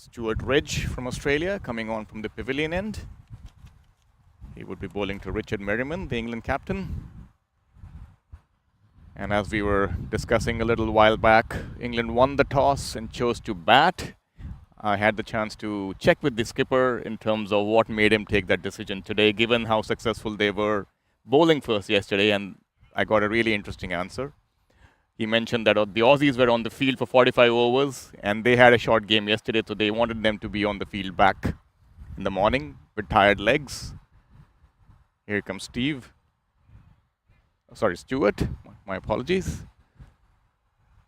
Stuart Ridge from Australia coming on from the pavilion end. He would be bowling to Richard Merriman, the England captain. And as we were discussing a little while back, England won the toss and chose to bat. I had the chance to check with the skipper in terms of what made him take that decision today, given how successful they were bowling first yesterday, and I got a really interesting answer. He mentioned that the Aussies were on the field for 45 overs, and they had a short game yesterday, so they wanted them to be on the field back in the morning with tired legs. Here comes Stuart. My apologies.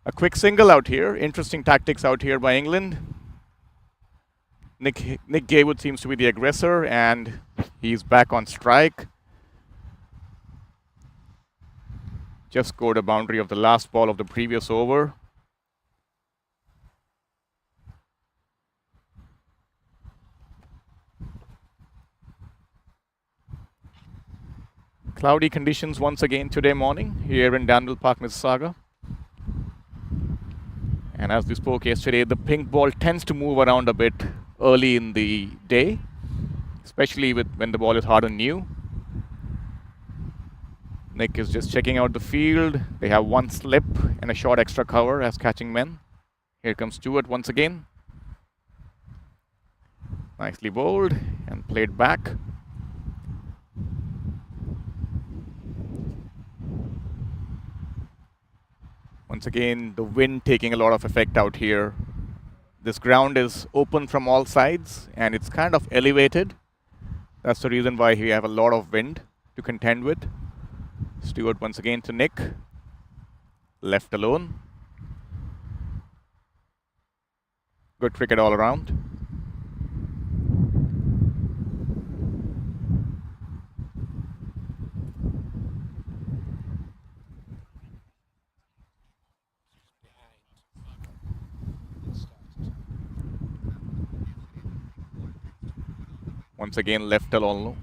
A quick single out here. Interesting tactics out here by England. Nick Gaywood seems to be the aggressor, and he's back on strike. Just scored a boundary of the last ball of the previous over. Cloudy conditions once again today morning here in Danville Park, Mississauga. And as we spoke yesterday, the pink ball tends to move around a bit early in the day, especially when the ball is hard and new. Nick is just checking out the field. They have one slip and a short extra cover as catching men. Here comes Stuart once again. Nicely bowled and played back. Once again, the wind taking a lot of effect out here. This ground is open from all sides and it's kind of elevated. That's the reason why we have a lot of wind to contend with. Stuart once again to Nick. Left alone. Good cricket all around. Once again, left alone.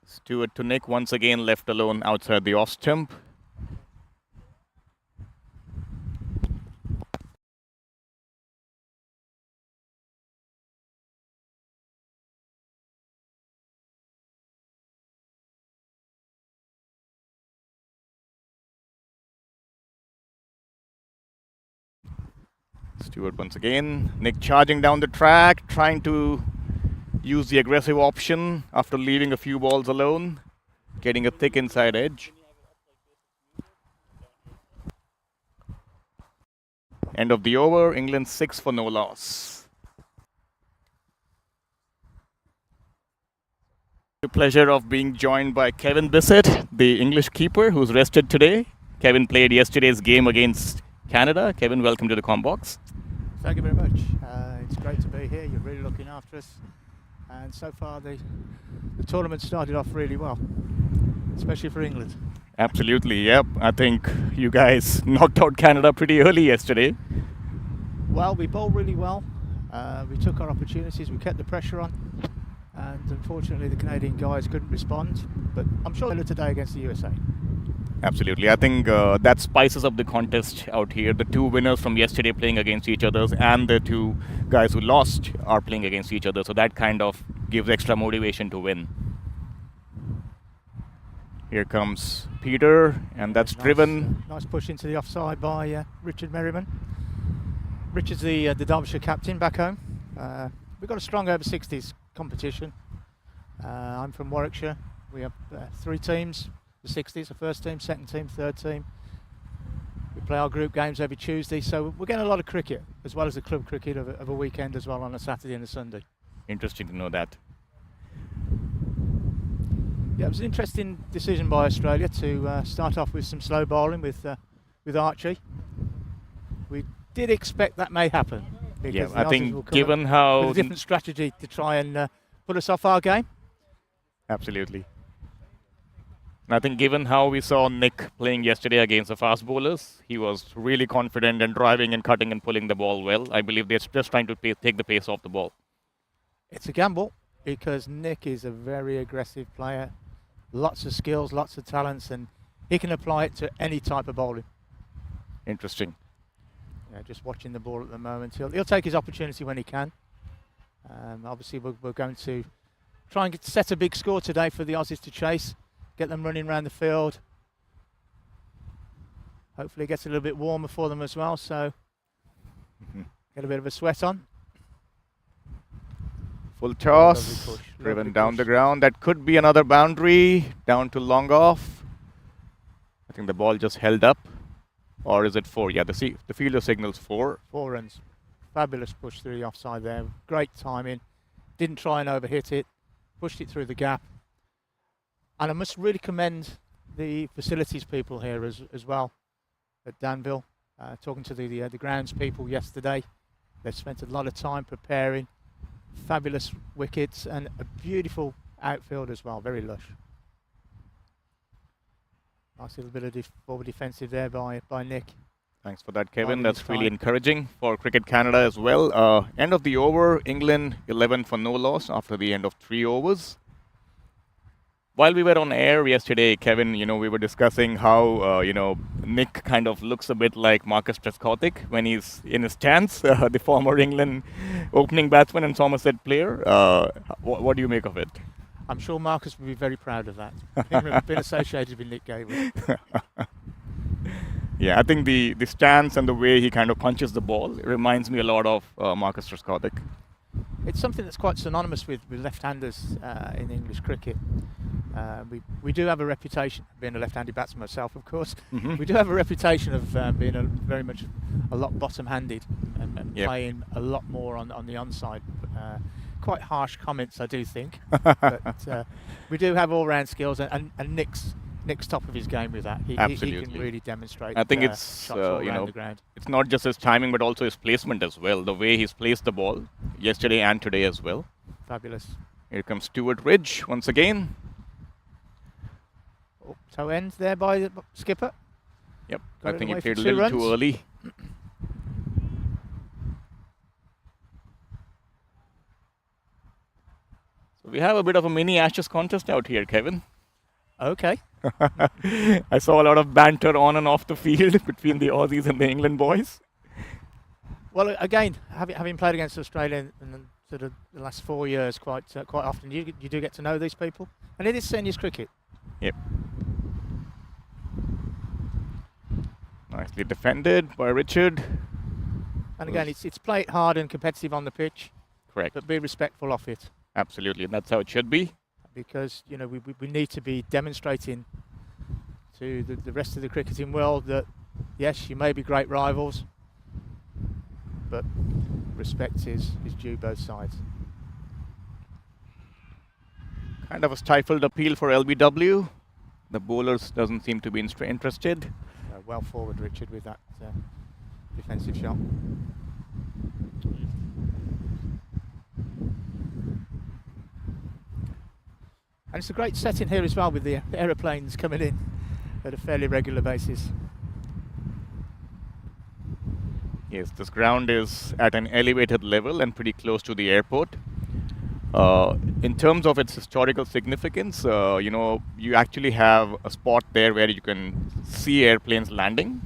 Stuart to Nick, once again left alone outside the off stump. Stuart once again. Nick charging down the track, trying to use the aggressive option after leaving a few balls alone, getting a thick inside edge. End of the over, England 6 for no loss. The pleasure of being joined by Kevin Bissett, the English keeper who's rested today. Kevin played yesterday's game against Canada. Kevin, welcome to the Combox. Thank you very much. It's great to be here. You're really looking after us. And so far the tournament started off really well, especially for England. Absolutely, yep. I think you guys knocked out Canada pretty early yesterday. Well, we bowled really well. We took our opportunities, we kept the pressure on. And unfortunately the Canadian guys couldn't respond. But I'm sure they'll do today against the USA. Absolutely. I think that spices up the contest out here. The two winners from yesterday playing against each other and the two guys who lost are playing against each other. So that kind of gives extra motivation to win. Here comes Peter, and that's driven. Nice push into the offside by Richard Merriman. Richard's the Derbyshire captain back home. We've got a strong over 60s competition. I'm from Warwickshire. We have 3 teams. The 60s, the first team, second team, third team. We play our group games every Tuesday, so we're getting a lot of cricket, as well as the club cricket of a weekend as well on a Saturday and a Sunday. Interesting to know that. Yeah, it was an interesting decision by Australia to start off with some slow bowling with Archie. We did expect that may happen. Yeah, I think given how... with a different strategy to try and put us off our game. Absolutely. And I think given how we saw Nick playing yesterday against the fast bowlers, he was really confident and driving and cutting and pulling the ball well. I believe they're just trying to take the pace off the ball. It's a gamble because Nick is a very aggressive player. Lots of skills, lots of talents, and he can apply it to any type of bowling. Interesting. Yeah, just watching the ball at the moment. He'll take his opportunity when he can. Obviously, we're going to try and set a big score today for the Aussies to chase, get them running around the field. Hopefully it gets a little bit warmer for them as well, so get a bit of a sweat on. Full toss, driven down the ground. That could be another boundary, down to long off. I think the ball just held up. Or is it 4? Yeah, the fielder signals 4. 4 runs. Fabulous push through the offside there. Great timing. Didn't try and overhit it. Pushed it through the gap. And I must really commend the facilities people here as well at Danville. Talking to the grounds people yesterday. They've spent a lot of time preparing. Fabulous wickets and a beautiful outfield as well. Very lush. Nice little bit of forward defensive there by Nick. Thanks for that, Kevin. That's really encouraging for Cricket Canada as well. End of the over, England 11 for no loss after the end of 3 overs. While we were on air yesterday, Kevin, we were discussing how, Nick kind of looks a bit like Marcus Trescothick when he's in his stance, the former England opening batsman and Somerset player. What do you make of it? I'm sure Marcus would be very proud of that, being associated with Nick Gable. Yeah, I think the stance and the way he kind of punches the ball reminds me a lot of Marcus Trescothick. It's something that's quite synonymous with left-handers in English cricket. We do have a reputation, being a left-handed batsman myself, of course, we do have a reputation of being very much a lot bottom-handed and playing a lot more on the onside. Quite harsh comments, I do think, but we do have all-round skills, and Nick's top of his game with that. He can really demonstrate. I think it's shots all around the ground. It's not just his timing, but also his placement as well. The way he's placed the ball yesterday and today as well. Fabulous. Here comes Stuart Ridge once again. Oh, toe end there by the skipper. Yep, I think he played a little too early. So we have a bit of a mini Ashes contest out here, Kevin. Okay. I saw a lot of banter on and off the field between the Aussies and the England boys. Well, again, having played against Australia in sort of the last 4 years quite often, you do get to know these people, and it is seniors cricket. Yep. Nicely defended by Richard. And again, it's play it hard and competitive on the pitch. Correct. But be respectful of it. Absolutely, that's how it should be. Because we need to be demonstrating to the rest of the cricketing world that yes, you may be great rivals, but respect is due both sides. Kind of a stifled appeal for LBW. The bowlers doesn't seem to be interested. Well forward, Richard, with that defensive shot. And it's a great setting here as well, with the aeroplanes coming in at a fairly regular basis. Yes, this ground is at an elevated level and pretty close to the airport. In terms of its historical significance, you actually have a spot there where you can see airplanes landing.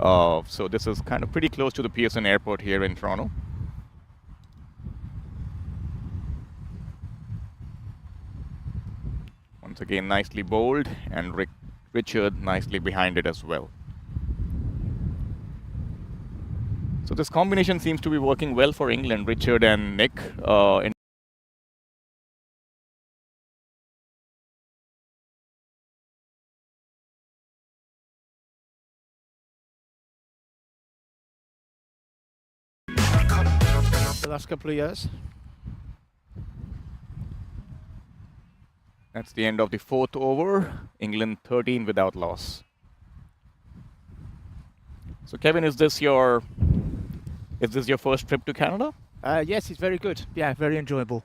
So this is kind of pretty close to the Pearson Airport here in Toronto. Once again, nicely bowled, and Richard nicely behind it as well. So this combination seems to be working well for England, Richard and Nick. The last couple of years. That's the end of the 4th over. England 13 without loss. So Kevin, is this your first trip to Canada? Yes, it's very good. Yeah, very enjoyable.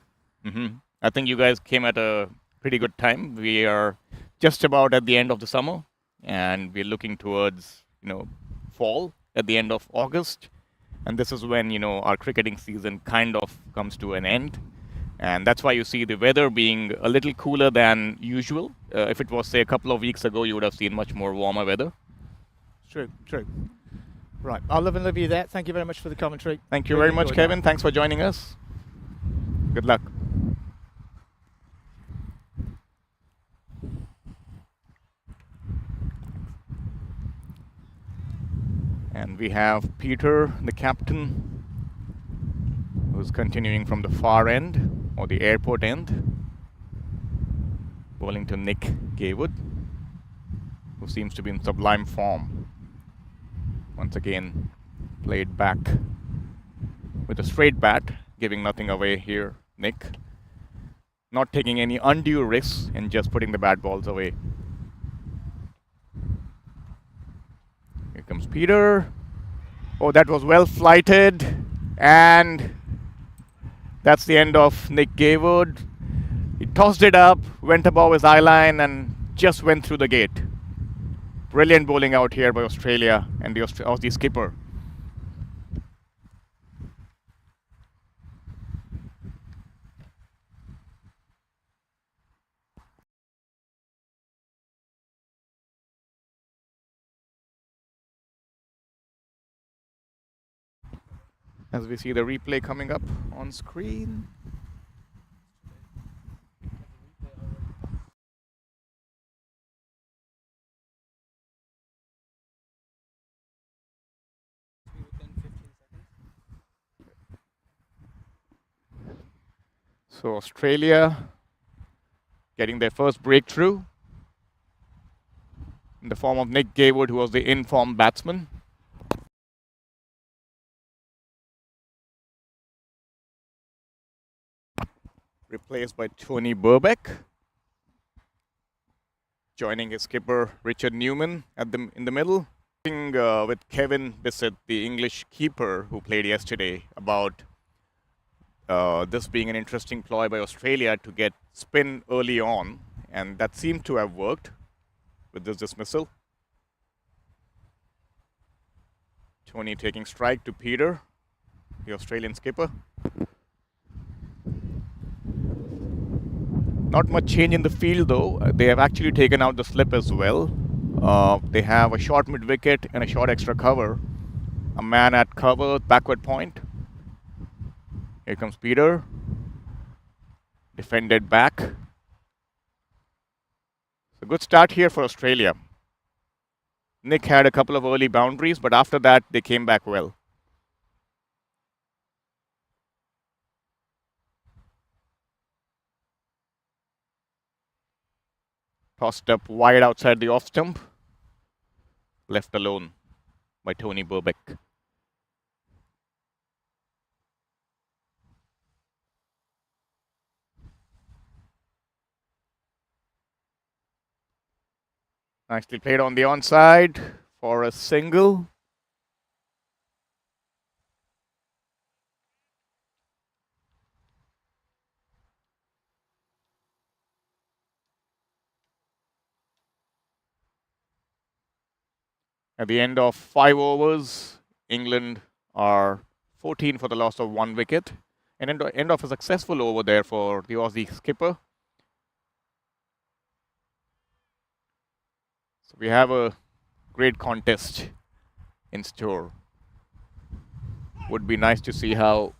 I think you guys came at a pretty good time. We are just about at the end of the summer, and we're looking towards fall at the end of August, and this is when our cricketing season kind of comes to an end, and that's why you see the weather being a little cooler than usual. If it was, say, a couple of weeks ago, you would have seen much more warmer weather. True. Right, I'll live and leave you there. Thank you very much for the commentary. Thank you very much, Kevin. Thanks for joining us. Good luck. And we have Peter, the captain, who's continuing from the far end, or the airport end, bowling to Nick Gaywood, who seems to be in sublime form. Once again, played back with a straight bat, giving nothing away here, Nick. Not taking any undue risks and just putting the bat balls away. Here comes Peter. Oh, that was well flighted. And that's the end of Nick Gaywood. He tossed it up, went above his eye line, and just went through the gate. Brilliant bowling out here by Australia and the Aussie skipper. As we see the replay coming up on screen. So Australia getting their first breakthrough in the form of Nick Gaywood, who was the in-form batsman. Replaced by Tony Burbeck, joining his skipper Richard Newman in the middle. With Kevin Bissett, the English keeper who played yesterday, about this being an interesting ploy by Australia to get spin early on, and that seemed to have worked with this dismissal. Tony taking strike to Peter, the Australian skipper. Not much change in the field though. They have actually taken out the slip as well. They have a short mid-wicket and a short extra cover. A man at cover, backward point. Here comes Peter. Defended back. It's a good start here for Australia. Nick had a couple of early boundaries, but after that they came back well. Tossed up wide outside the off stump. Left alone by Tony Burbeck. Nicely played on the onside for a single. At the end of 5 overs, England are 14 for the loss of 1 wicket. And end of a successful over there for the Aussie skipper. So we have a great contest in store. Would be nice to see how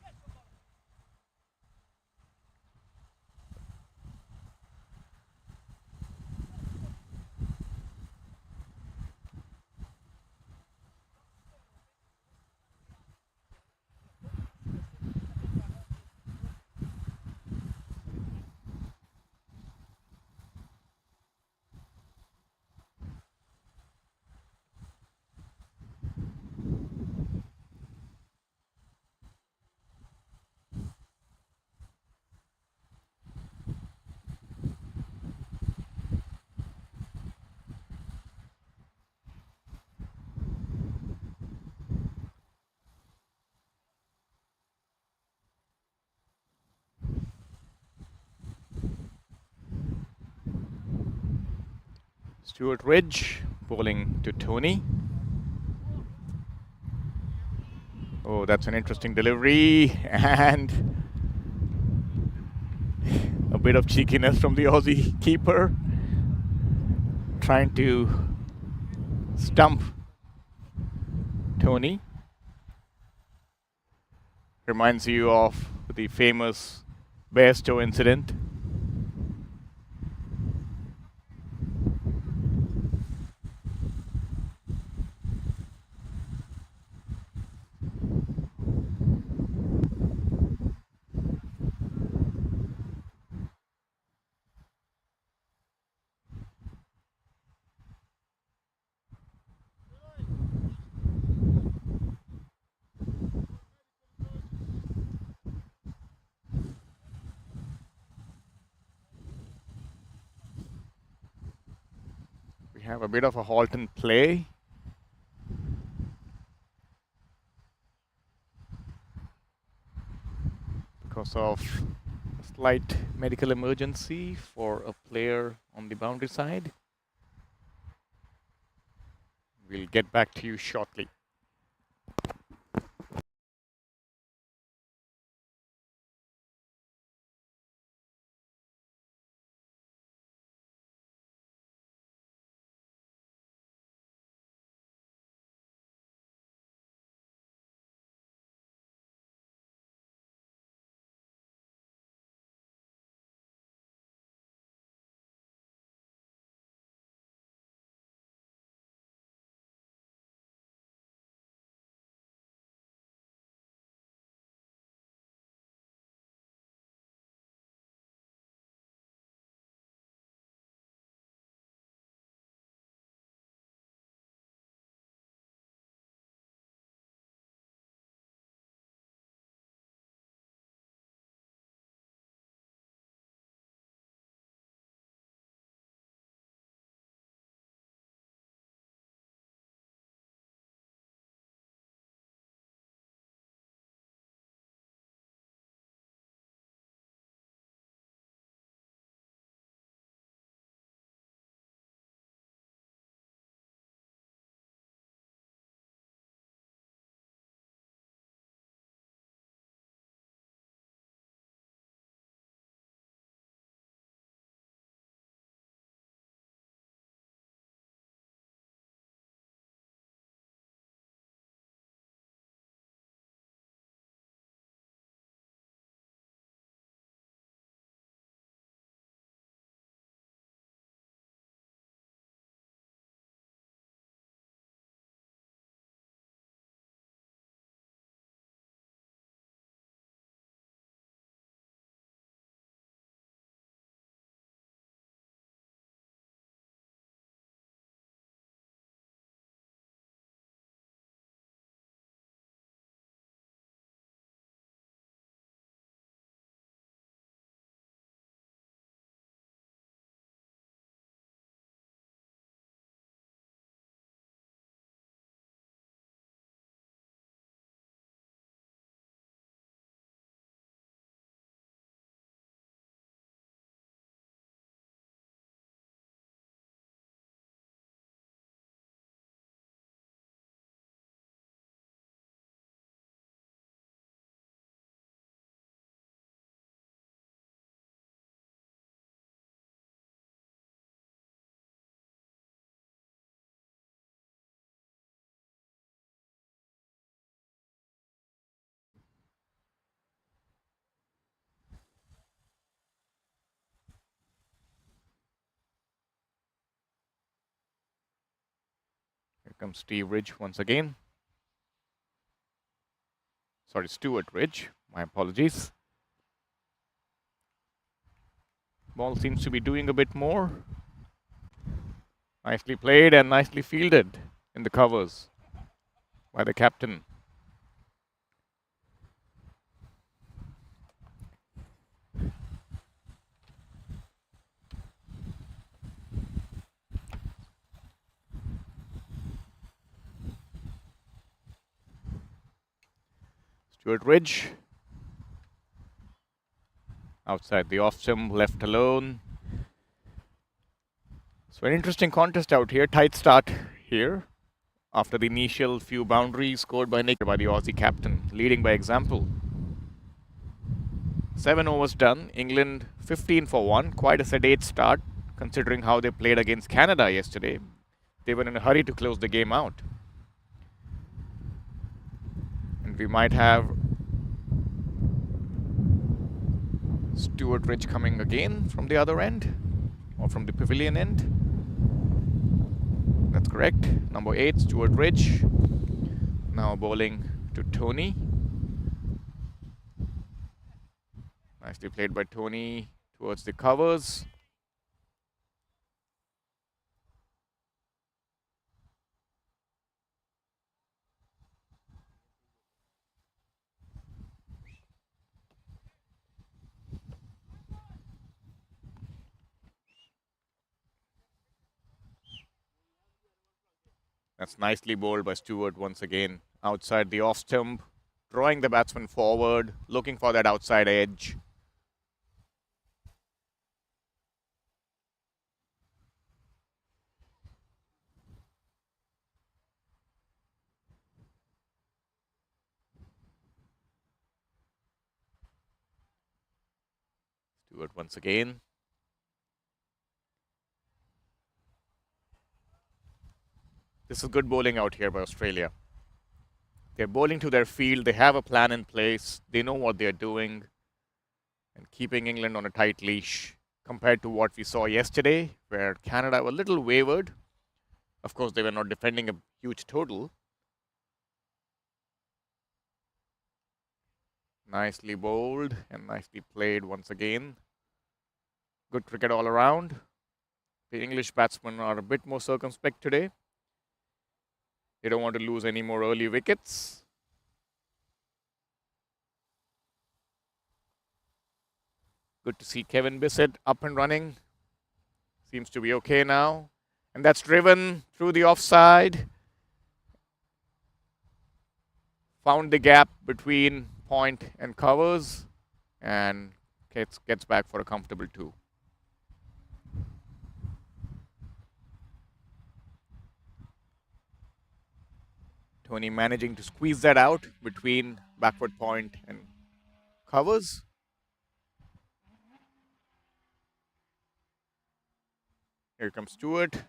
Stuart Ridge bowling to Tony. Oh, that's an interesting delivery, and a bit of cheekiness from the Aussie keeper, trying to stump Tony. Reminds you of the famous Bairstow incident. We have a bit of a halt in play. Because of a slight medical emergency for a player on the boundary side. We'll get back to you shortly. Here comes Steve Ridge once again. Sorry, Stuart Ridge. My apologies. Ball seems to be doing a bit more. Nicely played and nicely fielded in the covers by the captain. Stuart Ridge outside the off stump, left alone. So an interesting contest out here. Tight start here after the initial few boundaries scored by Nick by the Aussie captain, leading by example. 7 overs done. England 15 for 1. Quite a sedate start considering how they played against Canada yesterday. They were in a hurry to close the game out. And we might have Stuart Ridge coming again from the other end, or from the pavilion end. That's correct. Number 8, Stuart Ridge. Now bowling to Tony. Nicely played by Tony towards the covers. That's nicely bowled by Stewart once again. Outside the off stump, drawing the batsman forward, looking for that outside edge. Stewart once again. This is good bowling out here by Australia. They're bowling to their field. They have a plan in place. They know what they're doing. And keeping England on a tight leash compared to what we saw yesterday, where Canada were a little wavered. Of course, they were not defending a huge total. Nicely bowled and nicely played once again. Good cricket all around. The English batsmen are a bit more circumspect today. They don't want to lose any more early wickets. Good to see Kevin Bissett up and running. Seems to be okay now. And that's driven through the offside. Found the gap between point and covers. And gets back for a comfortable 2. Tony managing to squeeze that out between backward point and covers. Here comes Stewart.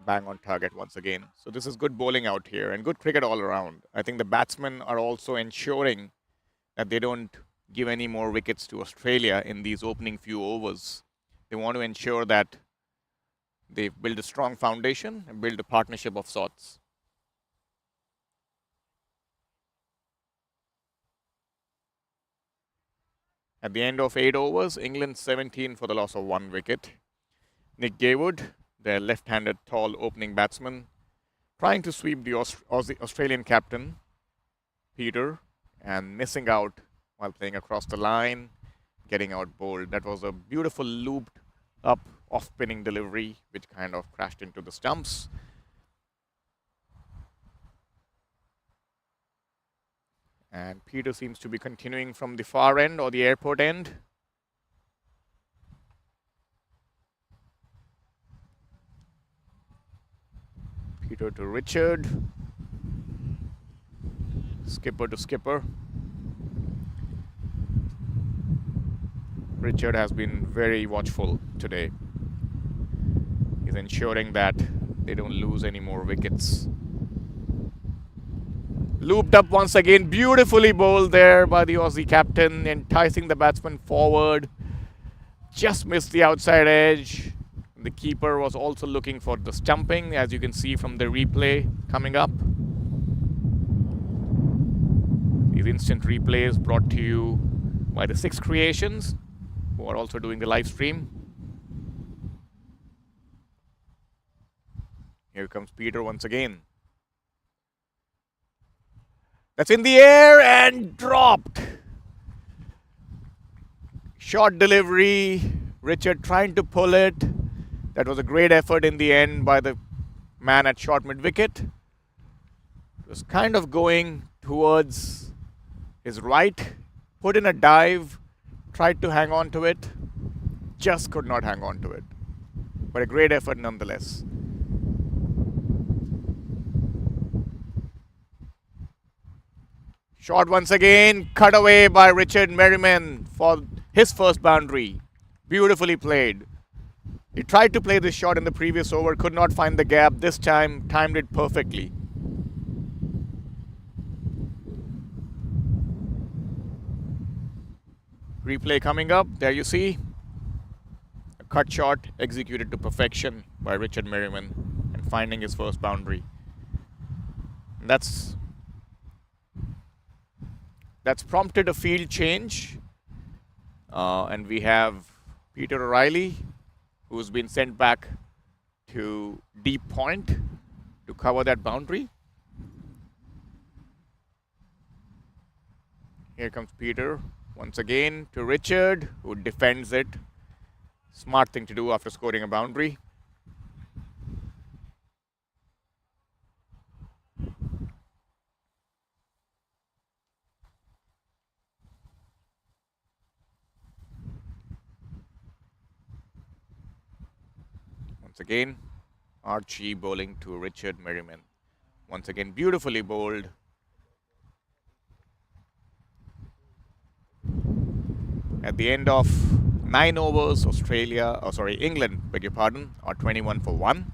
Bang on target once again. So this is good bowling out here and good cricket all around. I think the batsmen are also ensuring that they don't give any more wickets to Australia in these opening few overs. They want to ensure that they've built a strong foundation and built a partnership of sorts. At the end of 8 overs, England 17 for the loss of 1 wicket. Nick Gaywood, their left-handed tall opening batsman, trying to sweep the Australian captain, Peter, and missing out while playing across the line, getting out bowled. That was a beautiful looped up off-spinning delivery, which kind of crashed into the stumps. And Peter seems to be continuing from the far end or the airport end. Peter to Richard. Skipper to skipper. Richard has been very watchful today. He's ensuring that they don't lose any more wickets. Looped up once again, beautifully bowled there by the Aussie captain, enticing the batsman forward. Just missed the outside edge. The keeper was also looking for the stumping, as you can see from the replay coming up. These instant replays brought to you by the 6 Creations, who are also doing the live stream. Here comes Peter once again. That's in the air and dropped. Short delivery. Richard trying to pull it. That was a great effort in the end by the man at short mid-wicket. It was kind of going towards his right. Put in a dive. tried to hang on to it, just could not hang on to it. But a great effort nonetheless. Shot once again, cut away by Richard Merriman for his first boundary. Beautifully played. He tried to play this shot in the previous over, could not find the gap. This time, timed it perfectly. Replay coming up. There you see. A cut shot executed to perfection by Richard Merriman and finding his first boundary. And that's prompted a field change. And we have Peter O'Reilly, who's been sent back to deep point to cover that boundary. Here comes Peter once again to Richard, who defends it. Smart thing to do after scoring a boundary. Once again, Archie bowling to Richard Merriman. Once again, beautifully bowled. At the end of 9 overs, England, beg your pardon, are 21 for 1.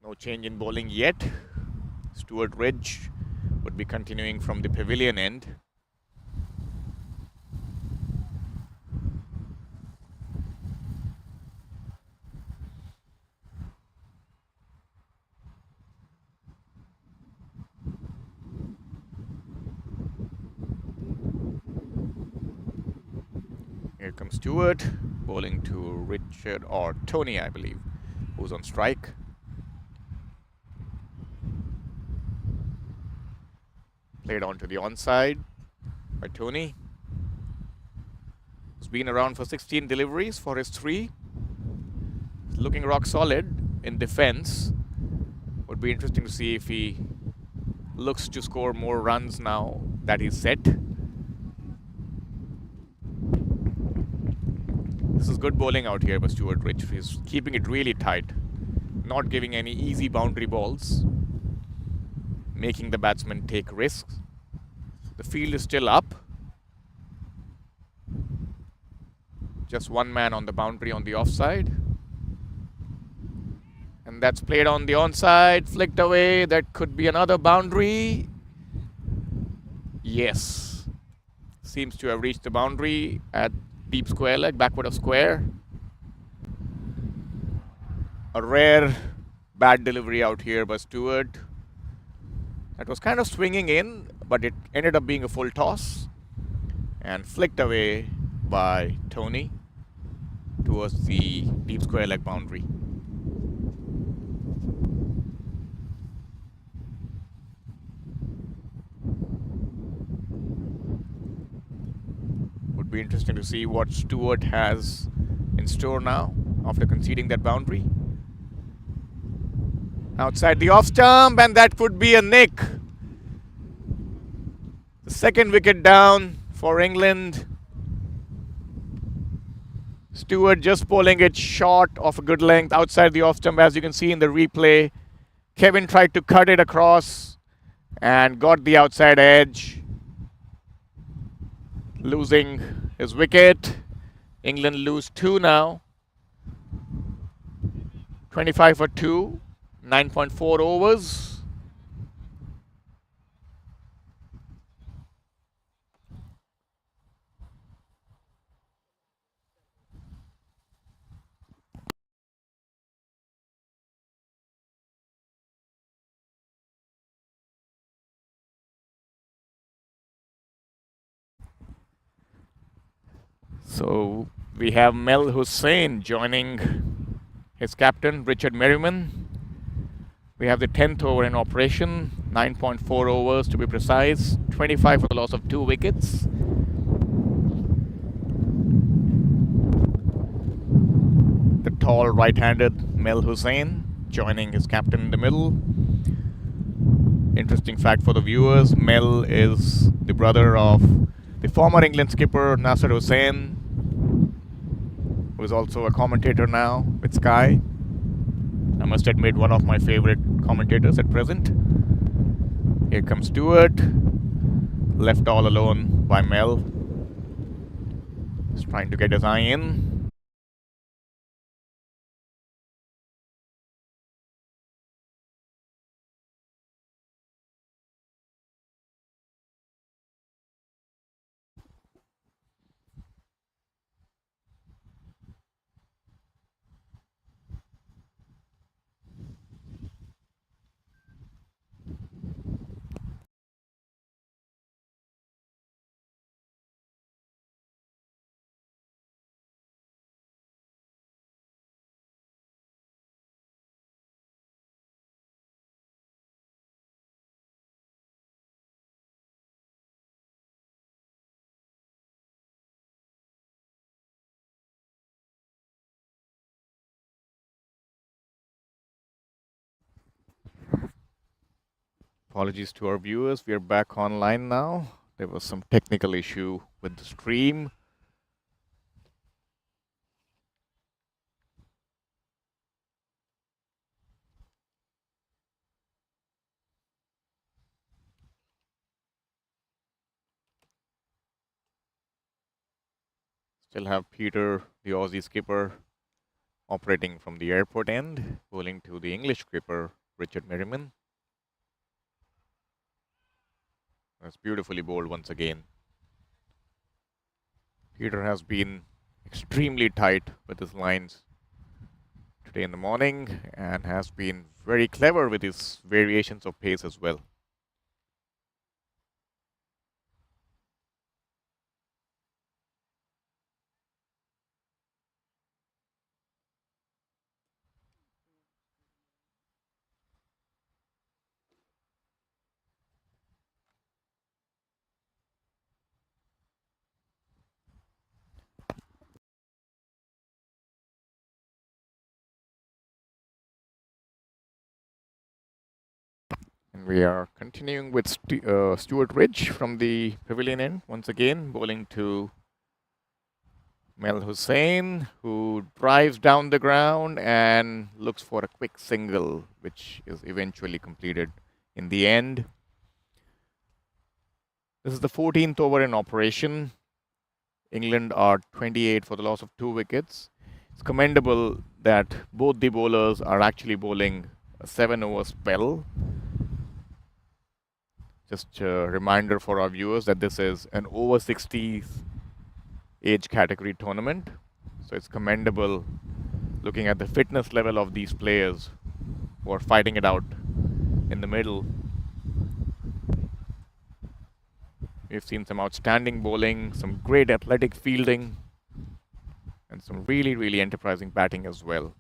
No change in bowling yet. Stuart Ridge would be continuing from the pavilion end. Here comes Stuart bowling to Richard, or Tony, I believe, who's on strike. Played on to the onside by Tony. He's been around for 16 deliveries for his 3. He's looking rock solid in defense. Would be interesting to see if he looks to score more runs now that he's set. This is good bowling out here by Stuart Ridge. He's keeping it really tight, not giving any easy boundary balls, making the batsman take risks. The field is still up. Just one man on the boundary on the offside. And that's played on the onside, flicked away. That could be another boundary. Yes. Seems to have reached the boundary at deep square leg, backward of square. A rare bad delivery out here by Stuart. That was kind of swinging in, but it ended up being a full toss and flicked away by Tony towards the deep square leg boundary. Would be interesting to see what Stuart has in store now after conceding that boundary. Outside the off stump, and that could be a nick. The second wicket down for England. Stuart just bowling it short of a good length outside the off stump, as you can see in the replay. Kevin tried to cut it across and got the outside edge, losing his wicket. England lose 2 now. 25 for 2, 9.4 overs. So we have Mel Hussain joining his captain, Richard Merriman. We have the 10th over in operation, 9.4 overs to be precise, 25 for the loss of 2 wickets. tall right-handed Mel Hussain joining his captain in the middle. Interesting fact for the viewers, Mel is the brother of the former England skipper Nasser Hussain, who is also a commentator now with Sky. I must admit, one of my favorite commentators at present. Here comes Stewart, left all alone by Mel. He's trying to get his eye in. Apologies to our viewers, we are back online now. There was some technical issue with the stream. Still have Peter, the Aussie skipper, operating from the airport end, bowling to the English skipper, Richard Merriman. That's beautifully bowled once again. Peter has been extremely tight with his lines today in the morning and has been very clever with his variations of pace as well. And we are continuing with Stuart Ridge from the pavilion end, once again bowling to Mel Hussain, who drives down the ground and looks for a quick single, which is eventually completed in the end. This is the 14th over in operation. England are 28 for the loss of 2 wickets. It's commendable that both the bowlers are actually bowling a 7-over spell. Just a reminder for our viewers that this is an over 60s age category tournament. So it's commendable looking at the fitness level of these players who are fighting it out in the middle. We've seen some outstanding bowling, some great athletic fielding, and some really, really enterprising batting as well.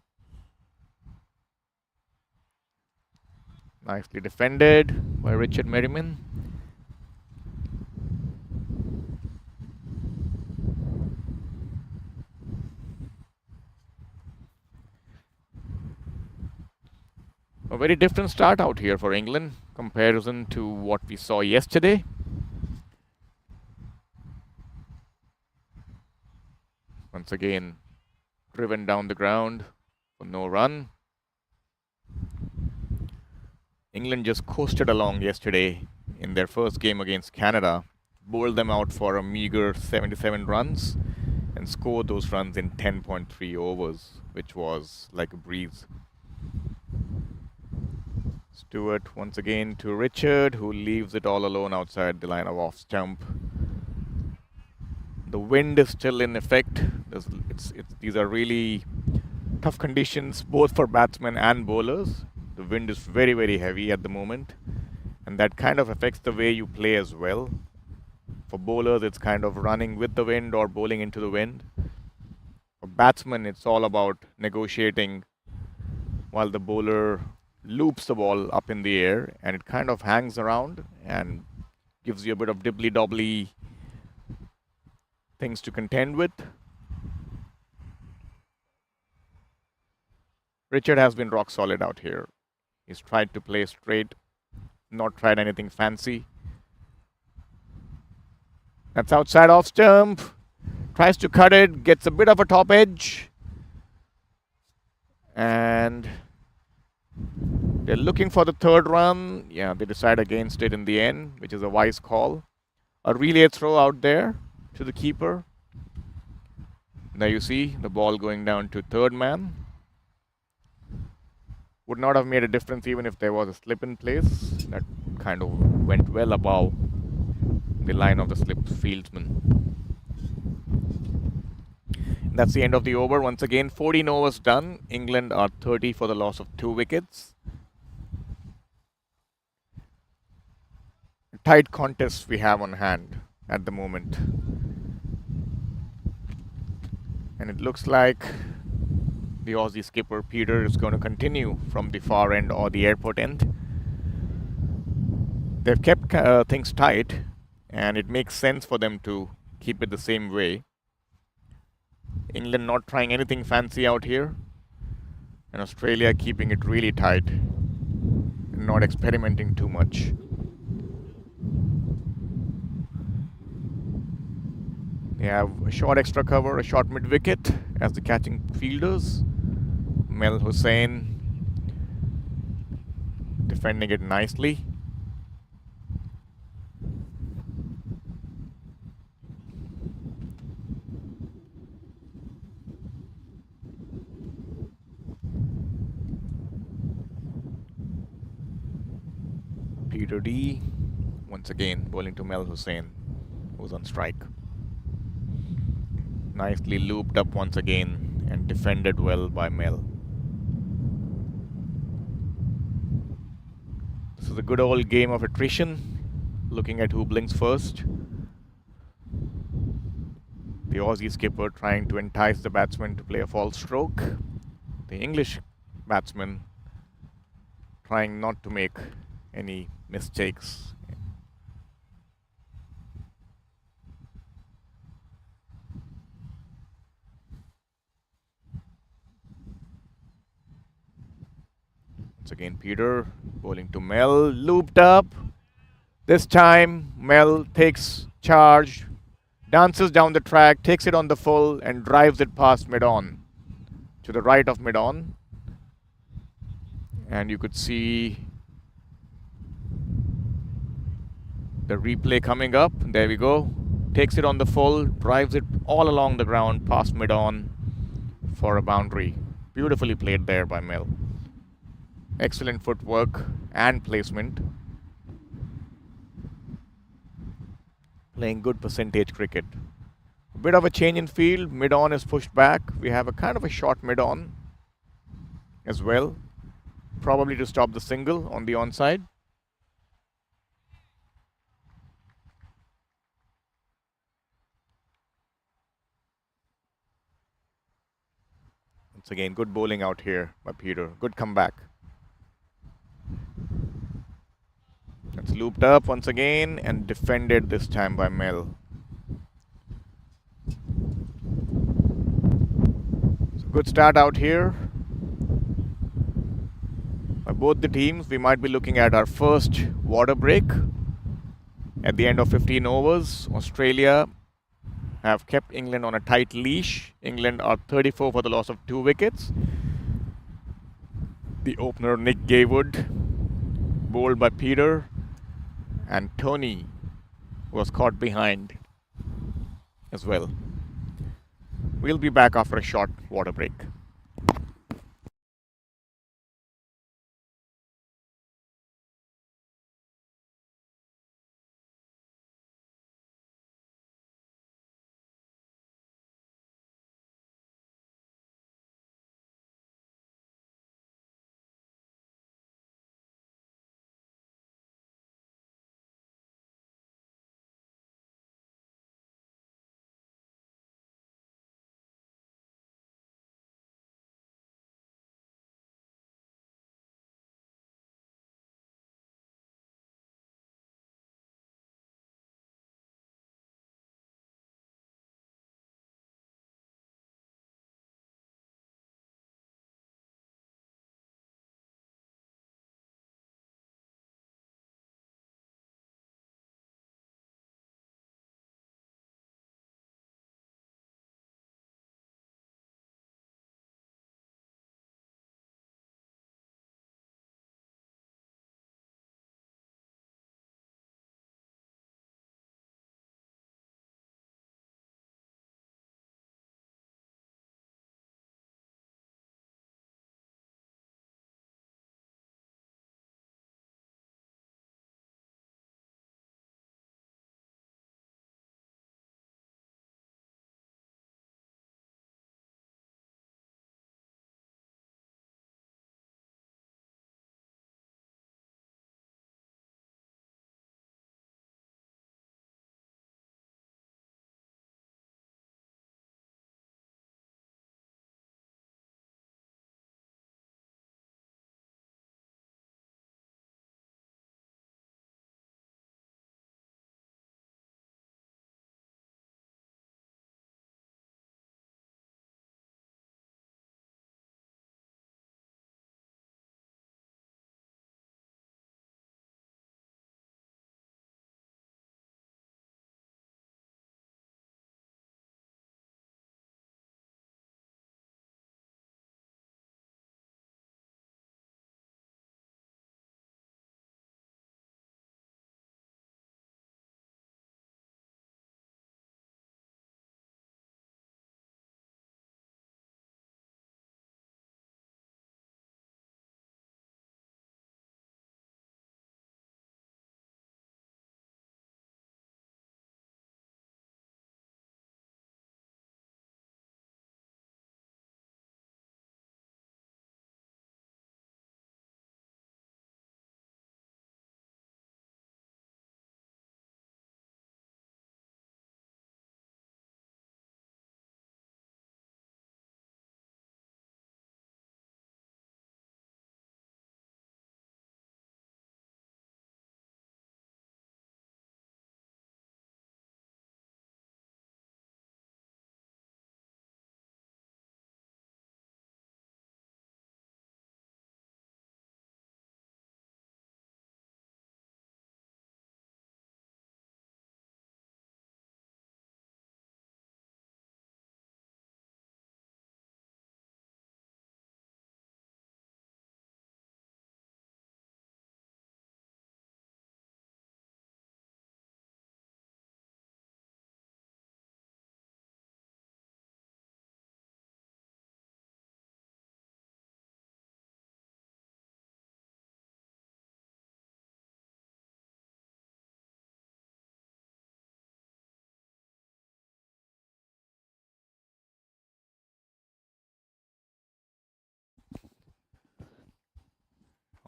Nicely defended by Richard Merriman. A very different start out here for England comparison to what we saw yesterday. Once again, driven down the ground for no run. England just coasted along yesterday in their first game against Canada, bowled them out for a meager 77 runs and scored those runs in 10.3 overs, which was like a breeze. Stewart once again to Richard, who leaves it all alone outside the line of off stump. The wind is still in effect. These are really tough conditions both for batsmen and bowlers. The wind is very, very heavy at the moment, and that kind of affects the way you play as well. For bowlers, it's kind of running with the wind or bowling into the wind. For batsmen, it's all about negotiating while the bowler loops the ball up in the air, and it kind of hangs around and gives you a bit of dibbly-dobbly things to contend with. Richard has been rock solid out here. He's tried to play straight, not tried anything fancy. That's outside off stump. Tries to cut it, gets a bit of a top edge. And they're looking for the third run. Yeah, they decide against it in the end, which is a wise call. A relay throw out there to the keeper. There you see the ball going down to third man. Would not have made a difference even if there was a slip in place. That kind of went well above the line of the slip fieldsman. That's the end of the over. Once again, 14 overs done. England are 30 for the loss of 2 wickets. Tight contest we have on hand at the moment. And it looks like the Aussie skipper Peter is going to continue from the far end or the airport end. They've kept things tight, and it makes sense for them to keep it the same way. England not trying anything fancy out here, and Australia keeping it really tight and not experimenting too much. They have a short extra cover, a short mid wicket as the catching fielders. Mel Hussain defending it nicely. Peter D once again bowling to Mel Hussain, who's on strike. Nicely looped up once again and defended well by Mel. This is a good old game of attrition, looking at who blinks first. The Aussie skipper trying to entice the batsman to play a false stroke. The English batsman trying not to make any mistakes. Once again, Peter bowling to Mel, looped up. This time, Mel takes charge, dances down the track, takes it on the full, and drives it past mid-on, to the right of mid-on. And you could see the replay coming up. There we go. Takes it on the full, drives it all along the ground past mid-on for a boundary. Beautifully played there by Mel. Excellent footwork and placement. Playing good percentage cricket. A bit of a change in field. Mid-on is pushed back. We have a kind of a short mid-on as well. Probably to stop the single on the onside. Once again, good bowling out here by Peter. Good comeback. That's looped up once again and defended this time by Mel. So good start out here by both the teams. We might be looking at our first water break at the end of 15 overs. Australia have kept England on a tight leash. England are 34 for the loss of 2 wickets. The opener, Nick Gaywood, bowled by Peter, and Tony was caught behind as well. We'll be back after a short water break.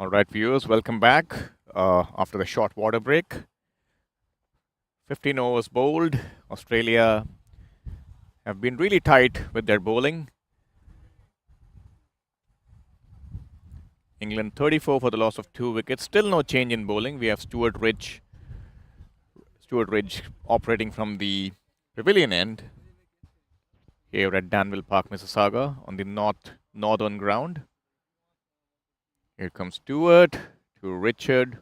All right, viewers, welcome back after the short water break. 15 overs bowled. Australia have been really tight with their bowling. England 34 for the loss of 2 wickets. Still no change in bowling. We have Stuart Ridge operating from the pavilion end here at Danville Park, Mississauga on the northern ground. Here comes Stuart to Richard.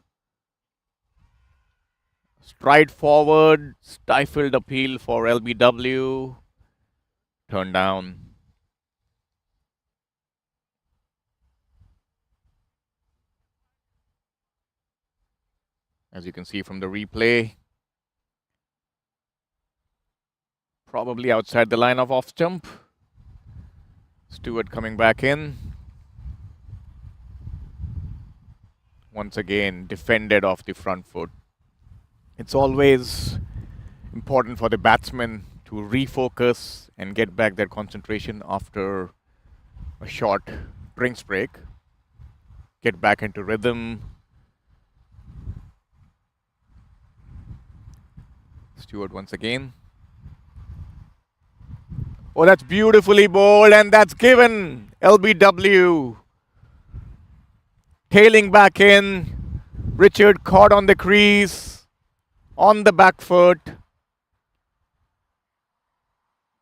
Stride forward, stifled appeal for LBW. Turned down. As you can see from the replay, probably outside the line of off stump. Stewart coming back in. Once again, defended off the front foot. It's always important for the batsmen to refocus and get back their concentration after a short drinks break. Get back into rhythm. Stewart once again. Oh, that's beautifully bowled, and that's given. LBW. Tailing back in. Richard caught on the crease. On the back foot.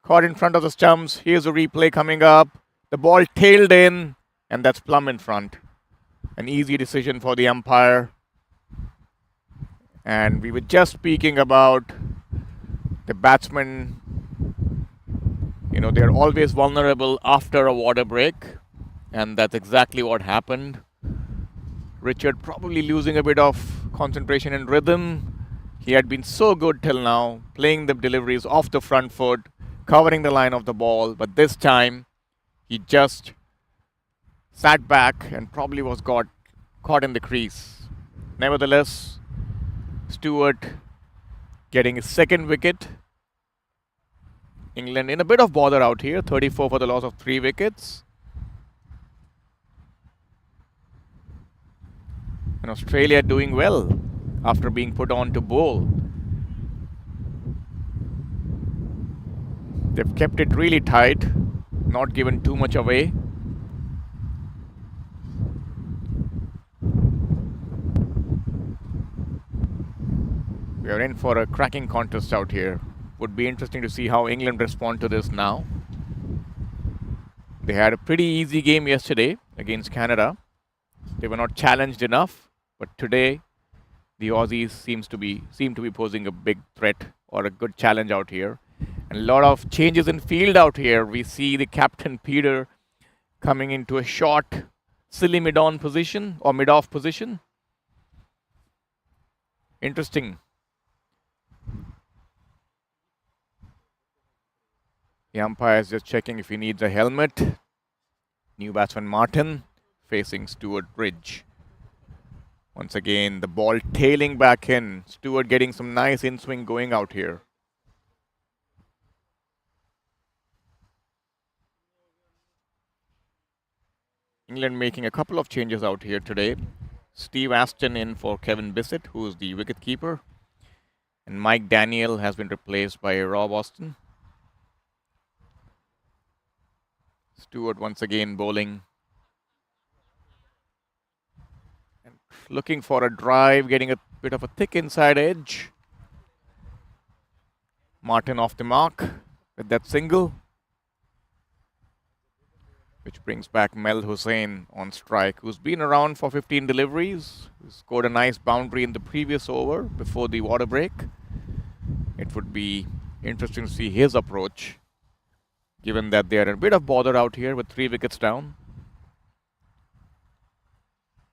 Caught in front of the stumps. Here's a replay coming up. The ball tailed in, and that's plumb in front. An easy decision for the umpire. And we were just speaking about the batsmen. You know, they're always vulnerable after a water break. And that's exactly what happened. Richard probably losing a bit of concentration and rhythm. He had been so good till now, playing the deliveries off the front foot, covering the line of the ball. But this time, he just sat back and probably was caught in the crease. Nevertheless, Stewart getting his second wicket. England in a bit of bother out here, 34 for the loss of 3 wickets. And Australia doing well after being put on to bowl. They've kept it really tight, not given too much away. We are in for a cracking contest out here. Would be interesting to see how England respond to this now. They had a pretty easy game yesterday against Canada. They were not challenged enough, but today the Aussies seem to be posing a big threat or a good challenge out here. And a lot of changes in field out here. We see the captain Peter coming into a short, silly mid-on position or mid-off position. Interesting. The umpire is just checking if he needs a helmet. New batsman Martin facing Stuart Ridge. Once again, the ball tailing back in. Stuart getting some nice in-swing going out here. England making a couple of changes out here today. Steve Aston in for Kevin Bissett, who is the wicketkeeper. And Mike Daniel has been replaced by Rob Austin. Stewart once again bowling. And looking for a drive, getting a bit of a thick inside edge. Martin off the mark with that single. Which brings back Mel Hussain on strike, who's been around for 15 deliveries. Who scored a nice boundary in the previous over before the water break. It would be interesting to see his approach, given that they are in a bit of bother out here with 3 wickets down.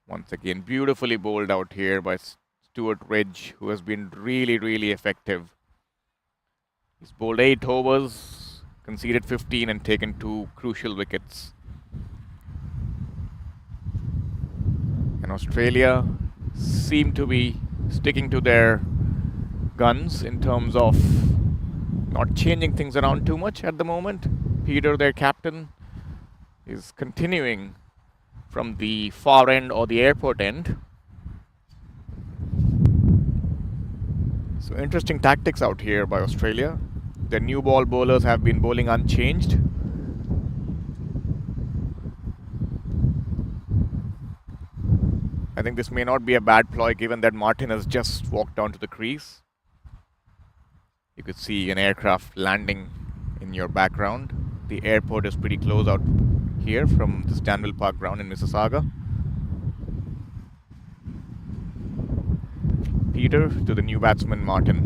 Once again, beautifully bowled out here by Stuart Ridge, who has been really, really effective. He's bowled 8 overs, conceded 15 and taken 2 crucial wickets. And Australia seem to be sticking to their guns in terms of not changing things around too much at the moment. Peter, their captain, is continuing from the far end or the airport end. So interesting tactics out here by Australia. The new ball bowlers have been bowling unchanged. I think this may not be a bad ploy given that Martin has just walked down to the crease. You could see an aircraft landing in your background. The airport is pretty close out here from the Stanwell Park ground in Mississauga. Peter to the new batsman Martin.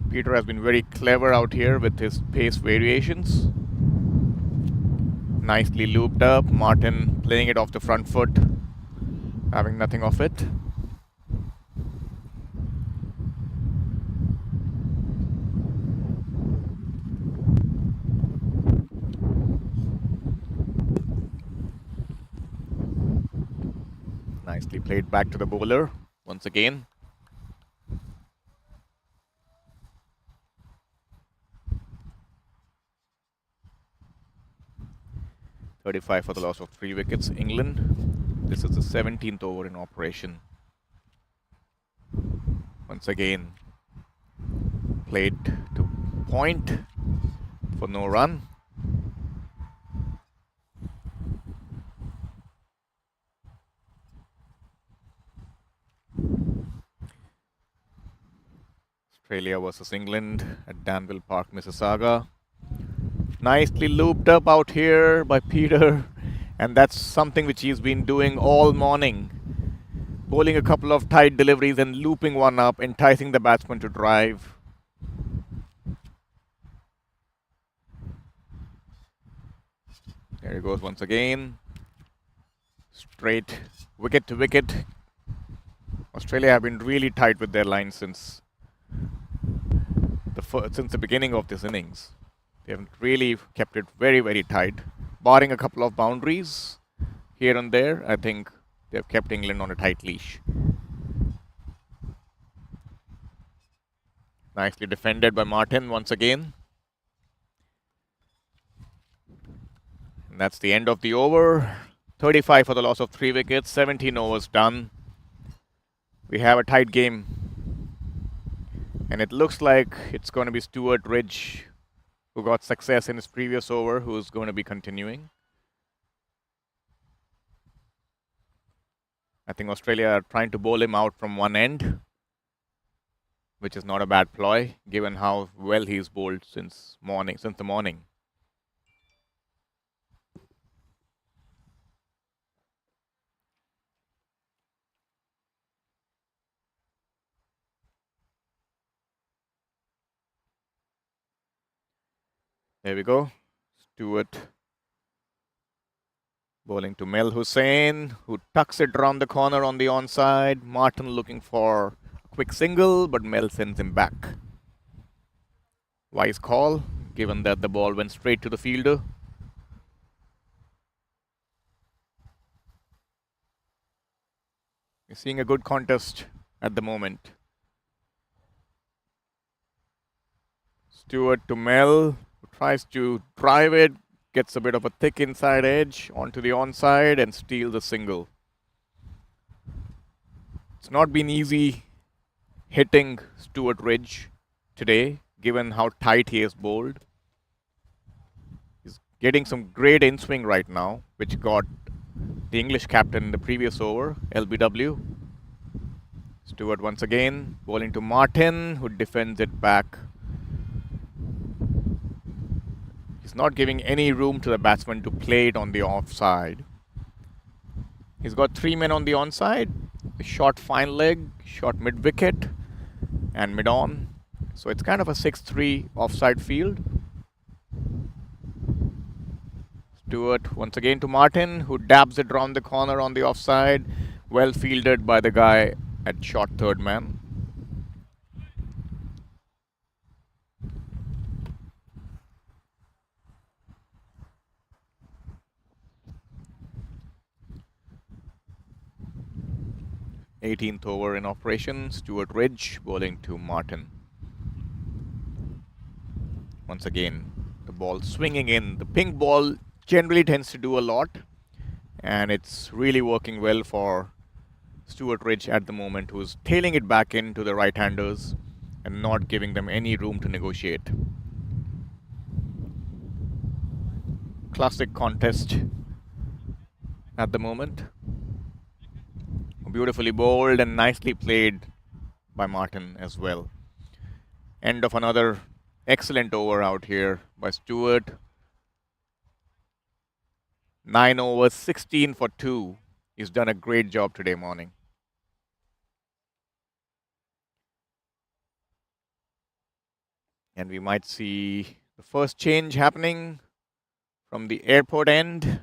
Peter has been very clever out here with his pace variations. Nicely looped up. Martin playing it off the front foot, having nothing of it. Nicely played back to the bowler once again. .35 for the loss of 3 wickets. England. This is the 17th over in operation. Once again, played to point for no run. Australia versus England at Danville Park, Mississauga. Nicely looped up out here by Peter, and that's something which he's been doing all morning. Bowling a couple of tight deliveries and looping one up, enticing the batsman to drive. There he goes once again. Straight wicket to wicket. Australia have been really tight with their line since the beginning of this innings. They have really kept it very, very tight. Barring a couple of boundaries here and there, I think they have kept England on a tight leash. Nicely defended by Martin once again. And that's the end of the over. 35 for the loss of 3 wickets, 17 overs done. We have a tight game. And it looks like it's going to be Stuart Ridge, who got success in his previous over, who's going to be continuing. I think Australia are trying to bowl him out from one end, which is not a bad ploy, given how well he's bowled since the morning. There we go. Stewart bowling to Mel Hussain, who tucks it around the corner on the onside. Martin looking for a quick single, but Mel sends him back. Wise call, given that the ball went straight to the fielder. We're seeing a good contest at the moment. Stewart to Mel, who tries to drive it, gets a bit of a thick inside edge onto the onside and steals a single. It's not been easy hitting Stuart Ridge today, given how tight he is bowled. He's getting some great in-swing right now, which got the English captain in the previous over, LBW. Stewart once again bowling to Martin, who defends it back. He's not giving any room to the batsman to play it on the offside. He's got 3 men on the onside, a short fine leg, short mid-wicket, and mid-on. So it's kind of a 6-3 offside field. Stewart once again to Martin, who dabs it round the corner on the offside. Well fielded by the guy at short third man. Eighteenth over in operation. Stuart Ridge bowling to Martin. Once again, the ball swinging in. The pink ball generally tends to do a lot, and it's really working well for Stuart Ridge at the moment, who's tailing it back into the right-handers and not giving them any room to negotiate. Classic contest at the moment. Beautifully bowled and nicely played by Martin as well. End of another excellent over out here by Stuart. 9 overs, 16 for 2. He's done a great job today morning. And we might see the first change happening from the airport end.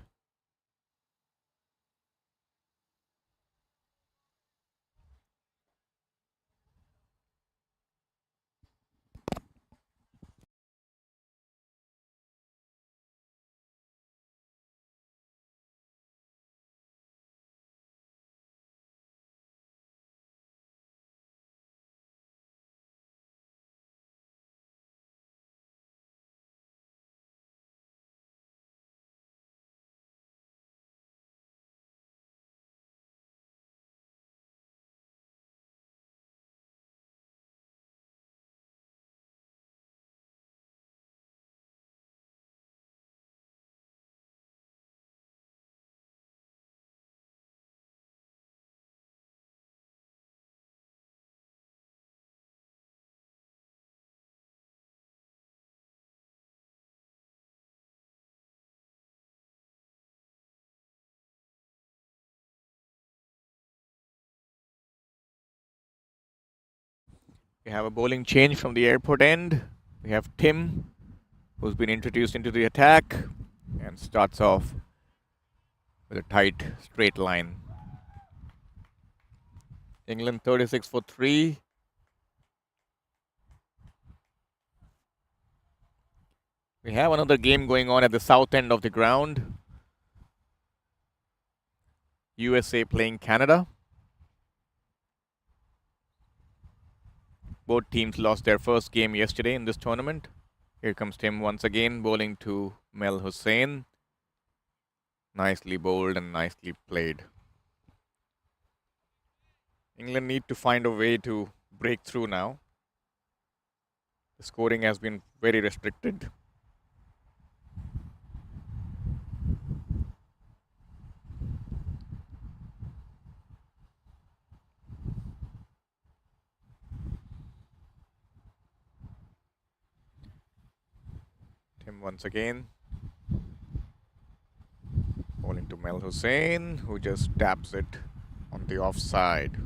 We have a bowling change from the airport end. We have Tim, who's been introduced into the attack and starts off with a tight straight line. England 36 for 3. We have another game going on at the south end of the ground. USA playing Canada. Both teams lost their first game yesterday in this tournament. Here comes Tim once again, bowling to Mel Hussain. Nicely bowled and nicely played. England need to find a way to break through now. The scoring has been very restricted. Tim once again, bowling to Mel Hussain, who just taps it on the offside.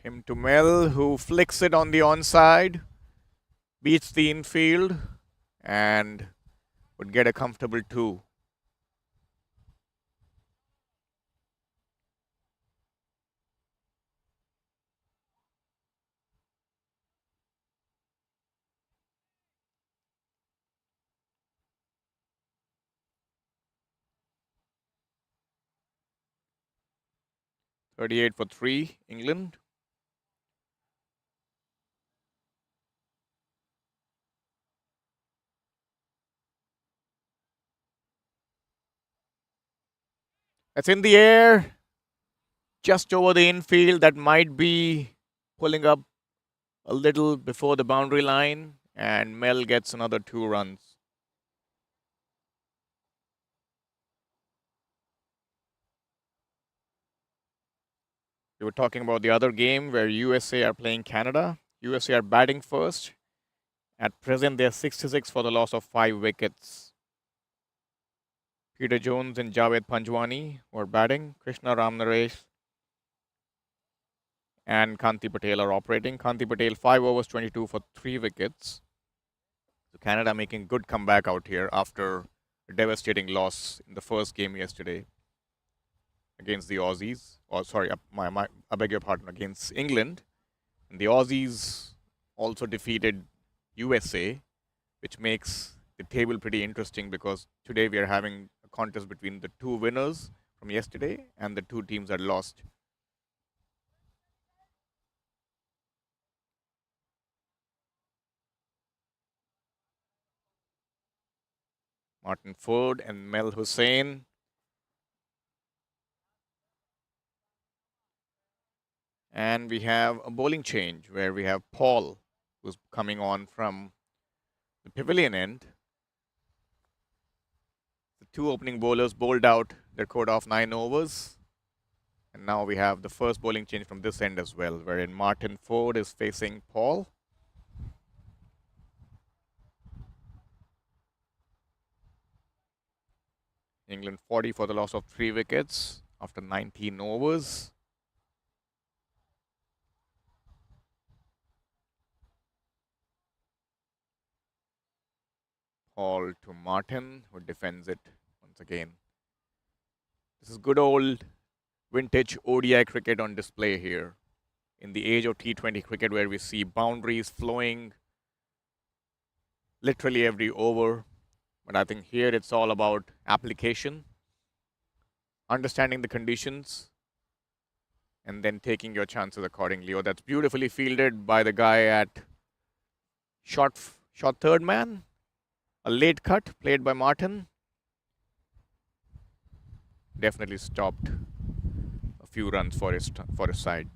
Tim to Mel, who flicks it on the onside, beats the infield, and would get a comfortable 2. .38 for 3, England. That's in the air, just over the infield. That might be pulling up a little before the boundary line, and Mel gets another 2 runs. We were talking about the other game where USA are playing Canada. USA are batting first. At present, they are 66 for the loss of 5 wickets. Peter Jones and Javed Panjwani were batting. Krishna Ramnaresh and Kanti Patel are operating. Kanti Patel 5 overs 22 for 3 wickets. So Canada making good comeback out here after a devastating loss in the first game yesterday against the Aussies. Or sorry, I beg your pardon, against England. And the Aussies also defeated USA, which makes the table pretty interesting because today we are having a contest between the two winners from yesterday and the two teams that lost. Martin Ford and Mel Hussain. And we have a bowling change where we have Paul, who's coming on from the pavilion end. The two opening bowlers bowled out their quota of 9 overs. And now we have the first bowling change from this end as well, wherein Martin Ford is facing Paul. England 40 for the loss of 3 wickets after 19 overs. Paul to Martin, who defends it once again. This is good old vintage ODI cricket on display here. In the age of T20 cricket, where we see boundaries flowing literally every over. But I think here it's all about application, understanding the conditions, and then taking your chances accordingly. Oh, that's beautifully fielded by the guy at short third man. A late cut played by Martin. Definitely stopped a few runs for his side.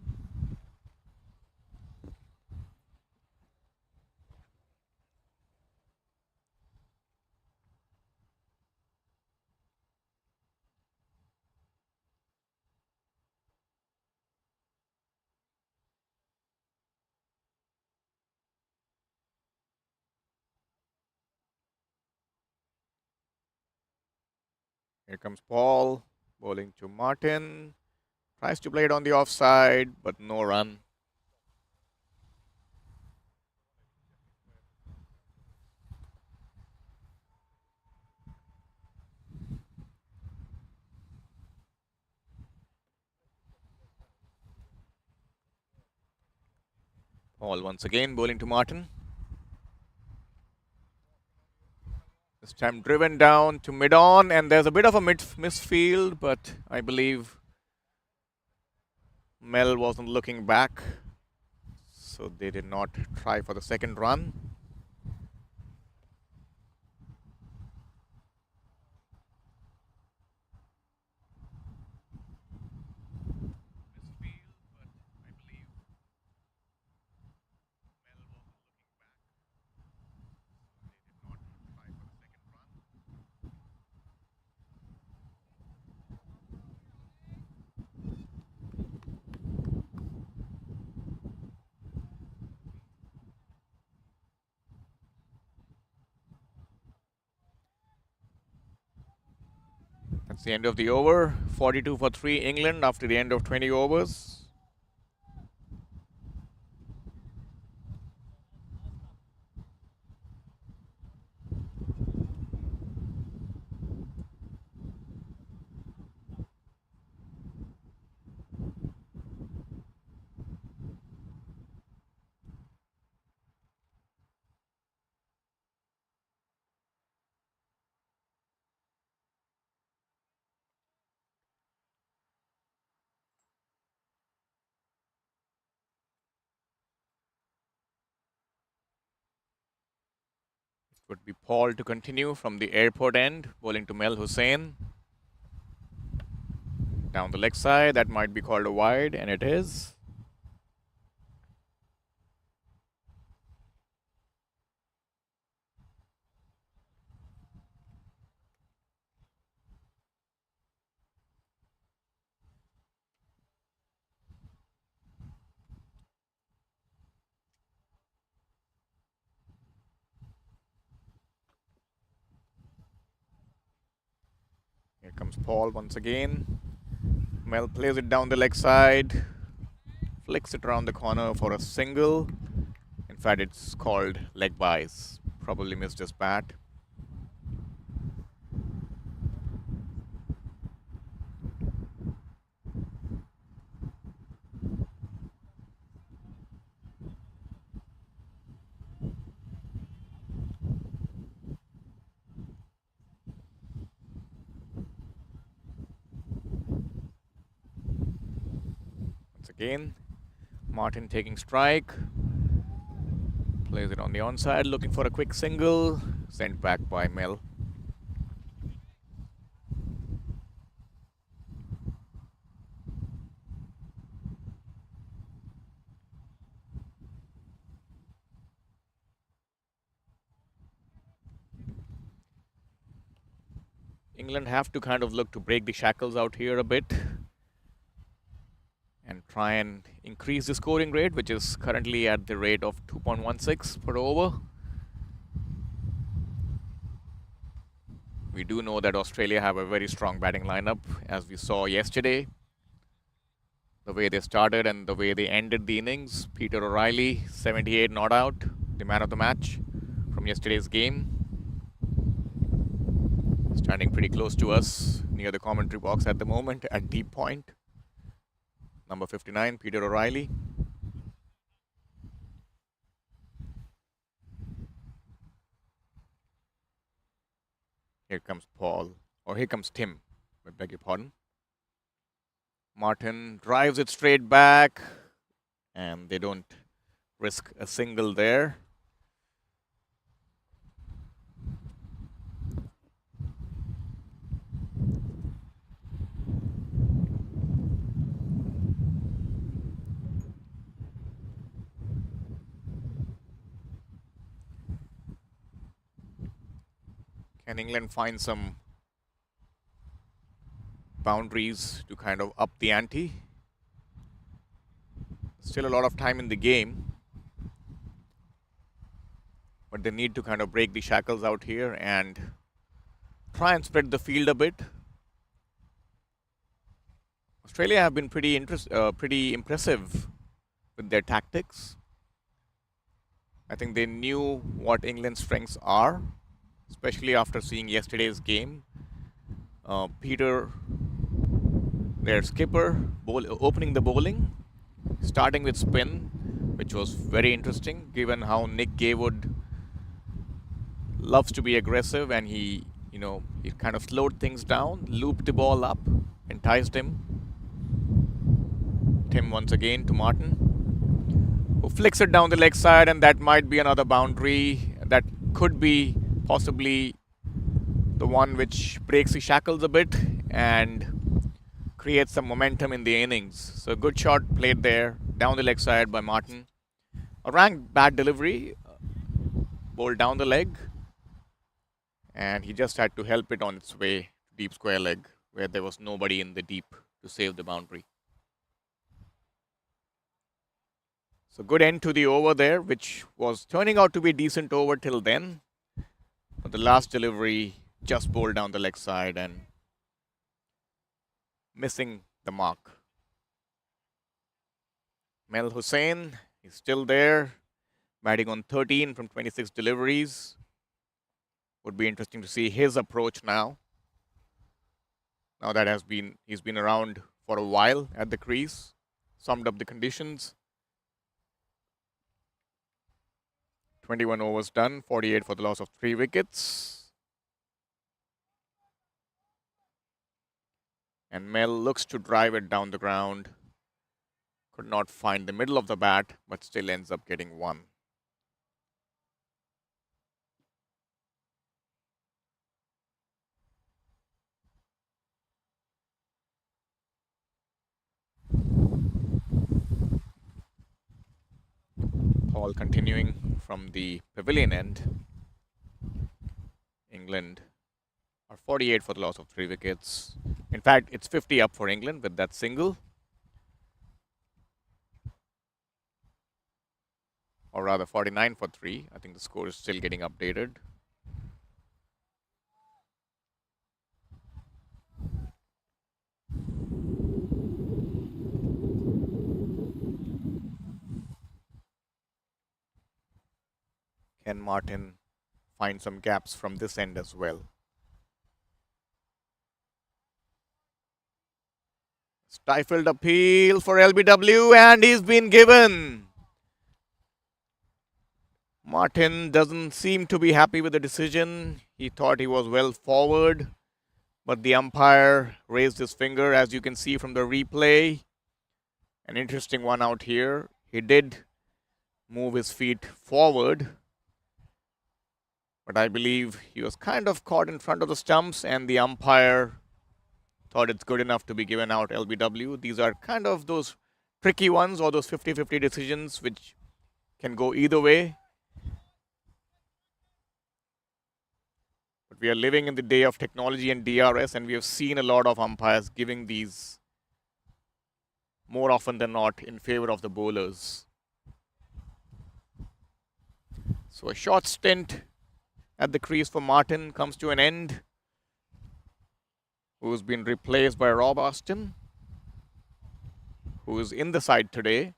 Here comes Paul, bowling to Martin. Tries to play it on the offside, but no run. Paul once again bowling to Martin. This time driven down to mid-on, and there's a bit of a misfield, but I believe Mel wasn't looking back, so they did not try for the second run. That's the end of the over. 42 for 3 England after the end of 20 overs. Would be Paul to continue from the airport end, bowling to Mel Hussain. Down the leg side, that might be called a wide, and it is. comes Paul once again. Mel plays it down the leg side, flicks it around the corner for a single. In fact, it's called leg byes. Probably missed his bat. Once again, Martin taking strike. Plays it on the onside, looking for a quick single. Sent back by Mel. England have to kind of look to break the shackles out here a bit and try and increase the scoring rate, which is currently at the rate of 2.16 per over. We do know that Australia have a very strong batting lineup, as we saw yesterday. The way they started and the way they ended the innings. Peter O'Reilly, 78 not out, the man of the match from yesterday's game. Standing pretty close to us near the commentary box at the moment at deep point. Number 59, Peter O'Reilly. Here comes Paul, or here comes Tim, I beg your pardon. Martin drives it straight back, and they don't risk a single there. Can England find some boundaries to kind of up the ante? Still a lot of time in the game, but they need to kind of break the shackles out here and try and spread the field a bit. Australia have been pretty impressive with their tactics. I think they knew what England's strengths are, especially after seeing yesterday's game. Peter, their skipper, opening the bowling, starting with spin, which was very interesting given how Nick Gaywood loves to be aggressive, and he kind of slowed things down, looped the ball up, enticed him. Tim once again to Martin, who flicks it down the leg side, and that might be another boundary. That could be possibly the one which breaks the shackles a bit and creates some momentum in the innings. So good shot played there, down the leg side by Martin. A ranked bad delivery, bowled down the leg, and he just had to help it on its way to deep square leg, where there was nobody in the deep to save the boundary. So good end to the over there, which was turning out to be a decent over till then. But the last delivery just bowled down the leg side and missing the mark. Mel Hussain is still there, batting on 13 from 26 deliveries. Would be interesting to see his approach now. Now that he's been around for a while at the crease, summed up the conditions. 21 overs done, 48 for the loss of 3 wickets. And Mel looks to drive it down the ground. Could not find the middle of the bat, but still ends up getting 1. Paul continuing from the pavilion end. England are 48 for the loss of 3 wickets. In fact, it's 50 up for England with that single. Or rather 49 for 3. I think the score is still getting updated. can Martin find some gaps from this end as well? Stifled appeal for LBW, and he's been given. Martin doesn't seem to be happy with the decision. He thought he was well forward, but the umpire raised his finger, as you can see from the replay. An interesting one out here. He did move his feet forward, but I believe he was kind of caught in front of the stumps, and the umpire thought it's good enough to be given out LBW. These are kind of those tricky ones, or those 50-50 decisions which can go either way. But we are living in the day of technology and DRS, and we have seen a lot of umpires giving these more often than not in favor of the bowlers. So a short stint at the crease for Martin comes to an end, who's been replaced by Rob Austin, who is in the side today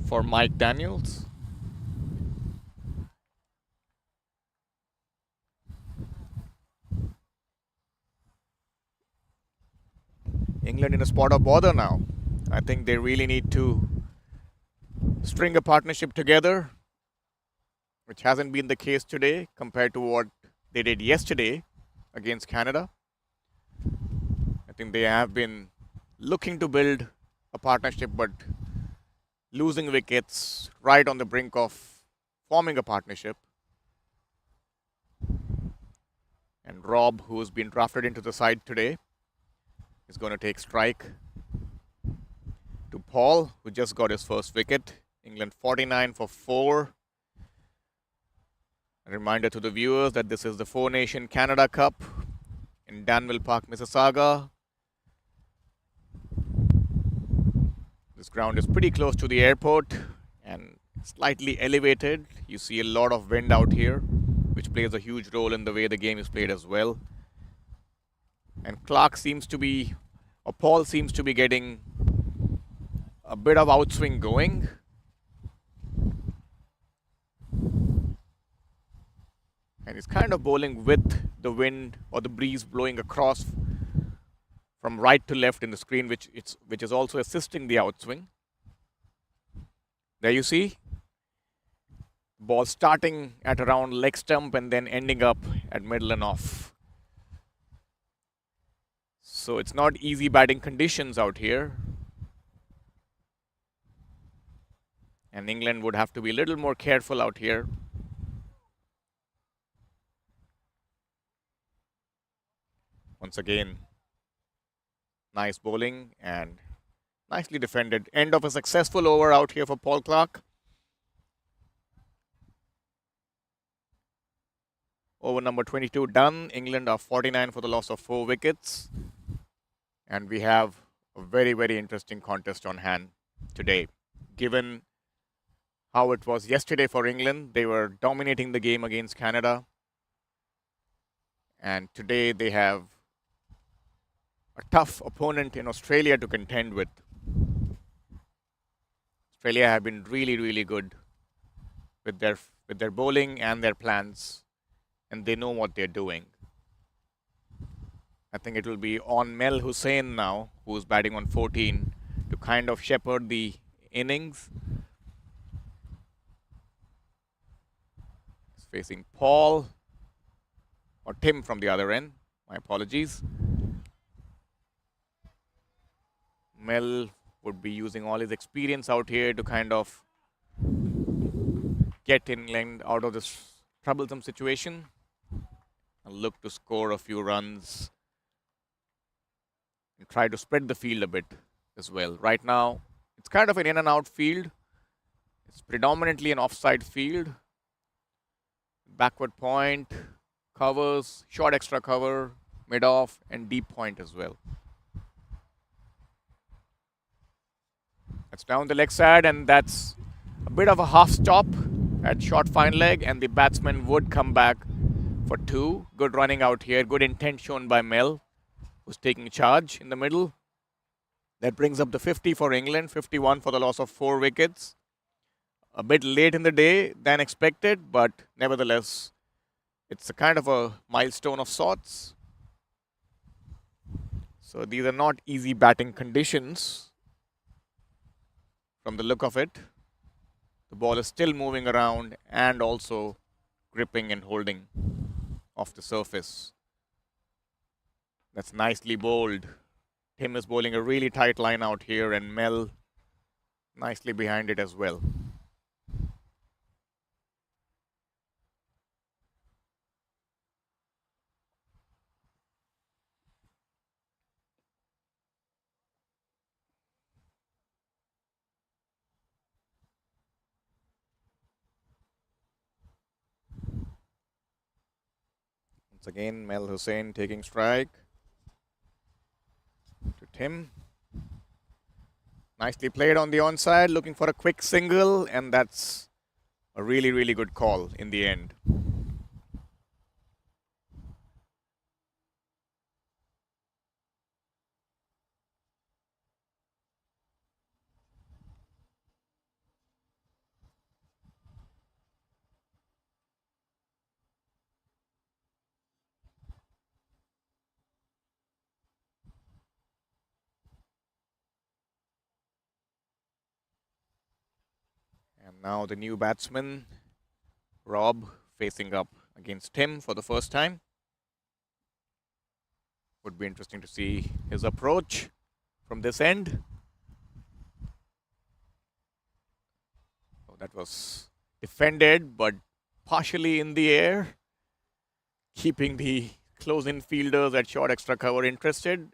for Mike Daniels. England in a spot of bother now. I think they really need to string a partnership together, which hasn't been the case today compared to what they did yesterday against Canada. I think they have been looking to build a partnership, but losing wickets right on the brink of forming a partnership. And Rob, who's been drafted into the side today, is going to take strike to Paul, who just got his first wicket. England 49 for 4. A reminder to the viewers that this is the Four Nation Canada Cup in Danville Park, Mississauga. This ground is pretty close to the airport and slightly elevated. You see a lot of wind out here, which plays a huge role in the way the game is played as well. And Paul seems to be getting a bit of outswing going. And he's kind of bowling with the wind or the breeze blowing across from right to left in the screen, which is also assisting the outswing. There you see, ball starting at around leg stump and then ending up at middle and off. So it's not easy batting conditions out here. And England would have to be a little more careful out here. Once again, nice bowling and nicely defended. End of a successful over out here for Paul Clark. Over number 22 done. England are 49 for the loss of 4 wickets. And we have a very, very interesting contest on hand today. Given how it was yesterday for England, they were dominating the game against Canada. And today they have a tough opponent in Australia to contend with. Australia have been really, really good with their bowling and their plans, and they know what they're doing. I think it will be on Mel Hussain now, who's batting on 14, to kind of shepherd the innings. He's facing Paul, or Tim from the other end. My apologies. Mel would be using all his experience out here to kind of get England out of this troublesome situation and look to score a few runs and try to spread the field a bit as well. Right now, it's kind of an in and out field. It's predominantly an offside field. Backward point, covers, short extra cover, mid off, and deep point as well. That's down the leg side, and that's a bit of a half stop at short fine leg, and the batsman would come back for 2. Good running out here. Good intent shown by Mel, who's taking charge in the middle. That brings up the 50 for England, 51 for the loss of 4 wickets. a bit late in the day than expected, but nevertheless, it's a kind of a milestone of sorts. So these are not easy batting conditions from the look of it. The ball is still moving around and also gripping and holding off the surface. That's nicely bowled. Tim is bowling a really tight line out here, and Mel nicely behind it as well. Once again, Mel Hussain taking strike to Tim. Nicely played on the onside, looking for a quick single, and that's a really, really good call in the end. And now the new batsman, Rob, facing up against Tim for the first time. Would be interesting to see his approach from this end. Oh, that was defended, but partially in the air, keeping the close-in fielders at short extra cover interested.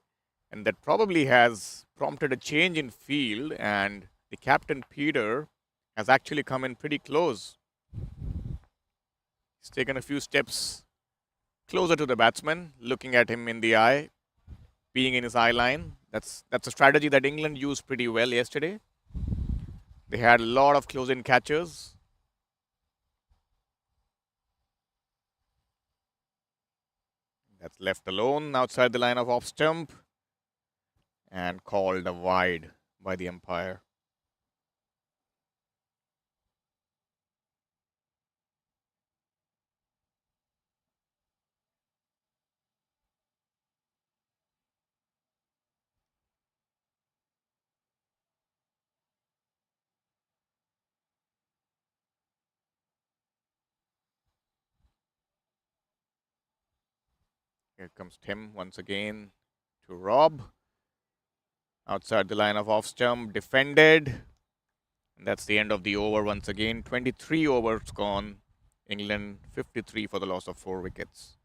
And that probably has prompted a change in field, and the captain, Peter, has actually come in pretty close. He's taken a few steps closer to the batsman, looking at him in the eye, being in his eye line. That's a strategy that England used pretty well yesterday. They had a lot of close-in catchers. That's left alone outside the line of off stump and called a wide by the umpire. Here comes Tim once again to Rob. Outside the line of off stump, defended. And that's the end of the over once again. 23 overs gone. England 53 for the loss of 4 wickets.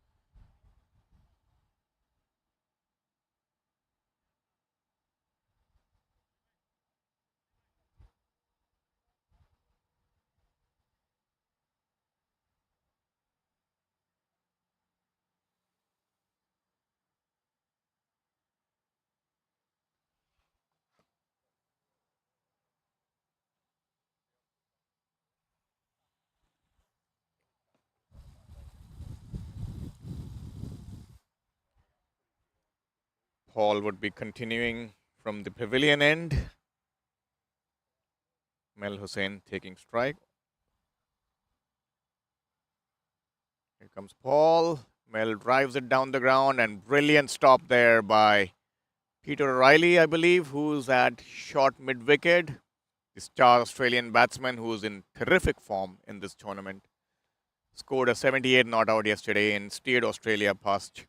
Paul would be continuing from the pavilion end. Mel Hussain taking strike. Here comes Paul. Mel drives it down the ground, and brilliant stop there by Peter O'Reilly, I believe, who's at short mid-wicket. The star Australian batsman who's in terrific form in this tournament. Scored a 78 not out yesterday and steered Australia past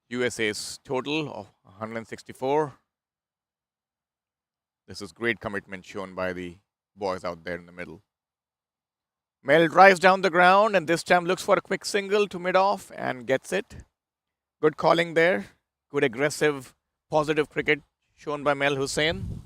USA's total of 164. This is great commitment shown by the boys out there in the middle. Mel drives down the ground and this time looks for a quick single to mid-off and gets it. Good calling there. Good aggressive, positive cricket shown by Mel Hussain.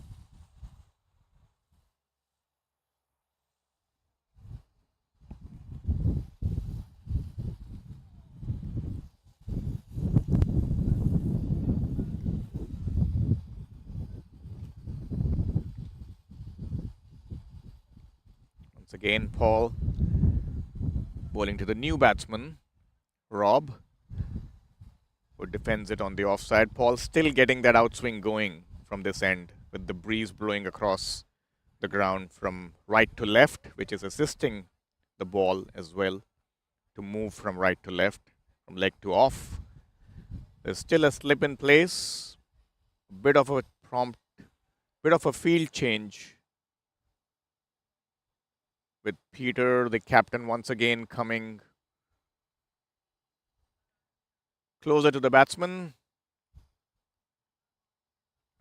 Once again, Paul bowling to the new batsman, Rob, who defends it on the offside. Paul still getting that outswing going from this end with the breeze blowing across the ground from right to left, which is assisting the ball as well to move from right to left, from leg to off. There's still a slip in place, a bit of a field change with Peter, the captain, once again coming closer to the batsman.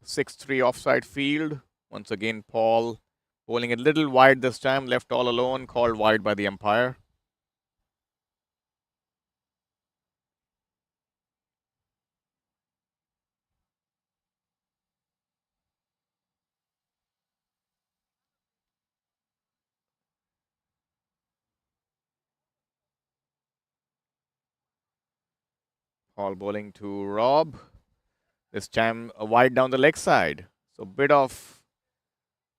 6-3 offside field. Once again, Paul bowling a little wide this time, left all alone, called wide by the umpire. Paul bowling to Rob. This time a wide down the leg side. So bit of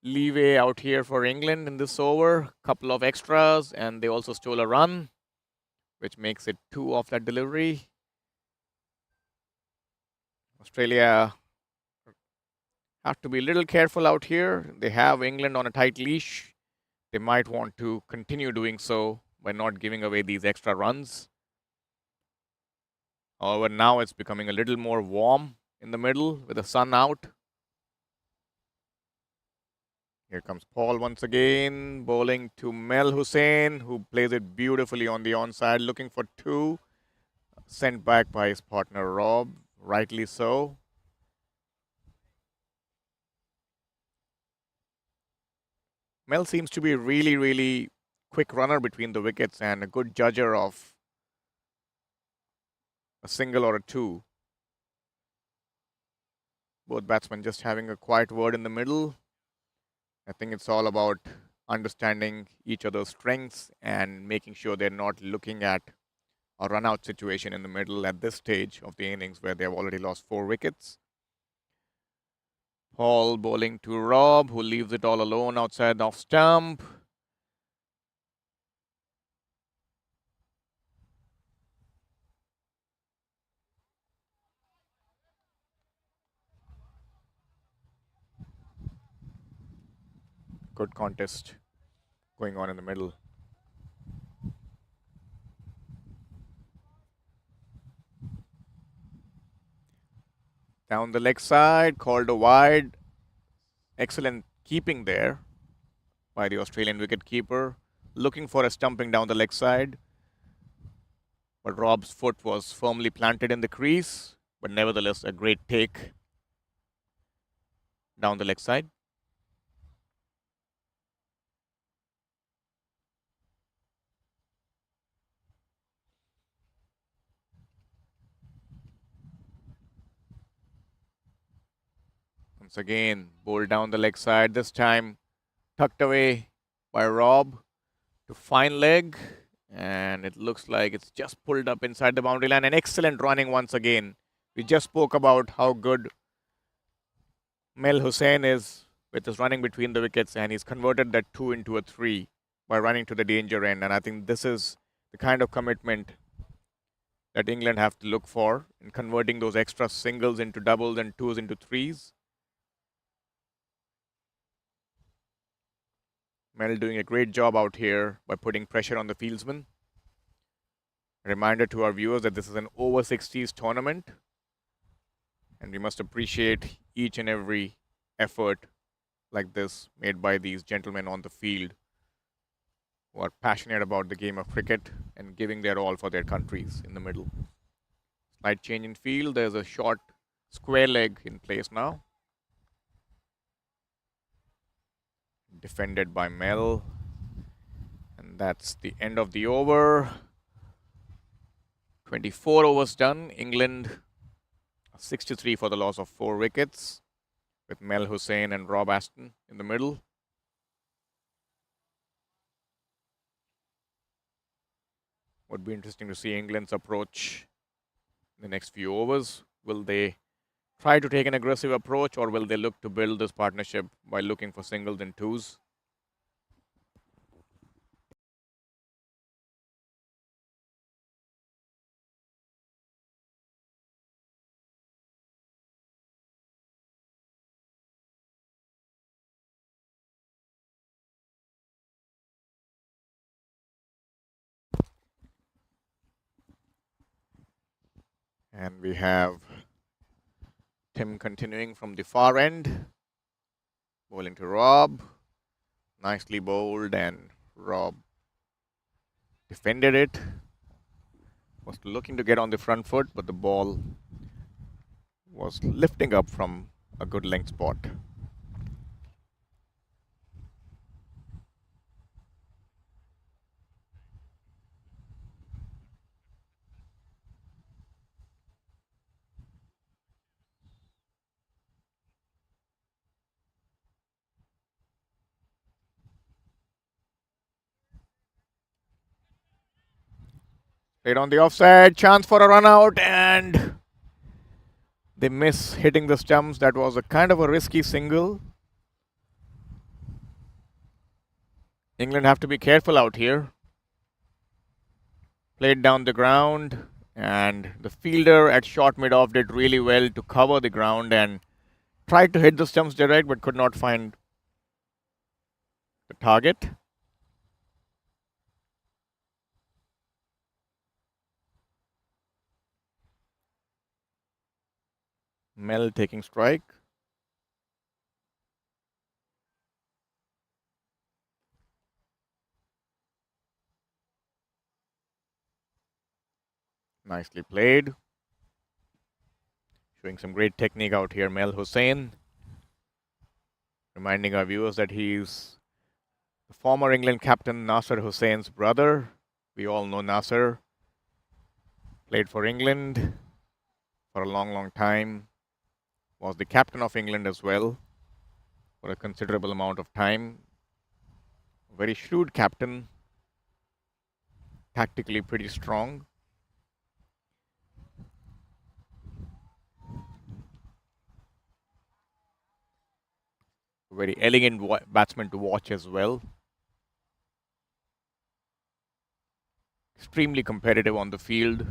leeway out here for England in this over. Couple of extras, and they also stole a run, which makes it 2 off that delivery. Australia have to be a little careful out here. They have England on a tight leash. They might want to continue doing so by not giving away these extra runs. However, now it's becoming a little more warm in the middle with the sun out. Here comes Paul once again, bowling to Mel Hussain, who plays it beautifully on the onside, looking for 2. Sent back by his partner Rob, rightly so. Mel seems to be a really, really quick runner between the wickets and a good judger of a single or a 2. Both batsmen just having a quiet word in the middle. I think it's all about understanding each other's strengths and making sure they're not looking at a run-out situation in the middle at this stage of the innings where they've already lost 4 wickets. Paul bowling to Rob, who leaves it all alone outside off stump. Good contest going on in the middle. Down the leg side, called a wide. Excellent keeping there by the Australian wicketkeeper. Looking for a stumping down the leg side. But Rob's foot was firmly planted in the crease. But nevertheless, a great take down the leg side. Once again, bowled down the leg side. This time tucked away by Rob to fine leg. And it looks like it's just pulled up inside the boundary line. An excellent running once again. We just spoke about how good Mel Hussain is with his running between the wickets, and he's converted that 2 into a 3 by running to the danger end. And I think this is the kind of commitment that England have to look for in converting those extra singles into doubles and 2s into 3s. Mel doing a great job out here by putting pressure on the fieldsman. Reminder to our viewers that this is an over 60s tournament, and we must appreciate each and every effort like this made by these gentlemen on the field who are passionate about the game of cricket and giving their all for their countries in the middle. Slight change in field. There's a short square leg in place now. Defended by Mel. And that's the end of the over. 24 overs done. England 63 for the loss of 4 wickets with Mel Hussain and Rob Aston in the middle. Would be interesting to see England's approach in the next few overs. Will they try to take an aggressive approach, or will they look to build this partnership by looking for singles and 2s? And we have Tim continuing from the far end, bowling to Rob. Nicely bowled, and Rob defended it. Was looking to get on the front foot, but the ball was lifting up from a good length spot. Played on the offside, chance for a run out, and they miss hitting the stumps. That was a kind of a risky single. England have to be careful out here. Played down the ground, and the fielder at short mid-off did really well to cover the ground and tried to hit the stumps direct, but could not find the target. Mel taking strike. Nicely played. Showing some great technique out here, Mel Hussain. Reminding our viewers that he's the former England captain Nasser Hussain's brother. We all know Nasser. Played for England for a long, long time. Was the captain of England as well for a considerable amount of time. Very shrewd captain. Tactically pretty strong. Very elegant batsman to watch as well. Extremely competitive on the field.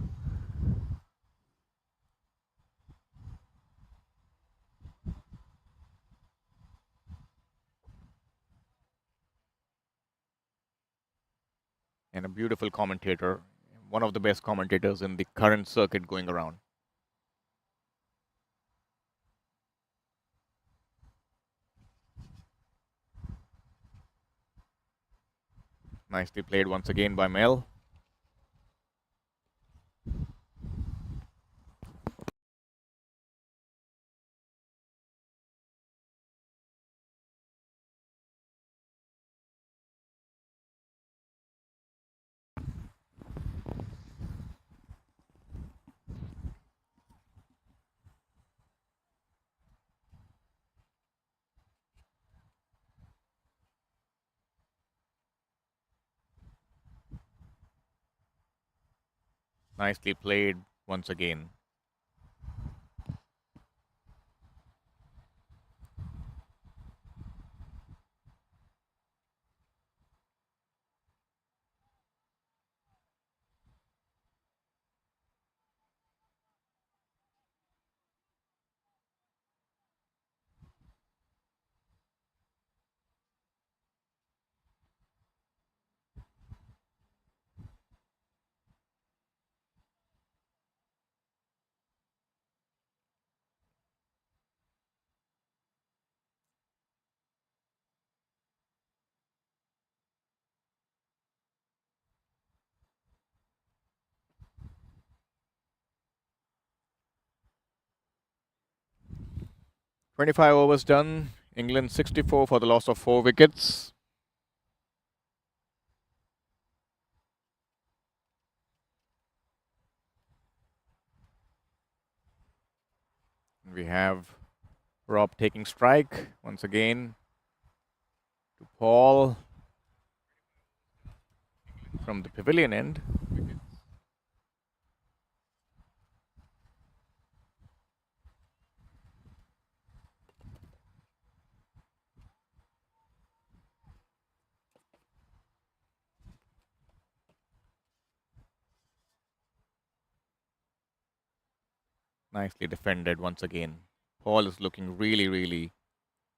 And a beautiful commentator. One of the best commentators in the current circuit going around. Nicely played once again by Mel. Nicely played once again. "25 overs done. England 64 for the loss of 4 wickets. We have Rob taking strike once again to Paul from the pavilion end. Nicely defended once again. Paul is looking really, really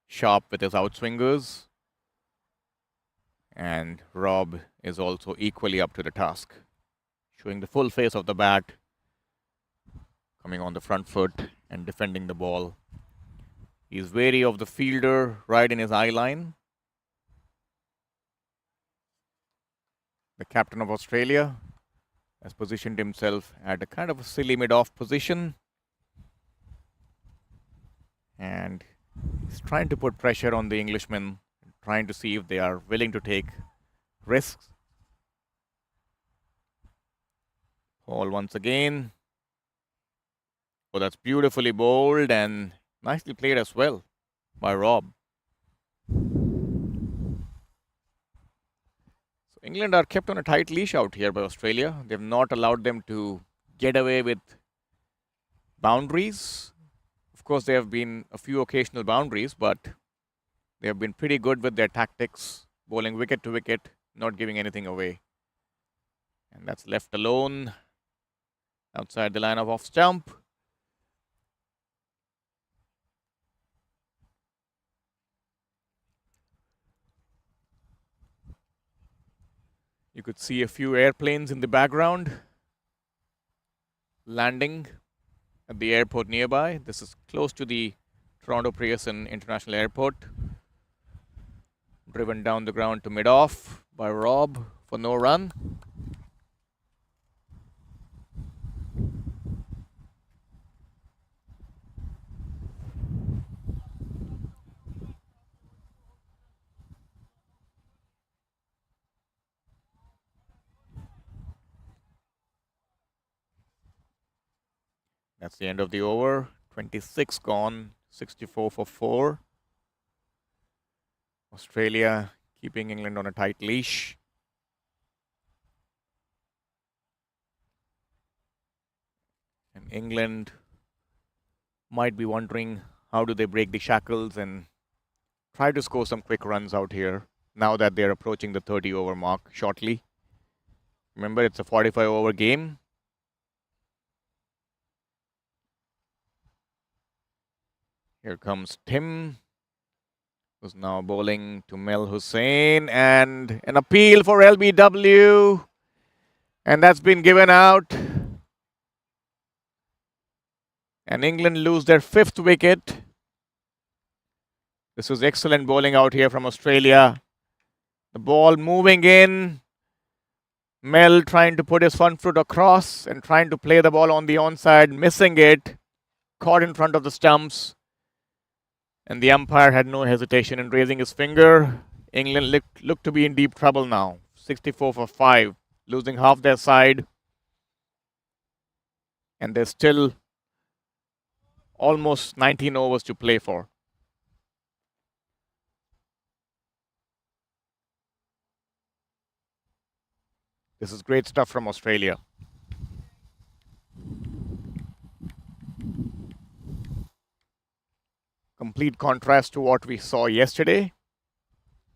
sharp with his outswingers. And Rob is also equally up to the task, showing the full face of the bat, coming on the front foot and defending the ball. He's wary of the fielder right in his eye line. The captain of Australia has positioned himself at a kind of a silly mid-off position. And he's trying to put pressure on the Englishmen, trying to see if they are willing to take risks. Ball once again. Oh, that's beautifully bowled and nicely played as well by Rob. So England are kept on a tight leash out here by Australia. They've not allowed them to get away with boundaries. Of course, there have been a few occasional boundaries, but they have been pretty good with their tactics, bowling wicket to wicket, not giving anything away. And that's left alone outside the line of off stump. You could see a few airplanes in the background landing at the airport nearby. This is close to the Toronto Pearson International Airport. Driven down the ground to mid-off by Rob for no run. That's the end of the over. 26 gone, 64 for 4. Australia keeping England on a tight leash. And England might be wondering how do they break the shackles and try to score some quick runs out here now that they're approaching the 30 over mark shortly. Remember, it's a 45 over game. Here comes Tim, who's now bowling to Mel Hussain, and an appeal for LBW, and that's been given out. And England lose their 5th wicket. This was excellent bowling out here from Australia. The ball moving in. Mel trying to put his front foot across and trying to play the ball on the onside, missing it, caught in front of the stumps. And the umpire had no hesitation in raising his finger. England looked to be in deep trouble now. 64 for 5, losing half their side. And there's still almost 19 overs to play for. This is great stuff from Australia. Complete contrast to what we saw yesterday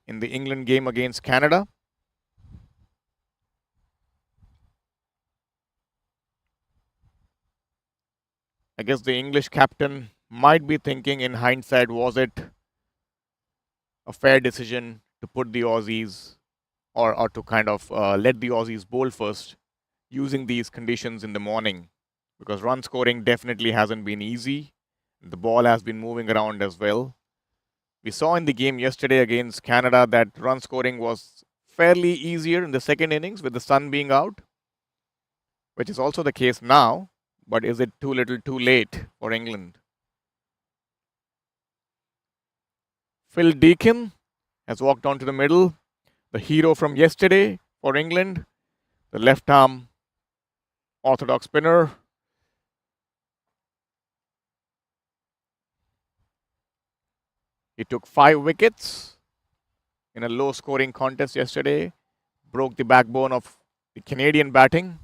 in the England game against Canada. I guess the English captain might be thinking in hindsight, was it a fair decision to put the Aussies or to kind of let the Aussies bowl first using these conditions in the morning? Because run scoring definitely hasn't been easy. The ball has been moving around as well. We saw in the game yesterday against Canada that run scoring was fairly easier in the second innings with the sun being out, which is also the case now. But is it too little too late for England? Phil Deakin has walked onto the middle. The hero from yesterday for England. The left arm orthodox spinner. He took 5 wickets in a low-scoring contest yesterday. Broke the backbone of the Canadian batting.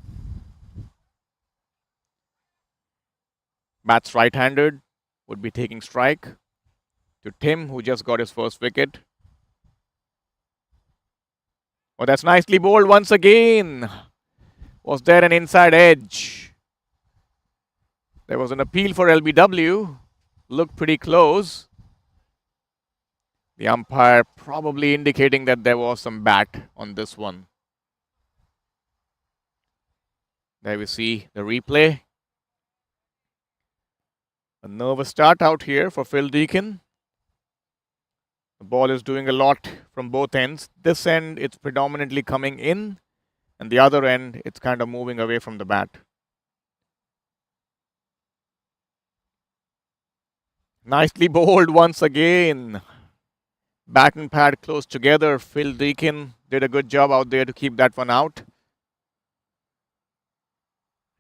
Bats right-handed, would be taking strike. To Tim, who just got his first wicket. Oh, that's nicely bowled once again. Was there an inside edge? There was an appeal for LBW. Looked pretty close. The umpire probably indicating that there was some bat on this one. There we see the replay. A nervous start out here for Phil Deacon. The ball is doing a lot from both ends. This end, it's predominantly coming in, and the other end, it's kind of moving away from the bat. Nicely bowled once again. Bat and pad close together. Phil Deacon did a good job out there to keep that one out.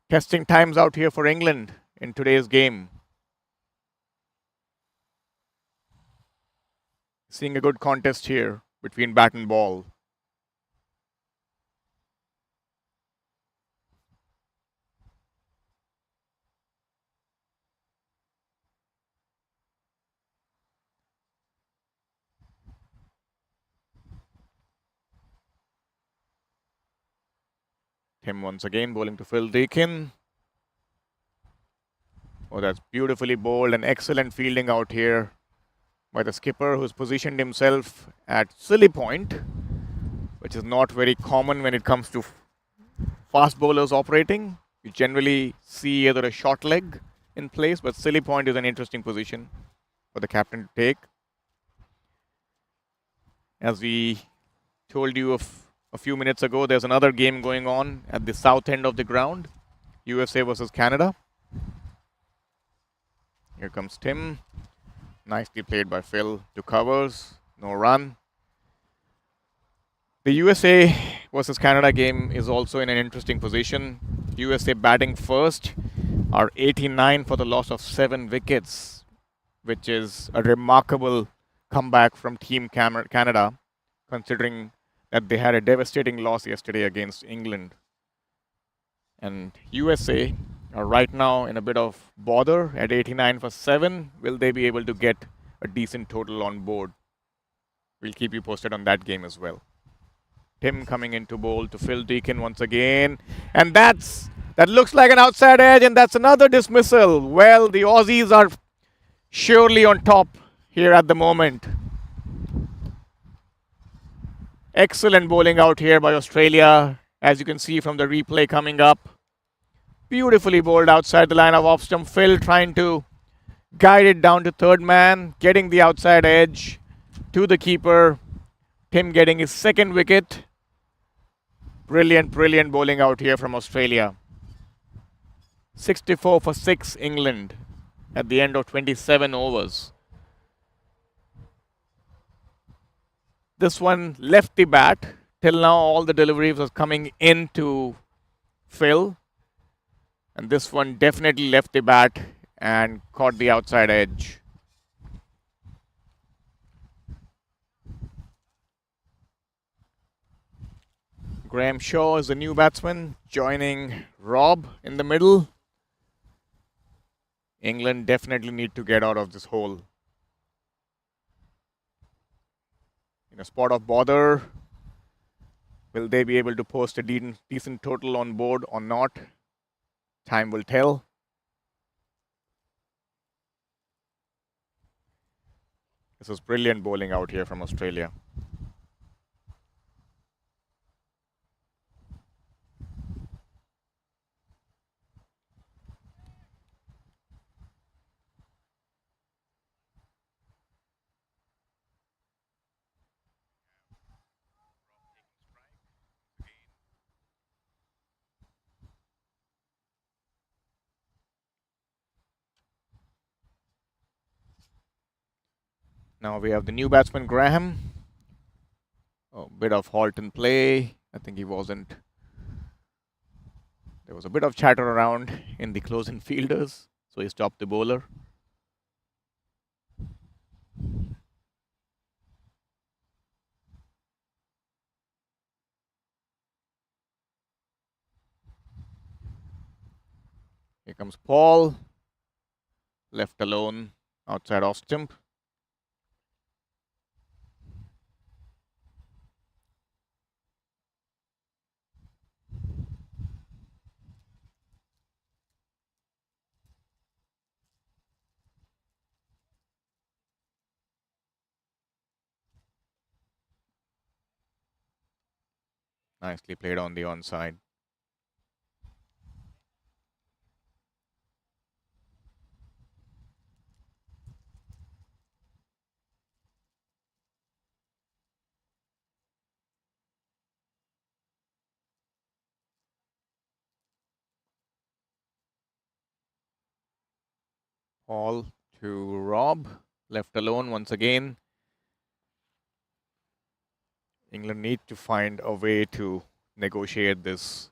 Testing times out here for England in today's game. Seeing a good contest here between bat and ball. Tim once again bowling to Phil Deacon. Oh, that's beautifully bowled and excellent fielding out here by the skipper, who's positioned himself at silly point, which is not very common when it comes to fast bowlers operating. You generally see either a short leg in place, but silly point is an interesting position for the captain to take. As we told you a few minutes ago, there's another game going on at the south end of the ground, USA versus Canada. Here comes Tim. Nicely played by Phil to covers. No run. The USA versus Canada game is also in an interesting position. USA batting first are 89 for the loss of 7 wickets, which is a remarkable comeback from Team Canada, considering that they had a devastating loss yesterday against England. And USA are right now in a bit of bother at 89 for 7. Will they be able to get a decent total on board? We'll keep you posted on that game as well. Tim coming into bowl to Phil Deacon once again. And that looks like an outside edge, and that's another dismissal. Well, the Aussies are surely on top here at the moment. Excellent bowling out here by Australia, as you can see from the replay coming up. Beautifully bowled outside the line of off stump. Phil trying to guide it down to third man, getting the outside edge to the keeper. Tim getting his second wicket. Brilliant bowling out here from Australia. 64 for 6 England at the end of 27 overs. This one left the bat. Till now, all the deliveries was coming into Phil. And this one definitely left the bat and caught the outside edge. Graham Shaw is the new batsman, joining Rob in the middle. England definitely need to get out of this hole. In a spot of bother, will they be able to post a decent total on board or not? Time will tell. This was brilliant bowling out here from Australia. Now we have the new batsman, Graham. A bit of halt in play. I think he wasn't. There was a bit of chatter around in the closing fielders, so he stopped the bowler. Here comes Paul. Left alone outside off stump. Nicely played on the onside. Paul to Rob, left alone once again. England need to find a way to negotiate this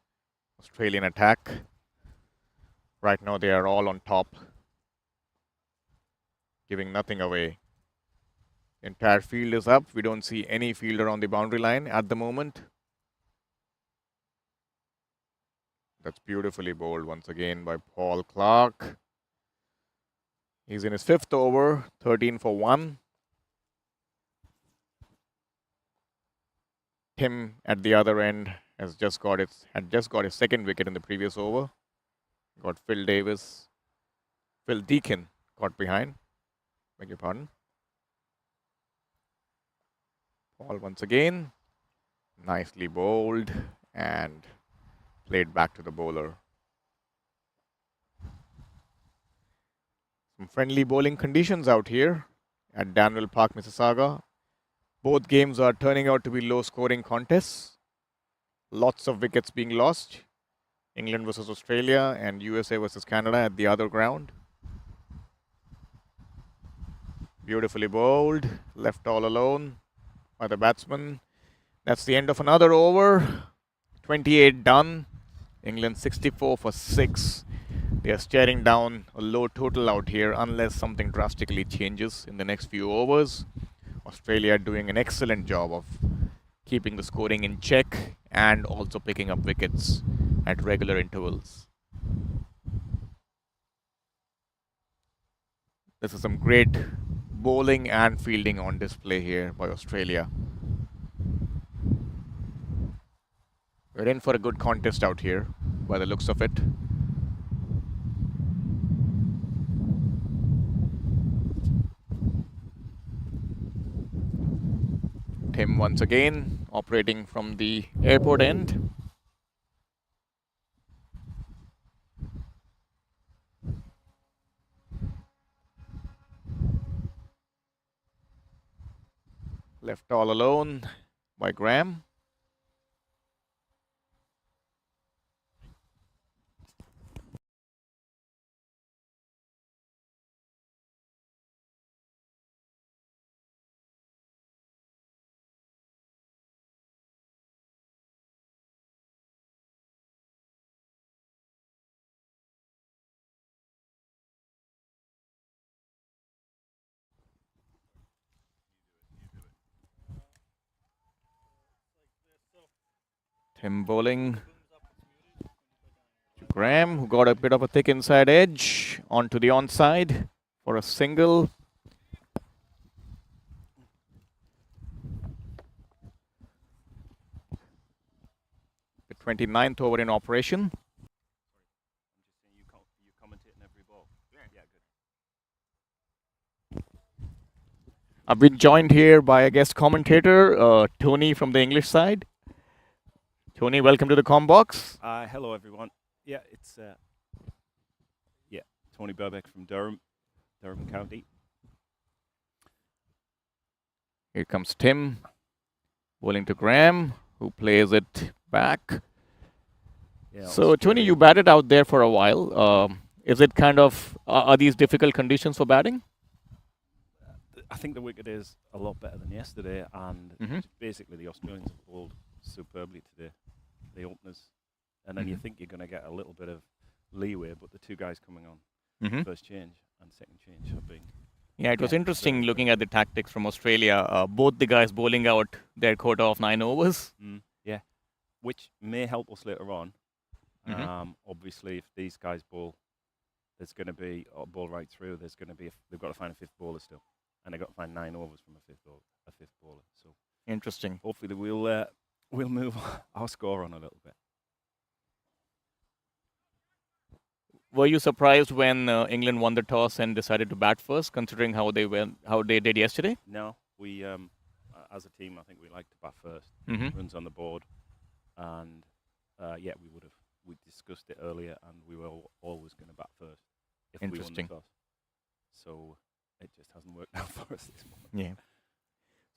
Australian attack. Right now they are all on top, giving nothing away. The entire field is up. We don't see any fielder on the boundary line at the moment. That's beautifully bowled once again by Paul Clark. He's in his 5th over, 13 for 1. Tim at the other end had just got his 2nd wicket in the previous over. Got Phil Deacon got behind. Beg your pardon. Paul once again, nicely bowled and played back to the bowler. Some friendly bowling conditions out here at Danville Park, Mississauga. Both games are turning out to be low-scoring contests. Lots of wickets being lost. England versus Australia and USA versus Canada at the other ground. Beautifully bowled, left all alone by the batsman. That's the end of another over. 28 done. England 64 for 6. They are staring down a low total out here unless something drastically changes in the next few overs. Australia doing an excellent job of keeping the scoring in check and also picking up wickets at regular intervals. This is some great bowling and fielding on display here by Australia. We're in for a good contest out here by the looks of it. Tim once again operating from the airport end. Left all alone by Graham. Tim bowling to Graham, who got a bit of a thick inside edge onto the onside for a single. The 29th over in operation. You commentating every ball? Yeah, good. I've been joined here by a guest commentator, Tony from the English side. Tony, welcome to the Combox. Hello, everyone. Yeah, it's Tony Burbeck from Durham County. Here comes Tim, bowling to Graham, who plays it back. Yeah, So, Tony, you batted out there for a while. Is it kind of, are these difficult conditions for batting? I think the wicket is a lot better than yesterday, and basically the Australians have bowled superbly today, the openers. And then you think you're going to get a little bit of leeway, but the two guys coming on, first change and second change, have been... Yeah, it was interesting looking at the tactics from Australia. Both the guys bowling out their quota of 9 overs. Yeah, which may help us later on. Obviously, if these guys bowl, there's going to be ball right through. There's going to be they've got to find a fifth bowler still, and they've got to find 9 overs from a fifth bowler. So interesting. Hopefully, we'll move our score on a little bit. Were you surprised when England won the toss and decided to bat first, considering how they did yesterday? No, we as a team, I think we like to bat first. Runs on the board, and we discussed it earlier, and we were always going to bat first if we won the toss. So it just hasn't worked out for us this morning. Yeah.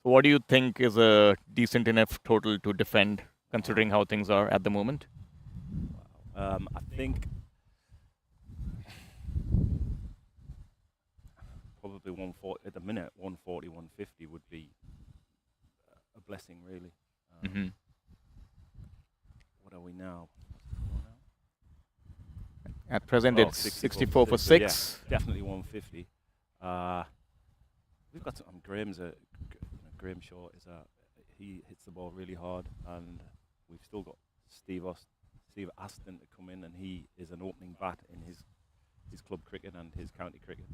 So what do you think is a decent enough total to defend, considering how things are at the moment? I think possibly 140 at the minute. 140, 150 would be a blessing, really. What are we now? At present, Oh, it's 64 for 6. Yeah, definitely 150. We've got some, Graham Shaw he hits the ball really hard, and we've still got Steve Aston to come in, and he is an opening bat in his club cricket and his county cricket.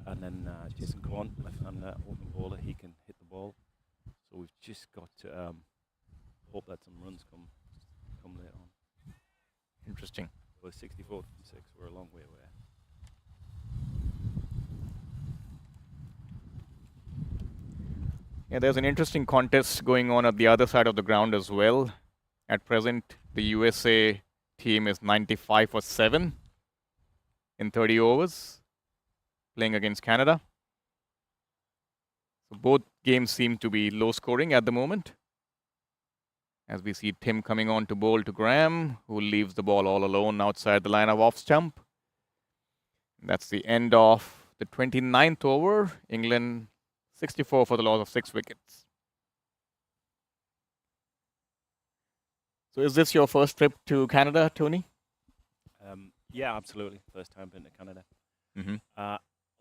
And then Jason Corn, left-hander, opening bowler, he can hit the ball. So we've just got to hope that some runs come later on. Interesting. We're 64 from 6. We're a long way away. Yeah, there's an interesting contest going on at the other side of the ground as well. At present, the USA team is 95 for 7 in 30 overs, playing against Canada. So both games seem to be low scoring at the moment. As we see Tim coming on to bowl to Graham, who leaves the ball all alone outside the line of off stump. That's the end of the 29th over. England 64 for the loss of 6 wickets. So is this your first trip to Canada, Tony? Yeah, absolutely. First time been to Canada.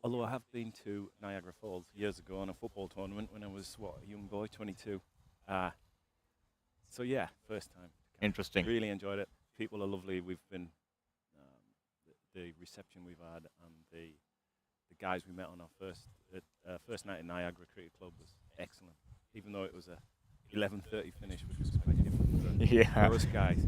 Although I have been to Niagara Falls years ago on a football tournament when I was, a young boy, 22. So yeah, first time. Interesting. Really enjoyed it. People are lovely. We've been, the reception we've had and the guys we met on our first night at Niagara Cricket Club was excellent. Even though it was a 11:30 finish, which was quite different for us guys.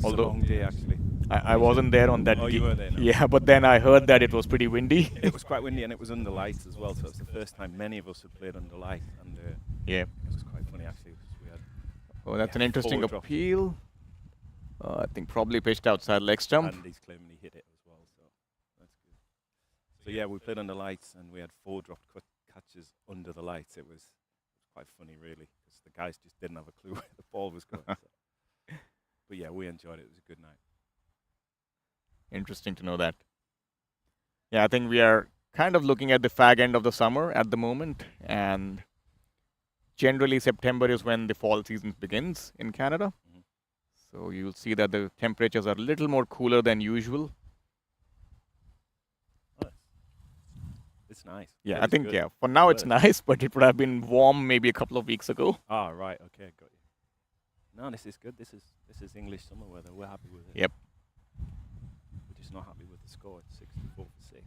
Although, a long day actually. I wasn't there on that day. Oh, you were there? No. Yeah, but then I heard that it was pretty windy. It was quite windy and it was under lights as well. So it was the first time many of us had played under light. And yeah, it was quite funny actually. That's an interesting appeal. I think probably pitched outside leg stump. And he's claiming he hit it as well, so that's good. So yeah, we played under lights and we had 4 dropped catches under the lights. It was quite funny really, because the guys just didn't have a clue where the ball was going. But yeah, we enjoyed it. It was a good night. Interesting to know that. Yeah, I think we are kind of looking at the fag end of the summer at the moment, and generally September is when the fall season begins in Canada. So you'll see that the temperatures are a little more cooler than usual. It's nice. Yeah, I think, yeah, for now it's nice, but it would have been warm maybe a couple of weeks ago. Ah, right, okay, got you. No, this is good. This is English summer weather. We're happy with it. Yep. We're just not happy with the score. It's 64 for 6.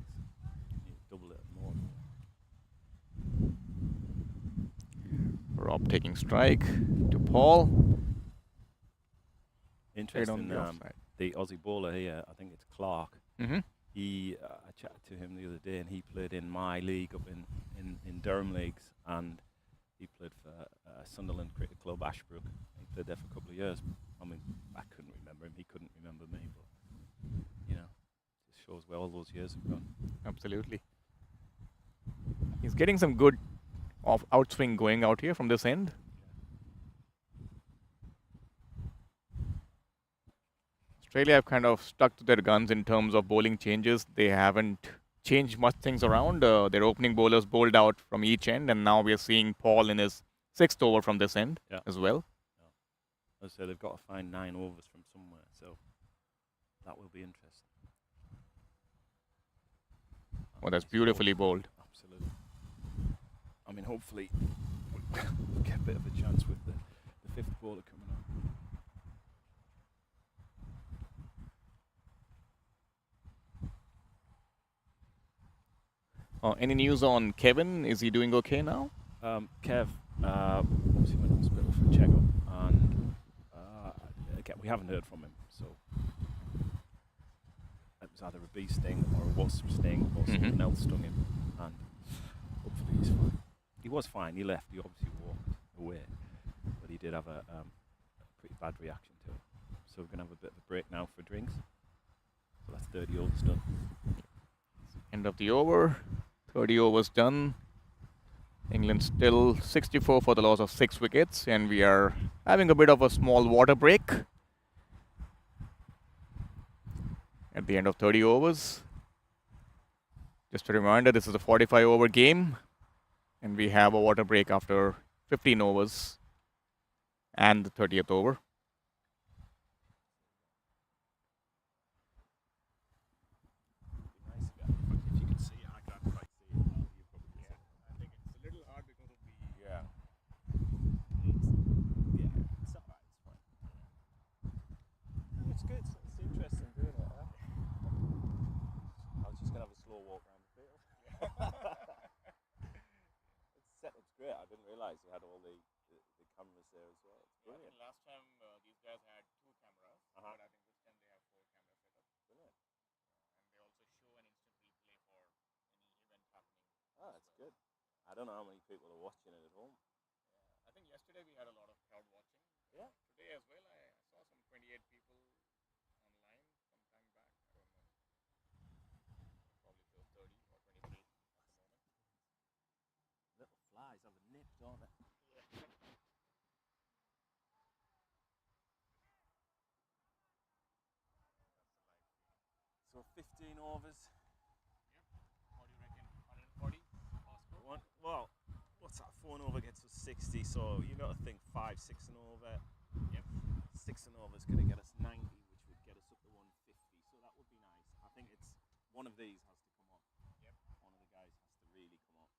You need to double it more. Rob taking strike to Paul. Interesting. The Aussie bowler here, I think it's Clark. I chatted to him the other day, and he played in my league up in Durham leagues, and he played for Sunderland Cricket Club, Ashbrook. He played there for a couple of years. I mean, I couldn't remember him. He couldn't remember me, but you know, it shows where all those years have gone. Absolutely. He's getting some good outswing going out here from this end. Australia have kind of stuck to their guns in terms of bowling changes. They haven't changed much things around. Their opening bowlers bowled out from each end, and now we are seeing Paul in his 6th over from this end as well. Yeah. As I said, they've got to find 9 overs from somewhere, so that will be interesting. Oh, that's beautifully bowled. Absolutely. I mean, hopefully we'll get a bit of a chance with the 5th bowler coming on. Any news on Kevin? Is he doing okay now? Kev obviously went to hospital for a checkup, and again, we haven't heard from him. So it was either a bee sting or a wasp sting or something else stung him, and hopefully he's fine. He was fine. He left. He obviously walked away, but he did have a pretty bad reaction to it. So we're gonna have a bit of a break now for drinks. So that's 30 overs done. End of the over. 30 overs done. England still 64 for the loss of 6 wickets, and we are having a bit of a small water break at the end of 30 overs. Just a reminder, this is a 45-over game, and we have a water break after 15 overs and the 30th over. If you can see it, I can't quite see it. Well, you probably can. I think it's a little hard because of the... Yeah. It's all right. It's fine. It's good. It's interesting doing it. Huh? I was just gonna have a slow walk around the field. The setup's great. I didn't realise you had all the cameras there as well. It's brilliant. I think last time these guys had 2 cameras, but I think this time they have 4 cameras set up. Brilliant. And they also show an instant replay for any event happening. Oh, that's good. I don't know how many people are watching it at home. Yeah. I think yesterday we had a lot of crowd watching. Yeah. Today as well, I saw some 28 people online some time back. I don't know. Probably close 30 or 23 at the moment. Little flies have a nip, don't they? Yeah. So 15 overs. What do you reckon? 140 score? Well, what's that? 4 and over gets us 60. So you got to think 5, 6 and over. Yep. 6 and over is going to get us 90, which would get us up to 150. So that would be nice. I think it's one of these has to come on. Yep. One of the guys has to really come on.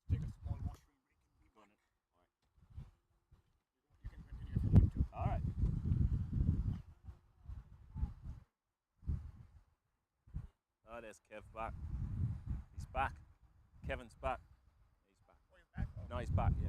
Take a small washroom break and be Done back. it. You can continue if you want to. All right. Oh, there's Kev back. He's back. Kevin's back. He's back. Oh, you're back? Oh. No, he's back, yeah.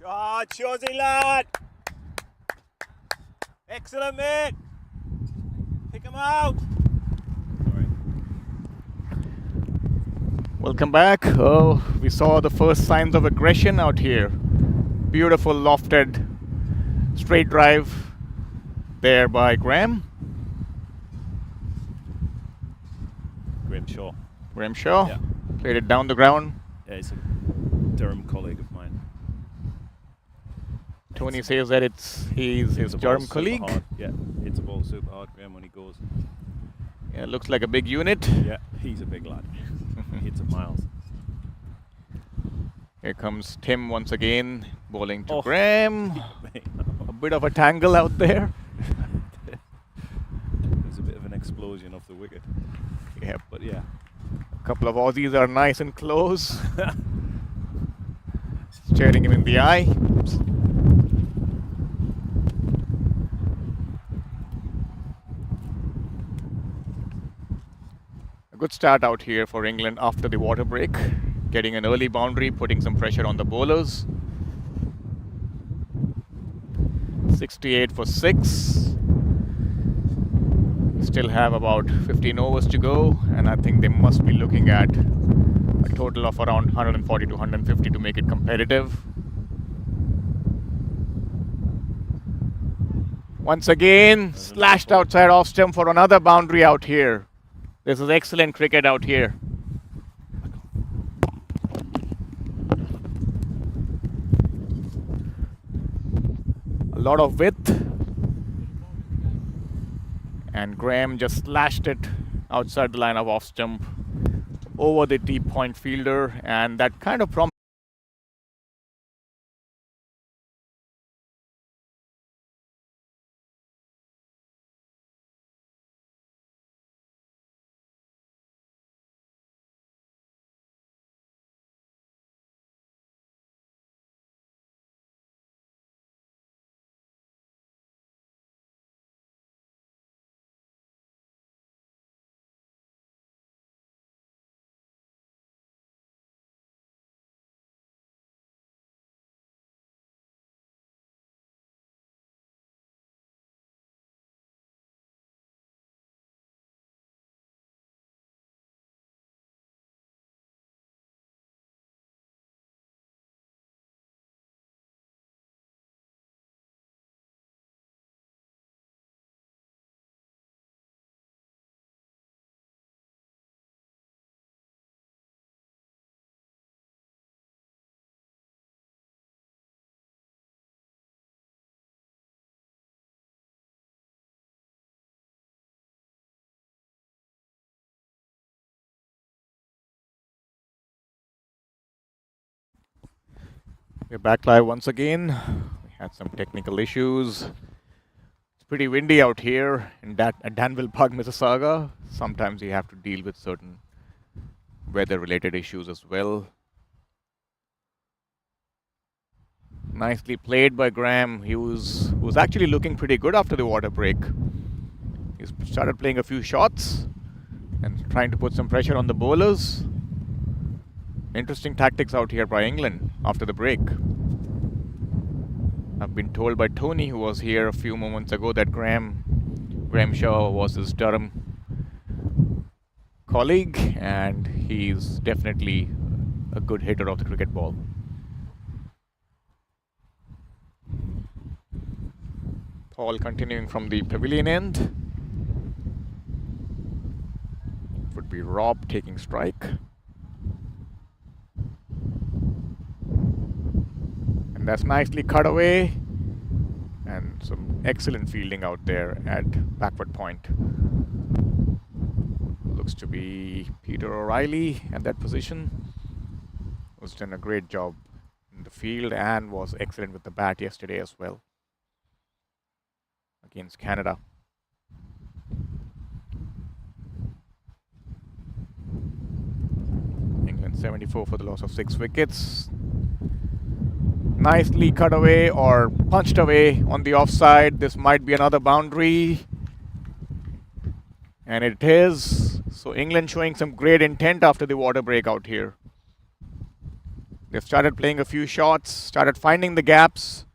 Shot, Shawsy lad! Excellent, mate! Pick him out! Sorry. Welcome back. Oh, we saw the first signs of aggression out here. Beautiful lofted Straight drive there by Graham. Graham Shaw. Yeah. Played it down the ground. Yeah, he's a Durham colleague of mine. Tony says that he's his Durham colleague. Hard. Yeah, hits the ball super hard, Graham, when he goes. Yeah, looks like a big unit. Yeah, he's a big lad. He hits it miles. Here comes Tim once again, bowling to Graham. A bit of a tangle out there. There's a bit of an explosion off the wicket. Yeah, but yeah. A couple of Aussies are nice and close. Staring him in the eye. A good start out here for England after the water break. Getting an early boundary, putting some pressure on the bowlers. 68 for 6. Still have about 15 overs to go, and I think they must be looking at a total of around 140 to 150 to make it competitive. Once again, slashed outside off stump for another boundary out here. This is excellent cricket out here. A lot of width. And Graham just slashed it outside the line of off stump over the deep point fielder, and that kind of prompted we're back live once again. We had some technical issues. It's pretty windy out here in Danville Park, Mississauga. Sometimes you have to deal with certain weather-related issues as well. Nicely played by Graham. He was actually looking pretty good after the water break. He started playing a few shots and trying to put some pressure on the bowlers. Interesting tactics out here by England after the break. I've been told by Tony, who was here a few moments ago, that Graham Shaw was his Durham colleague, and he's definitely a good hitter of the cricket ball. Paul continuing from the pavilion end. Would be Rob taking strike. And that's nicely cut away, and some excellent fielding out there at backward point. Looks to be Peter O'Reilly at that position. Was done a great job in the field and was excellent with the bat yesterday as well against Canada. England 74 for the loss of 6 wickets. Nicely cut away or punched away on the offside. This might be another boundary. And it is. So England showing some great intent after the water break out here. They've started playing a few shots, started finding the gaps,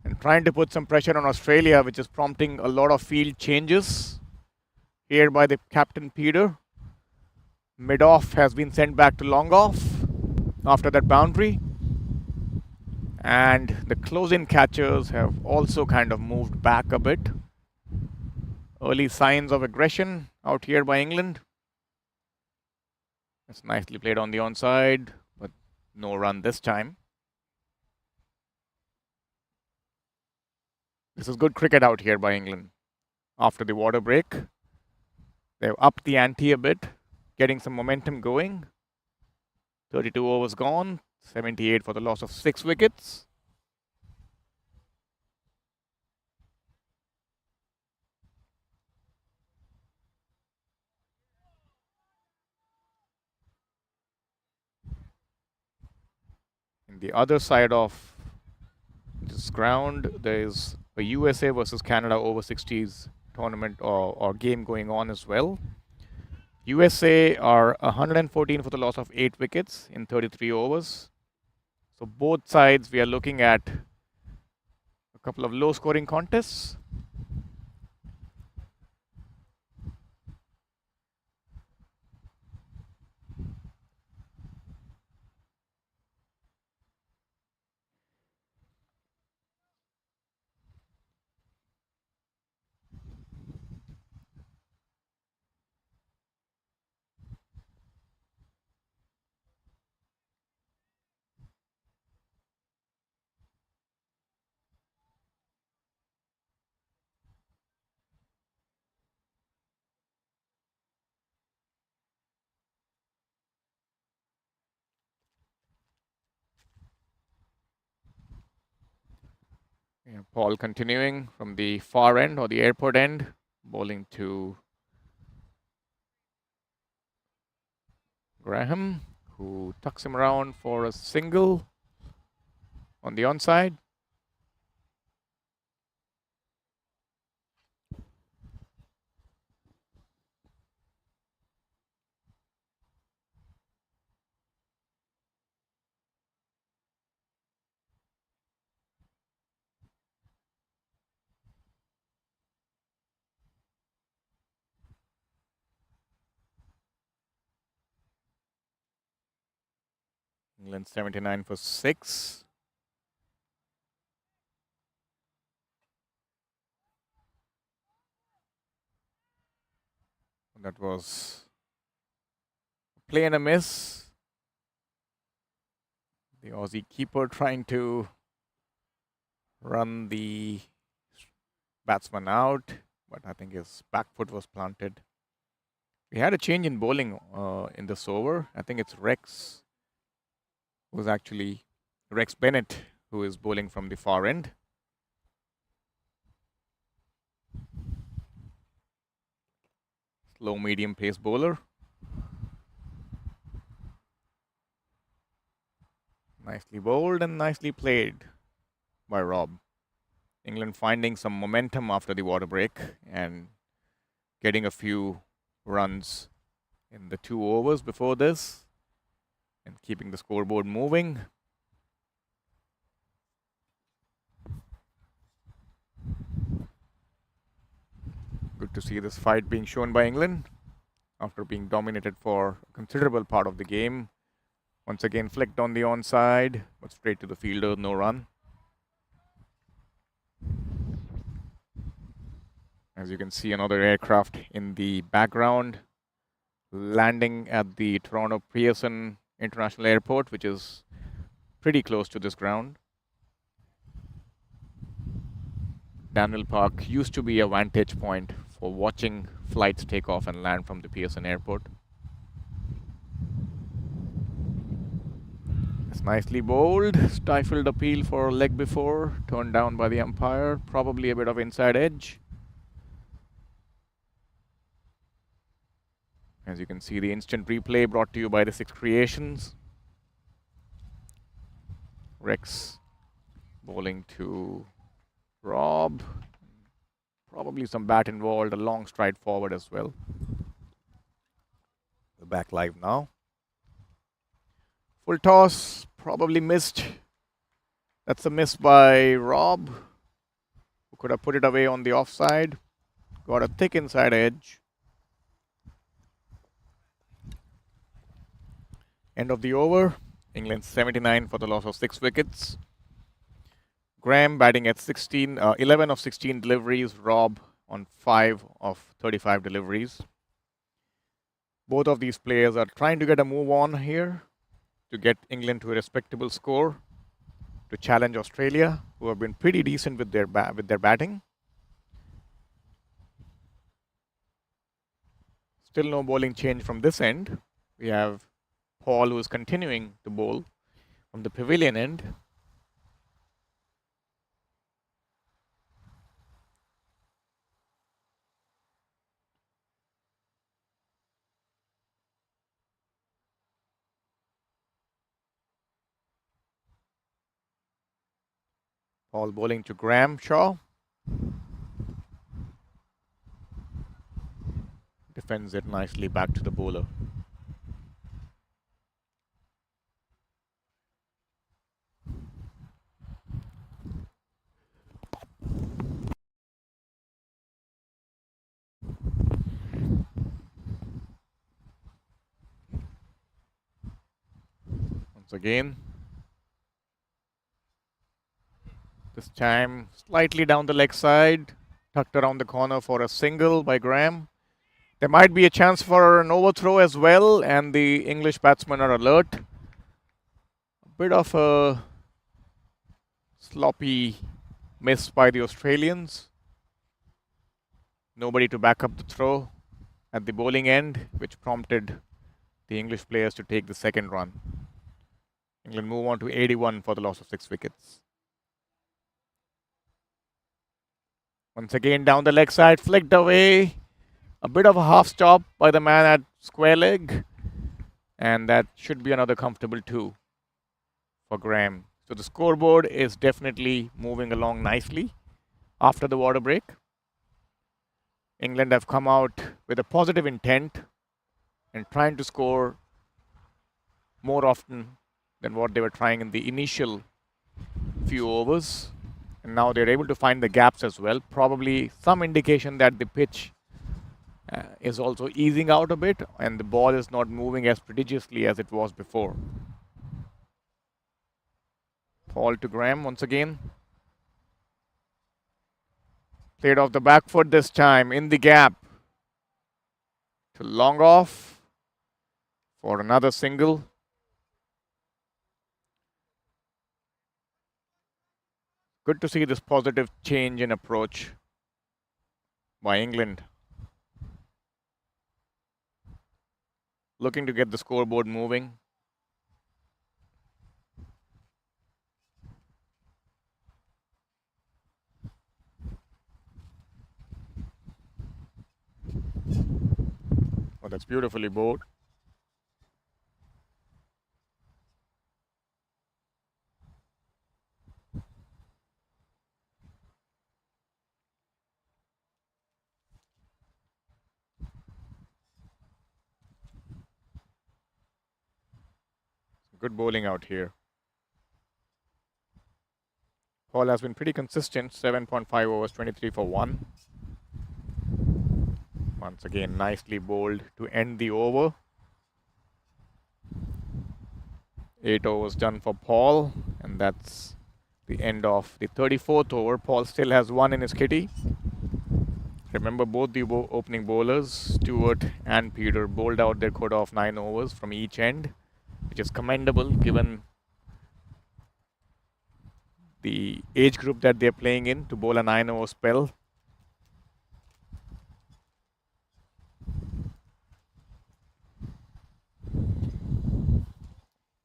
and trying to put some pressure on Australia, which is prompting a lot of field changes here by the captain Peter. Mid-off has been sent back to long off after that boundary, And the close-in catchers have also kind of moved back a bit. Early signs of aggression out here by England. It's nicely played on the onside, but no run this time. This is good cricket out here by England. After the water break, they've upped the ante a bit, getting some momentum going. 32 overs gone, 78 for the loss of 6 wickets. In the other side of this ground, there is a USA versus Canada over 60s tournament or game going on as well. USA are 114 for the loss of 8 wickets in 33 overs. So both sides, we are looking at a couple of low-scoring contests. Yeah, Paul continuing from the far end or the airport end, bowling to Graham, who tucks him around for a single on the onside. England 79 for 6. That was a play and a miss. The Aussie keeper trying to run the batsman out, but I think his back foot was planted. We had a change in bowling in this over. I think it's Rex Bennett, who is bowling from the far end. Slow medium pace bowler. Nicely bowled and nicely played by Rob. England finding some momentum after the water break and getting a few runs in the 2 overs before this and keeping the scoreboard moving. Good to see this fight being shown by England after being dominated for a considerable part of the game. Once again flicked on the onside, but straight to the fielder, no run. As you can see, another aircraft in the background landing at the Toronto Pearson International Airport, which is pretty close to this ground. Danville Park used to be a vantage point for watching flights take off and land from the Pearson Airport. It's nicely bowled, stifled appeal for leg before, turned down by the umpire, probably a bit of inside edge. As you can see, the instant replay brought to you by the Six Creations. Rex bowling to Rob. Probably some bat involved, a long stride forward as well. We're back live now. Full toss, probably missed. That's a miss by Rob, who could have put it away on the offside. Got a thick inside edge. End of the over. England 79 for the loss of 6 wickets. Graham batting at 11 of 16 deliveries, Rob on 5 of 35 deliveries. Both of these players are trying to get a move on here to get England to a respectable score, to challenge Australia, who have been pretty decent with their batting. Still no bowling change from this end. We have Paul, who is continuing to bowl from the pavilion end. Paul bowling to Graham Shaw. Defends it nicely back to the bowler. Once again, this time slightly down the leg side, tucked around the corner for a single by Graham. There might be a chance for an overthrow as well, and the English batsmen are alert. A bit of a sloppy miss by the Australians. Nobody to back up the throw at the bowling end, which prompted the English players to take the second run. England move on to 81 for the loss of 6 wickets. Once again down the leg side, flicked away. A bit of a half stop by the man at square leg. And that should be another comfortable 2 for Graham. So the scoreboard is definitely moving along nicely after the water break. England have come out with a positive intent and trying to score more often than what they were trying in the initial few overs. And now they're able to find the gaps as well. Probably some indication that the pitch is also easing out a bit and the ball is not moving as prodigiously as it was before. Paul to Graham once again. Played off the back foot this time in the gap to long off for another single. Good to see this positive change in approach by England. Looking to get the scoreboard moving. Oh, that's beautifully bowled. Good bowling out here. Paul has been pretty consistent, 7.5 overs, 23 for 1. Once again, nicely bowled to end the over. 8 overs done for Paul, and that's the end of the 34th over. Paul still has 1 in his kitty. Remember, both the opening bowlers, Stewart and Peter, bowled out their quota of 9 overs from each end, which is commendable given the age group that they're playing in to bowl a 9-over spell.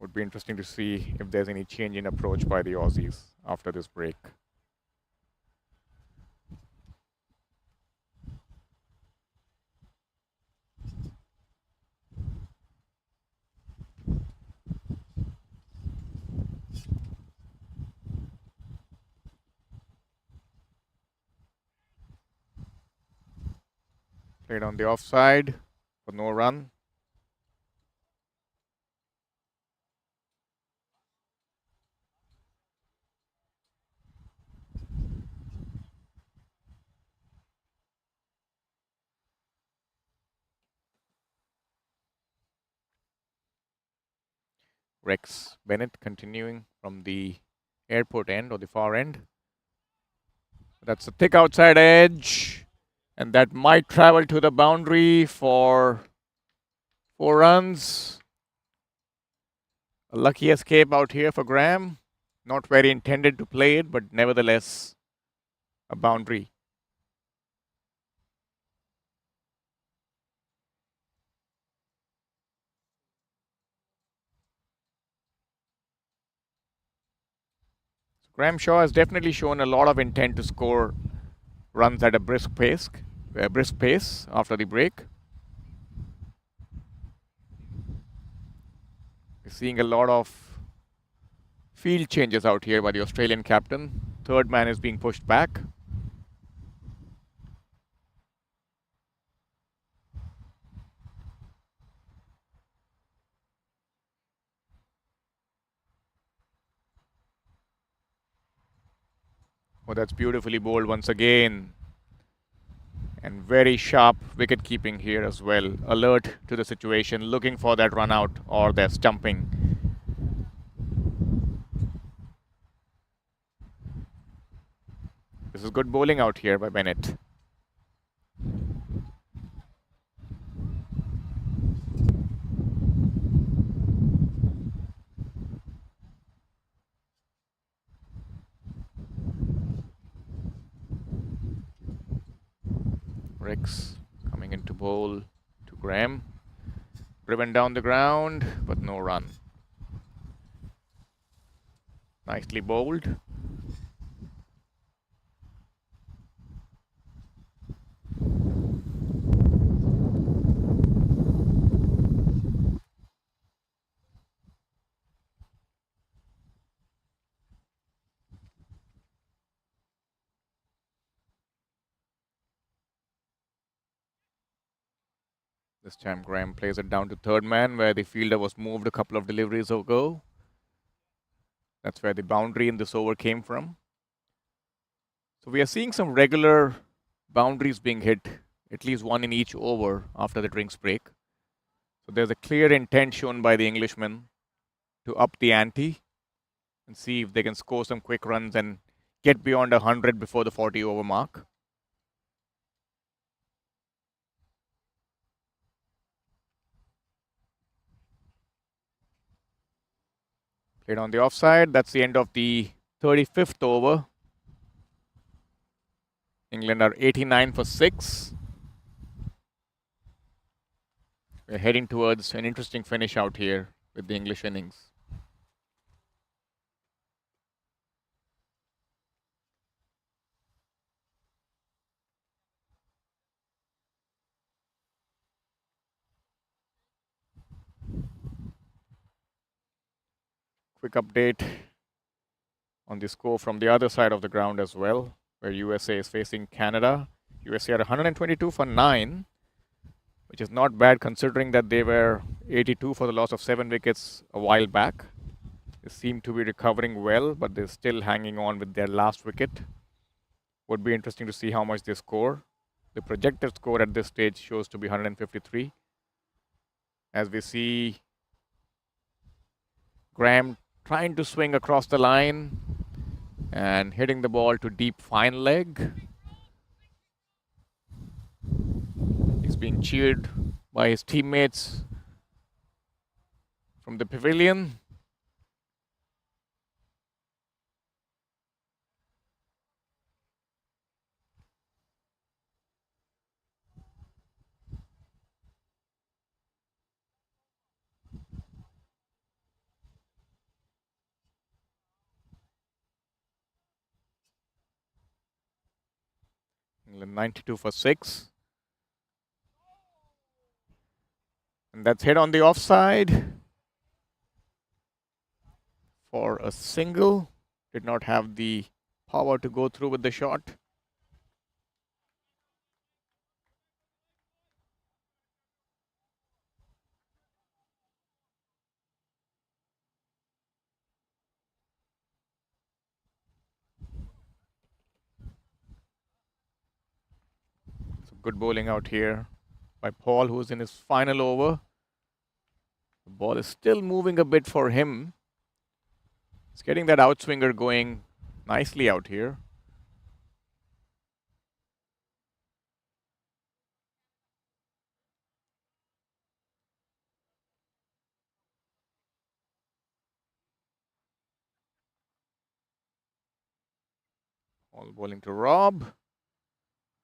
Would be interesting to see if there's any change in approach by the Aussies after this break. Played on the offside for no run. Rex Bennett continuing from the airport end or the far end. That's a thick outside edge, and that might travel to the boundary for 4 runs. A lucky escape out here for Graham. Not very intended to play it, but nevertheless a boundary. Graham Shaw has definitely shown a lot of intent to score runs at a brisk pace after the break. We're seeing a lot of field changes out here by the Australian captain. Third man is being pushed back. Oh, that's beautifully bowled once again. And very sharp wicket keeping here as well. Alert to the situation, looking for that run out or their stumping. This is good bowling out here by Bennett. Ricks coming into bowl to Graham. Driven down the ground, but no run. Nicely bowled. This time Graham plays it down to third man where the fielder was moved a couple of deliveries ago. That's where the boundary in this over came from. So we are seeing some regular boundaries being hit, at least one in each over after the drinks break. So there's a clear intent shown by the Englishman to up the ante and see if they can score some quick runs and get beyond 100 before the 40 over mark. Played on the offside. That's the end of the 35th over. England are 89 for 6. We're heading towards an interesting finish out here with the English innings. Quick update on the score from the other side of the ground as well, where USA is facing Canada. USA are 122 for 9, which is not bad considering that they were 82 for the loss of 7 wickets a while back. They seem to be recovering well, but they're still hanging on with their last wicket. Would be interesting to see how much they score. The projected score at this stage shows to be 153. As we see Graham trying to swing across the line and hitting the ball to deep fine leg. He's being cheered by his teammates from the pavilion. England 92 for 6. And that's hit on the offside for a single. Did not have the power to go through with the shot. So good bowling out here by Paul, who's in his final over. The ball is still moving a bit for him. He's getting that outswinger going nicely out here. Ball bowling to Rob.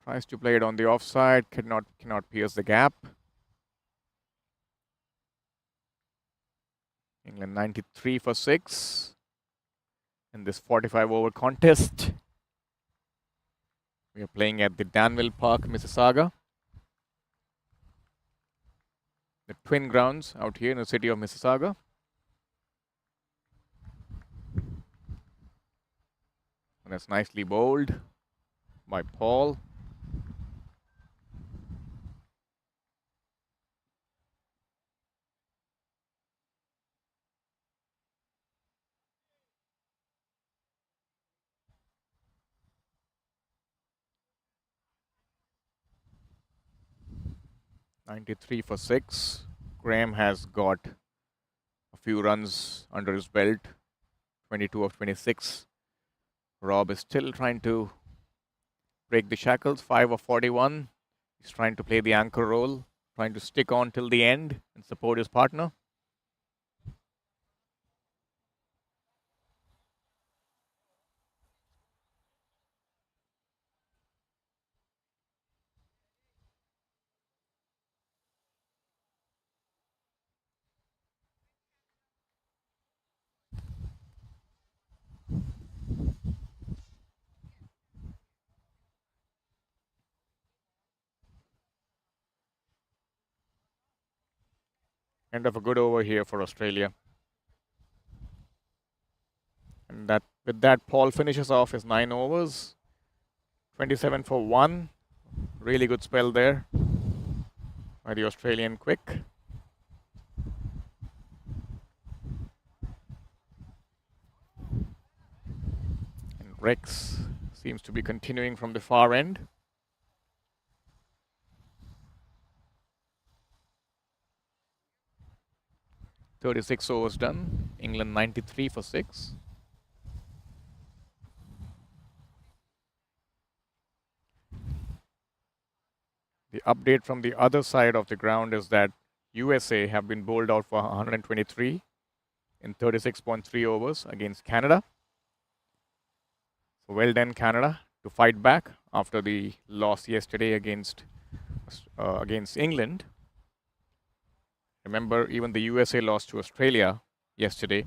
Tries to play it on the offside. Cannot pierce the gap. England 93 for 6 in this 45-over contest. We are playing at the Danville Park, Mississauga. The twin grounds out here in the city of Mississauga. And that's nicely bowled by Paul. (93 for 6). Graham has got a few runs under his belt. 22 of 26. Rob is still trying to break the shackles. 5 of 41. He's trying to play the anchor role, trying to stick on till the end and support his partner. End of a good over here for Australia. And with that, Paul finishes off his 9 overs. 27 for 1. Really good spell there by the Australian quick. And Rex seems to be continuing from the far end. .36 overs done. England 93 for 6. The update from the other side of the ground is that USA have been bowled out for 123 in 36.3 overs against Canada. So well done, Canada, to fight back after the loss yesterday against England. Remember, even the USA lost to Australia yesterday.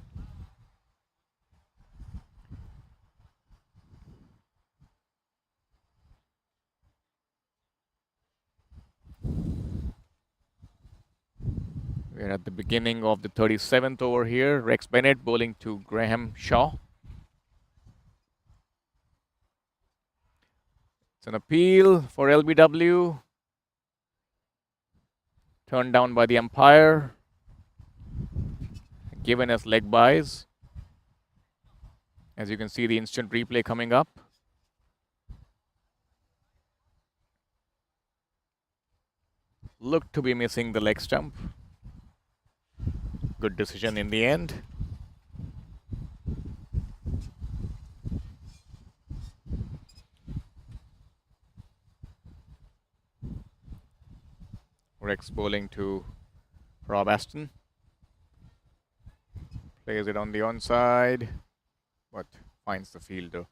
We're at the beginning of the 37th over here. Rex Bennett bowling to Graham Shaw. It's an appeal for LBW. Turned down by the umpire. Given as leg byes. As you can see, the instant replay coming up. Looked to be missing the leg stump. Good decision in the end. Rex bowling to Rob Aston. Plays it on the onside, but finds the fielder.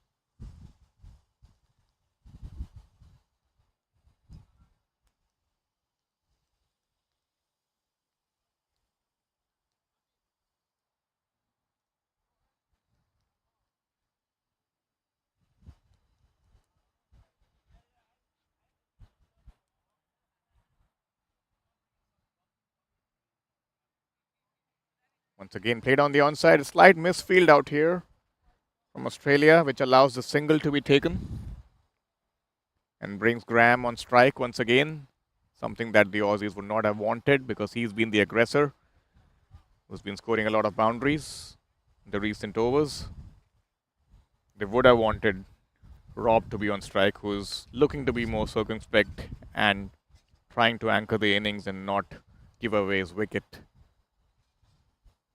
Once again, played on the onside. A slight misfield out here from Australia, which allows the single to be taken and brings Graham on strike once again. Something that the Aussies would not have wanted because he's been the aggressor who's been scoring a lot of boundaries in the recent overs. They would have wanted Rob to be on strike, who's looking to be more circumspect and trying to anchor the innings and not give away his wicket.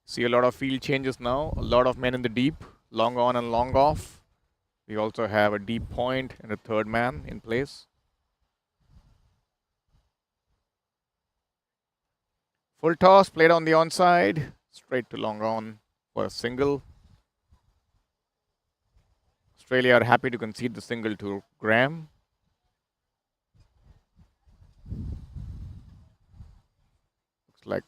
See a lot of field changes now. A lot of men in the deep, long on and long off. We also have a deep point and a third man in place. Full toss, played on the onside. Straight to long on for a single. Australia are happy to concede the single to Graham. Looks like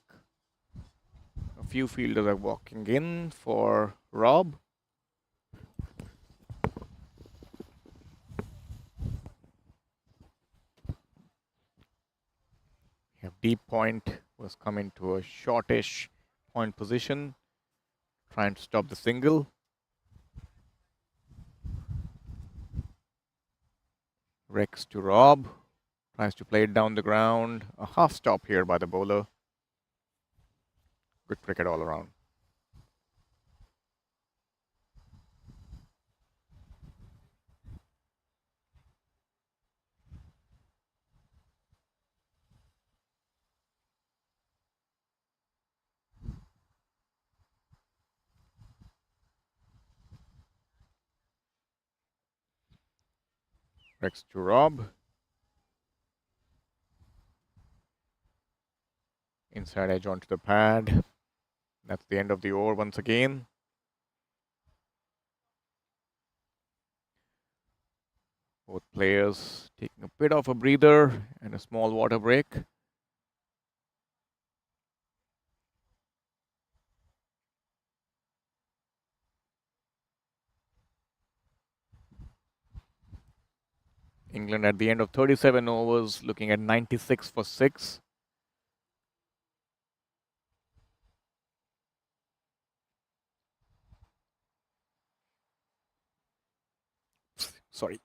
a few fielders are walking in for Rob. We have deep point was coming to a shortish point position, trying to stop the single. Rex to Rob, tries to play it down the ground. A half stop here by the bowler. Good cricket all around. Rex to Rob. Inside edge onto the pad. That's the end of the over once again. Both players taking a bit of a breather and a small water break. England at the end of 37 overs looking at 96 for 6. Sorry.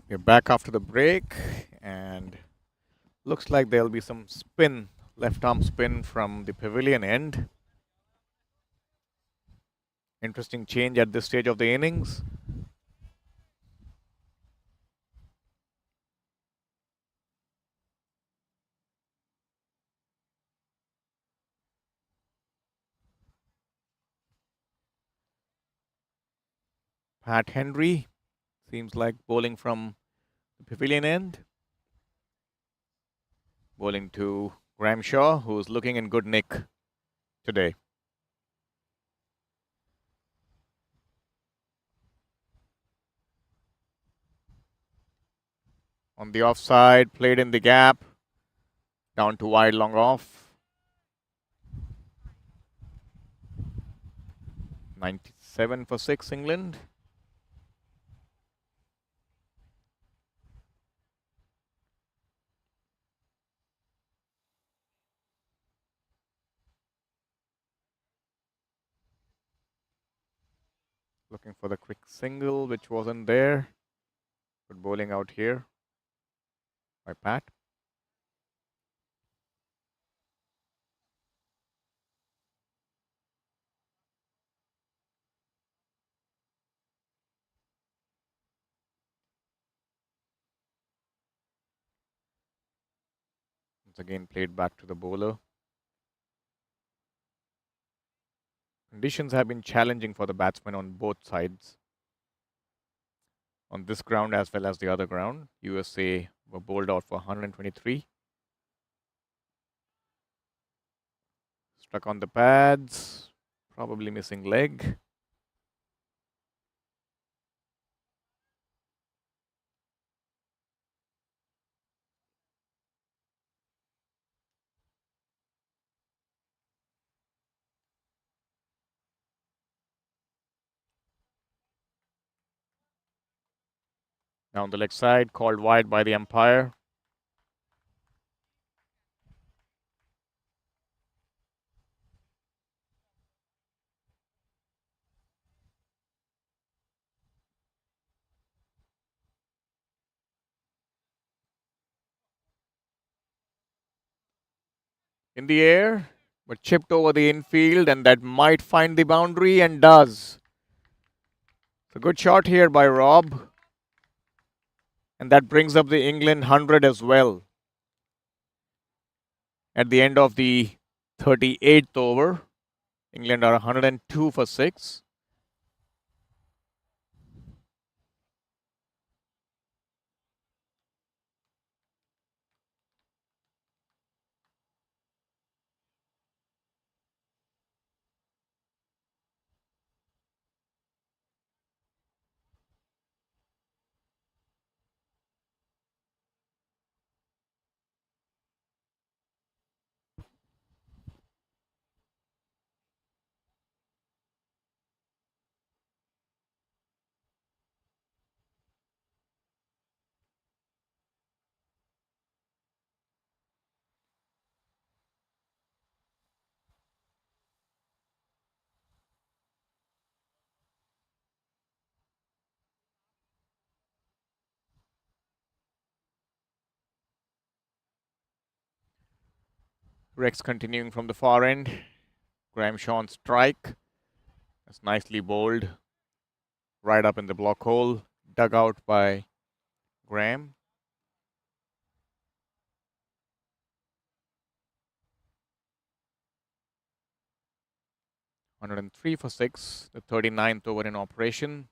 We're back after the break, and looks like there'll be some spin, left arm spin from the pavilion end. Interesting change at this stage of the innings. Pat Henry seems like bowling from the pavilion end. Bowling to Graham Shaw, who's looking in good nick today. On the offside, played in the gap. Down to wide, long off. 97 for 6, England. Looking for the quick single, which wasn't there. Good bowling out here by Pat. Once again played back to the bowler. Conditions have been challenging for the batsmen on both sides. On this ground as well as the other ground, USA were bowled out for 123. Struck on the pads, probably missing leg. Down the leg side, called wide by the umpire. In the air, but chipped over the infield, and that might find the boundary and does. It's a good shot here by Rob. And that brings up the England 100 as well. At the end of the 38th over, England are 102 for 6. Rex continuing from the far end. Graham Shaw strike. That's nicely bowled. Right up in the block hole. Dug out by Graham. (103 for 6). The 39th over in operation.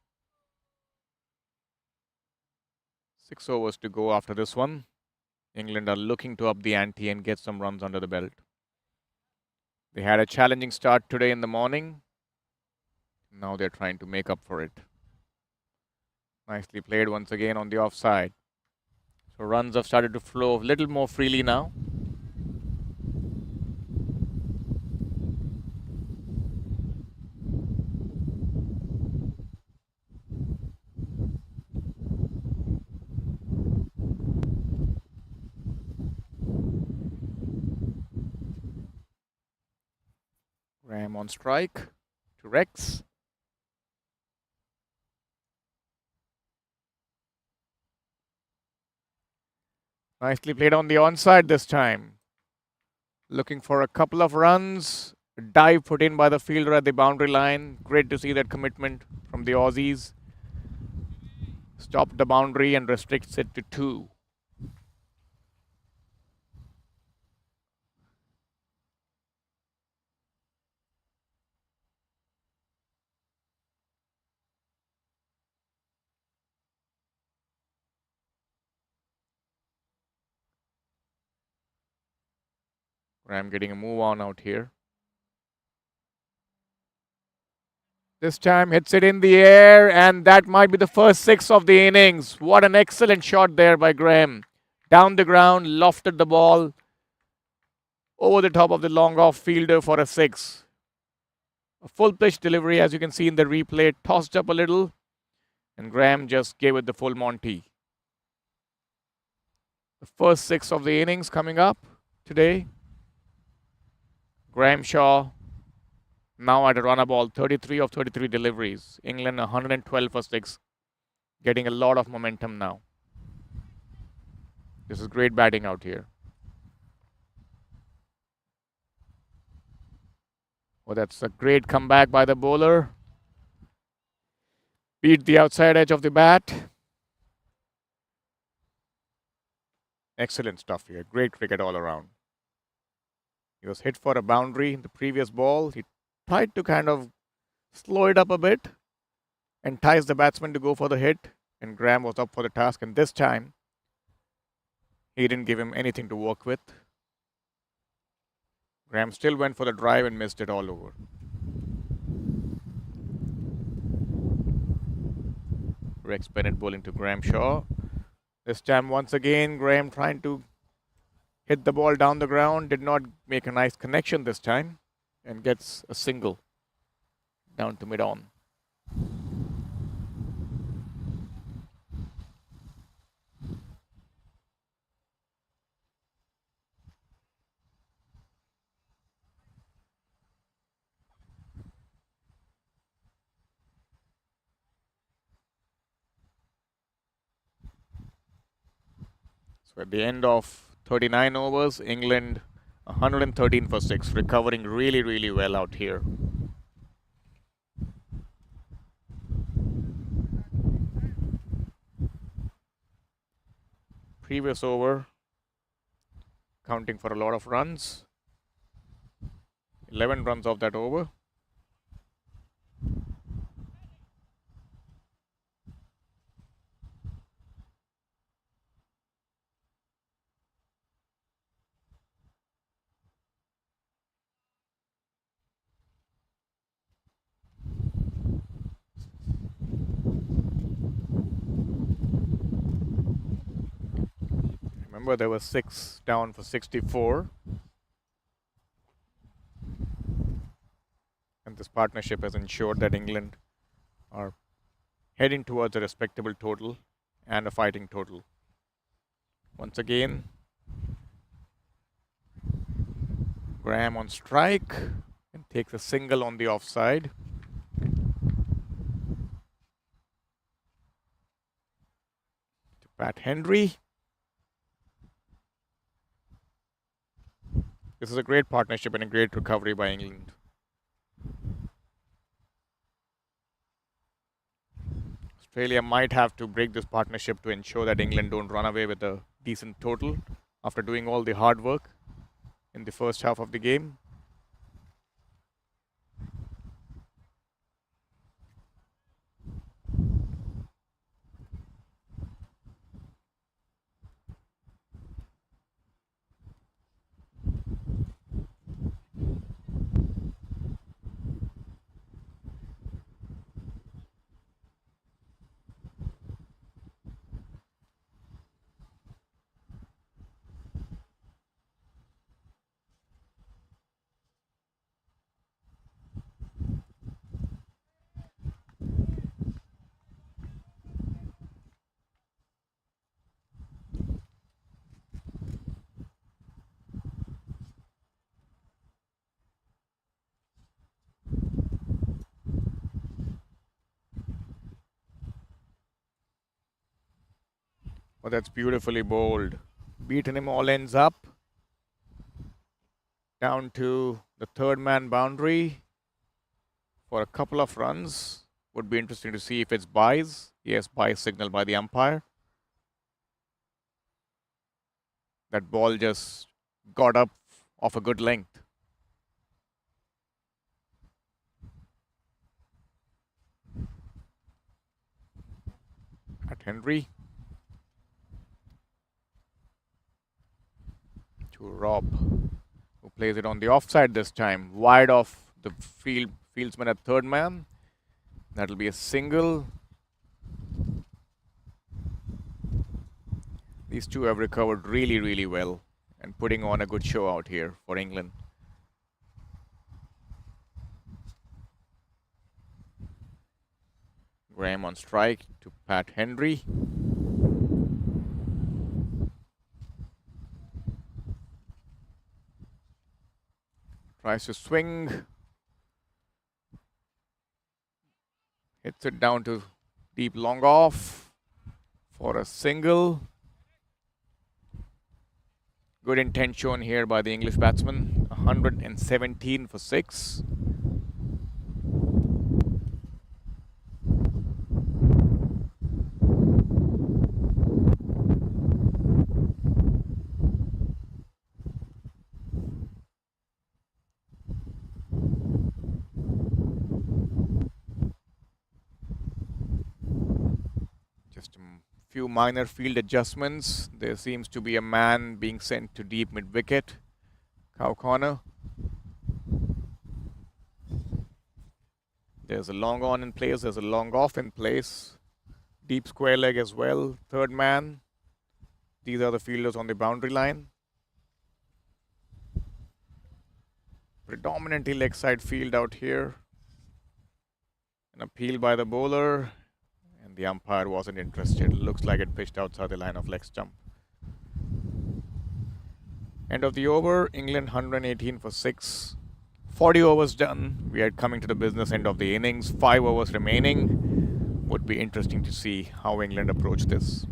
6 overs to go after this one. England are looking to up the ante and get some runs under the belt. They had a challenging start today in the morning. Now they're trying to make up for it. Nicely played once again on the offside. So runs have started to flow a little more freely now. Graham on strike to Rex. Nicely played on the onside this time. Looking for a couple of runs. A dive put in by the fielder at the boundary line. Great to see that commitment from the Aussies. Stopped the boundary and restricts it to 2. Graham getting a move on out here. This time hits it in the air, and that might be the first 6 of the innings. What an excellent shot there by Graham. Down the ground, lofted the ball over the top of the long off fielder for a 6. A full pitch delivery, as you can see in the replay, tossed up a little, and Graham just gave it the full Monty. The first 6 of the innings coming up today. Graham Shaw now at a runner ball, 33 of 33 deliveries. England 112 for 6, getting a lot of momentum now. This is great batting out here. Oh, that's a great comeback by the bowler. Beat the outside edge of the bat. Excellent stuff here. Great cricket all around. He was hit for a boundary in the previous ball. He tried to kind of slow it up a bit, entice the batsman to go for the hit, and Graham was up for the task. And this time, he didn't give him anything to work with. Graham still went for the drive and missed it all over. Rex Bennett bowling to Graham Shaw. This time, once again, Graham trying to hit the ball down the ground. Did not make a nice connection this time and gets a single down to mid-on. So at the end of 39 overs, England 113 for 6, recovering really, really well out here. Previous over, counting for a lot of runs. 11 runs off that over. Remember, there were 6 down for 64. And this partnership has ensured that England are heading towards a respectable total and a fighting total. Once again, Graham on strike and takes a single on the offside. To Pat Henry. This is a great partnership and a great recovery by England. Australia might have to break this partnership to ensure that England don't run away with a decent total after doing all the hard work in the first half of the game. Oh, that's beautifully bowled. Beaten him all ends up. Down to the third man boundary for a couple of runs. Would be interesting to see if it's buys. Yes, buy signal by the umpire. That ball just got up off a good length. At Henry. To Rob, who plays it on the offside this time. Wide off the fieldsman at third man. That'll be a single. These two have recovered really, really well and putting on a good show out here for England. Graham on strike to Pat Henry. Tries to swing. Hits it down to deep long off for a single. Good intent shown here by the English batsman. 117 for 6. Just a few minor field adjustments. There seems to be a man being sent to deep mid-wicket. Cow corner. There's a long on in place. There's a long off in place. Deep square leg as well. Third man. These are the fielders on the boundary line. Predominantly leg side field out here. An appeal by the bowler. And the umpire wasn't interested. Looks like it pitched outside the line of leg stump. End of the over. England 118 for 6. 40 overs done. We are coming to the business end of the innings. 5 overs remaining. Would be interesting to see how England approach this.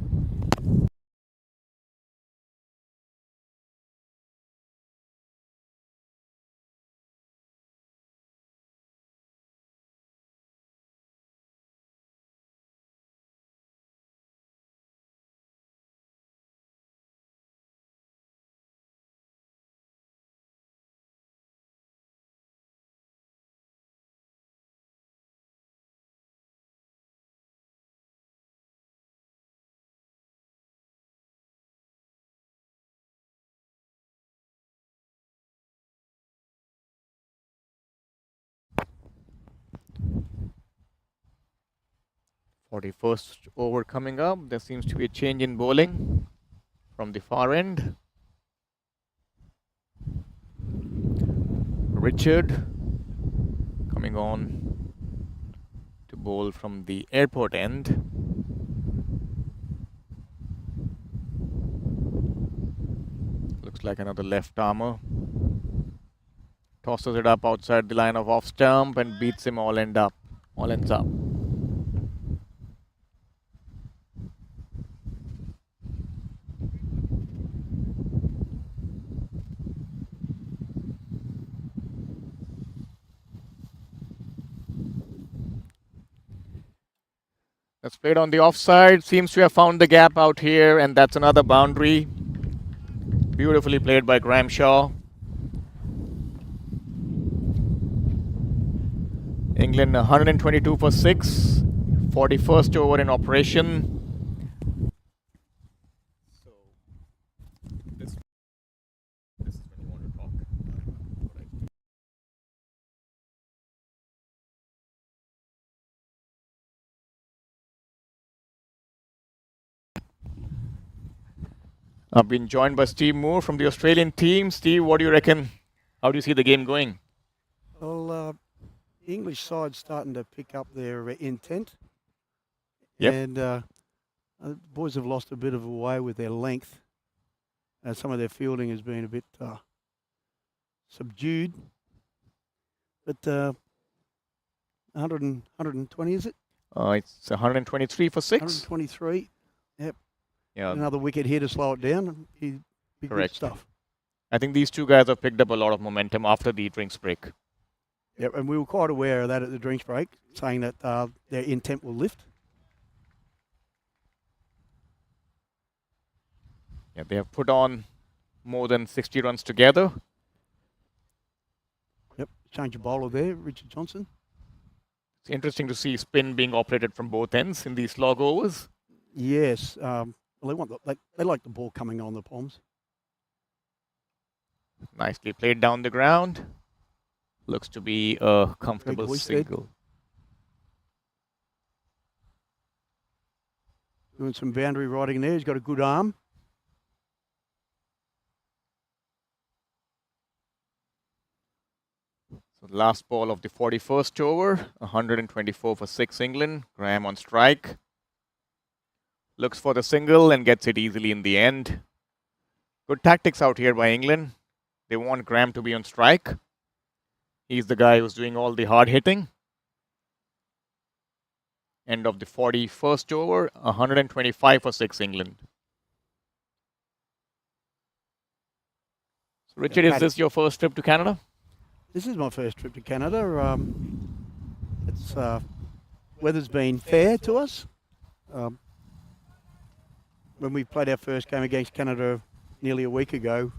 41st over coming up. There seems to be a change in bowling from the far end. Richard coming on to bowl from the airport end. Looks like another left armer. Tosses it up outside the line of off stump and beats him all ends up. That's played on the offside. Seems to have found the gap out here, and that's another boundary. Beautifully played by Graham Shaw. England 122 for 6. 41st over in operation. So this is when you want to talk. I've been joined by Steve Moore from the Australian team. Steve, what do you reckon? How do you see the game going? Well, the English side's starting to pick up their intent. Yep. And the boys have lost a bit of a way with their length. Some of their fielding has been a bit subdued. But 120, is it? It's 123 for 6. 123. Yep. Yeah. Another wicket here to slow it down. Be Correct. Good stuff. I think these two guys have picked up a lot of momentum after the drinks break. Yep, and we were quite aware of that at the drinks break, saying that their intent will lift. Yeah, they have put on more than 60 runs together. Yep, change of bowler there, Richard Johnson. It's interesting to see spin being operated from both ends in these slog overs. Yes, well, they like the ball coming on the palms. Nicely played down the ground. Looks to be a comfortable single. Doing some boundary riding there. He's got a good arm. So the last ball of the 41st over. 124 for 6 England. Graham on strike. Looks for the single and gets it easily in the end. Good tactics out here by England. They want Graham to be on strike. He's the guy who's doing all the hard hitting. End of the 41st over. 125 for 6 England. So Richard, is this your first trip to Canada? This is my first trip to Canada. It's weather's been fair to us. When we played our first game against Canada nearly a week ago,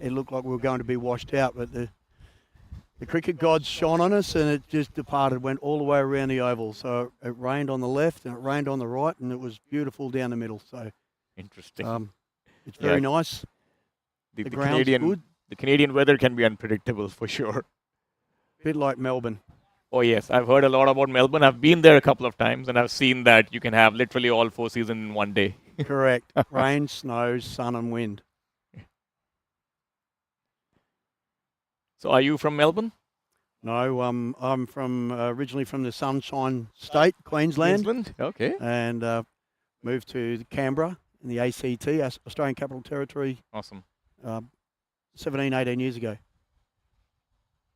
it looked like we were going to be washed out, but the cricket gods shone on us and it just departed, went all the way around the oval. So it rained on the left and it rained on the right, and it was beautiful down the middle. So interesting. It's very nice. The ground's good. The Canadian weather can be unpredictable for sure. Bit like Melbourne. Oh yes, I've heard a lot about Melbourne. I've been there a couple of times and I've seen that you can have literally all 4 seasons in one day. Correct. Rain, snow, sun and wind. So are you from Melbourne? No, I'm from originally from the Sunshine State, Queensland. Okay. And moved to Canberra in the ACT, Australian Capital Territory. Awesome. 17, 18 years ago.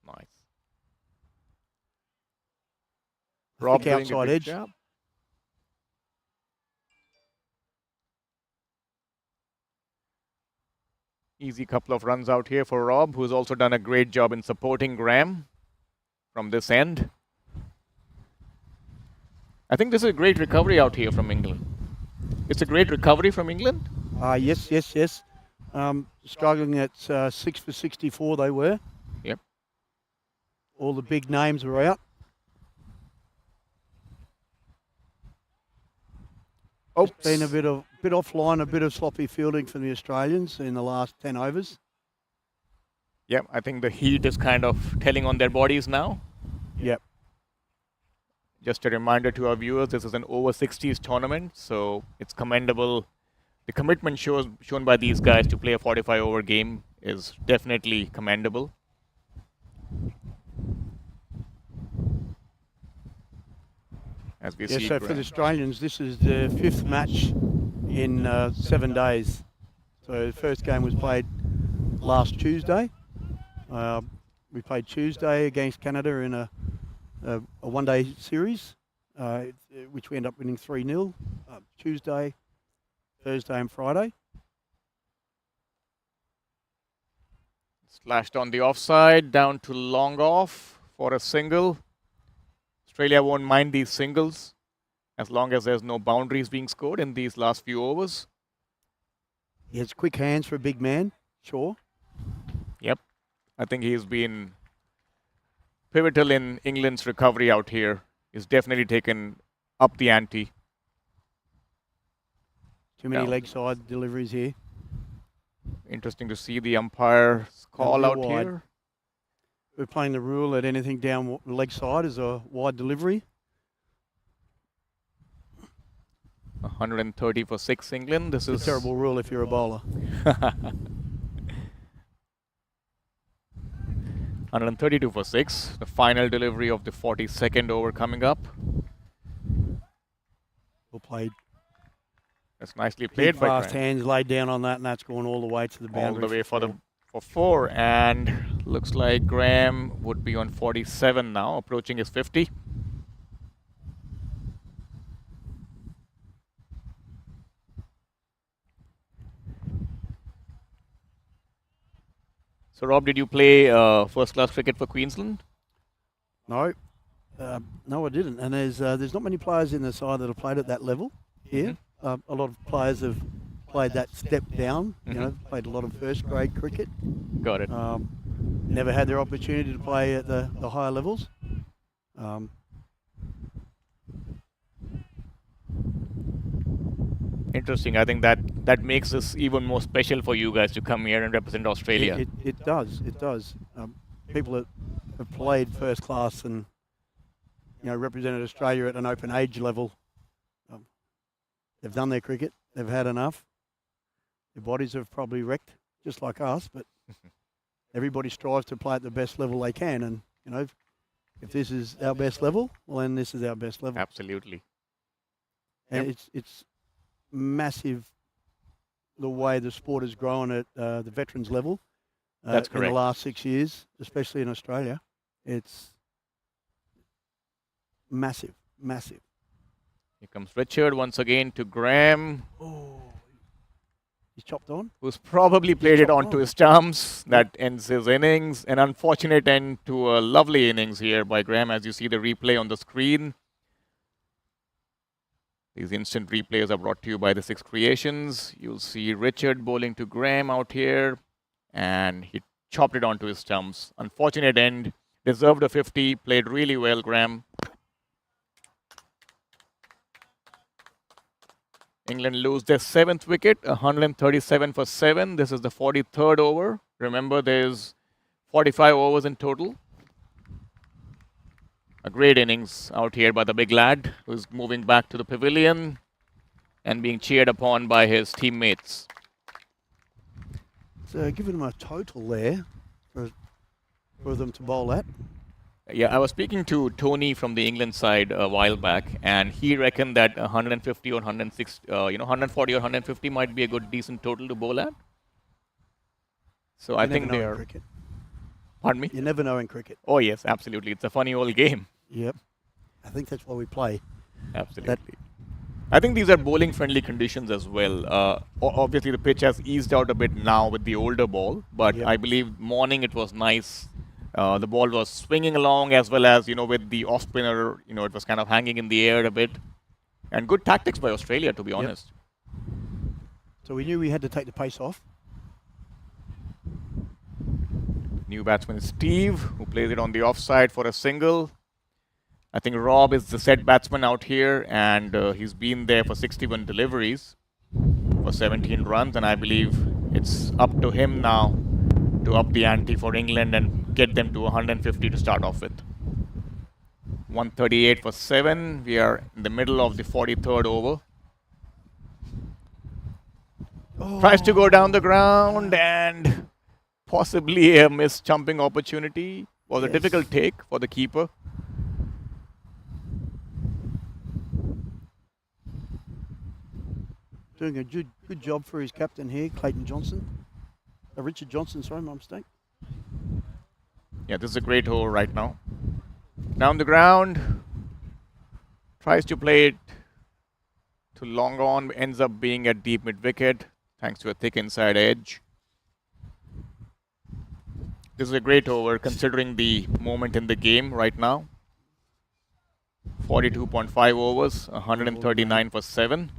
Nice. Rob doing outside edge. Job. Easy couple of runs out here for Rob, who's also done a great job in supporting Graham from this end. I think this is a great recovery out here from England. It's a great recovery from England? Yes. Struggling at 6 for 64 they were. Yep. All the big names were out. Oh, been a bit offline, a bit of sloppy fielding from the Australians in the last 10 overs. Yep, I think the heat is kind of telling on their bodies now. Yep. Just a reminder to our viewers, this is an over 60s tournament, so it's commendable. The commitment shown by these guys to play a 45-over game is definitely commendable. As we see, so for the Australians, this is the 5th match in 7 days. So the first game was played last Tuesday. We played Tuesday against Canada in a one-day series, which we ended up winning 3-0. Tuesday, Thursday and Friday. Slashed on the offside, down to long off for a single. Australia won't mind these singles as long as there's no boundaries being scored in these last few overs. He has quick hands for a big man, sure. Yep. I think he's been pivotal in England's recovery out here. He's definitely taken up the ante. Too many leg side deliveries here. Interesting to see the umpire's call out wide. here. We're playing the rule that anything down the leg side is a wide delivery. 130 for 6 England. This is a terrible rule if you're a bowler. 132 for 6. The final delivery of the 42nd over coming up. Well played. That's nicely played by fast Grant. hands laid down on that, and that's going all the way to the boundary. All the way for 4, and looks like Graham would be on 47 now, approaching his 50. So, Rob, did you play first-class cricket for Queensland? No, no, I didn't. And there's not many players in the side that have played at that level here. A lot of players have played that step down. You know, played a lot of first-grade cricket. Got it. Never had their opportunity to play at the higher levels. Interesting. I think that makes this even more special for you guys to come here and represent Australia. It does. It does. People that have played first class and represented Australia at an open age level, they've done their cricket. They've had enough. Their bodies have probably wrecked, just like us. But everybody strives to play at the best level they can. And if this is our best level, well, then this is our best level. Absolutely. And it's massive the way the sport has grown at the veterans level. That's correct. In the last 6 years, especially in Australia. It's massive, massive. Here comes Richard once again to Graham. Oh, he's chopped on. Who's probably played it onto his stumps. That ends his innings. An unfortunate end to a lovely innings here by Graham, as you see the replay on the screen. These instant replays are brought to you by the Six Creations. You'll see Richard bowling to Graham out here, and he chopped it onto his stumps. Unfortunate end. Deserved a 50. Played really well, Graham. England lose their 7th wicket, 137 for 7. This is the 43rd over. Remember, there's 45 overs in total. A great innings out here by the big lad, who's moving back to the pavilion and being cheered upon by his teammates. So giving them a total there for them to bowl at. Yeah, I was speaking to Tony from the England side a while back, and he reckoned that 150 or 160, 140 or 150 might be a good, decent total to bowl at. So I think they are. Cricket. Pardon me? You never know in cricket. Oh yes, absolutely. It's a funny old game. Yep. I think that's why we play. Absolutely. I think these are bowling-friendly conditions as well. Obviously, the pitch has eased out a bit now with the older ball, but I believe morning it was nice. The ball was swinging along as well as, with the off-spinner, it was kind of hanging in the air a bit. And good tactics by Australia, to be honest. So we knew we had to take the pace off. New batsman is Steve, who plays it on the offside for a single. I think Rob is the set batsman out here, and he's been there for 61 deliveries for 17 runs, and I believe it's up to him now to up the ante for England and get them to 150 to start off with. 138 for 7. We are in the middle of the 43rd over. Tries to go down the ground and possibly a missed jumping opportunity. Was a difficult take for the keeper. Doing a good job for his captain here, Clayton Johnson. Richard Johnson, sorry, my mistake. Yeah, this is a great over right now. Down the ground. Tries to play it to long on. Ends up being at deep mid-wicket thanks to a thick inside edge. This is a great over considering the moment in the game right now. 42.5 overs, 139 for 7.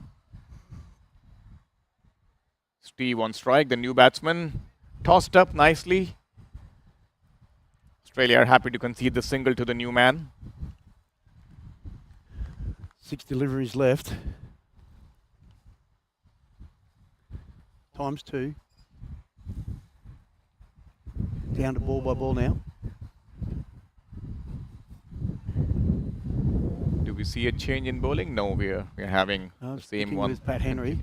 Steve on strike, the new batsman. Tossed up nicely. Australia are happy to concede the single to the new man. 6 deliveries left. Times 2. Down to ball by ball now. Do we see a change in bowling? No, we're having the same one. With Pat Henry.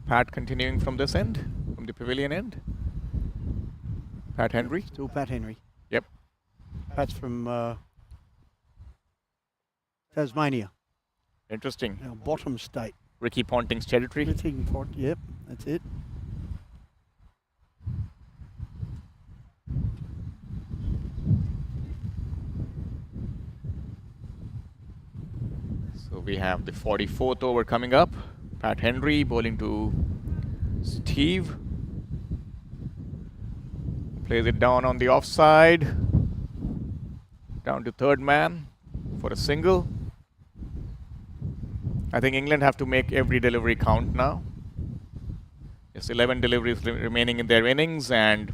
Pat continuing from this end, from the pavilion end. Pat Henry. Still Pat Henry. Yep. Pat's from Tasmania. Interesting. Our bottom state. Ricky Ponting's territory. Yep, that's it. So we have the 44th over coming up. Pat Henry bowling to Steve. Plays it down on the offside. Down to third man for a single. I think England have to make every delivery count now. Just 11 deliveries remaining in their innings, and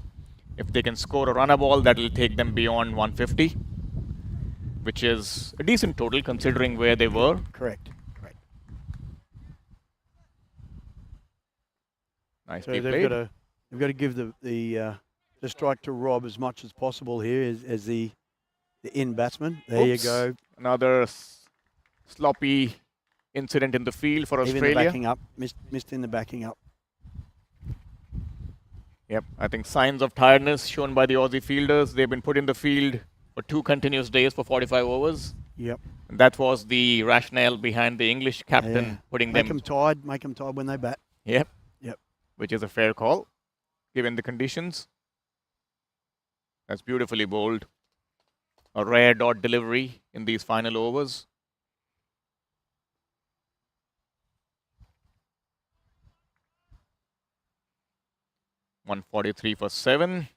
if they can score a runner ball, that will take them beyond 150, which is a decent total considering where they were. Correct. Nicely So played. they've got to give the strike to Rob as much as possible here as the in batsman. There you go. Another sloppy incident in the field for Australia. Even the backing up, missed in the backing up. Yep, I think signs of tiredness shown by the Aussie fielders. They've been put in the field for 2 continuous days for 45 overs. Yep. And that was the rationale behind the English captain putting Make them tired when they bat. Yep. Yep. Which is a fair call, given the conditions. That's beautifully bowled. A rare dot delivery in these final overs. .143 for 7.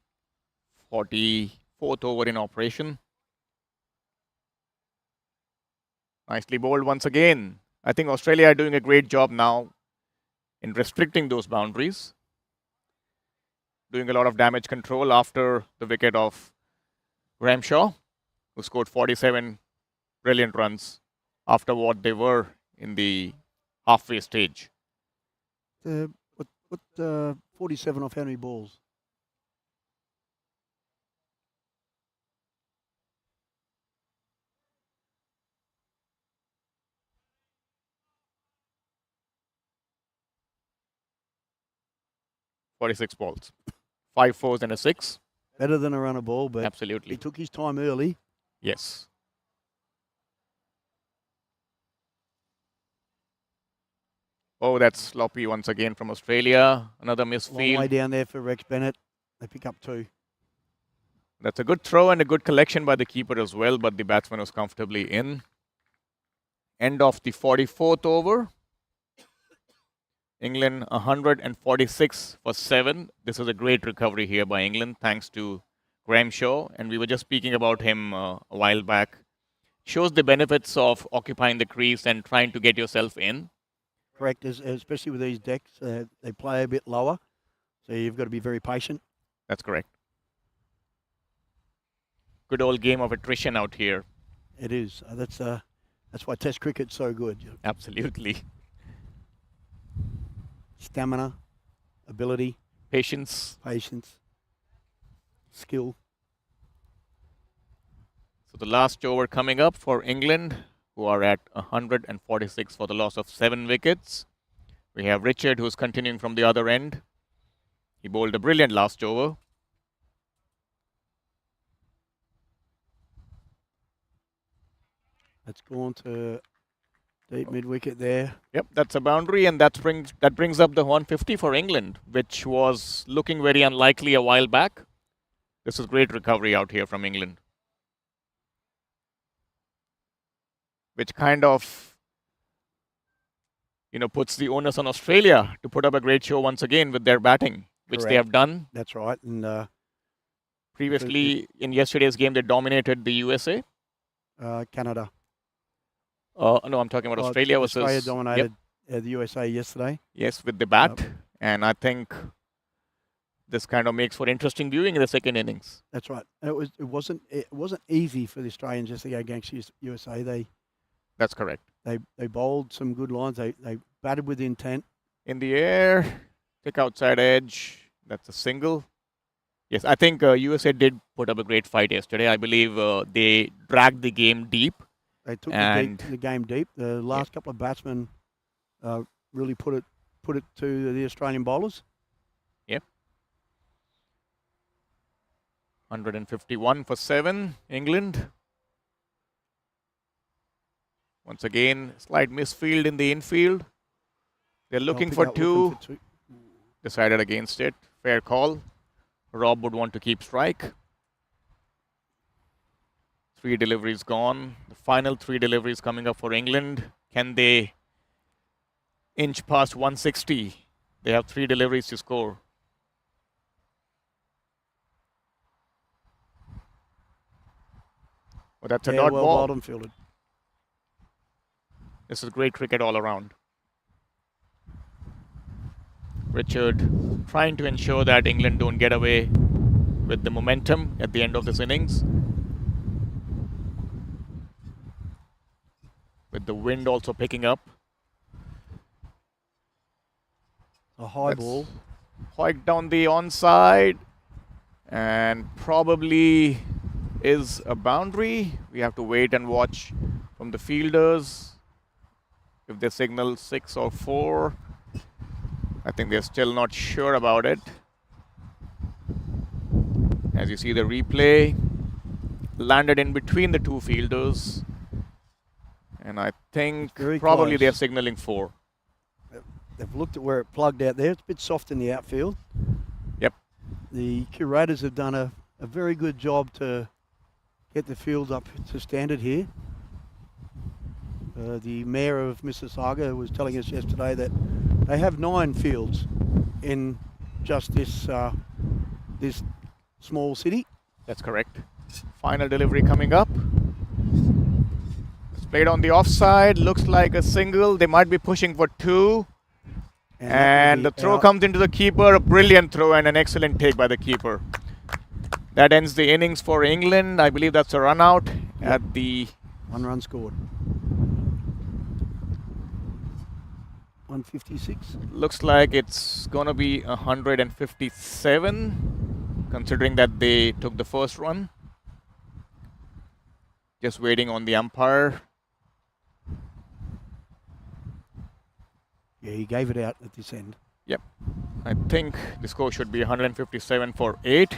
44th over in operation. Nicely bowled once again. I think Australia are doing a great job now in restricting those boundaries. Doing a lot of damage control after the wicket of Graham Shaw, who scored 47 brilliant runs after what they were in the halfway stage. 47 off how many balls? .46 balls. 5 fours and a 6. Better than a runner ball, but absolutely. He took his time early. Yes. Oh, that's sloppy once again from Australia. Another misfield. Long way down there for Rex Bennett. They pick up 2. That's a good throw and a good collection by the keeper as well, but the batsman was comfortably in. End of the 44th over. England 146 for 7. This was a great recovery here by England, thanks to Graham Shaw. And we were just speaking about him a while back. Shows the benefits of occupying the crease and trying to get yourself in. Correct, especially with these decks, they play a bit lower, so you've got to be very patient. That's correct. Good old game of attrition out here. It is. That's why Test cricket's so good. Absolutely. Stamina, ability, patience, skill. So The last over coming up for England, who are at 146 for the loss of 7 wickets. We have Richard, who's continuing from the other end. He bowled a brilliant last over. That's gone to deep mid-wicket there. Yep, that's a boundary, and that brings up the 150 for England, which was looking very unlikely a while back. This is great recovery out here from England, which kind of, puts the onus on Australia to put up a great show once again with their batting, which they have done. That's right. And previously, in yesterday's game, they dominated the USA. Canada. No, I'm talking about Australia versus... Australia dominated the USA yesterday. Yes, with the bat. And I think this kind of makes for interesting viewing in the second innings. That's right. And it wasn't easy for the Australians yesterday against USA. That's correct. They bowled some good lines. They batted with intent. In the air, kick outside edge. That's a single. Yes, I think USA did put up a great fight yesterday. I believe they dragged the game deep. They took the game deep. The last couple of batsmen really put it to the Australian bowlers. Yep. 151 for 7, England. Once again, slight misfield in the infield. They're looking for two. Decided against it. Fair call. Rob would want to keep strike. 3 deliveries gone. The final 3 deliveries coming up for England. Can they inch past 160? They have 3 deliveries to score. Well, that's a dot ball. Bottom fielded. This is great cricket all around. Richard trying to ensure that England don't get away with the momentum at the end of this innings. With the wind also picking up. A high ball. Hoiked down the onside. And probably is a boundary. We have to wait and watch from the fielders. If they signal 6 or 4. I think they're still not sure about it. As you see the replay. Landed in between the 2 fielders. And I think probably they're signaling 4. They've looked at where it plugged out there. It's a bit soft in the outfield. Yep. The curators have done a very good job to get the fields up to standard here. The mayor of Mississauga was telling us yesterday that they have 9 fields in just this small city. That's correct. Final delivery coming up. Played on the offside, looks like a single. They might be pushing for 2. And the throw comes into the keeper. A brilliant throw and an excellent take by the keeper. That ends the innings for England. I believe that's a run out at the... 1 run scored. 156. Looks like it's going to be 157, considering that they took the first run. Just waiting on the umpire. Yeah, he gave it out at this end. Yep. I think the score should be 157 for 8.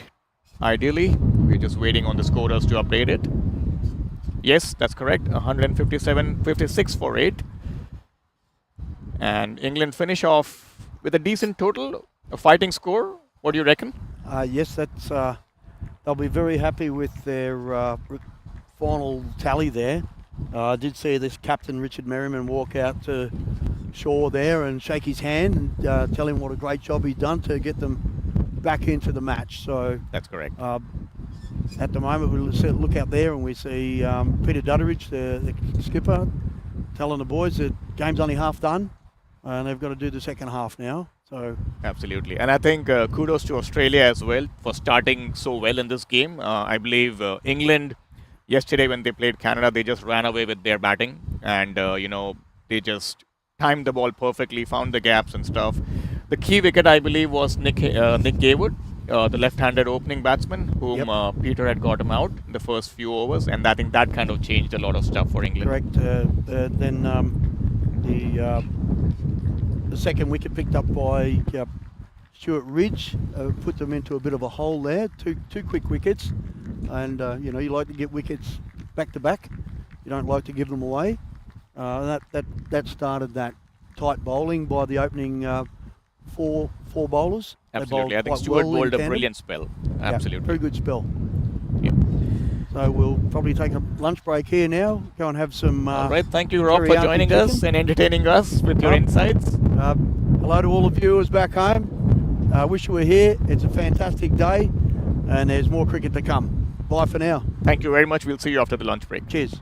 Ideally, we're just waiting on the scorers to update it. Yes, that's correct. 56 for 8. And England finish off with a decent total, a fighting score. What do you reckon? Yes, that's. They'll be very happy with their final tally there. I did see this captain Richard Merriman walk out to Shaw there and shake his hand and tell him what a great job he's done to get them back into the match. So that's correct. At the moment, we'll look out there and we see Peter Dudderidge, the skipper, telling the boys that game's only half done and they've got to do the second half now. So absolutely, and I think kudos to Australia as well for starting so well in this game. I believe England yesterday when they played Canada, they just ran away with their batting and they just timed the ball perfectly, found the gaps and stuff. The key wicket, I believe, was Nick Gaywood. the left-handed opening batsman, whom Yep. Peter had got him out in the first few overs, and I think that kind of changed a lot of stuff for England. Correct. Then the second wicket picked up by Stuart Ridge put them into a bit of a hole there. Two quick wickets, and you know, you like to get wickets back to back. You don't like to give them away. That started that tight bowling by the opening four bowlers. Absolutely, I think Stuart bowled a brilliant spell. Absolutely, very good spell. Yep. So we'll probably take a lunch break here now. Go and have some. All right, thank you, Rob, for teriyaki joining us chicken. and entertaining us with your insights. Hello to all the viewers back home. Wish you were here. It's a fantastic day, and there's more cricket to come. Bye for now. Thank you very much. We'll see you after the lunch break. Cheers.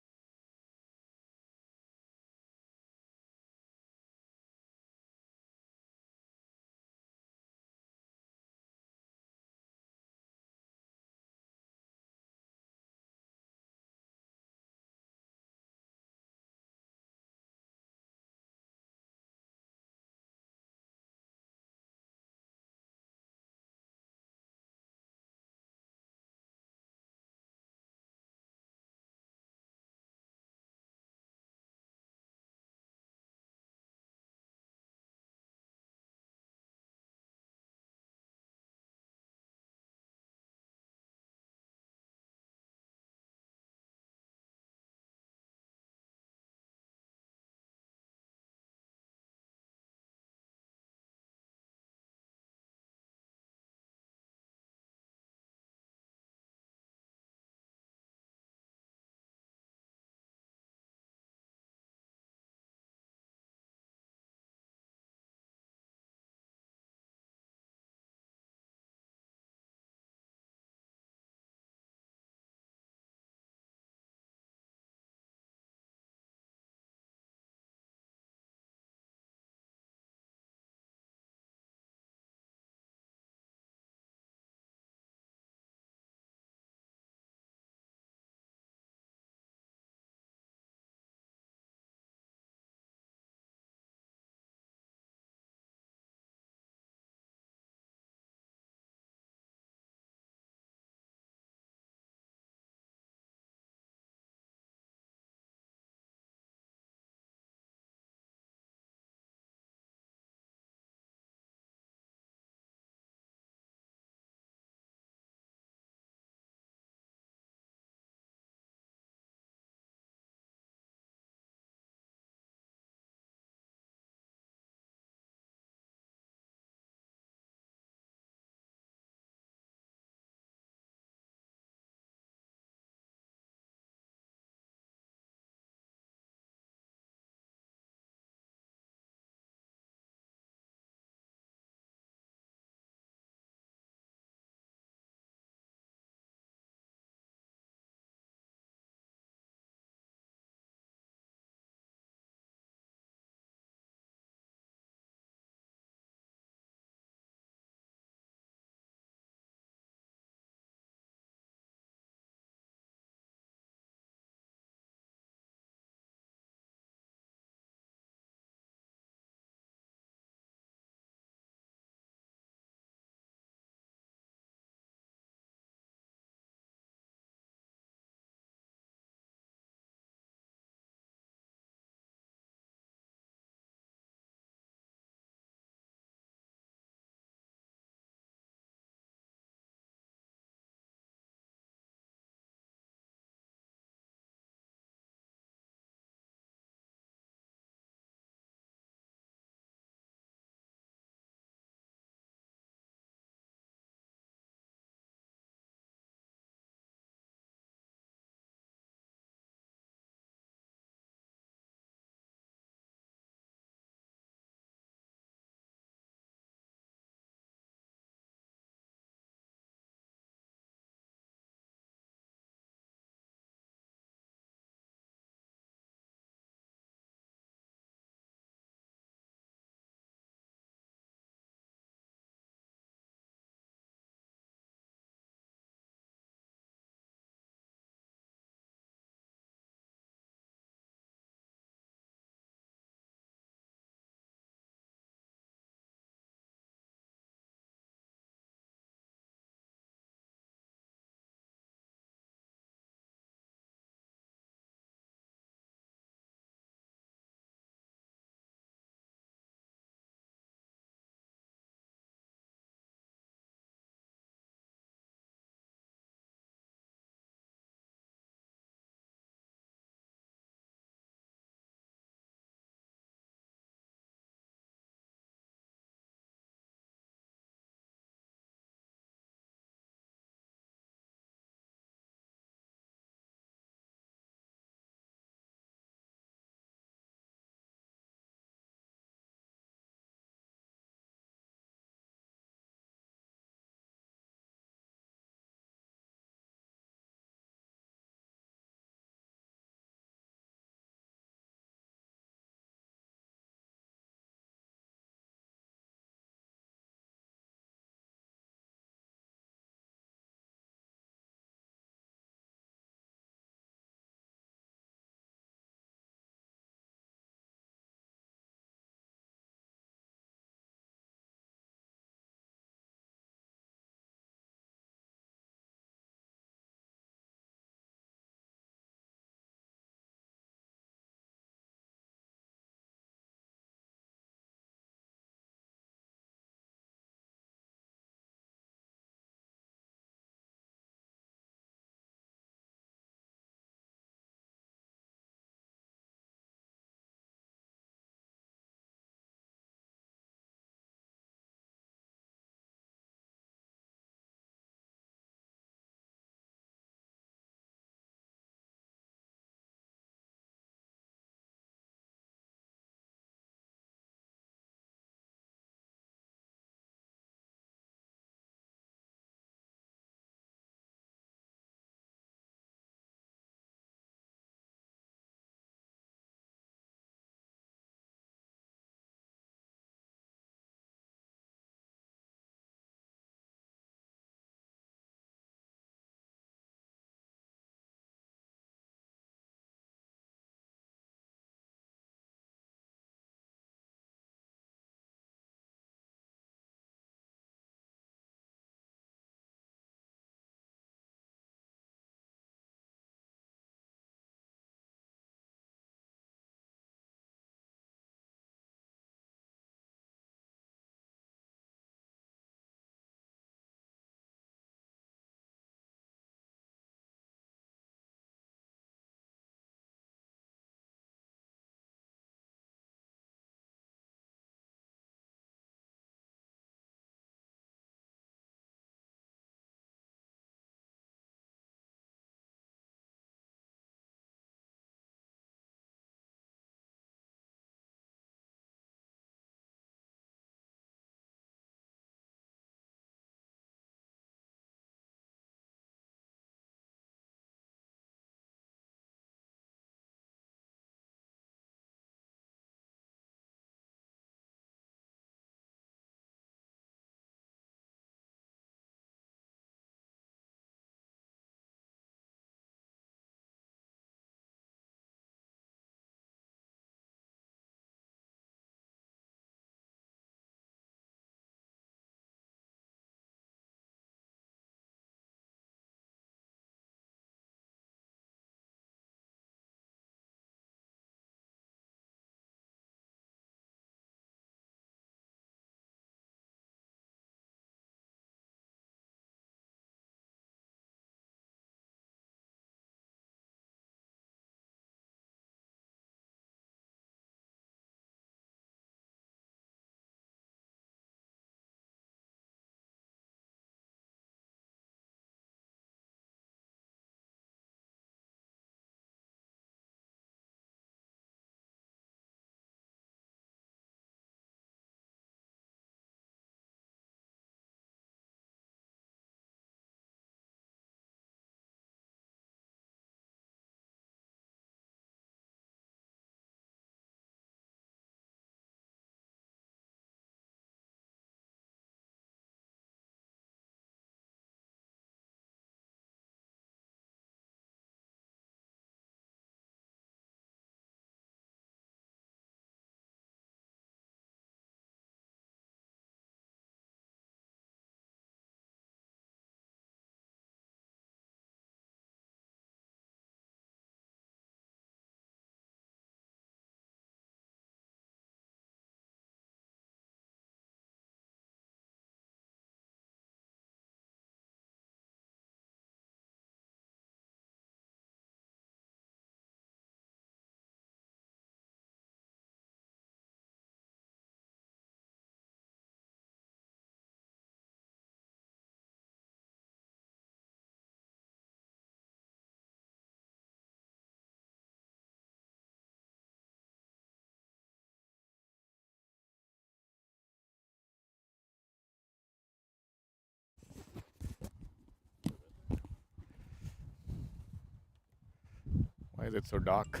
it so dark?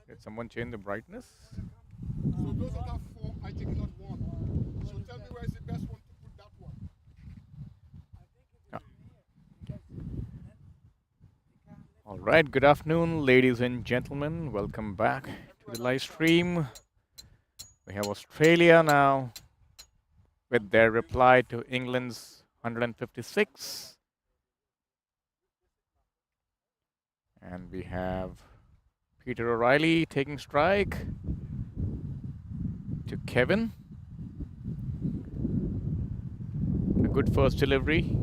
Did someone change the brightness? So those that have 4, I take not 1. So tell me where is the best one to put that one. All right, good afternoon, ladies and gentlemen. Welcome back to the live stream. We have Australia now with their reply to England's 156. And we have Peter O'Reilly taking strike to Kevin. A good first delivery.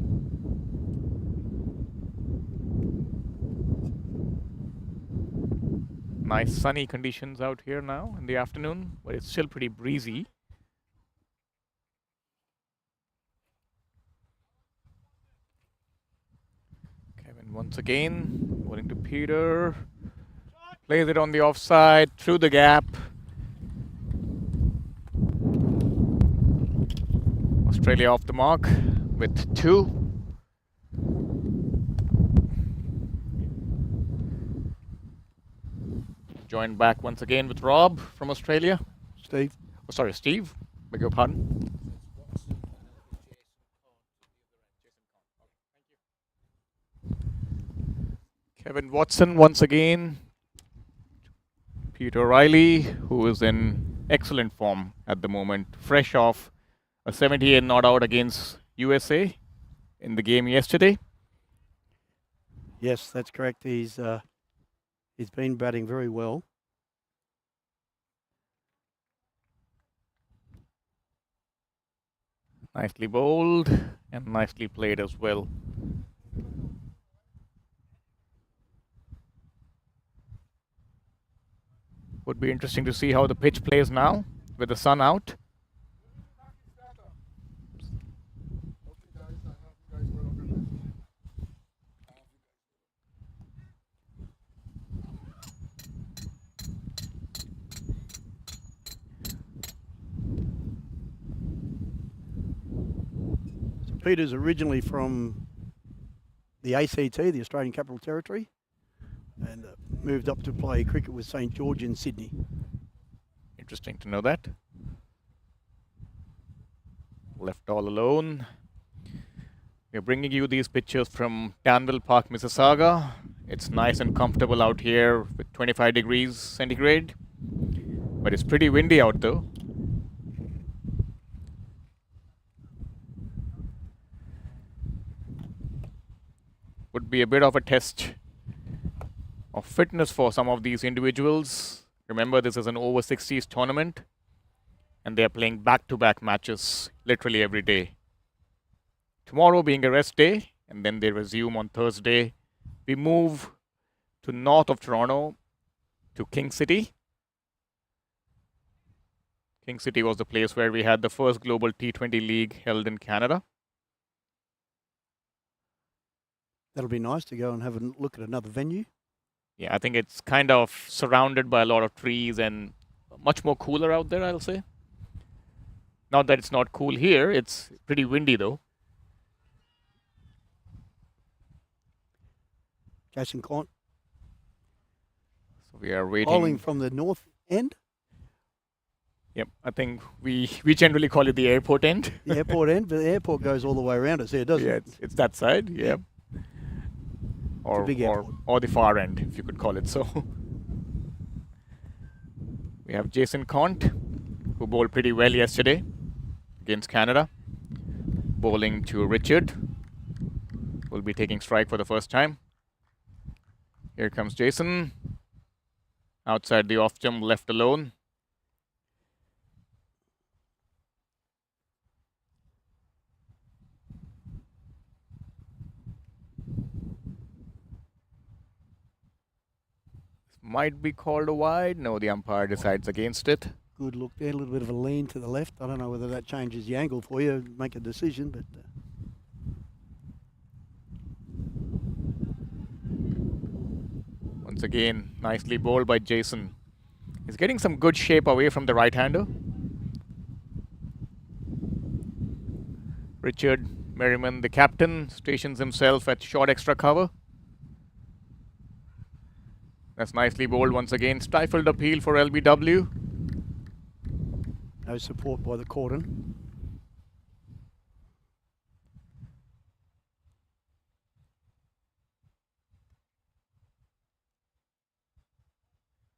Nice sunny conditions out here now in the afternoon, but it's still pretty breezy. Kevin once again, bowling to Peter. Plays it on the offside, through the gap. Australia off the mark with 2. Joined back once again with Rob from Australia. Steve. Oh, sorry, Steve. Beg your pardon. Kevin Watson once again. Peter O'Reilly, who is in excellent form at the moment, fresh off a 78 not out against USA in the game yesterday. Yes, that's correct. He's been batting very well. Nicely bowled and nicely played as well. Would be interesting to see how the pitch plays now with the sun out. Peter's originally from the ACT, the Australian Capital Territory, and moved up to play cricket with St George in Sydney. Interesting to know that. Left all alone. We're bringing you these pictures from Danville Park, Mississauga. It's nice and comfortable out here with 25 degrees centigrade, but it's pretty windy out though. Would be a bit of a test of fitness for some of these individuals. Remember, this is an over 60s tournament and they're playing back-to-back matches literally every day. Tomorrow being a rest day, and then they resume on Thursday. We move to north of Toronto to King City. King City was the place where we had the first global T20 league held in Canada. That'll be nice to go and have a look at another venue. Yeah, I think it's kind of surrounded by a lot of trees and much more cooler out there, I'll say. Not that it's not cool here, it's pretty windy though. Jason Cont. So we are waiting. Bowling from the north end. Yep, I think we generally call it the airport end. The airport end, but the airport goes all the way around us here, doesn't Yeah, it? it's that side, yeah. Or the far end, if you could call it so. We have Jason Cont, who bowled pretty well yesterday against Canada. Bowling to Richard. Will be taking strike for the first time. Here comes Jason. Outside the off jump, left alone. Might be called a wide. No, the umpire decides against it. Good look there, a little bit of a lean to the left. I don't know whether that changes the angle for you, make a decision, but... Once again, nicely bowled by Jason. He's getting some good shape away from the right-hander. Richard Merriman, the captain, stations himself at short extra cover. That's nicely bowled once again. Stifled appeal for LBW. No support by the cordon.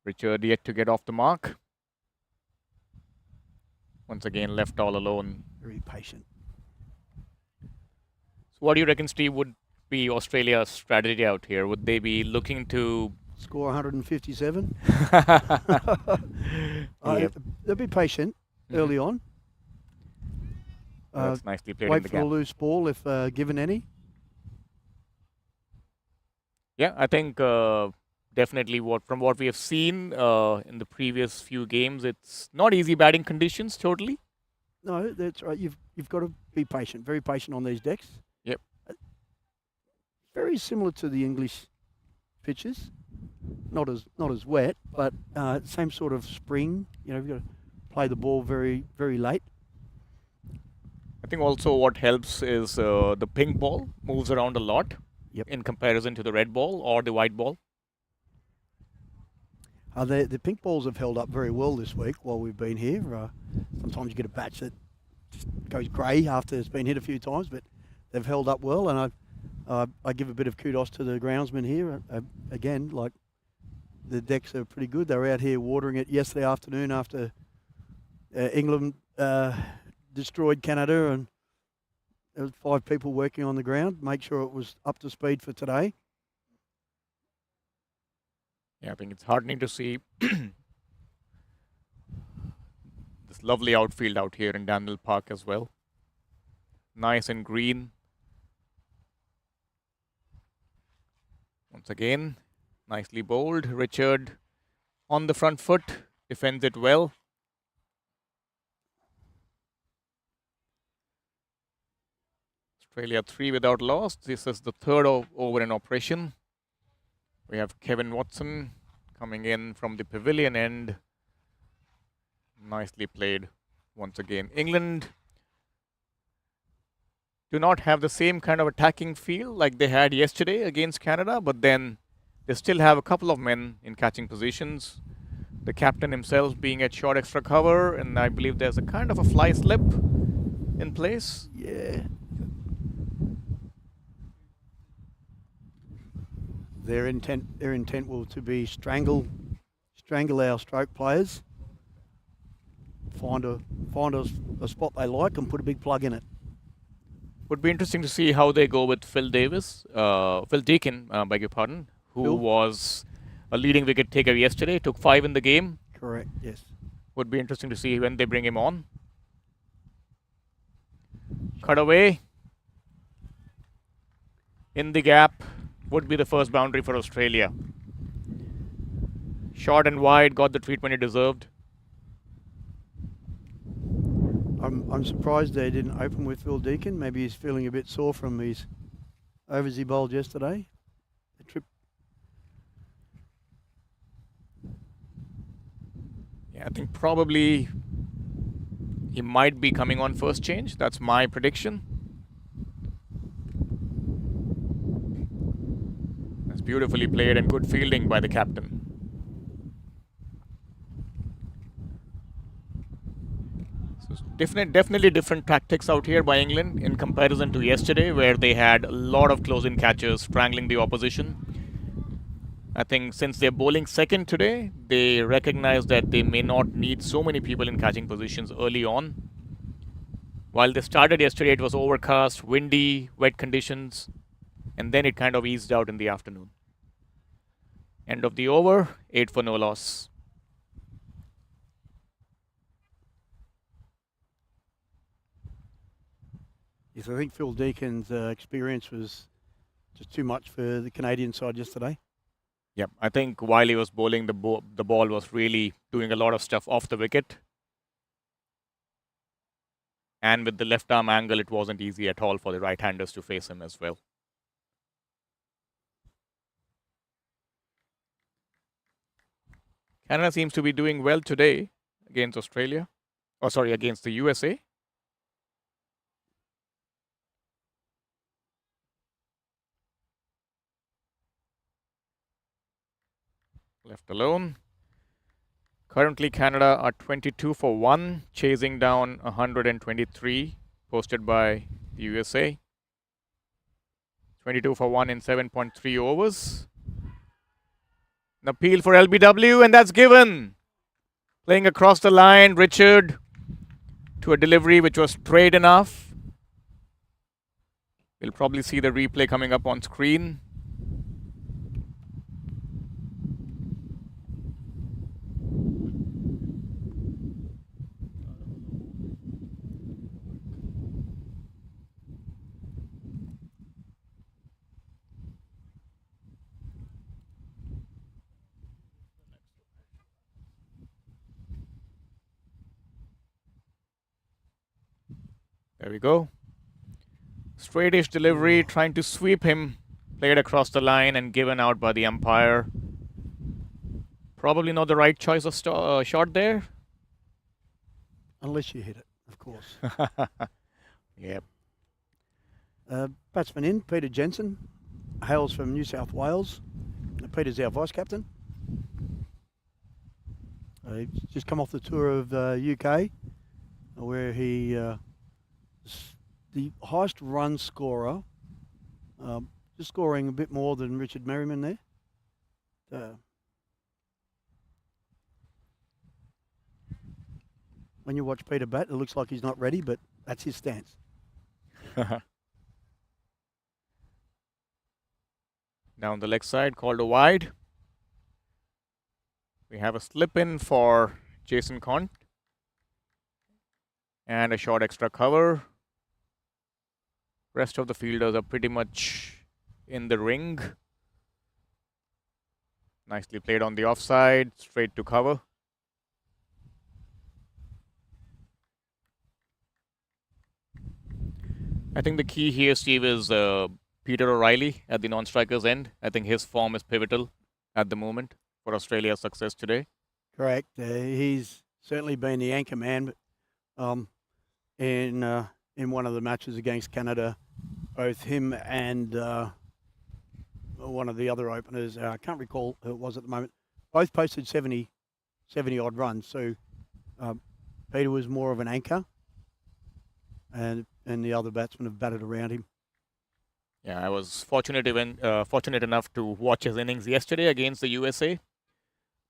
Richard yet to get off the mark. Once again, left all alone. Very patient. So what do you reckon, Steve, would be Australia's strategy out here? Would they be looking to Score 157. Yep. They'll be patient early on. That's nicely played in Wait the for a gap. loose ball if given any. Yeah, I think definitely from what we have seen in the previous few games, it's not easy batting conditions totally. No, that's right. You've got to be patient, very patient on these decks. Yep. Very similar to the English pitches. Not as wet, but same sort of spring. You know, you've got to play the ball very, very late. I think also what helps is the pink ball moves around a lot in comparison to the red ball or the white ball. The pink balls have held up very well this week while we've been here. Sometimes you get a batch that just goes grey after it's been hit a few times, but they've held up well, and I give a bit of kudos to the groundsmen here. Again, like the decks are pretty good. They were out here watering it yesterday afternoon after England destroyed Canada, and there was 5 people working on the ground, make sure it was up to speed for today. Yeah, I think it's heartening to see this lovely outfield out here in Danville Park as well. Nice and green. Once again, nicely bowled. Richard on the front foot, defends it well. Australia 3 without loss. This is the third over in operation. We have Kevin Watson coming in from the pavilion end. Nicely played once again. England do not have the same kind of attacking feel like they had yesterday against Canada, but then they still have a couple of men in catching positions. The captain himself being at short extra cover, and I believe there's a kind of a fly slip in place. Yeah. Their intent will to be strangle our stroke players. Find a spot they like and put a big plug in it. Would be interesting to see how they go with Phil Deakin, beg your pardon, who was a leading wicket taker yesterday, took 5 in the game. Correct, yes. Would be interesting to see when they bring him on. Cut away. In the gap would be the first boundary for Australia. Short and wide, got the treatment he deserved. I'm surprised they didn't open with Phil Deakin. Maybe he's feeling a bit sore from his overs he bowled yesterday. The trip. Yeah, I think probably he might be coming on first change. That's my prediction. That's beautifully played and good fielding by the captain. So definitely different tactics out here by England in comparison to yesterday, where they had a lot of close-in catches strangling the opposition. I think since they're bowling second today, they recognize that they may not need so many people in catching positions early on. While they started yesterday, it was overcast, windy, wet conditions, and then it kind of eased out in the afternoon. End of the over, 8 for no loss. Yes, I think Phil Deakin's experience was just too much for the Canadian side yesterday. Yep, I think while he was bowling, the ball was really doing a lot of stuff off the wicket. And with the left arm angle, it wasn't easy at all for the right-handers to face him as well. Canada seems to be doing well today against Australia. Oh, sorry, against the USA. left alone. Currently, Canada are 22 for 1, chasing down 123 posted by the USA. 22 for 1 in 7.3 overs. An appeal for LBW, and that's given. Playing across the line, Richard to a delivery which was straight enough. We'll probably see the replay coming up on screen. There we go. Straightish delivery, trying to sweep him. Played across the line and given out by the umpire. Probably not the right choice of shot there. Unless you hit it, of course. Yep. Batsman in, Peter Jensen, hails from New South Wales. Peter's our vice captain. He's just come off the tour of UK, where he the highest run scorer, just scoring a bit more than Richard Merriman there. When you watch Peter bat, it looks like he's not ready, but that's his stance. Down the leg side, called a wide. We have a slip in for Jason Conn. And a short extra cover. Rest of the fielders are pretty much in the ring. Nicely played on the offside, straight to cover. I think the key here, Steve, is Peter O'Reilly at the non-strikers end. I think his form is pivotal at the moment for Australia's success today. Correct. He's certainly been the anchor man in one of the matches against Canada. Both him and one of the other openers, I can't recall who it was at the moment, both posted 70 odd runs. So Peter was more of an anchor, and the other batsmen have batted around him. Yeah, I was fortunate enough to watch his innings yesterday against the USA.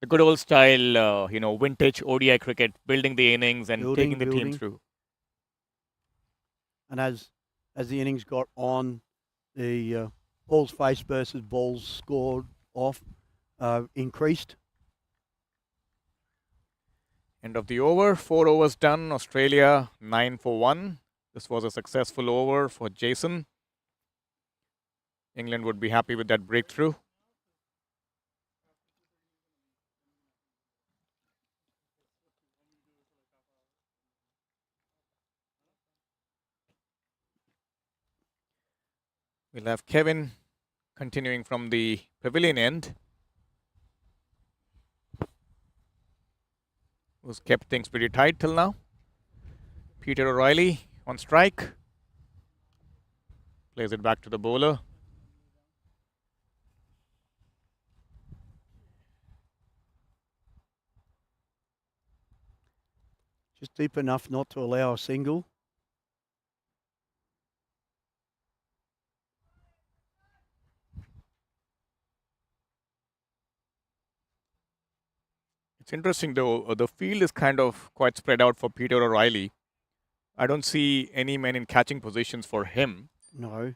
The good old style, vintage ODI cricket, building the innings and taking the team through. And as the innings got on, the balls faced versus balls scored off increased. End of the over, 4 overs done. Australia 9 for 1. This was a successful over for Jason. England would be happy with that breakthrough. We'll have Kevin continuing from the pavilion end, who's kept things pretty tight till now. Peter O'Reilly on strike. Plays it back to the bowler. Just deep enough not to allow a single. It's interesting though, the field is kind of quite spread out for Peter O'Reilly. I don't see any men in catching positions for him. No.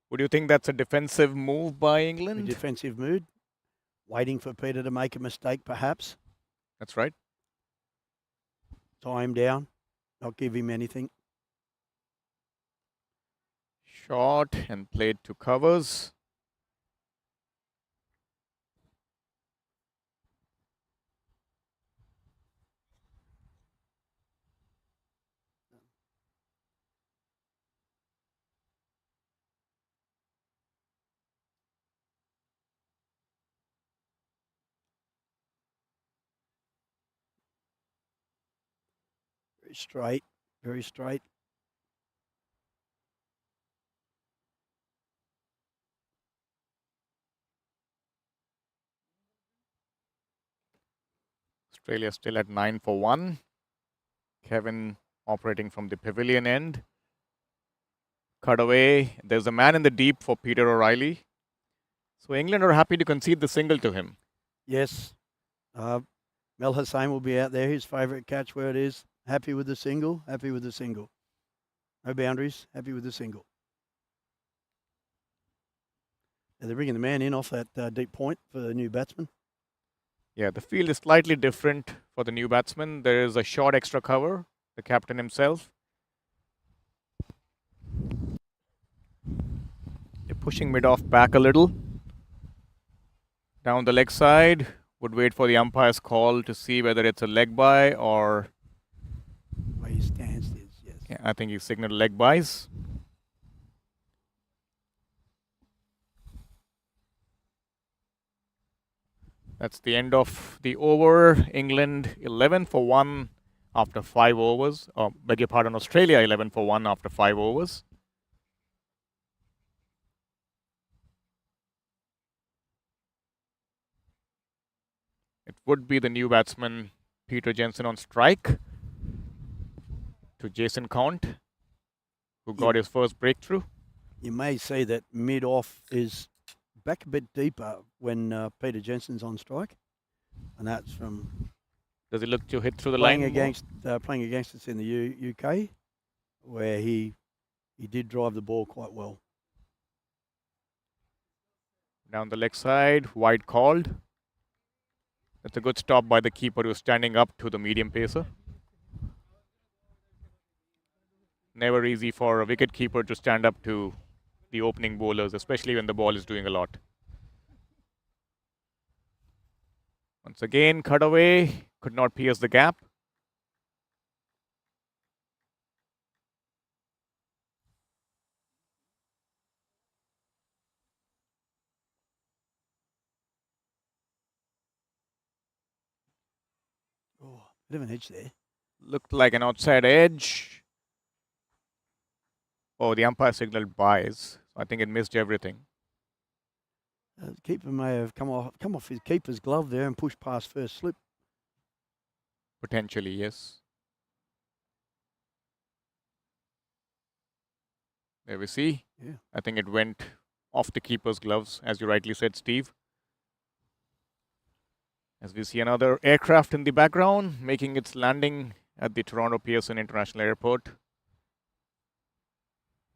Would you think that's a defensive move by England? A defensive mood. Waiting for Peter to make a mistake, perhaps. That's right. Tie him down. Not give him anything. Shot and played to covers. Very straight. Very straight. Australia still at 9 for 1. Kevin operating from the pavilion end. Cut away. There's a man in the deep for Peter O'Reilly. So England are happy to concede the single to him. Yes. Mel Hussain will be out there. His favourite catch word is happy with the single, happy with the single. No boundaries, happy with the single. And they're bringing the man in off that deep point for the new batsman. Yeah, the field is slightly different for the new batsman. There is a short extra cover, the captain himself. They're pushing mid-off back a little. Down the leg side. Would wait for the umpire's call to see whether it's a leg bye or... Where his stance is, yes. Yeah, I think he signaled leg byes. That's the end of the over. England 11 for 1 after 5 overs. Beg your pardon, Australia 11 for 1 after 5 overs. It would be the new batsman Peter Jensen on strike to Jason Count, who got his first breakthrough. You may see that mid-off is back a bit deeper when Peter Jensen's on strike. And that's from Does he look to hit through the playing line? playing against us in the UK, where he did drive the ball quite well. Down the leg side, wide called. That's a good stop by the keeper who's standing up to the medium pacer. Never easy for a wicket keeper to stand up to the opening bowlers, especially when the ball is doing a lot. Once again, cut away, could not pierce the gap. Oh, bit of an edge there. Looked like an outside edge. Oh, the umpire signaled byes. I think it missed everything. The keeper may have come off his keeper's glove there and pushed past first slip. Potentially, yes. There we see. Yeah. I think it went off the keeper's gloves, as you rightly said, Steve. As we see another aircraft in the background making its landing at the Toronto Pearson International Airport,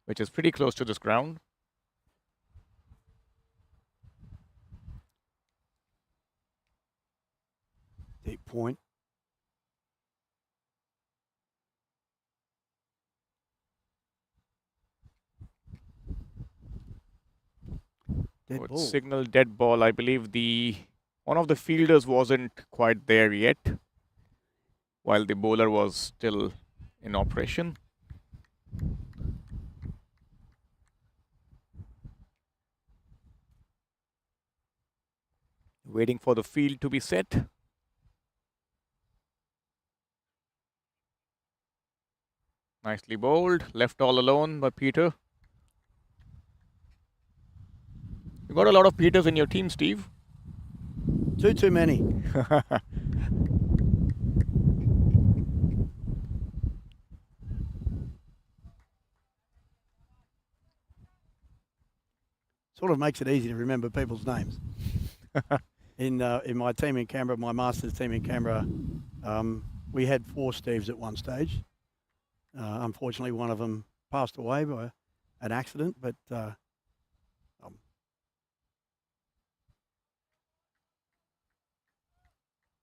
which is pretty close to this ground. Deep point. Dead ball. Signal dead ball. I believe one of the fielders wasn't quite there yet, while the bowler was still in operation. Waiting for the field to be set. Nicely bowled, left all alone by Peter. You got a lot of Peters in your team, Steve. Too many. Sort of makes it easy to remember people's names. In my team in Canberra, my Masters team in Canberra, we had 4 Steves at one stage. Unfortunately, one of them passed away by an accident, but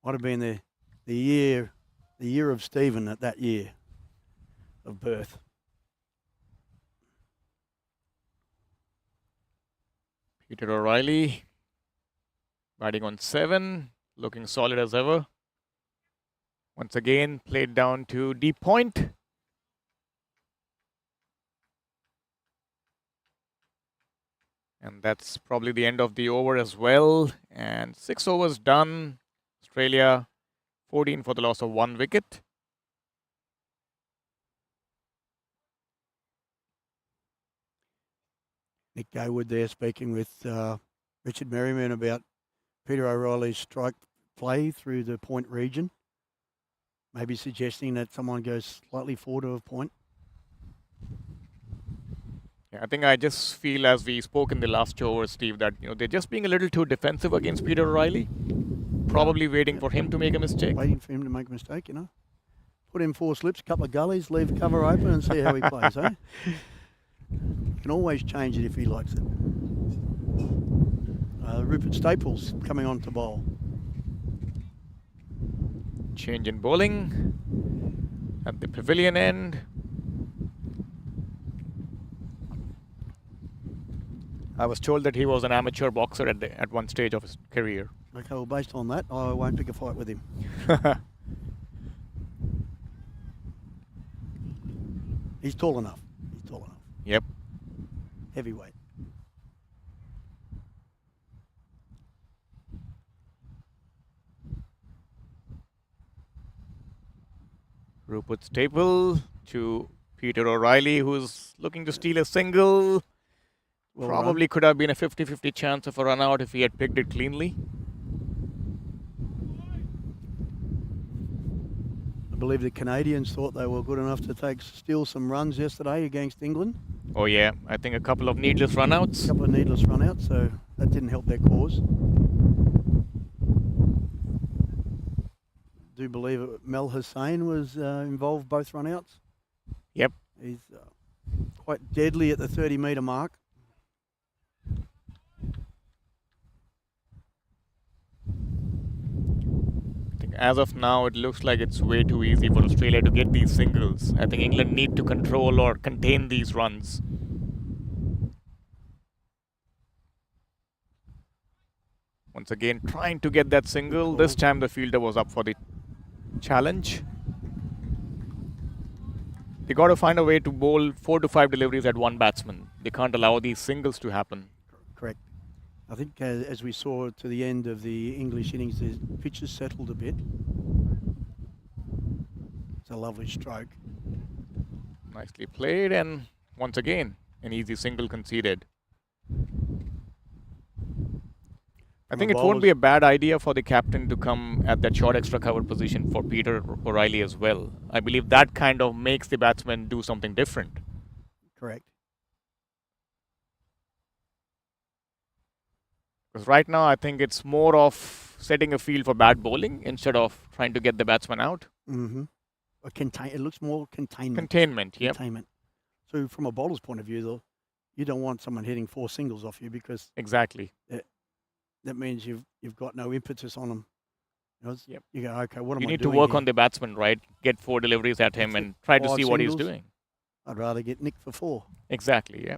might have been the year of Stephen at that year of birth. Peter O'Reilly batting on 7, looking solid as ever. Once again, played down to deep point. And that's probably the end of the over as well. And 6 overs done. Australia 14 for the loss of 1 wicket. Nick Gaywood there speaking with Richard Merriman about Peter O'Reilly's strike play through the point region. Maybe suggesting that someone goes slightly forward of a point. Yeah, I think I just feel, as we spoke in the last over, Steve, that they're just being a little too defensive against Peter O'Reilly. Probably waiting for him to make a mistake. Waiting for him to make a mistake, Put him 4 slips, couple of gullies, leave the cover open and see how he plays, eh? Can always change it if he likes it. Rupert Staples coming on to bowl. Change in bowling at the pavilion end. I was told that he was an amateur boxer at one stage of his career. Okay, well, based on that, I won't pick a fight with him. He's tall enough. Yep. Heavyweight. Rupert Staple to Peter O'Reilly, who's looking to steal a single. Well Probably run. could have been a 50-50 chance of a run out if he had picked it cleanly. I believe the Canadians thought they were good enough to steal some runs yesterday against England. Oh yeah, I think a couple of needless runouts. A couple of needless runouts, so that didn't help their cause. Do believe Mel Hussain was involved both runouts. Yep. He's quite deadly at the 30-metre mark. I think as of now, it looks like it's way too easy for Australia to get these singles. I think England need to control or contain these runs. Once again, trying to get that single. This time the fielder was up for the challenge. They got to find a way to bowl 4 to 5 deliveries at one batsman. They can't allow these singles to happen. Correct. I think as we saw to the end of the English innings, the pitch has settled a bit. It's a lovely stroke. Nicely played, and once again, an easy single conceded. I think it won't be a bad idea for the captain to come at that short extra cover position for Peter O'Reilly as well. I believe that kind of makes the batsman do something different. Correct. Because right now, I think it's more of setting a field for bad bowling instead of trying to get the batsman out. Mm-hmm. It looks more containment. Containment, yep. Containment. So from a bowler's point of view, though, you don't want someone hitting 4 singles off you because Exactly. that means you've got no impetus on them. Yep. You go, okay, what am I doing? You need to work here? on the batsman, right? Get 4 deliveries at him and try to 5 see what he's singles. doing. I'd rather get nicked for 4. Exactly, yeah.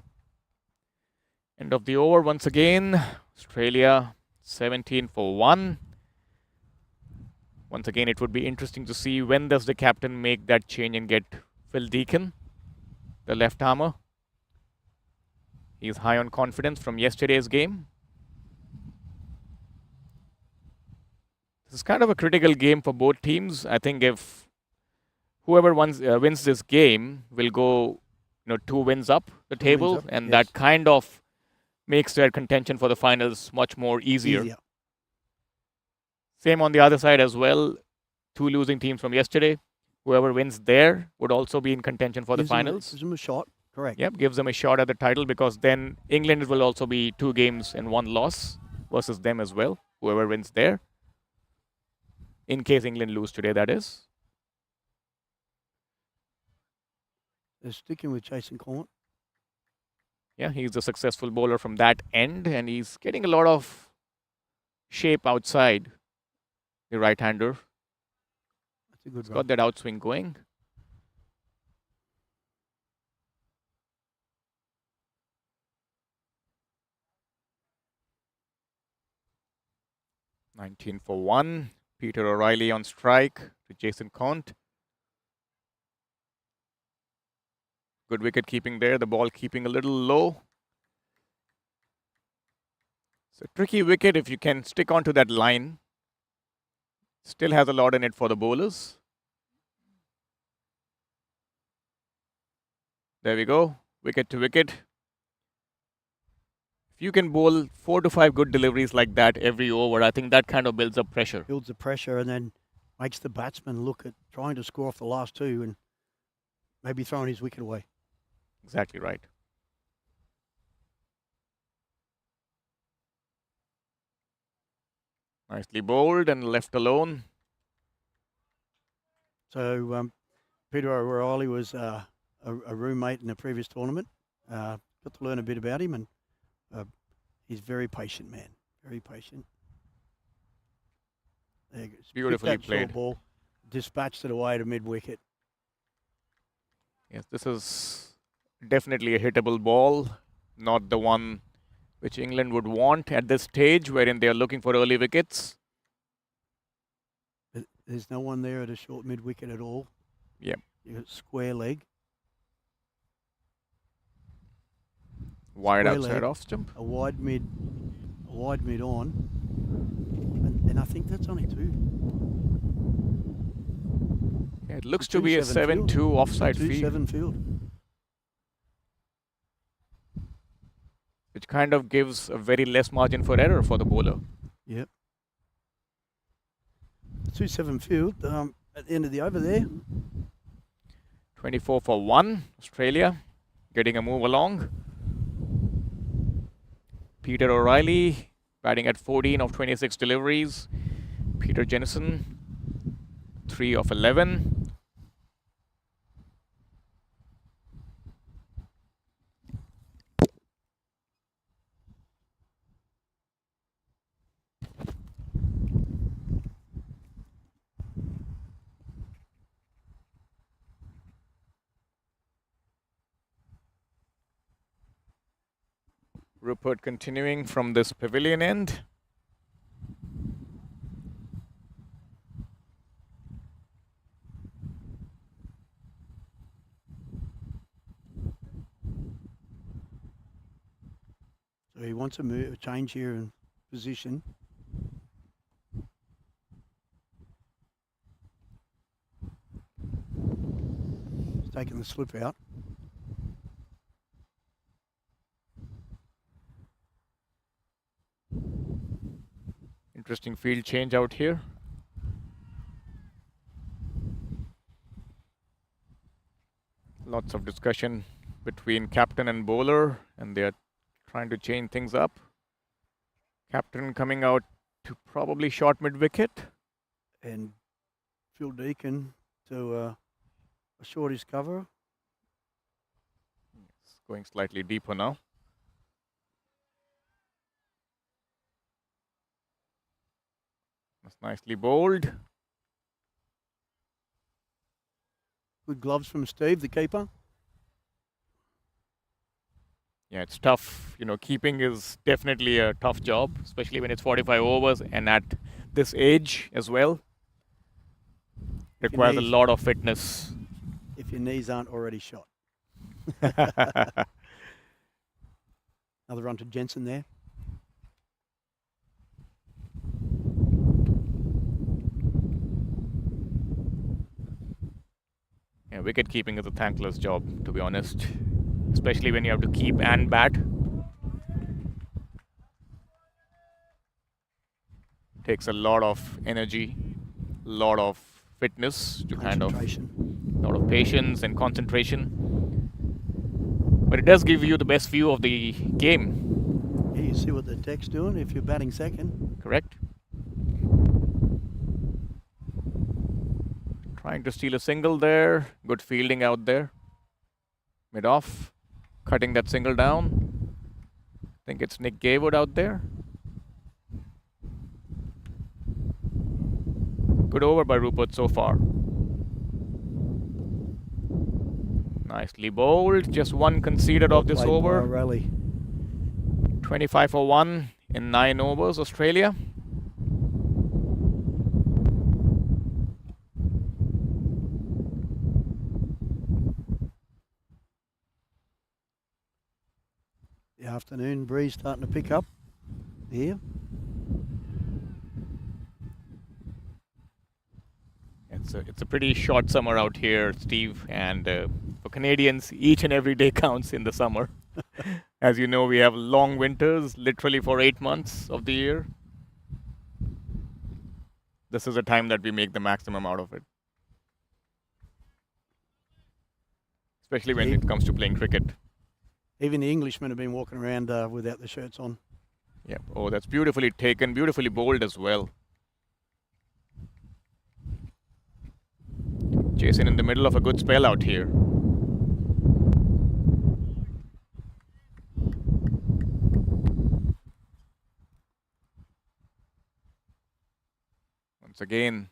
End of the over once again. Australia 17 for 1. Once again, it would be interesting to see when does the captain make that change and get Phil Deacon, the left armer. He's high on confidence from yesterday's game. This is kind of a critical game for both teams. I think if whoever wins this game will go 2 wins up the table, and that kind of makes their contention for the finals much more easier. Same on the other side as well. 2 losing teams from yesterday. Whoever wins there would also be in contention for the finals. Gives them a shot. Correct. Yep, gives them a shot at the title because then England will also be 2 games and 1 loss versus them as well. Whoever wins there. In case England lose today, that is. They're sticking with Jason Corn. Yeah, he's a successful bowler from that end, and he's getting a lot of shape outside the right-hander. That's a good He's got that outswing going. $19 for 1. Peter O'Reilly on strike to Jason Cont. Good wicket keeping there. The ball keeping a little low. It's a tricky wicket if you can stick onto that line. Still has a lot in it for the bowlers. There we go. Wicket to wicket. If you can bowl 4 to 5 good deliveries like that every over, I think that kind of builds up pressure. Builds the pressure and then makes the batsman look at trying to score off the last 2 and maybe throwing his wicket away. Exactly right. Nicely bowled and left alone. So Peter O'Reilly was a roommate in a previous tournament. Got to learn a bit about him, and he's very patient man, very patient. Beautifully that short played. ball, dispatched it away to mid-wicket. Yes, this is definitely a hittable ball, not the one which England would want at this stage, wherein they are looking for early wickets. There's no one there at a short mid-wicket at all. Yep. You got square leg. Wide Square outside leg, off stump. a wide mid on, and I think that's only 2. Yeah, it looks It's to be a 2-7 7-2 offside field, 2-7 field. which kind of gives a very less margin for error for the bowler. Yep. 2-7 field. At the end of the over there. 24 for 1, Australia getting a move along. Peter O'Reilly batting at 14 of 26 deliveries. Peter Jennison, 3 of 11. Rupert continuing from this pavilion end. So he wants a change here in position. He's taking the slip out. Interesting field change out here. Lots of discussion between captain and bowler, and they are trying to change things up. Captain coming out to probably short mid-wicket. And Phil Deacon to a shortish cover. It's going slightly deeper now. That's nicely bowled. Good gloves from Steve, the keeper. Yeah, it's tough. Keeping is definitely a tough job, especially when it's 45 overs and at this age as well. Requires a lot of fitness. If your knees aren't already shot. Another run to Jensen there. Yeah, wicket keeping is a thankless job, to be honest, especially when you have to keep and bat. Takes a lot of energy, a lot of fitness to kind of, a lot of patience and concentration. But it does give you the best view of the game. Yeah, you see what the deck's doing if you're batting second. Correct. Trying to steal a single there. Good fielding out there. Mid-off. Cutting that single down. I think it's Nick Gaywood out there. Good over by Rupert so far. Nicely bowled. Just one conceded of this over. Rally. 25 for 1 in 9 overs, Australia. The afternoon breeze starting to pick up here. It's a pretty short summer out here, Steve, and for Canadians, each and every day counts in the summer. As you know, we have long winters, literally for 8 months of the year. This is a time that we make the maximum out of it. Especially when it comes to playing cricket. Even the Englishmen have been walking around without the shirts on. Yep. Oh, that's beautifully taken, beautifully bowled as well. Jason in the middle of a good spell out here. Once again,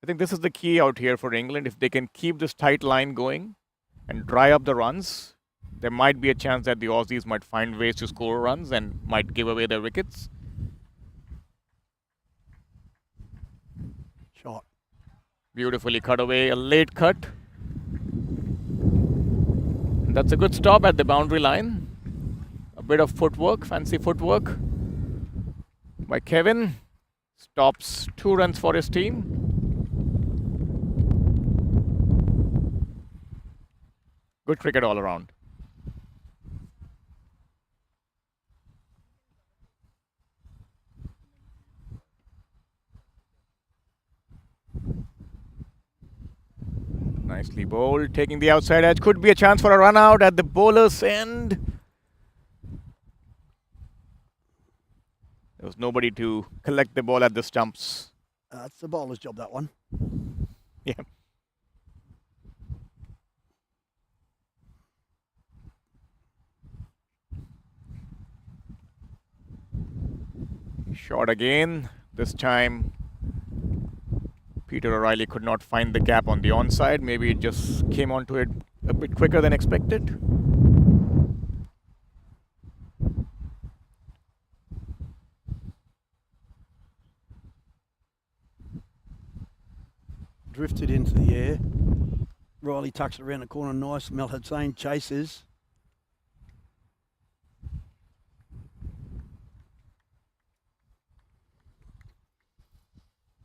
I think this is the key out here for England. If they can keep this tight line going and dry up the runs, there might be a chance that the Aussies might find ways to score runs and might give away their wickets. Shot. Beautifully cut away, a late cut. That's a good stop at the boundary line. A bit of footwork, fancy footwork by Kevin. Stops 2 runs for his team. Good cricket all around. Nicely bowled, taking the outside edge. Could be a chance for a run out at the bowler's end. There was nobody to collect the ball at the stumps. It's the bowler's job, that one. Yeah. Shot again. This time, Peter O'Reilly could not find the gap on the onside. Maybe it just came onto it a bit quicker than expected. Drifted into the air. Riley tucks it around the corner nice. Mel Hussain chases.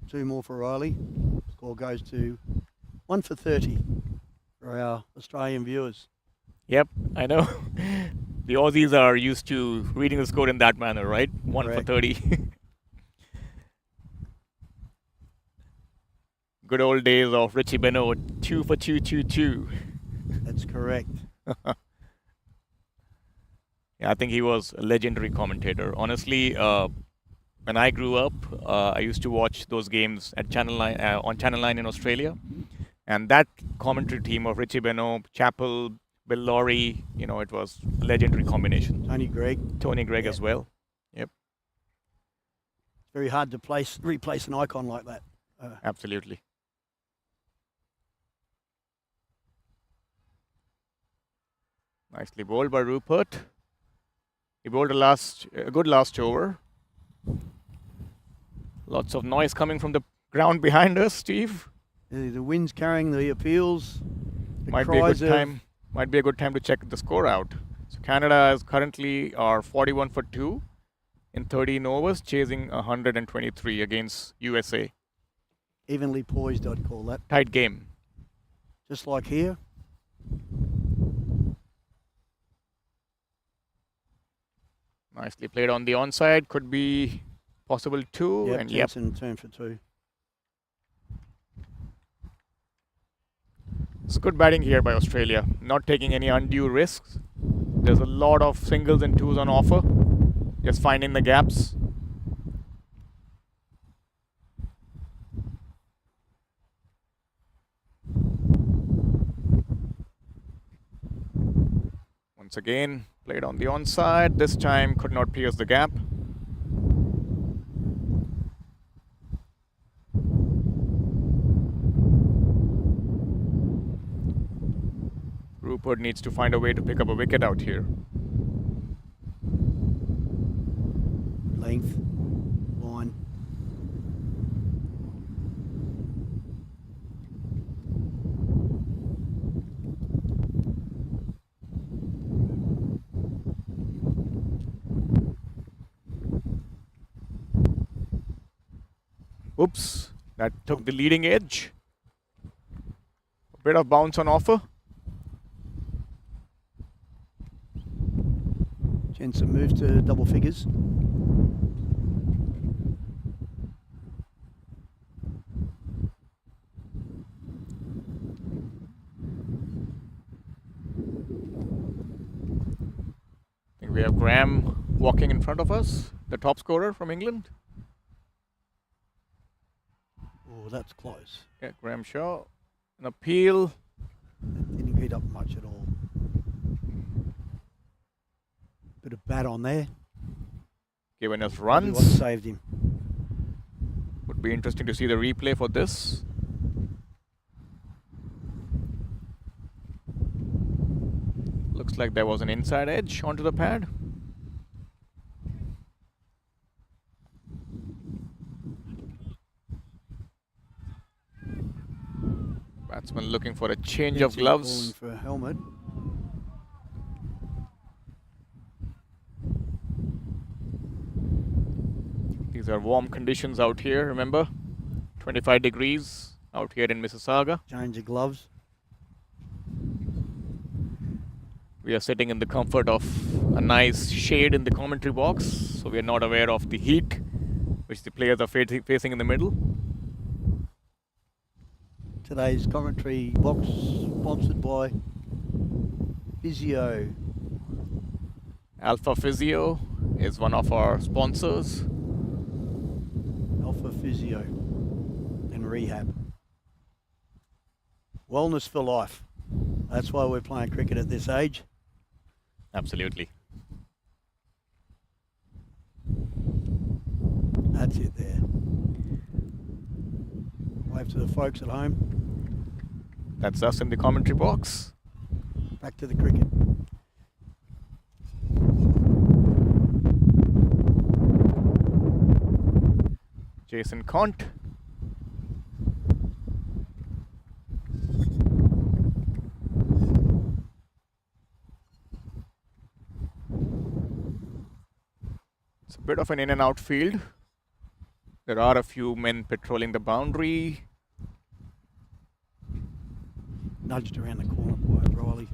Two more for Riley. Score goes to 1 for 30 for our Australian viewers. Yep, I know. The Aussies are used to reading the score in that manner, right? 1 Correct. for 30. Good old days of Richie Benaud, 2 for 2. That's correct. Yeah, I think he was a legendary commentator. Honestly, when I grew up, I used to watch those games at Channel 9, on Channel 9 in Australia. And that commentary team of Richie Benaud, Chappell, Bill Lawry, you know, it was a legendary combination. Tony Gregg. Tony Gregg Yeah. as well. Yep, It's very hard to replace an icon like that. absolutely. Nicely bowled by Rupert. He bowled a good last over. Lots of noise coming from the ground behind us, Steve. The wind's carrying the appeals. The Might be a cries good time. Might be a good time to check the score out. So Canada is currently are 41 for 2 in 13 overs, chasing 123 against USA. Evenly poised, I'd call that. Tight game. Just like here. Nicely played on the onside. Could be possible 2. Yep, And yep, Jensen turn for 2. it's good batting here by Australia. Not taking any undue risks. There's a lot of singles and twos on offer. Just finding the gaps. Once again, played on the onside. This time could not pierce the gap. Rupert needs to find a way to pick up a wicket out here. Length. Line. Oops, that took the leading edge. A bit of bounce on offer. Jensen moved to double figures. I think we have Graham walking in front of us, the top scorer from England. Oh, that's close. Yeah, Graham Shaw. An appeal. Didn't get up much at all. Bit of bat on there. Giving us Probably what runs. saved him. Would be interesting to see the replay for this. Looks like there was an inside edge onto the pad. Batsman looking for a change of Jensen gloves. calling for a helmet. These are warm conditions out here, remember? 25 degrees out here in Mississauga. Change of gloves. We are sitting in the comfort of a nice shade in the commentary box, so we are not aware of the heat which the players are facing in the middle. Today's commentary box sponsored by Physio. Alpha Physio is one of our sponsors. Alpha Physio and Rehab. Wellness for life. That's why we're playing cricket at this age. Absolutely. That's it there. Wave to the folks at home. That's us in the commentary box. Back to the cricket. Jason Cont. It's a bit of an in and out field. There are a few men patrolling the boundary. Nudged around the corner by Riley.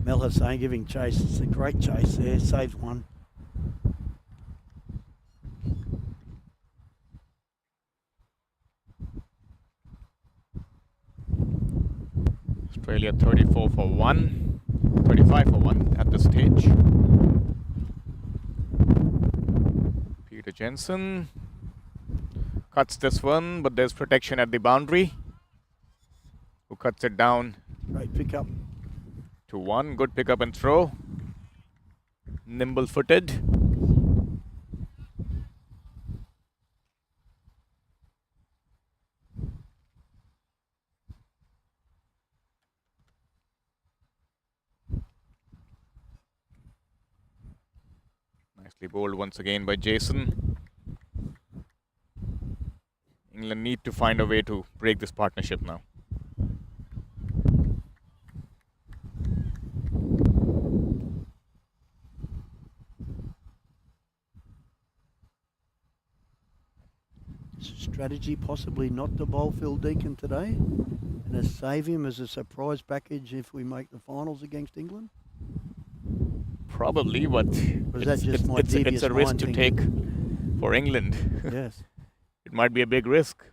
Mel Hussain giving chase. It's a great chase there. Saved one. Australia 34 for 1. 35 for 1 at this stage. Peter Jensen cuts this one, but there's protection at the boundary. Who cuts it down Great pickup. to 1. Good pick up and throw. Nimble footed. Nicely bowled once again by Jason. England need to find a way to break this partnership now. Strategy possibly not to bowl Phil Deacon today and to save him as a surprise package if we make the finals against England? Probably, but Or is that just my it's devious a risk mind to thinking? take for England. Yes. It might be a big risk.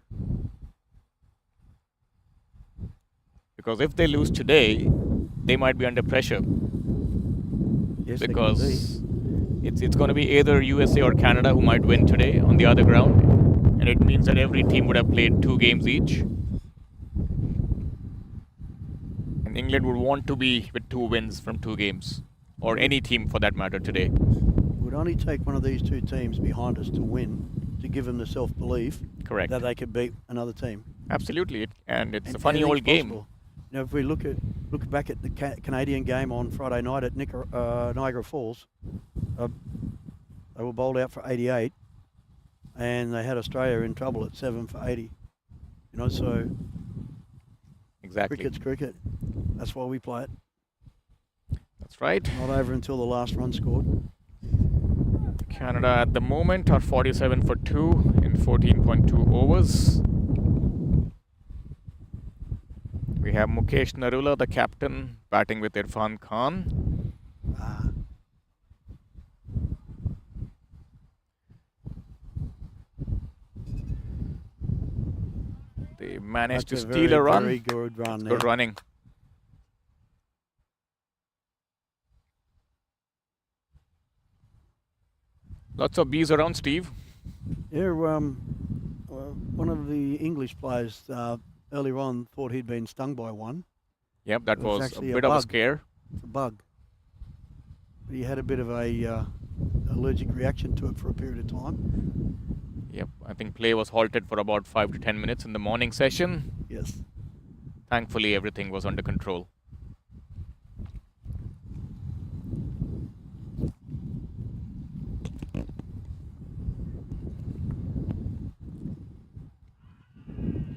Because if they lose today, they might be under pressure. Yes, they could Because it's going to be either USA or Canada who might win today on the other ground. And it means that every team would have played 2 games each. And England would want to be with 2 wins from 2 games. Or any team for that matter today. It would only take one of these two teams behind us to win to give them the self-belief Correct. that they could beat another team. Absolutely. And it's And a funny old anything's game. possible. You know, if we look back at the Canadian game on Friday night at Niagara Falls, they were bowled out for 88, and they had Australia in trouble at 7 for 80. You know, so Exactly. cricket's cricket. That's why we play it. That's right. Not over until the last run scored. Canada at the moment are 47 for 2 in 14.2 overs. We have Mukesh Narula, the captain, batting with Irfan Khan. They managed That's to a steal very, a run. very good run there. Good running. Lots of bees around, Steve. Yeah, one of the English players earlier on thought he'd been stung by one. Yep, that It was was a actually a bit of a bug. scare. It's a bug. But he had a bit of a allergic reaction to it for a period of time. Yep, I think play was halted for about 5 to 10 minutes in the morning session. Yes. Thankfully, everything was under control.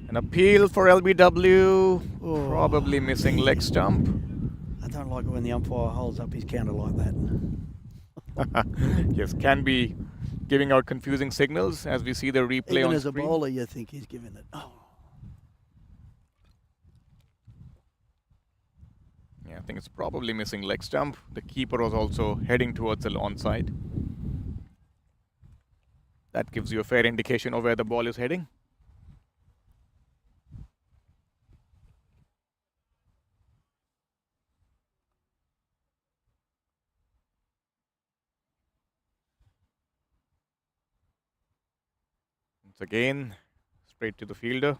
An appeal for LBW, Oh, probably missing leg stump. I don't like it when the umpire holds up his counter like that. Yes, can be giving out confusing signals as we see the replay Even on as screen. a bowler, you think he's giving it. Oh. Yeah, I think it's probably missing leg stump. The keeper was also heading towards the onside. That gives you a fair indication of where the ball is heading. Once again, straight to the fielder.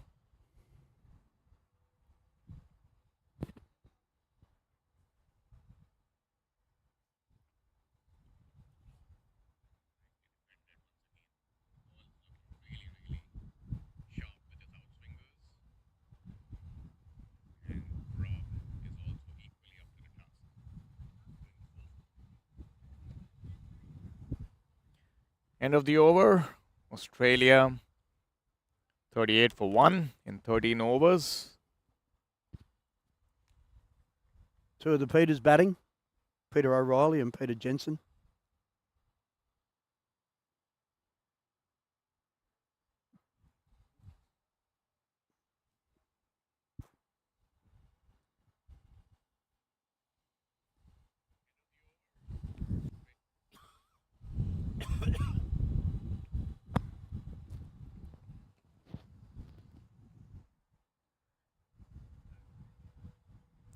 End of the over. Australia 38 for 1 in 13 overs. Two of the Peters batting, Peter O'Reilly and Peter Jensen.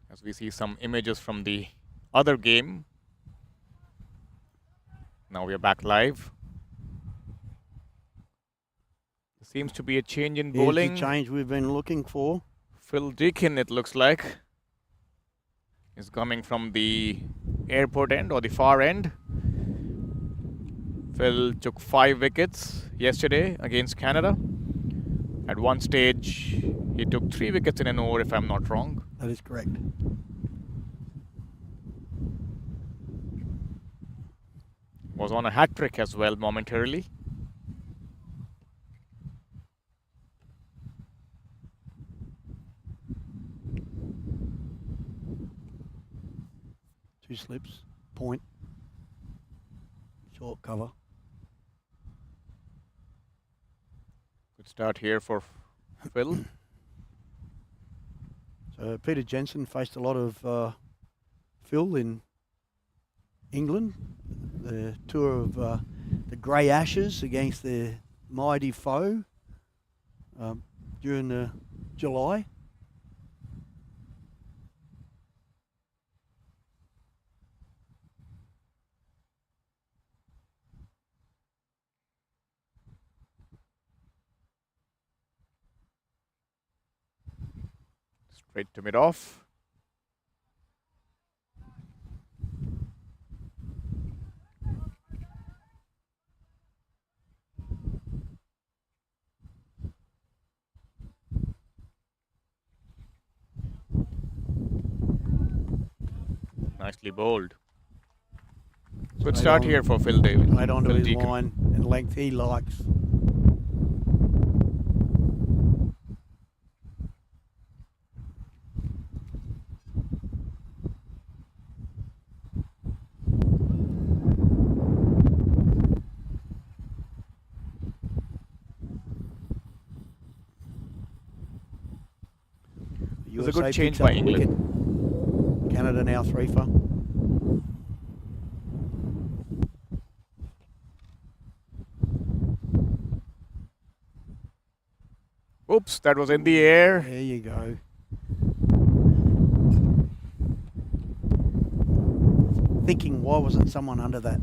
As we see some images from the other game. Now we are back live. There seems to be a change in bowling. Here's the change we've been looking for. Phil Deakin, it looks like, is coming from the airport end or the far end. Phil took 5 wickets yesterday against Canada. At one stage, he took 3 wickets in an over, if I'm not wrong. That is correct. Was on a hat trick as well momentarily. Two slips, point, short cover. Good start here for Phil. So Peter Jensen faced a lot of Phil in England. The tour of the Grey Ashes against their mighty foe during July. Straight to mid-off. Nicely bowled. Good Straight start on. here for Phil David. Straight onto Phil his Deakin. line and length he likes. It was a good USA change picks up by a England. wicket. Canada now 3 for. Oop, Oops, that was in the air. There you go. Thinking, why wasn't someone under that?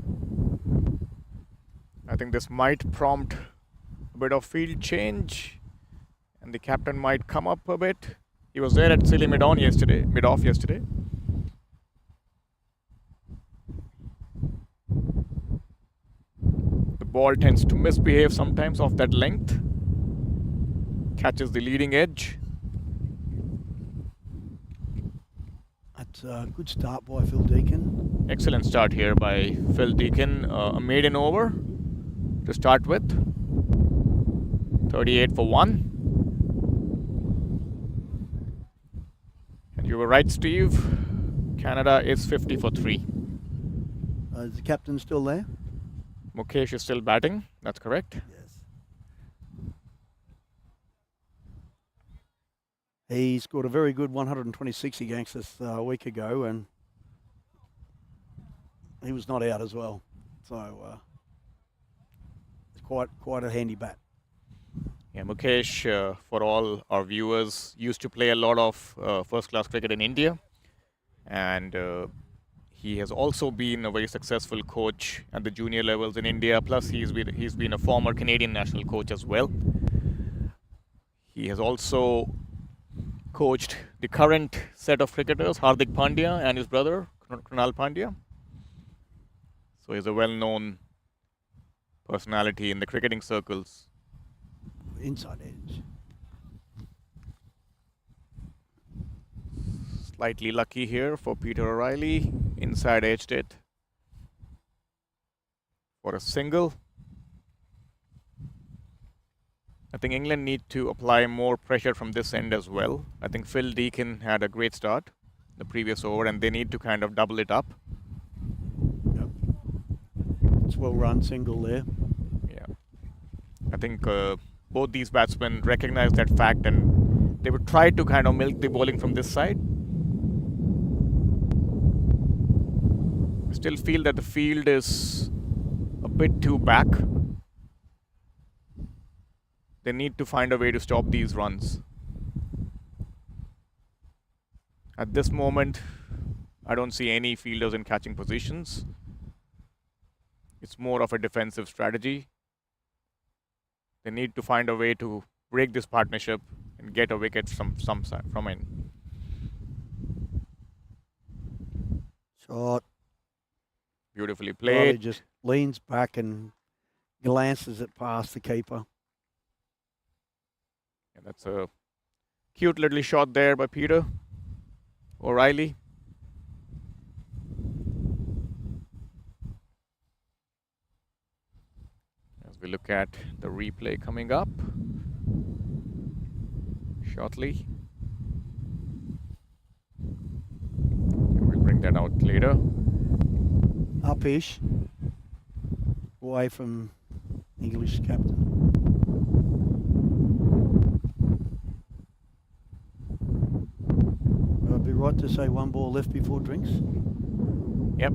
I think this might prompt a bit of field change, and the captain might come up a bit. He was there at silly mid-off yesterday. The ball tends to misbehave sometimes off that length. Catches the leading edge. That's a good start by Phil Deacon. Excellent start here by Phil Deacon. A maiden over to start with. 38 for 1. And you were right, Steve. Canada is 50 for 3. Is the captain still there? Mukesh is still batting. That's correct. Yes. He scored a very good 126 against us a week ago, and he was not out as well. So it's quite a handy bat. Yeah, Mukesh, for all our viewers, used to play a lot of first-class cricket in India, and he has also been a very successful coach at the junior levels in India. Plus, he's been a former Canadian national coach as well. He has also coached the current set of cricketers, Hardik Pandya and his brother, Krunal Pandya. So he's a well-known personality in the cricketing circles. Inside edge. Slightly lucky here for Peter O'Reilly. Inside edged it for a single. I think England need to apply more pressure from this end as well. I think Phil Deacon had a great start the previous over, and they need to kind of double it up. Yep. It's well run single there. Yeah. I think both these batsmen recognize that fact, and they would try to kind of milk the bowling from this side. I still feel that the field is a bit too back. They need to find a way to stop these runs. At this moment, I don't see any fielders in catching positions. It's more of a defensive strategy. They need to find a way to break this partnership and get a wicket from some side, from in. Shot. Beautifully Riley played. just leans back and glances it past the keeper. Yeah, that's a cute little shot there by Peter O'Reilly. As we look at the replay coming up shortly. We'll bring that out later. Upish. Away from English captain. I'd be right to say one ball left before drinks. Yep.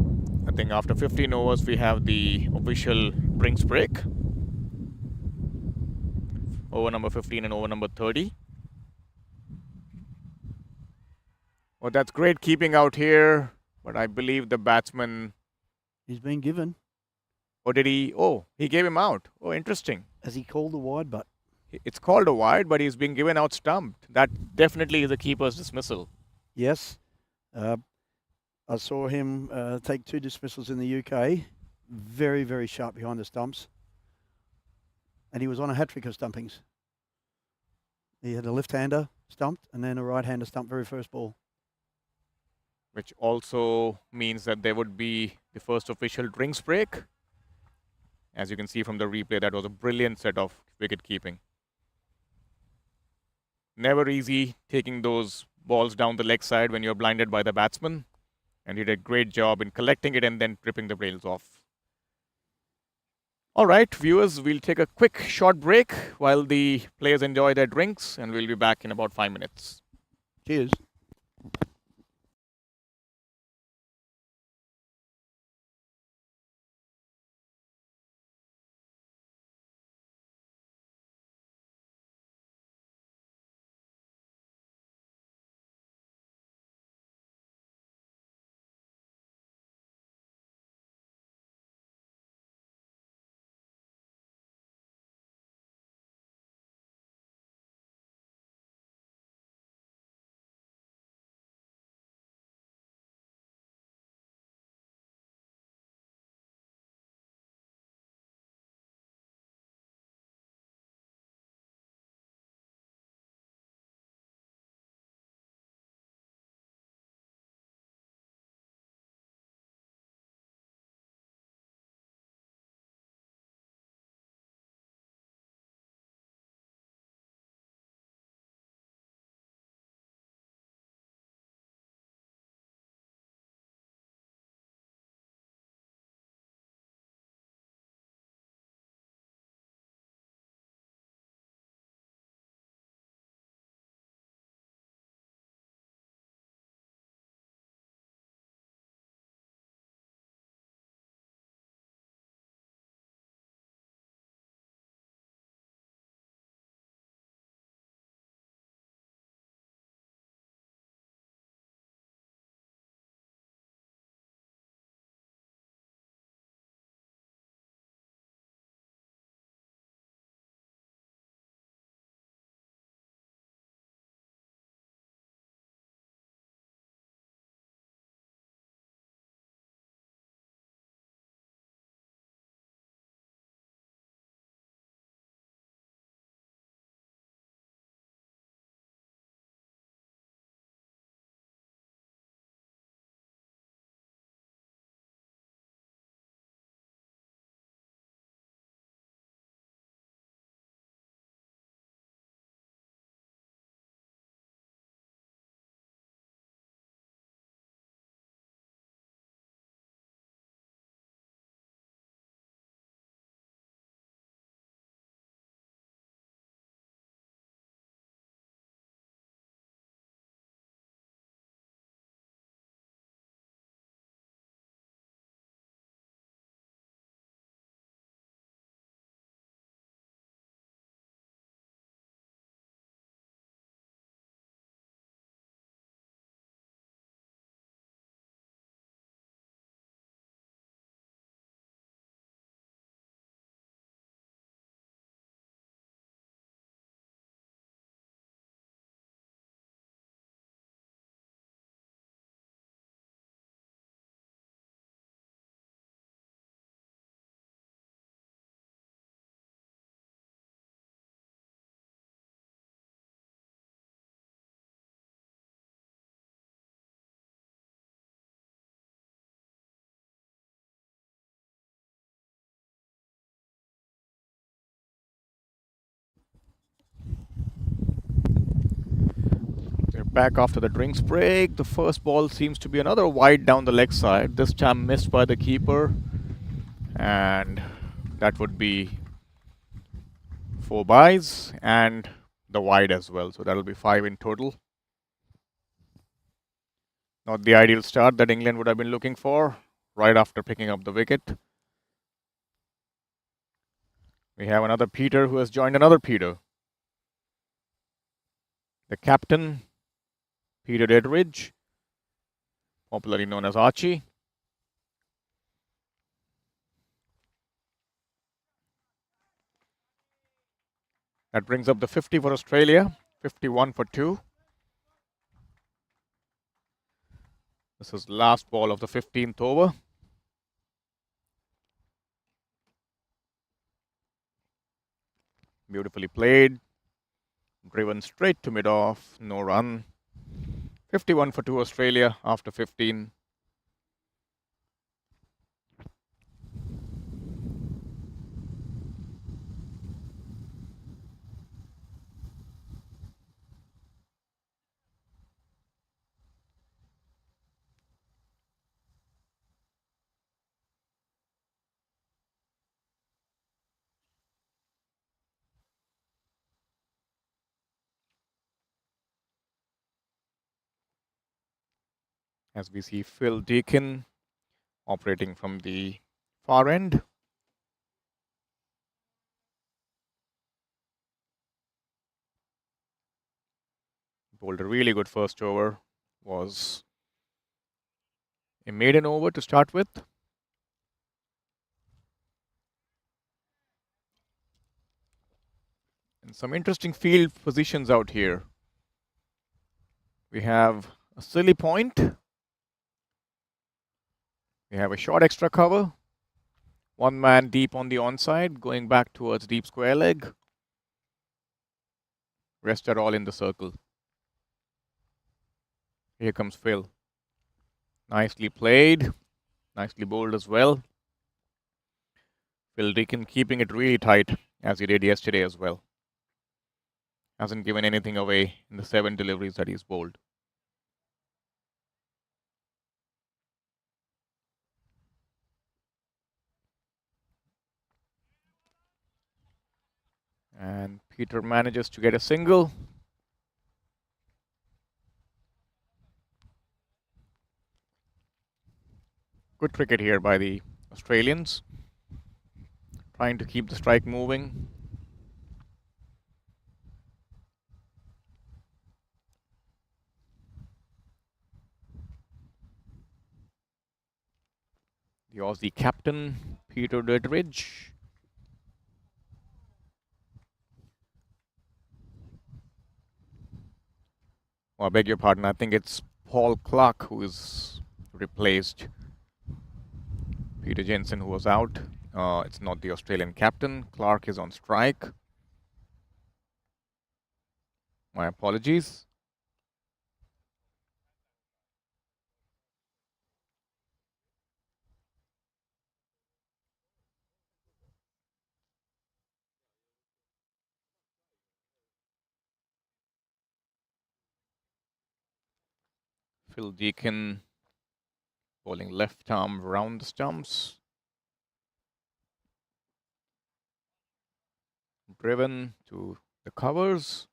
I think after 15 overs, we have the official drinks break. Over number 15 and over number 30. Oh, that's great keeping out here. But I believe the batsman... He's been given. Or did he... Oh, he gave him out. Oh, interesting. Has he called the wide butt? It's called a wide, but he's been given out stumped. That definitely is a keeper's dismissal. Yes. I saw him take 2 dismissals in the UK. Very, very sharp behind the stumps. And he was on a hat-trick of stumpings. He had a left-hander stumped and then a right-hander stumped very first ball. Which also means that there would be the first official drinks break. As you can see from the replay, that was a brilliant set of wicket keeping. Never easy taking those balls down the leg side when you're blinded by the batsman. And he did a great job in collecting it and then tripping the bails off. All right, viewers, we'll take a quick short break while the players enjoy their drinks, and we'll be back in about 5 minutes. Cheers. back after the drinks break. The first ball seems to be another wide down the leg side. This time missed by the keeper. And that would be 4 byes and the wide as well. So that'll be 5 in total. Not the ideal start that England would have been looking for right after picking up the wicket. We have another Peter who has joined another Peter. The captain, Peter Dedridge, popularly known as Archie. That brings up the 50 for Australia, 51 for 2. This is last ball of the 15th over. Beautifully played. Driven straight to mid-off, no run. 51 for 2 Australia after 15. As we see Phil Deakin operating from the far end. Bowled a really good first over. Was a maiden over to start with. And some interesting field positions out here. We have a silly point. We have a short extra cover. One man deep on the onside, going back towards deep square leg. Rest are all in the circle. Here comes Phil. Nicely played. Nicely bowled as well. Phil Deakin keeping it really tight, as he did yesterday as well. Hasn't given anything away in the 7 deliveries that he's bowled. And Peter manages to get a single. Good cricket here by the Australians. Trying to keep the strike moving. The Aussie captain, Peter Dedridge. Oh, I beg your pardon, I think it's Paul Clark who is replaced Peter Jensen, who was out. It's not the Australian captain. Clark is on strike. My apologies. Phil Deakin bowling left arm round the stumps. Driven to the covers.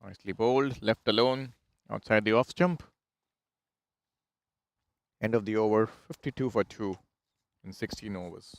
Nicely bowled, left alone outside the off stump. End of the over, 52 for 2 in 16 overs.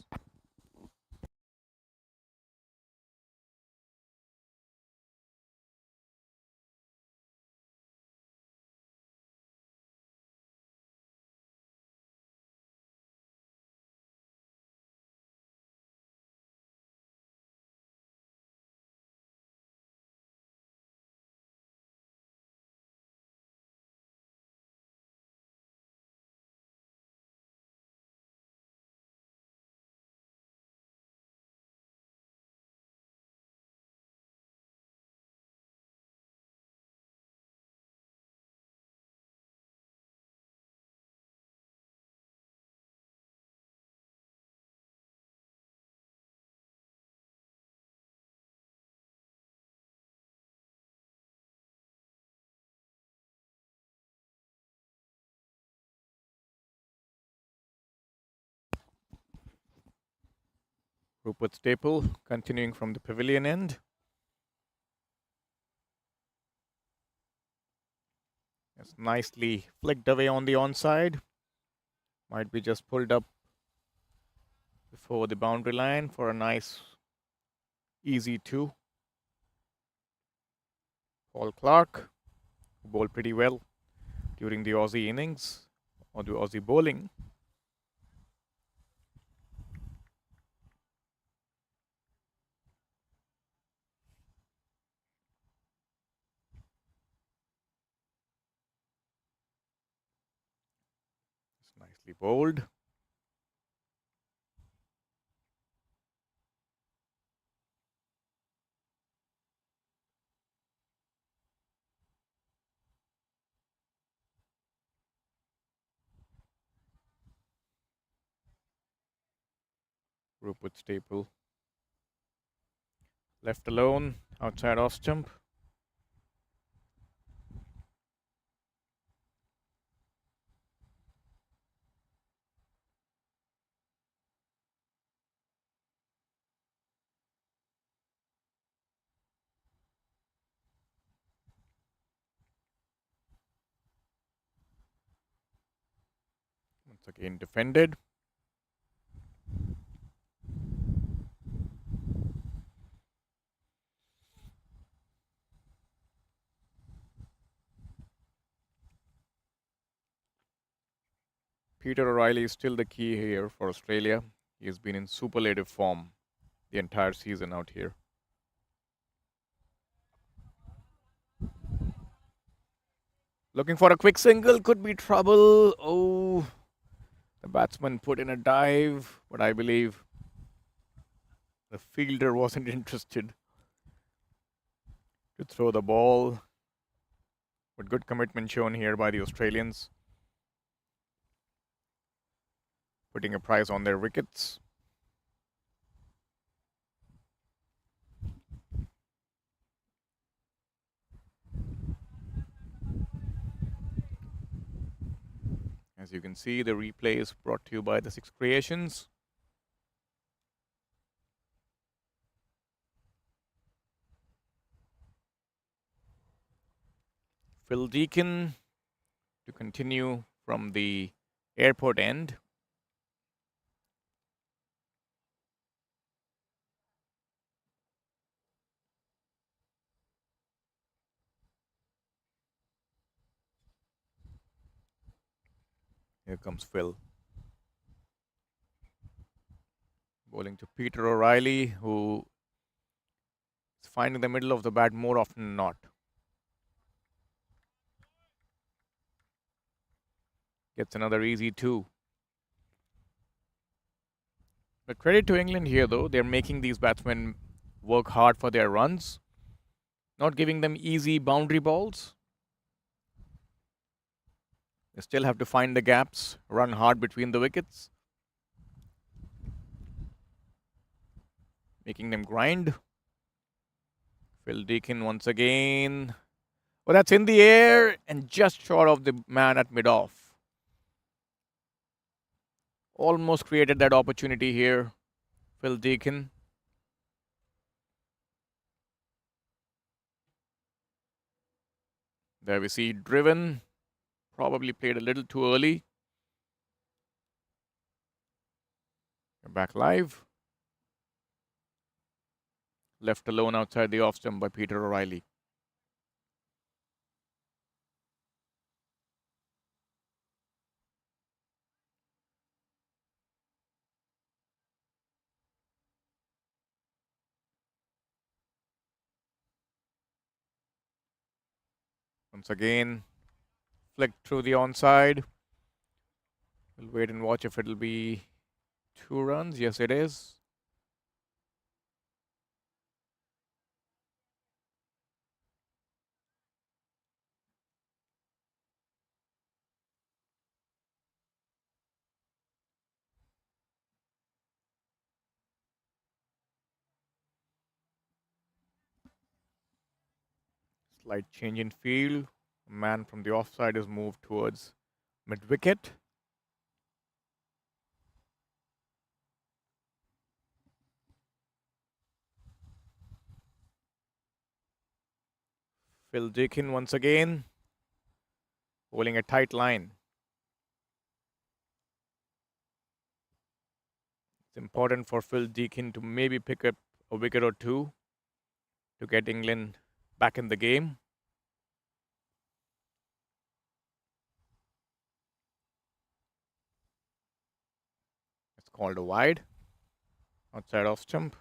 Rupert Staple continuing from the pavilion end. It's nicely flicked away on the onside. Might be just pulled up before the boundary line for a nice, easy 2. Paul Clark, who bowled pretty well during the Aussie innings, or the Aussie bowling. It's nicely bowled. Rupert Staple left alone outside off stump. Once again defended. Peter O'Reilly is still the key here for Australia. He has been in superlative form the entire season out here. Looking for a quick single, could be trouble. Oh, the batsman put in a dive, but I believe the fielder wasn't interested to throw the ball. But good commitment shown here by the Australians, putting a price on their wickets. As you can see, the replay is brought to you by the Six Creations. Phil Deacon to continue from the airport end. Here comes Phil. Bowling to Peter O'Reilly, who is finding the middle of the bat more often than not. Gets another easy 2. But credit to England here, though. They're making these batsmen work hard for their runs, not giving them easy boundary balls. They still have to find the gaps, run hard between the wickets, making them grind. Phil Deacon once again. Well, that's in the air and just short of the man at mid-off. Almost created that opportunity here, Phil Deacon. There we see driven. Probably played a little too early. Back live. Left alone outside the off stump by Peter O'Reilly. Once again, flicked through the onside. We'll wait and watch if it'll be 2 runs. Yes, it is. Slight change in field. A man from the offside is moved towards mid-wicket. Phil Deakin once again, bowling a tight line. It's important for Phil Deakin to maybe pick up a wicket or two to get England back in the game. It's called a wide, outside off stump.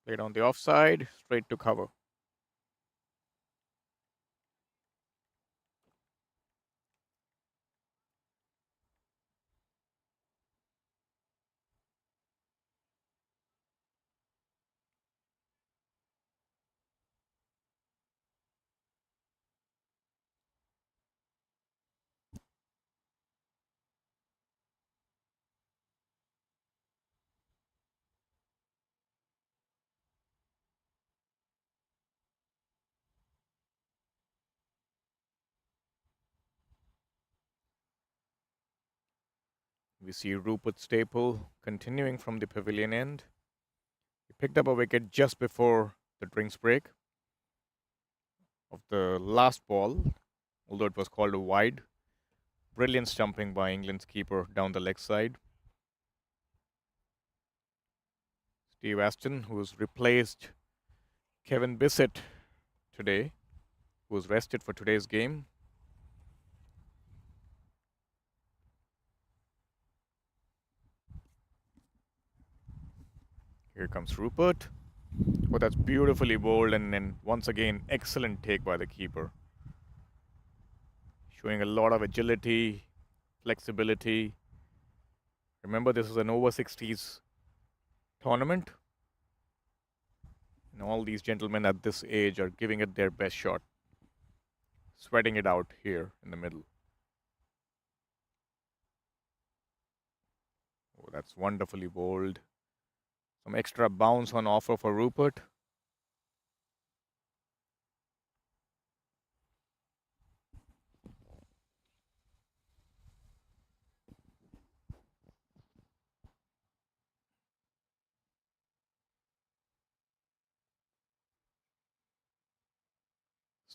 Played on the offside, straight to cover. We see Rupert Staple continuing from the pavilion end. He picked up a wicket just before the drinks break of the last ball, although it was called a wide. Brilliant stumping by England's keeper down the leg side. Steve Aston, who's replaced Kevin Bissett today, who was rested for today's game. Here comes Rupert. Oh, that's beautifully bowled, and then once again, excellent take by the keeper. Showing a lot of agility, flexibility. Remember, this is an over 60s tournament. And all these gentlemen at this age are giving it their best shot. Sweating it out here in the middle. Oh, that's wonderfully bowled. Some extra bounce on offer for Rupert.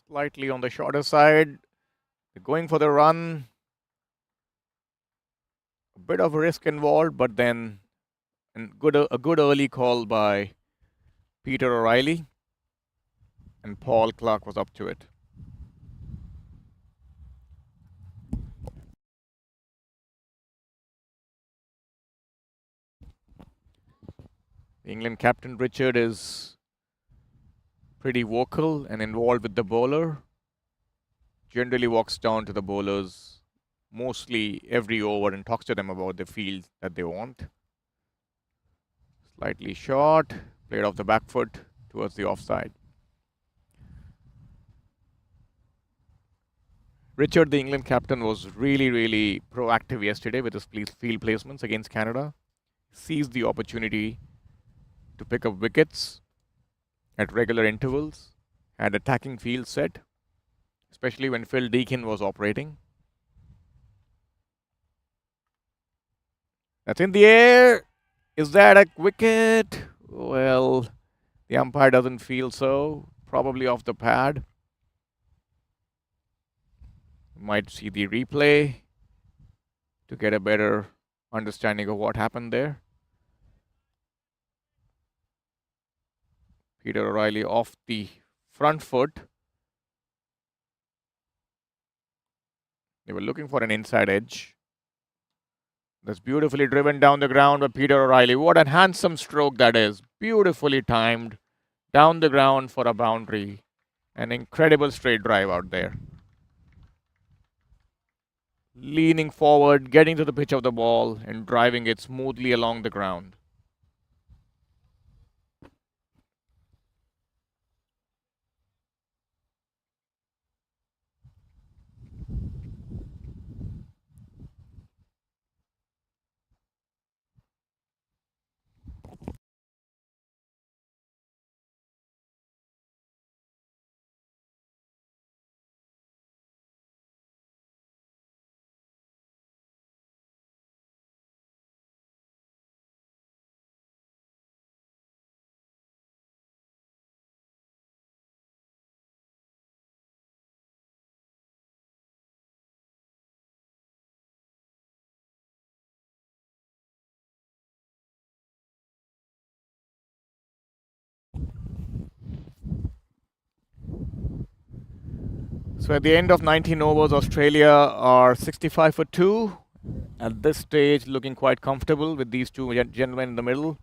Slightly on the shorter side. They're going for the run. A bit of risk involved, but then a good early call by Peter O'Reilly. And Paul Clark was up to it. The England captain Richard is pretty vocal and involved with the bowler. Generally walks down to the bowlers mostly every over and talks to them about the field that they want. Slightly short, played off the back foot towards the offside. Richard, the England captain, was really proactive yesterday with his field placements against Canada. Seized the opportunity to pick up wickets at regular intervals, had attacking field set, especially when Phil Deakin was operating. That's in the air. Is that a wicket? Well, the umpire doesn't feel so. Probably off the pad. Might see the replay to get a better understanding of what happened there. Peter O'Reilly off the front foot. They were looking for an inside edge. That's beautifully driven down the ground by Peter O'Reilly. What a handsome stroke that is. Beautifully timed down the ground for a boundary. An incredible straight drive out there. Leaning forward, getting to the pitch of the ball and driving it smoothly along the ground. So at the end of 19 overs, Australia are 65 for 2. At this stage, looking quite comfortable with these two gentlemen in the middle.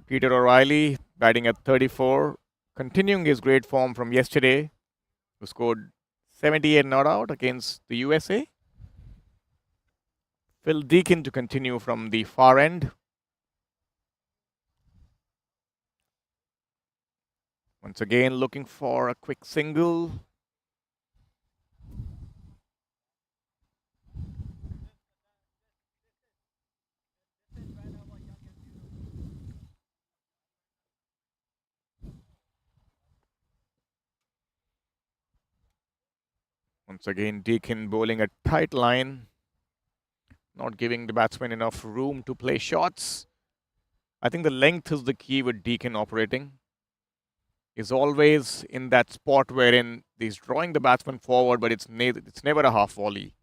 Peter O'Reilly batting at 34, continuing his great form from yesterday, who scored 78 not out against the USA. Phil Deakin to continue from the far end. Once again, looking for a quick single. Once again, Deakin bowling a tight line, not giving the batsman enough room to play shots. I think the length is the key with Deakin operating. Is always in that spot wherein he's drawing the batsman forward, but it's never a half volley.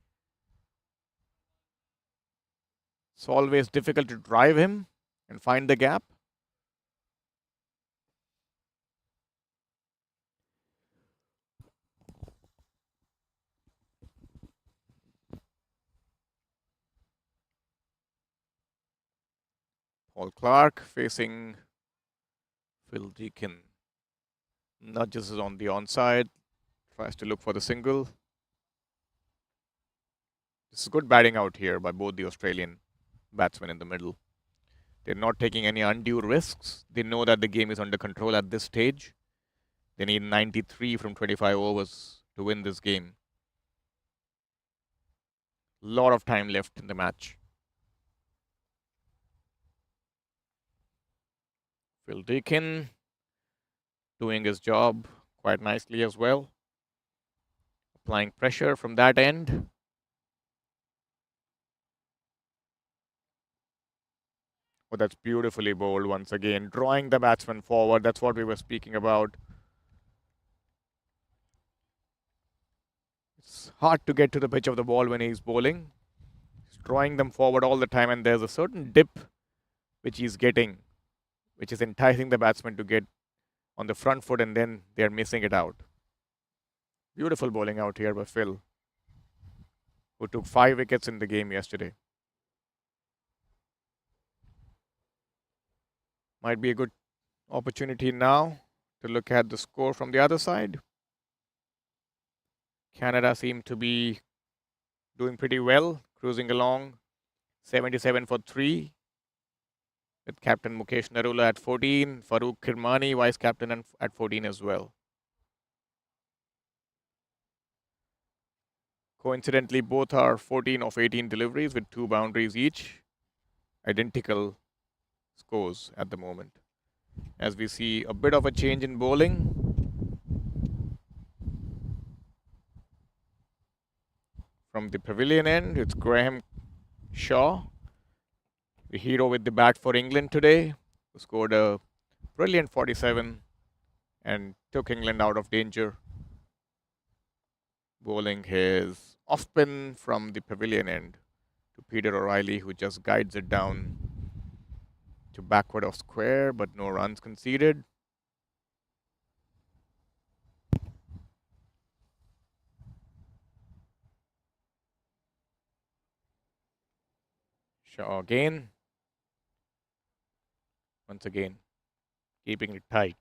It's always difficult to drive him and find the gap. Paul Clark facing Phil Deakin. Nudges is on the onside. Tries to look for the single. This is good batting out here by both the Australian batsmen in the middle. They're not taking any undue risks. They know that the game is under control at this stage. They need 93 from 25 overs to win this game. A lot of time left in the match. Phil Deakin doing his job quite nicely as well. Applying pressure from that end. Oh, that's beautifully bowled once again. Drawing the batsman forward. That's what we were speaking about. It's hard to get to the pitch of the ball when he's bowling. He's drawing them forward all the time, and there's a certain dip which he's getting, which is enticing the batsman to get on the front foot, and then they're missing it out. Beautiful bowling out here by Phil, who took 5 wickets in the game yesterday. Might be a good opportunity now to look at the score from the other side. Canada seem to be doing pretty well, cruising along 77 for 3. With Captain Mukesh Narula at 14, Farooq Kirmani, Vice Captain, at 14 as well. Coincidentally, both are 14 of 18 deliveries with 2 boundaries each. Identical scores at the moment. As we see a bit of a change in bowling. From the pavilion end, it's Graham Shaw, the hero with the bat for England today, who scored a brilliant 47 and took England out of danger. Bowling his off spin from the pavilion end to Peter O'Reilly, who just guides it down to backward of square, but no runs conceded. Shaw again. Once again, keeping it tight.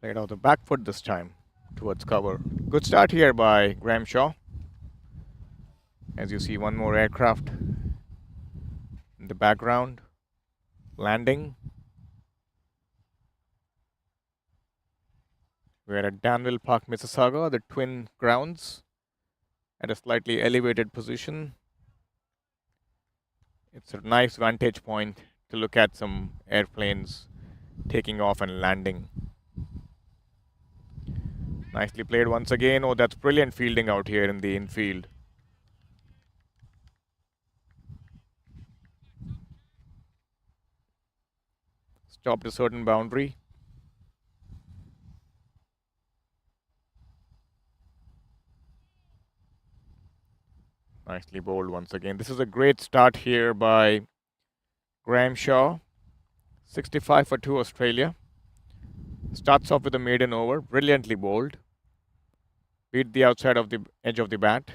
Played out the back foot this time towards cover. Good start here by Graham Shaw. As you see, one more aircraft in the background landing. We're at Danville Park, Mississauga, the twin grounds, at a slightly elevated position. It's a nice vantage point to look at some airplanes taking off and landing. Nicely played once again. Oh, that's brilliant fielding out here in the infield. Stopped a certain boundary. Nicely bowled once again. This is a great start here by Graham Shaw. 65 for 2 Australia. Starts off with a maiden over. Brilliantly bowled. Beat the outside of the edge of the bat.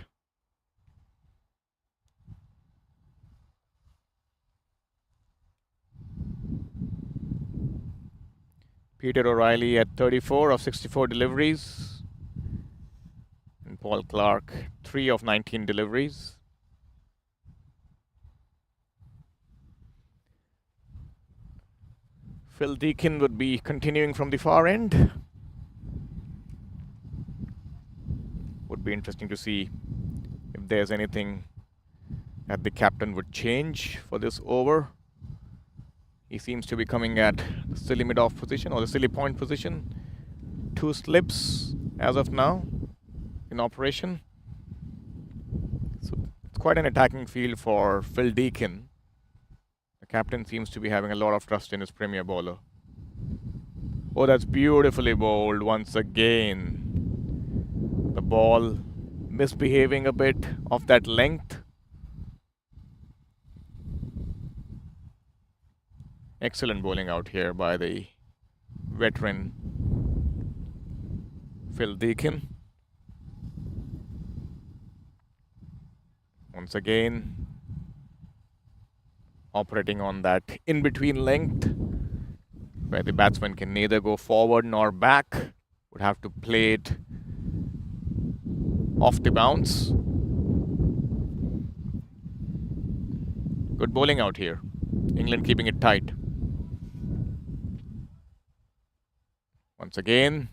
Peter O'Reilly at 34 of 64 deliveries. And Paul Clark, 3 of 19 deliveries. Phil Deakin would be continuing from the far end. Would be interesting to see if there's anything that the captain would change for this over. He seems to be coming at the silly mid-off position or the silly point position. 2 slips as of now in operation. So it's quite an attacking field for Phil Deakin. The captain seems to be having a lot of trust in his premier bowler. Oh, that's beautifully bowled once again. The ball misbehaving a bit of that length. Excellent bowling out here by the veteran Phil Deakin. Once again, operating on that in-between length where the batsman can neither go forward nor back. Would have to play it off the bounce. Good bowling out here. England keeping it tight. Once again,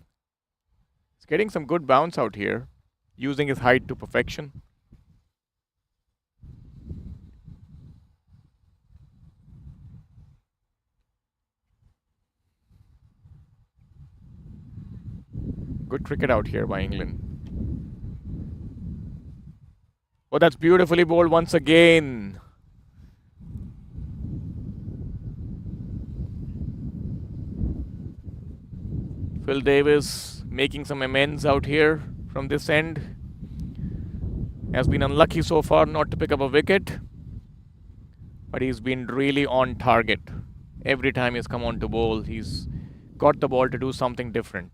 he's getting some good bounce out here, using his height to perfection. Good cricket out here by England. Oh, that's beautifully bowled once again. Phil Davis making some amends out here from this end. Has been unlucky so far not to pick up a wicket, but he's been really on target. Every time he's come on to bowl, he's got the ball to do something different.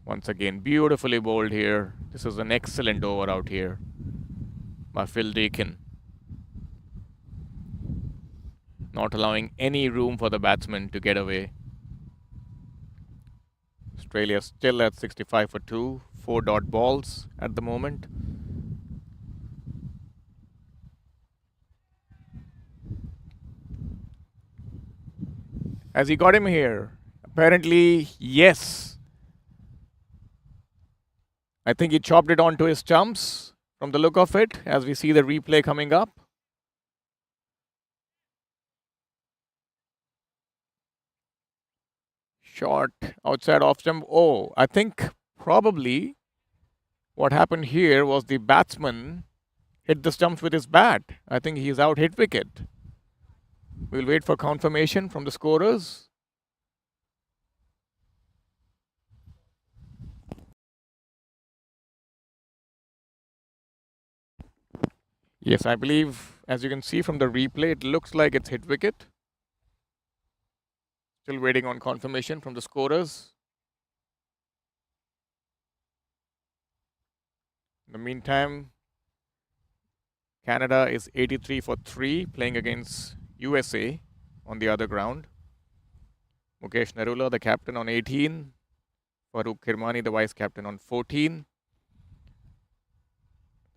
Once again, beautifully bowled here. This is an excellent over out here by Phil Deakin. Not allowing any room for the batsman to get away. Australia still at 65 for 2, 4 dot balls at the moment. Has he got him here? Apparently, yes. I think he chopped it onto his stumps from the look of it as we see the replay coming up. Shot outside off stump. Oh, I think probably what happened here was the batsman hit the stumps with his bat. I think he's out hit wicket. We'll wait for confirmation from the scorers. Yes, I believe, as you can see from the replay, it looks like it's hit wicket. Still waiting on confirmation from the scorers. In the meantime, Canada is 83 for 3, playing against USA on the other ground. Mukesh Narula, the captain, on 18. Farooq Kirmani, the vice captain, on 14.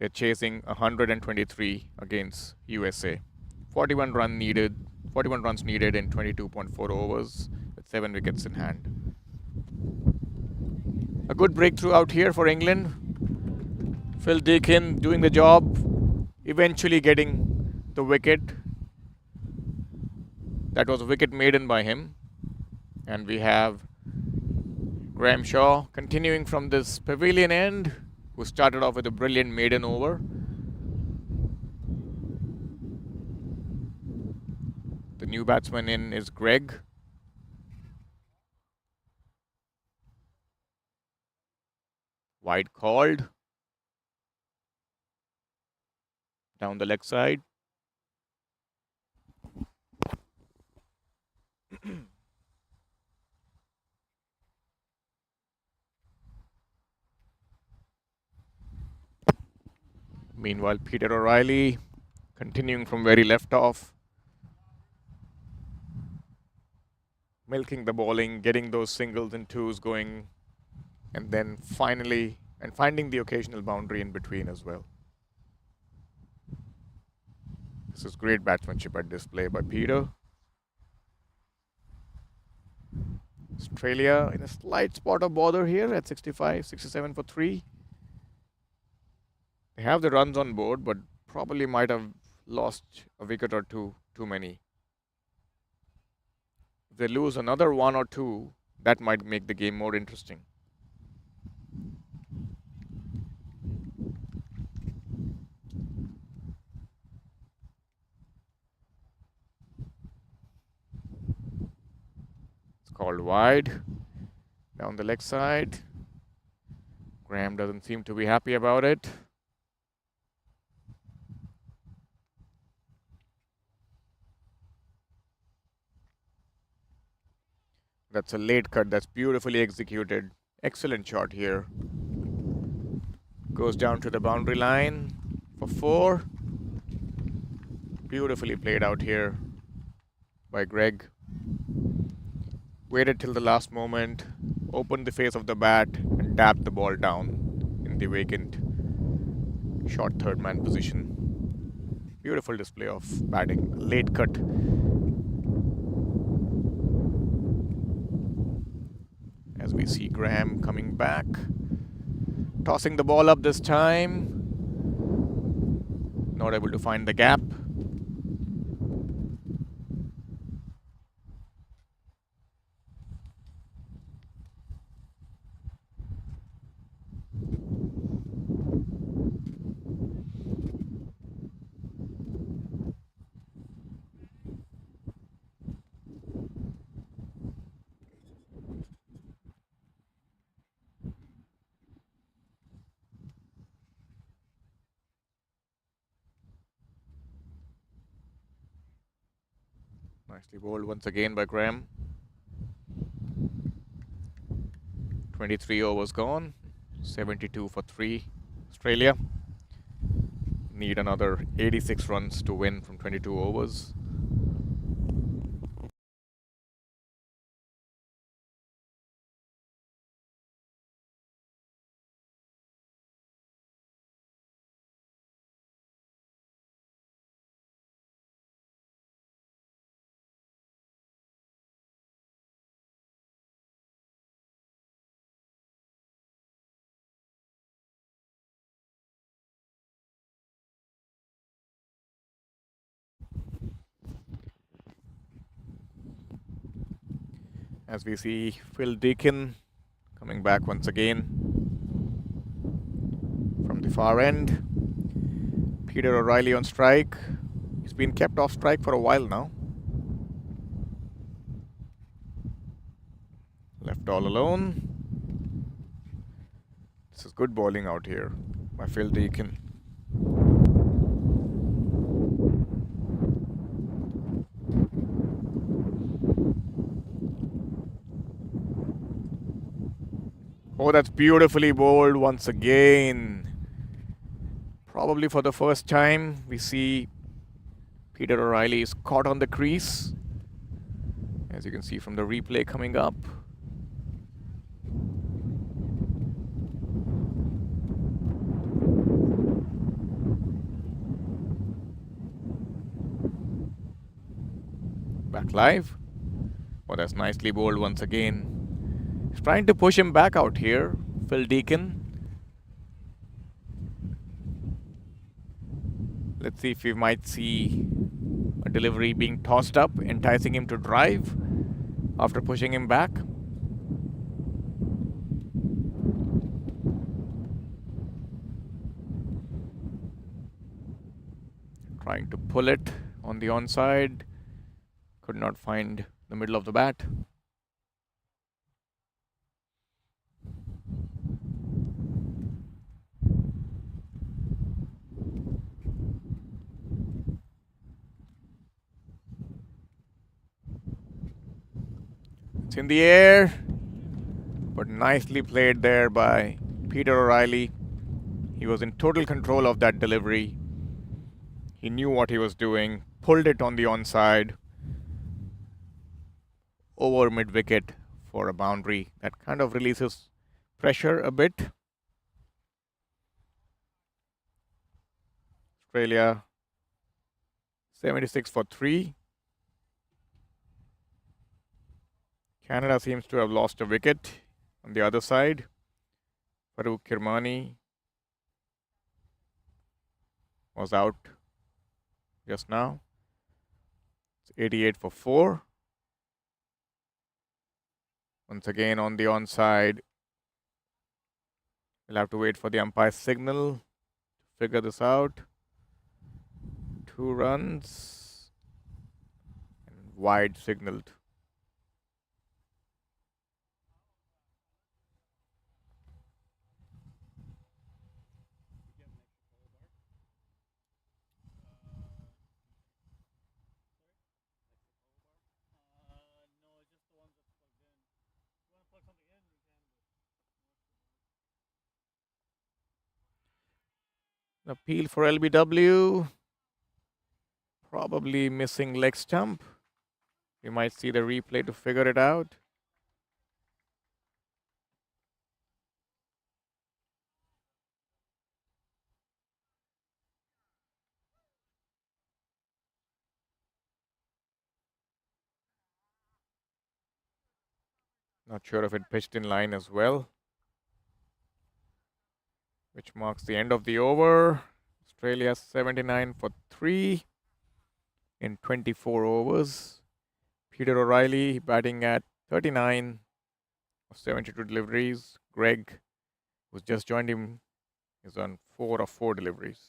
They're chasing 123 against USA. 41 runs needed in 22.4 overs with 7 wickets in hand. A good breakthrough out here for England. Phil Deakin doing the job, eventually getting the wicket. That was a wicket maiden by him. And we have Graham Shaw continuing from this pavilion end, who started off with a brilliant maiden over. The new batsman in is Greg. Wide called. down the leg side. Meanwhile, Peter O'Reilly continuing from where he left off, milking the bowling, getting those singles and twos going, and then finally finding the occasional boundary in between as well. This is great batsmanship at display by Peter. Australia in a slight spot of bother here at 65, 67 for 3. They have the runs on board, but probably might have lost a wicket or two too many. If they lose another 1 or 2, that might make the game more interesting. It's called wide down the leg side. Graham doesn't seem to be happy about it. That's a late cut. That's beautifully executed. Excellent shot here. Goes down to the boundary line for 4. Beautifully played out here by Greg. Waited till the last moment, opened the face of the bat and dabbed the ball down in the vacant short third man position. Beautiful display of batting. Late cut. As we see Graham coming back, tossing the ball up this time, not able to find the gap. Nicely bowled once again by Graham. 23 overs gone. 72 for 3. Australia need another 86 runs to win from 22 overs. As we see Phil Deakin coming back once again from the far end. Peter O'Reilly on strike. He's been kept off strike for a while now. Left all alone. This is good bowling out here by Phil Deakin. Oh, that's beautifully bowled once again. Probably for the first time, we see Peter O'Reilly is caught on the crease. As you can see from the replay coming up. Back live. Oh, that's nicely bowled once again. He's trying to push him back out here, Phil Deakin. Let's see if we might see a delivery being tossed up, enticing him to drive after pushing him back. Trying to pull it on the onside. Could not find the middle of the bat. It's in the air, but nicely played there by Peter O'Reilly. He was in total control of that delivery. He knew what he was doing, pulled it on the onside over mid-wicket for a boundary. That kind of releases pressure a bit. Australia 76 for 3. Canada seems to have lost a wicket on the other side. Farooq Kirmani was out just now. It's 88 for 4. Once again on the onside. We'll have to wait for the umpire's signal to figure this out. 2 runs and wide signaled. An appeal for LBW. Probably missing leg stump. We might see the replay to figure it out. Not sure if it pitched in line as well, which marks the end of the over. Australia 79 for 3 in 24 overs. Peter O'Reilly batting at 39 of 72 deliveries. Greg, who's just joined him, is on 4 of 4 deliveries.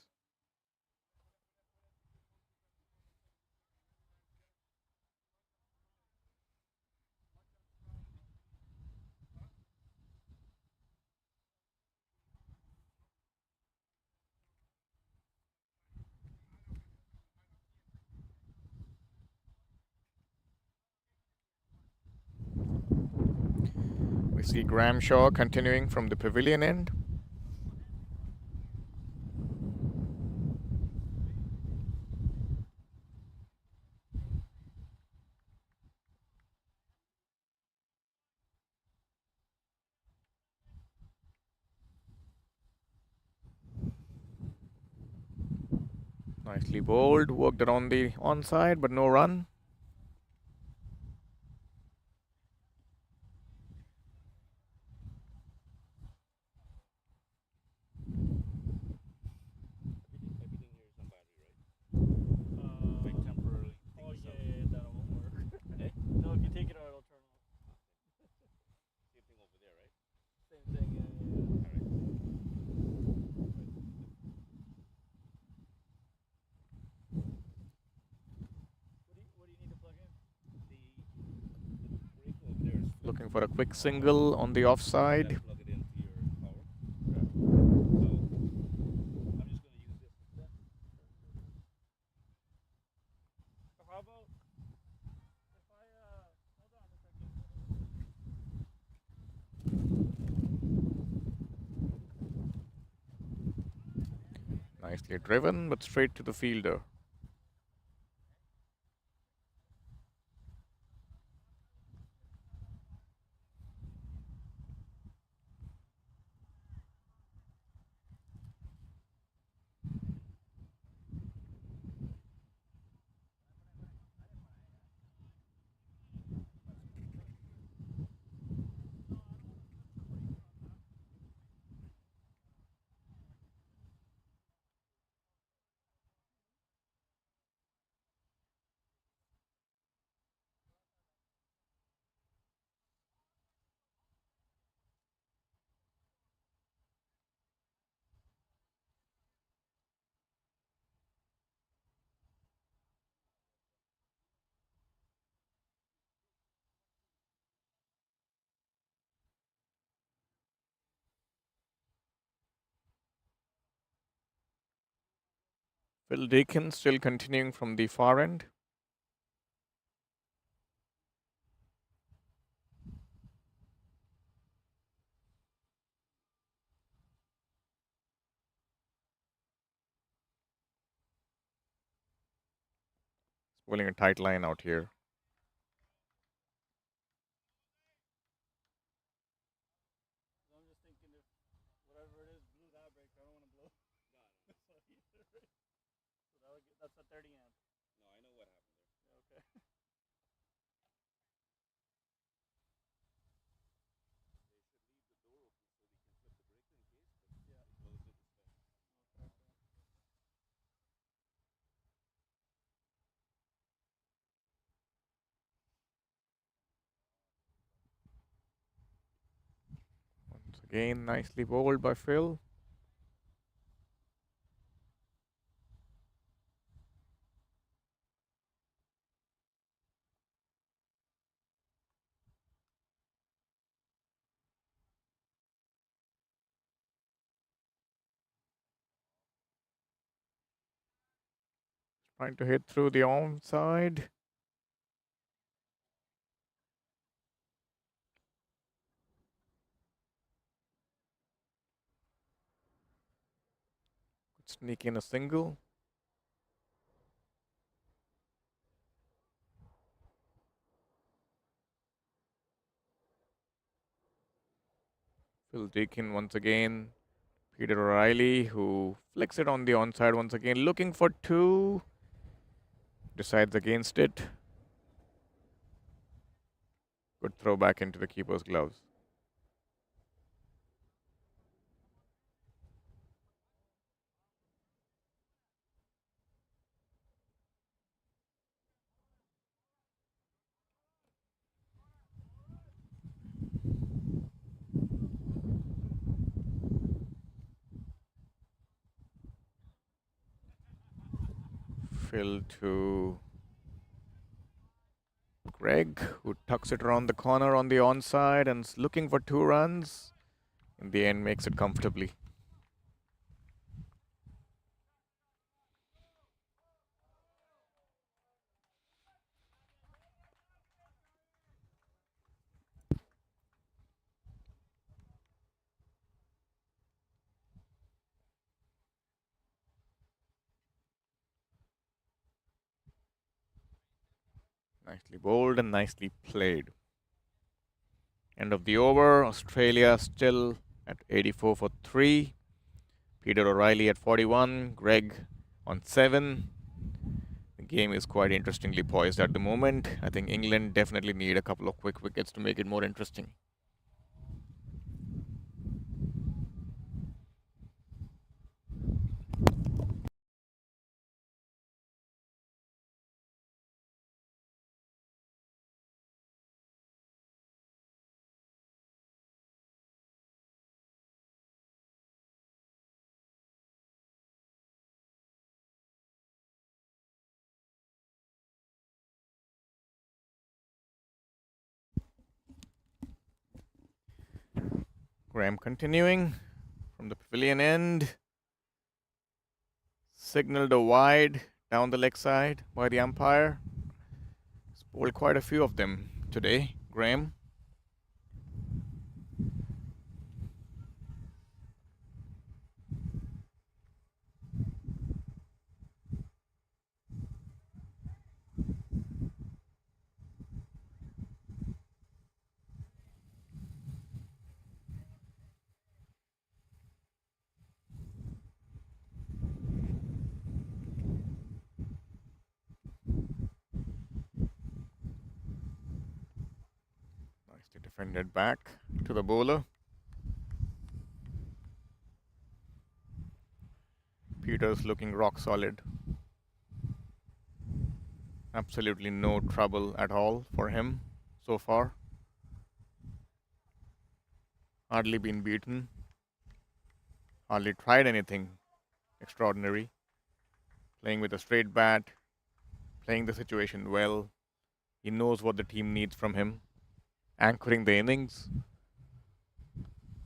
We see Graham Shaw continuing from the pavilion end. Nicely bowled, worked around the onside, but no run. Looking for a quick single on the offside. Nicely driven, but straight to the fielder. Phil Deacon still continuing from the far end. Pulling a tight line out here. I'm just thinking if whatever it is blew that break, I don't want to blow. That's a 30 amp. No, I know what happened there. Okay. Once again, nicely bowled by Phil. Trying to hit through the onside. Could sneak in a single. Phil Deakin once again. Peter O'Reilly, who flicks it on the onside once again, looking for two. Decides against it. Good throw back into the keeper's gloves. Phil to Greg, who tucks it around the corner on the onside and is looking for 2 runs. In the end, makes it comfortably. Nicely bowled and nicely played. End of the over. Australia still at 84 for 3. Peter O'Reilly at 41. Greg on 7. The game is quite interestingly poised at the moment. I think England definitely need a couple of quick wickets to make it more interesting. Graham continuing from the pavilion end. Signaled a wide down the leg side by the umpire. He's bowled quite a few of them today, Graham. Nicely defended back to the bowler. Peters looking rock solid. Absolutely no trouble at all for him so far. Hardly been beaten. Hardly tried anything extraordinary. Playing with a straight bat. Playing the situation well. He knows what the team needs from him. Anchoring the innings.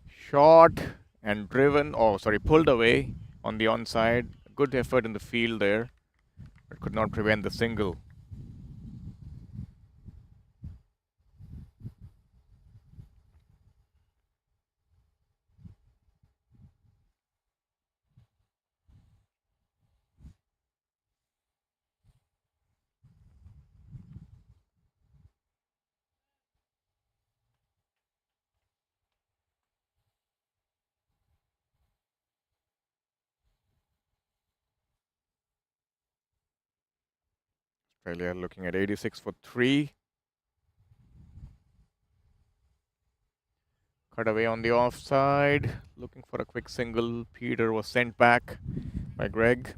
Shot and driven, pulled away on the onside. Good effort in the field there, but could not prevent the single. Australia looking at 86 for 3. Cut away on the offside, looking for a quick single. Peter was sent back by Greg.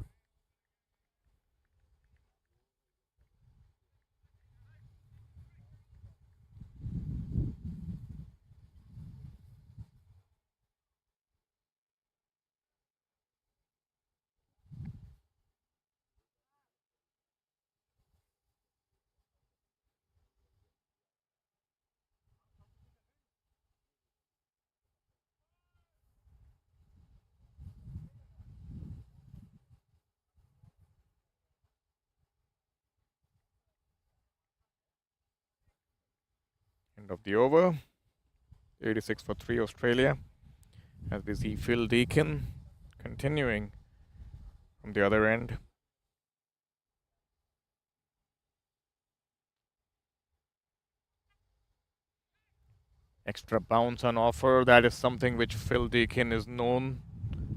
End of the over. 86 for 3 Australia. As we see Phil Deakin continuing from the other end. Extra bounce on offer. That is something which Phil Deakin is known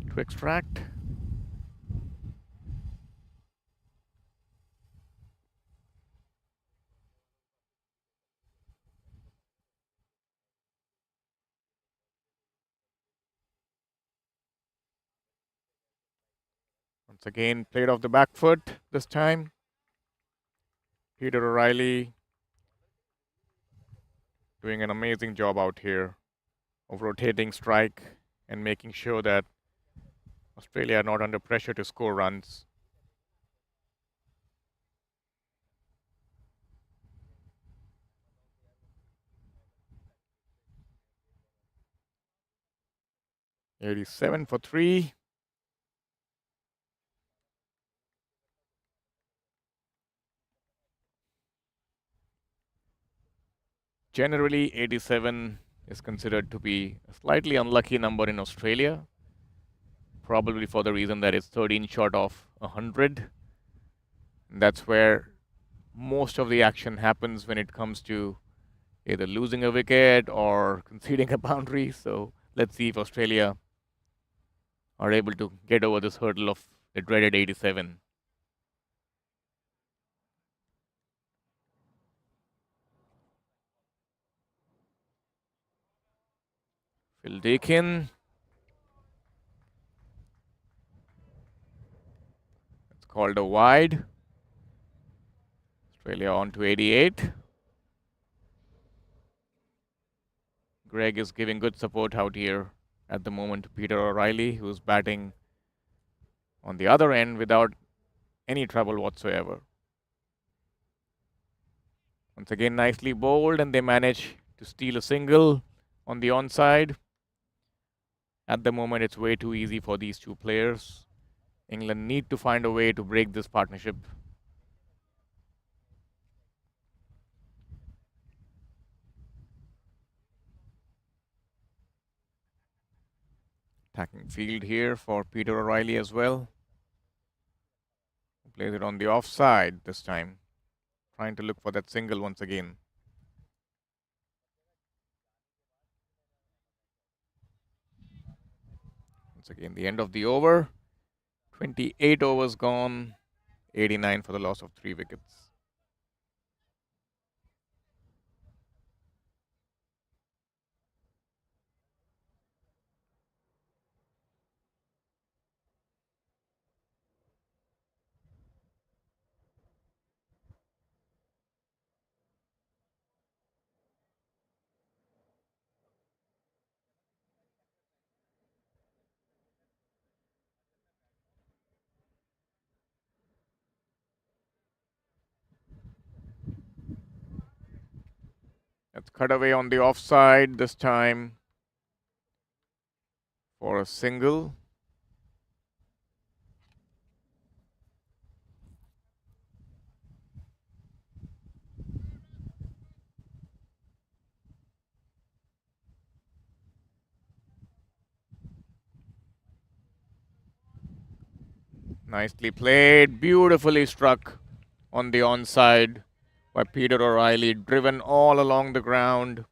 to extract. Once again, played off the back foot this time. Peter O'Reilly doing an amazing job out here of rotating strike and making sure that Australia are not under pressure to score runs. $87 for 3. Generally, 87 is considered to be a slightly unlucky number in Australia, probably for the reason that it's 13 short of 100. That's where most of the action happens when it comes to either losing a wicket or conceding a boundary. So let's see if Australia are able to get over this hurdle of the dreaded 87. Phil Deakin. It's called a wide. Australia on to 88. Greg is giving good support out here at the moment to Peter O'Reilly, who's batting on the other end without any trouble whatsoever. Once again, nicely bowled, and they manage to steal a single on the onside. At the moment, it's way too easy for these two players. England need to find a way to break this partnership. Attacking field here for Peter O'Reilly as well. Plays it on the offside this time. Trying to look for that single once again. Once again, the end of the over. 28 overs gone. 89 for the loss of 3 wickets. Let's cut away on the offside this time for a single. Nicely played, beautifully struck on the onside by Peter O'Reilly, driven all along the ground.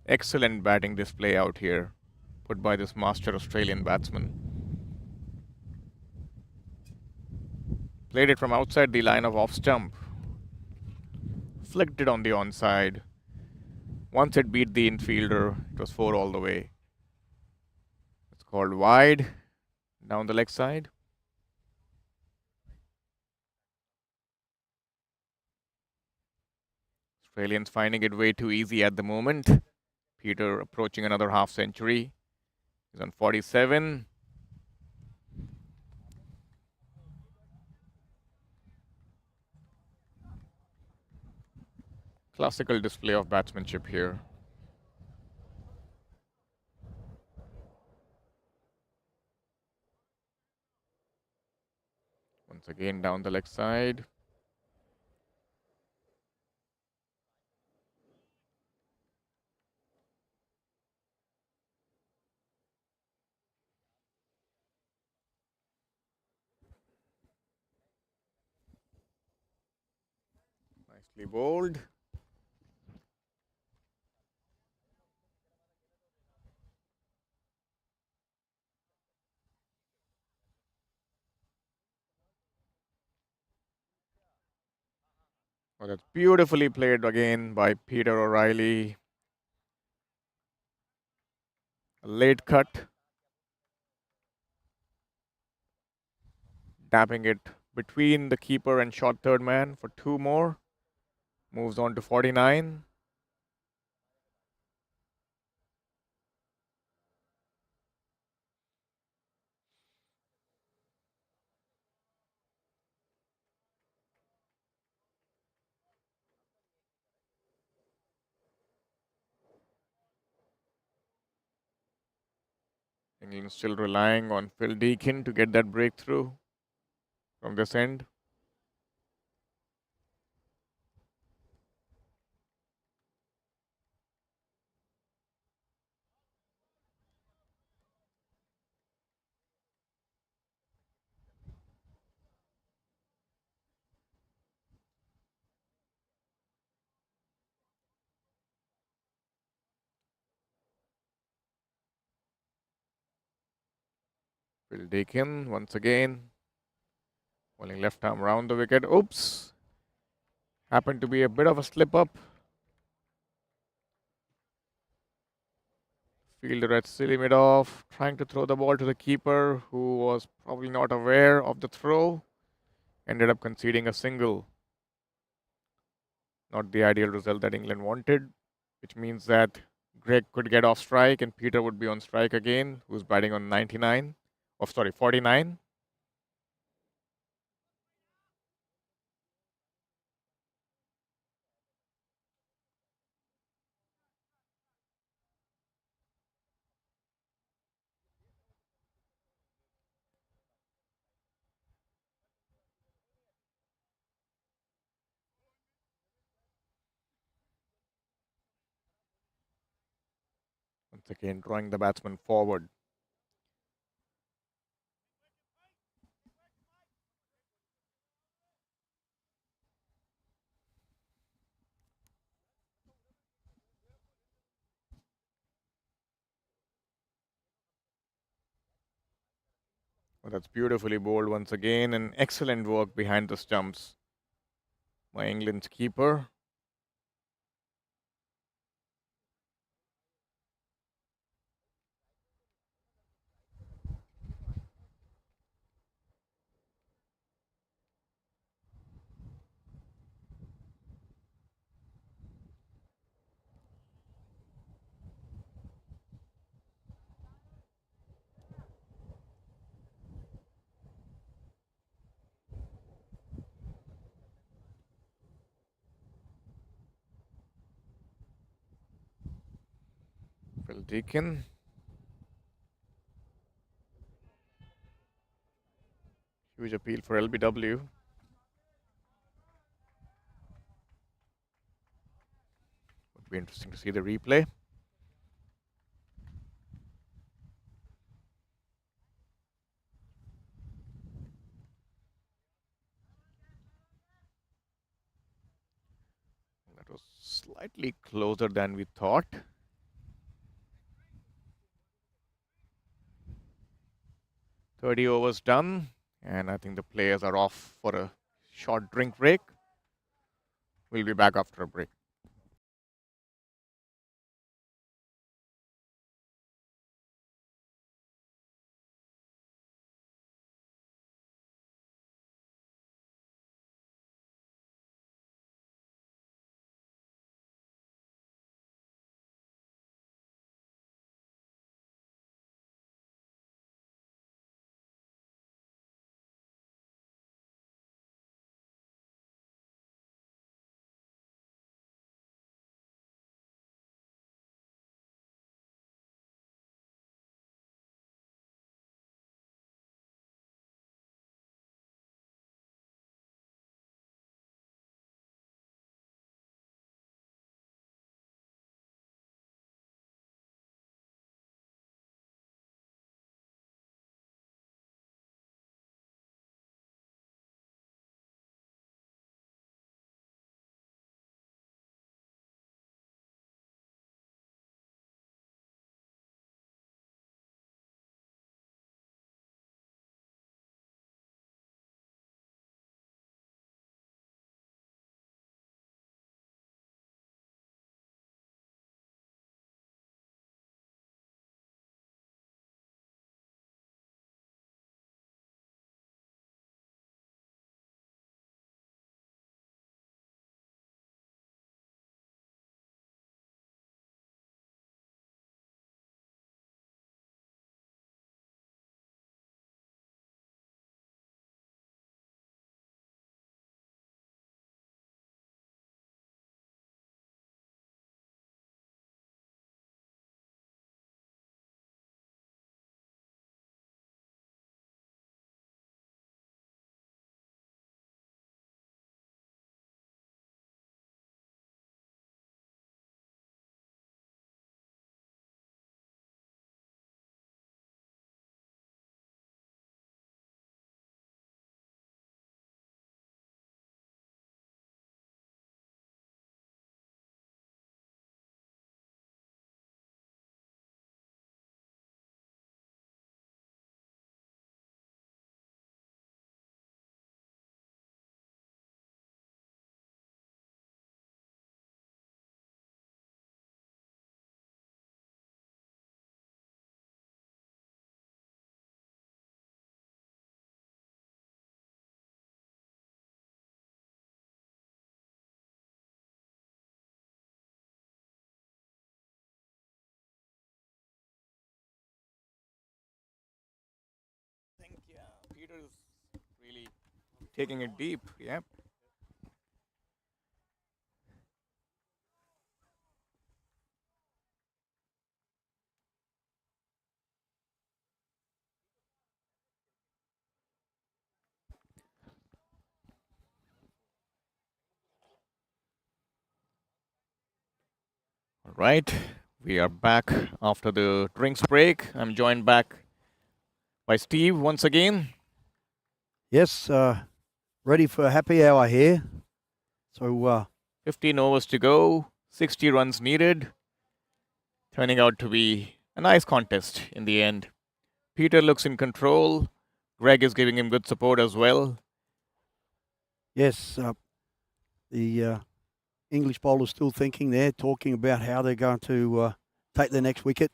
Excellent batting display out here, put by this master Australian batsman. Played it from outside the line of off stump. Flicked it on the onside. Once it beat the infielder, it was 4 all the way. It's called wide down the leg side. Australians finding it way too easy at the moment. Peter approaching another half century. He's on 47. Classical display of batsmanship here. Once again down the leg side. Nicely bowled. Oh, that's beautifully played again by Peter O'Reilly. A late cut. Dapping it between the keeper and short third man for 2 more. Moves on to 49. England still relying on Phil Deakin to get that breakthrough from this end. Phil Deakin once again. Bowling left arm round the wicket. Oops. Happened to be a bit of a slip up. Fielder at silly mid off, trying to throw the ball to the keeper, who was probably not aware of the throw. Ended up conceding a single. Not the ideal result that England wanted, which means that Greg could get off strike and Peter would be on strike again, who's batting on 99. Oh, sorry, 49. Once again, drawing the batsman forward. Well, that's beautifully bowled once again, and excellent work behind the stumps by England's keeper. Phil Deakin. Huge appeal for LBW. Would be interesting to see the replay. That was slightly closer than we thought. "30 overs done. And I think the players are off for a short drink break. We'll be back after a break. I think, yeah, Peter is really taking it deep. Yeah. All right. We are back after the drinks break. I'm joined back by Steve once again. Yes, ready for a happy hour here. So 15 overs to go, 60 runs needed. Turning out to be a nice contest in the end. Peter looks in control. Greg is giving him good support as well. yes, the English bowler's still thinking there, talking about how they're going to take their next wicket.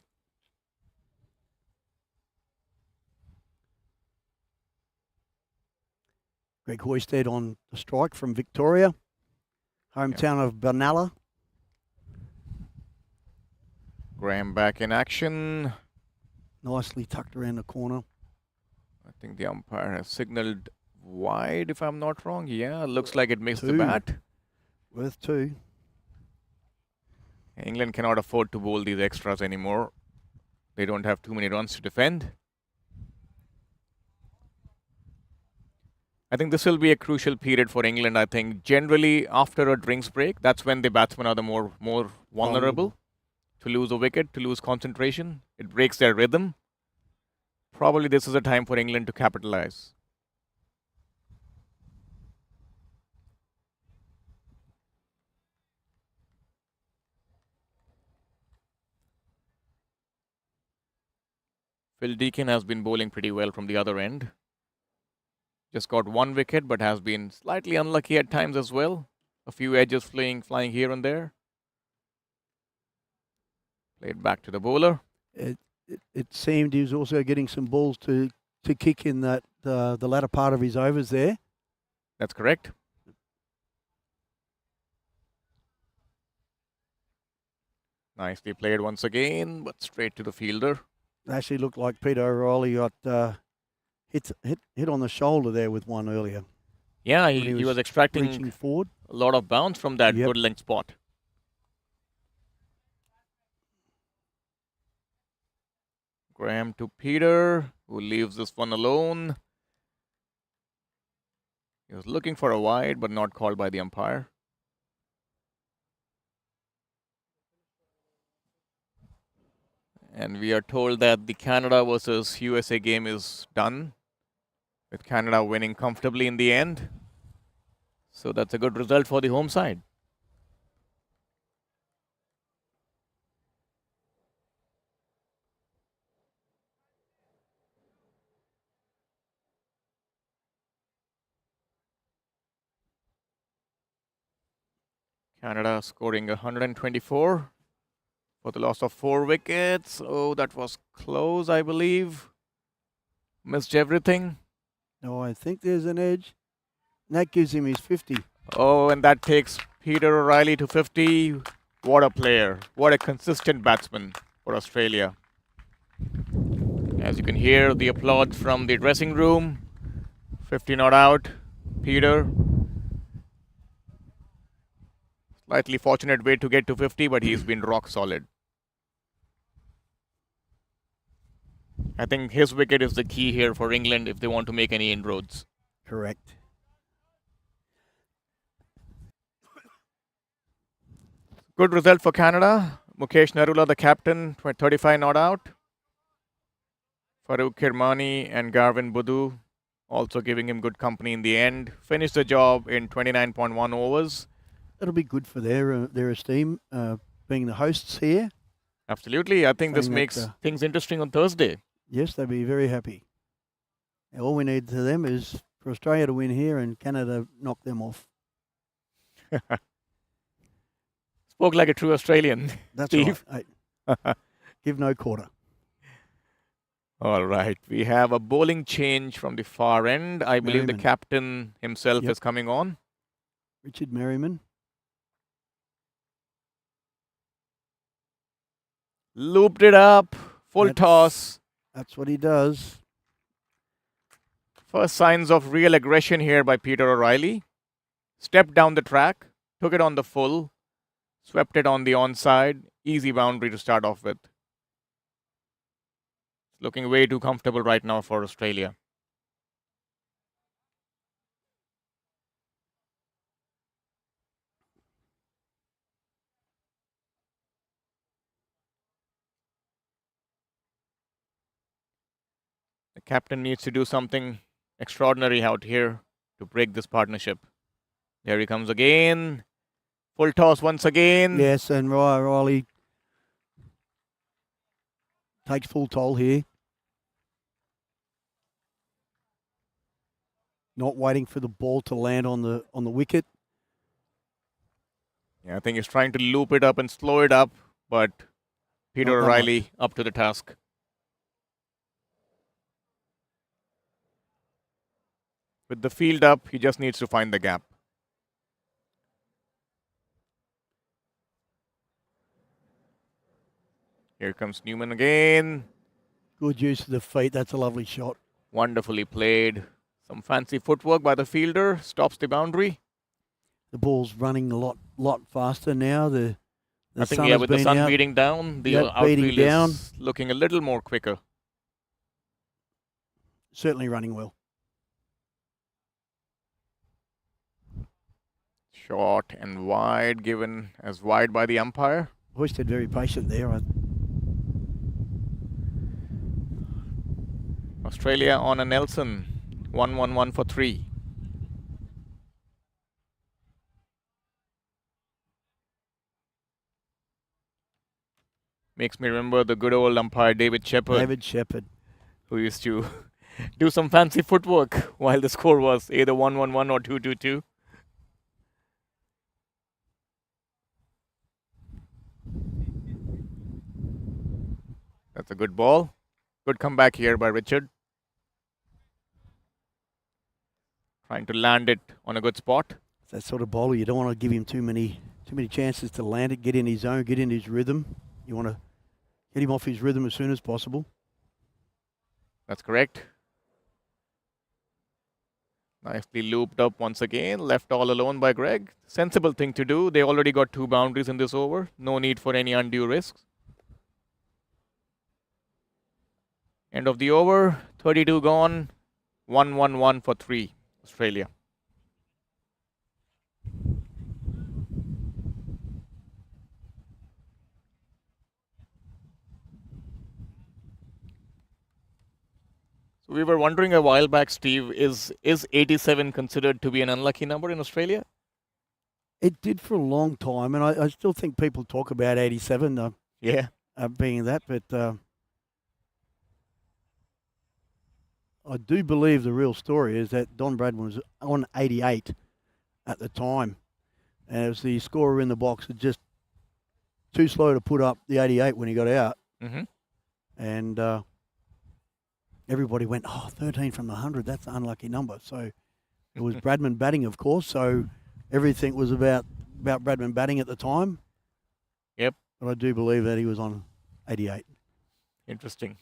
Greg Hoisted on the strike from Victoria, hometown of Benalla. Graham back in action. Nicely tucked around the corner. I think the umpire has signaled wide, if I'm not wrong. Yeah, looks like it missed the Two. bat. Worth two. England cannot afford to bowl these extras anymore. They don't have too many runs to defend. I think this will be a crucial period for England. I think generally after a drinks break, that's when the batsmen are the more vulnerable to lose a wicket, to lose concentration. It breaks their rhythm. Probably this is a time for England to capitalize. Phil Deakin has been bowling pretty well from the other end. Just got 1 wicket, but has been slightly unlucky at times as well. A few edges flying here and there. Played back to the bowler. It seemed he was also getting some balls to kick in that the latter part of his overs there. That's correct. Nicely played once again, but straight to the fielder. Actually looked like Peter O'Reilly got hit on the shoulder there with one earlier. Yeah, when he was extracting reaching forward. a lot of bounce from that Yep. good length spot. Graham to Peter, who leaves this one alone. He was looking for a wide, but not called by the umpire. And we are told that the Canada versus USA game is done, with Canada winning comfortably in the end. So that's a good result for the home side. Canada scoring 124 for the loss of 4 wickets. Oh, that was close, I believe. Missed everything. No, I think there's an edge. And that gives him his 50. Oh, and that takes Peter O'Reilly to 50. What a player. What a consistent batsman for Australia. As you can hear, the applause from the dressing room. 50 not out. Peter. Slightly fortunate way to get to 50, but he's been rock solid. I think his wicket is the key here for England if they want to make any inroads. Correct. Good result for Canada. Mukesh Narula, the captain, 35 not out. Farooq Kirmani and Garvin Budu also giving him good company in the end. Finished the job in 29.1 overs. That'll be good for their esteem, being the hosts here. Absolutely. I think this Saying that, makes things interesting on Thursday. Yes, they'll be very happy. And all we need to them is for Australia to win here and Canada knock them off. Spoke like a true Australian. That's Steve. right. Hey, give no quarter. All right. We have a bowling change from the far end. I believe the Merriman. captain himself Yep. is coming on. Richard Merriman. Looped it up. Full toss. That's what he does. First signs of real aggression here by Peter O'Reilly. Stepped down the track. Took it on the full. Swept it on the onside. Easy boundary to start off with. Looking way too comfortable right now for Australia. The captain needs to do something extraordinary out here to break this partnership. There he comes again. Full toss once again. Yes, and Riley takes full toll here. Not waiting for the ball to land on the wicket. Yeah, I think he's trying to loop it up and slow it up, but Peter Not that O'Reilly up to the task. With the field up, he just needs to find the gap. Here comes Newman again. Good use of the feet. That's a lovely shot. Wonderfully played. Some fancy footwork by the fielder. Stops the boundary. The ball's running a lot faster now. The I think, sun yeah, has with the been sun out. beating down, the Yep, beating outfield down. is looking a little more quicker. Certainly running well. Short and wide, given as wide by the umpire. Hoisted very patient there. Australia on a Nelson. 1-1-1 for 3. Makes me remember the good old umpire David Shepherd, David Shepherd. who used to do some fancy footwork while the score was either 1-1-1 or 2-2-2. That's a good ball. Good comeback here by Richard. Trying to land it on a good spot. It's that sort of bowler. You don't want to give him too many chances to land it, get in his zone, get in his rhythm. You want to get him off his rhythm as soon as possible. That's correct. Nicely looped up once again. Left all alone by Greg. Sensible thing to do. They already got 2 boundaries in this over. No need for any undue risks. End of the over. 32 gone. 1-1-1 for 3. Australia. So we were wondering a while back, Steve, is 87 considered to be an unlucky number in Australia? It did for a long time, and I still think people talk about 87 Yeah. being that, but I do believe the real story is that Don Bradman was on 88 at the time, and it was the scorer in the box was just too slow to put up the 88 when he got out, and everybody went, 13 from the 100, that's an unlucky number. So it was Bradman batting, of course, so everything was about Bradman batting at the time. Yep. But I do believe that he was on 88. Interesting.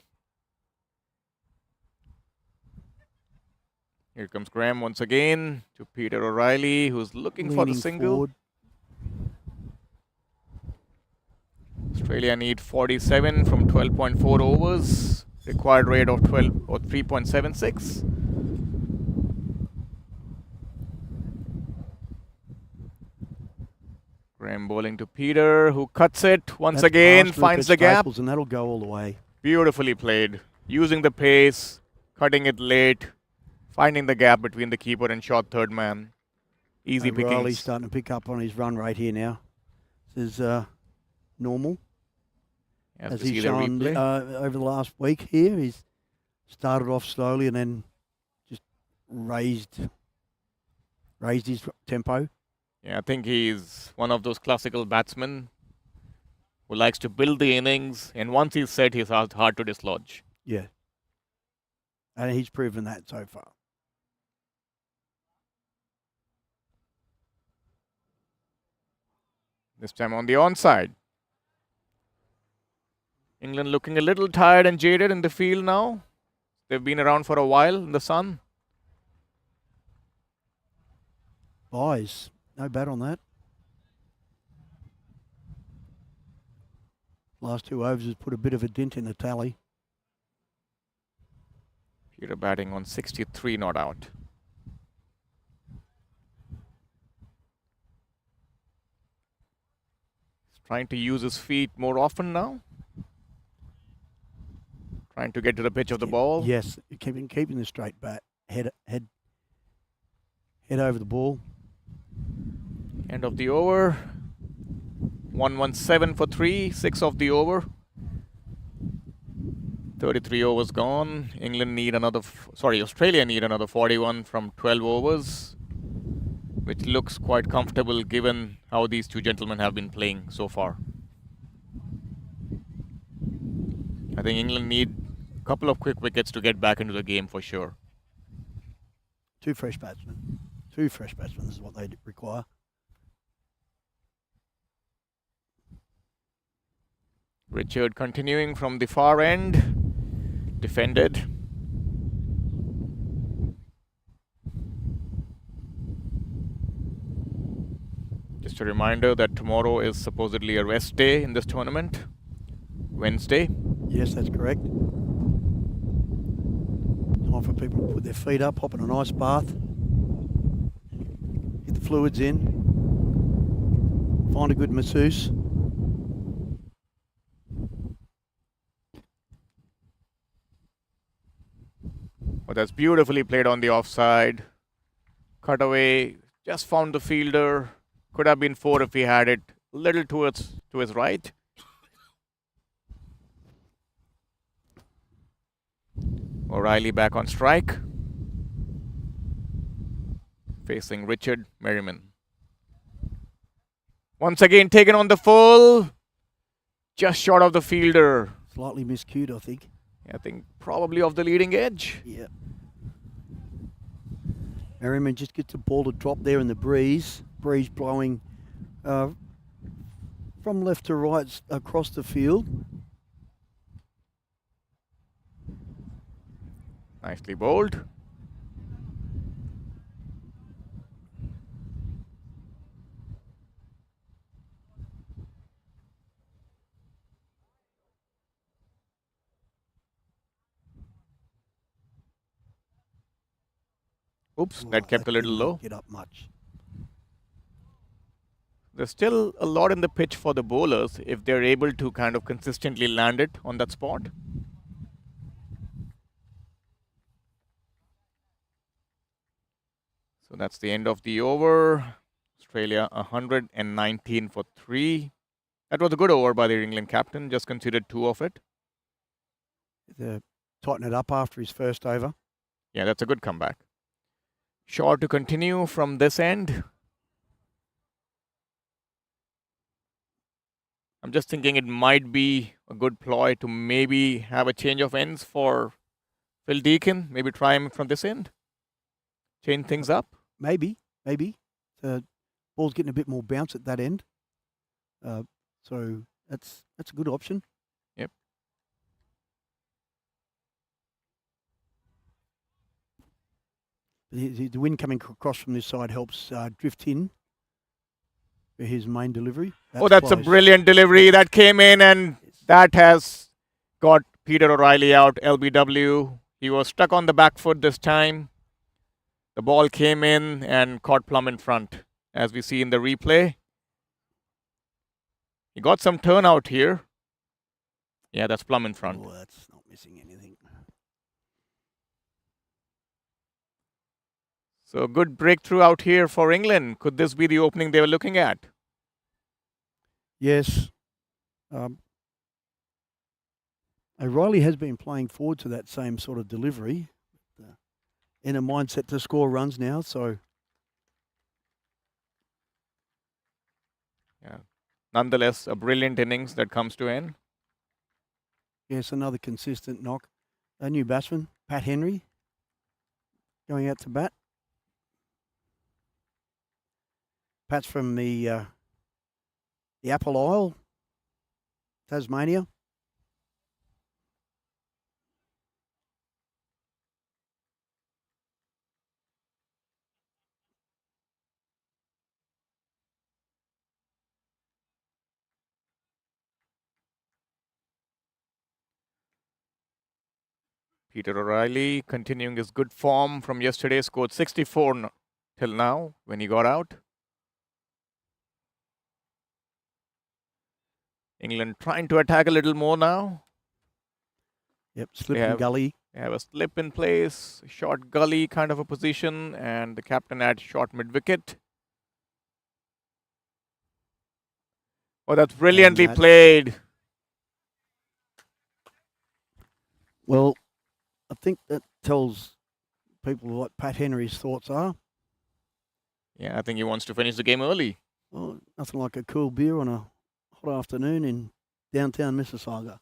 Here comes Graham once again to Peter O'Reilly, who's looking for the Leaning single. forward. Australia need 47 from 12.4 overs. Required rate of 12 or 3.76. Graham bowling to Peter, who cuts it once That's again, past finds Rupert the gap. Staples, and that'll go all the way. Beautifully played. Using the pace, cutting it late, finding the gap between the keeper and short third man. Easy O'Reilly's pickings. starting to pick up on his run rate here now. This is normal. As we see he's the shown replay. over the last week here, he's started off slowly and then just raised his tempo. Yeah, I think he's one of those classical batsmen who likes to build the innings, and once he's set, he's hard to dislodge. Yeah. And he's proven that so far. This time on the onside. England looking a little tired and jaded in the field now. They've been around for a while in the sun. Buys. No bat on that. Last 2 overs has put a bit of a dent in the tally. Peter batting on 63 not out. He's trying to use his feet more often now. Trying to get to the pitch of the ball. Yes, keeping the straight bat. Head over the ball. End of the over. 117 for 3, 6 of the over. 33 overs gone. England need another, Australia need another 41 from 12 overs, which looks quite comfortable given how these two gentlemen have been playing so far. I think England need a couple of quick wickets to get back into the game for sure. 2 fresh batsmen. 2 fresh batsmen is what they require. Richard continuing from the far end. Defended. Just a reminder that tomorrow is supposedly a rest day in this tournament. Wednesday. Yes, that's correct. Time for people to put their feet up, hop in an ice bath, get the fluids in, find a good masseuse. But that's beautifully played on the offside. Cut away. Just found the fielder. Could have been 4 if he had it a little to his right. O'Reilly back on strike. Facing Richard Merriman. Once again taken on the full. Just short of the fielder. Slightly miscued, I think. I think probably off the leading edge. Yeah. Merriman just gets the ball to drop there in the breeze. Breeze blowing from left to right across the field. Nicely bowled. Oops, that kept a little did not low. Get up much. There's still a lot in the pitch for the bowlers if they're able to kind of consistently land it on that spot. So that's the end of the over. Australia 119 for 3. That was a good over by the England captain, just considered 2 of it. They tighten it up after his first over. Yeah, that's a good comeback. Sure to continue from this end. I'm just thinking it might be a good ploy to maybe have a change of ends for Phil Deacon. Maybe try him from this end. Change things up. Maybe. The ball's getting a bit more bounce at that end. So that's a good option. Yep. The wind coming across from this side helps drift in for his main delivery. That's a brilliant delivery that came in, and that has got Peter O'Reilly out, LBW. He was stuck on the back foot this time. The ball came in and caught plumb in front, as we see in the replay. He got some turnout here. Yeah, that's plumb in front. Oh, that's not missing anything. So good breakthrough out here for England. Could this be the opening they were looking at? Yes. O'Reilly has been playing forward to that same sort of delivery. In a mindset to score runs now, so. Yeah. Nonetheless, a brilliant innings that comes to end. Yes, another consistent knock. A new batsman, Pat Henry, going out to bat. Pat's from the Apple Isle, Tasmania. Peter O'Reilly continuing his good form from yesterday, scored 64 till now when he got out. England trying to attack a little more now. Yep, slip and gully. They have a slip in place, short gully kind of a position, and the captain had short mid-wicket. Oh, that's brilliantly played. Well, I think that tells people what Pat Henry's thoughts are. Yeah, I think he wants to finish the game early. Well, nothing like a cool beer on a hot afternoon in downtown Mississauga.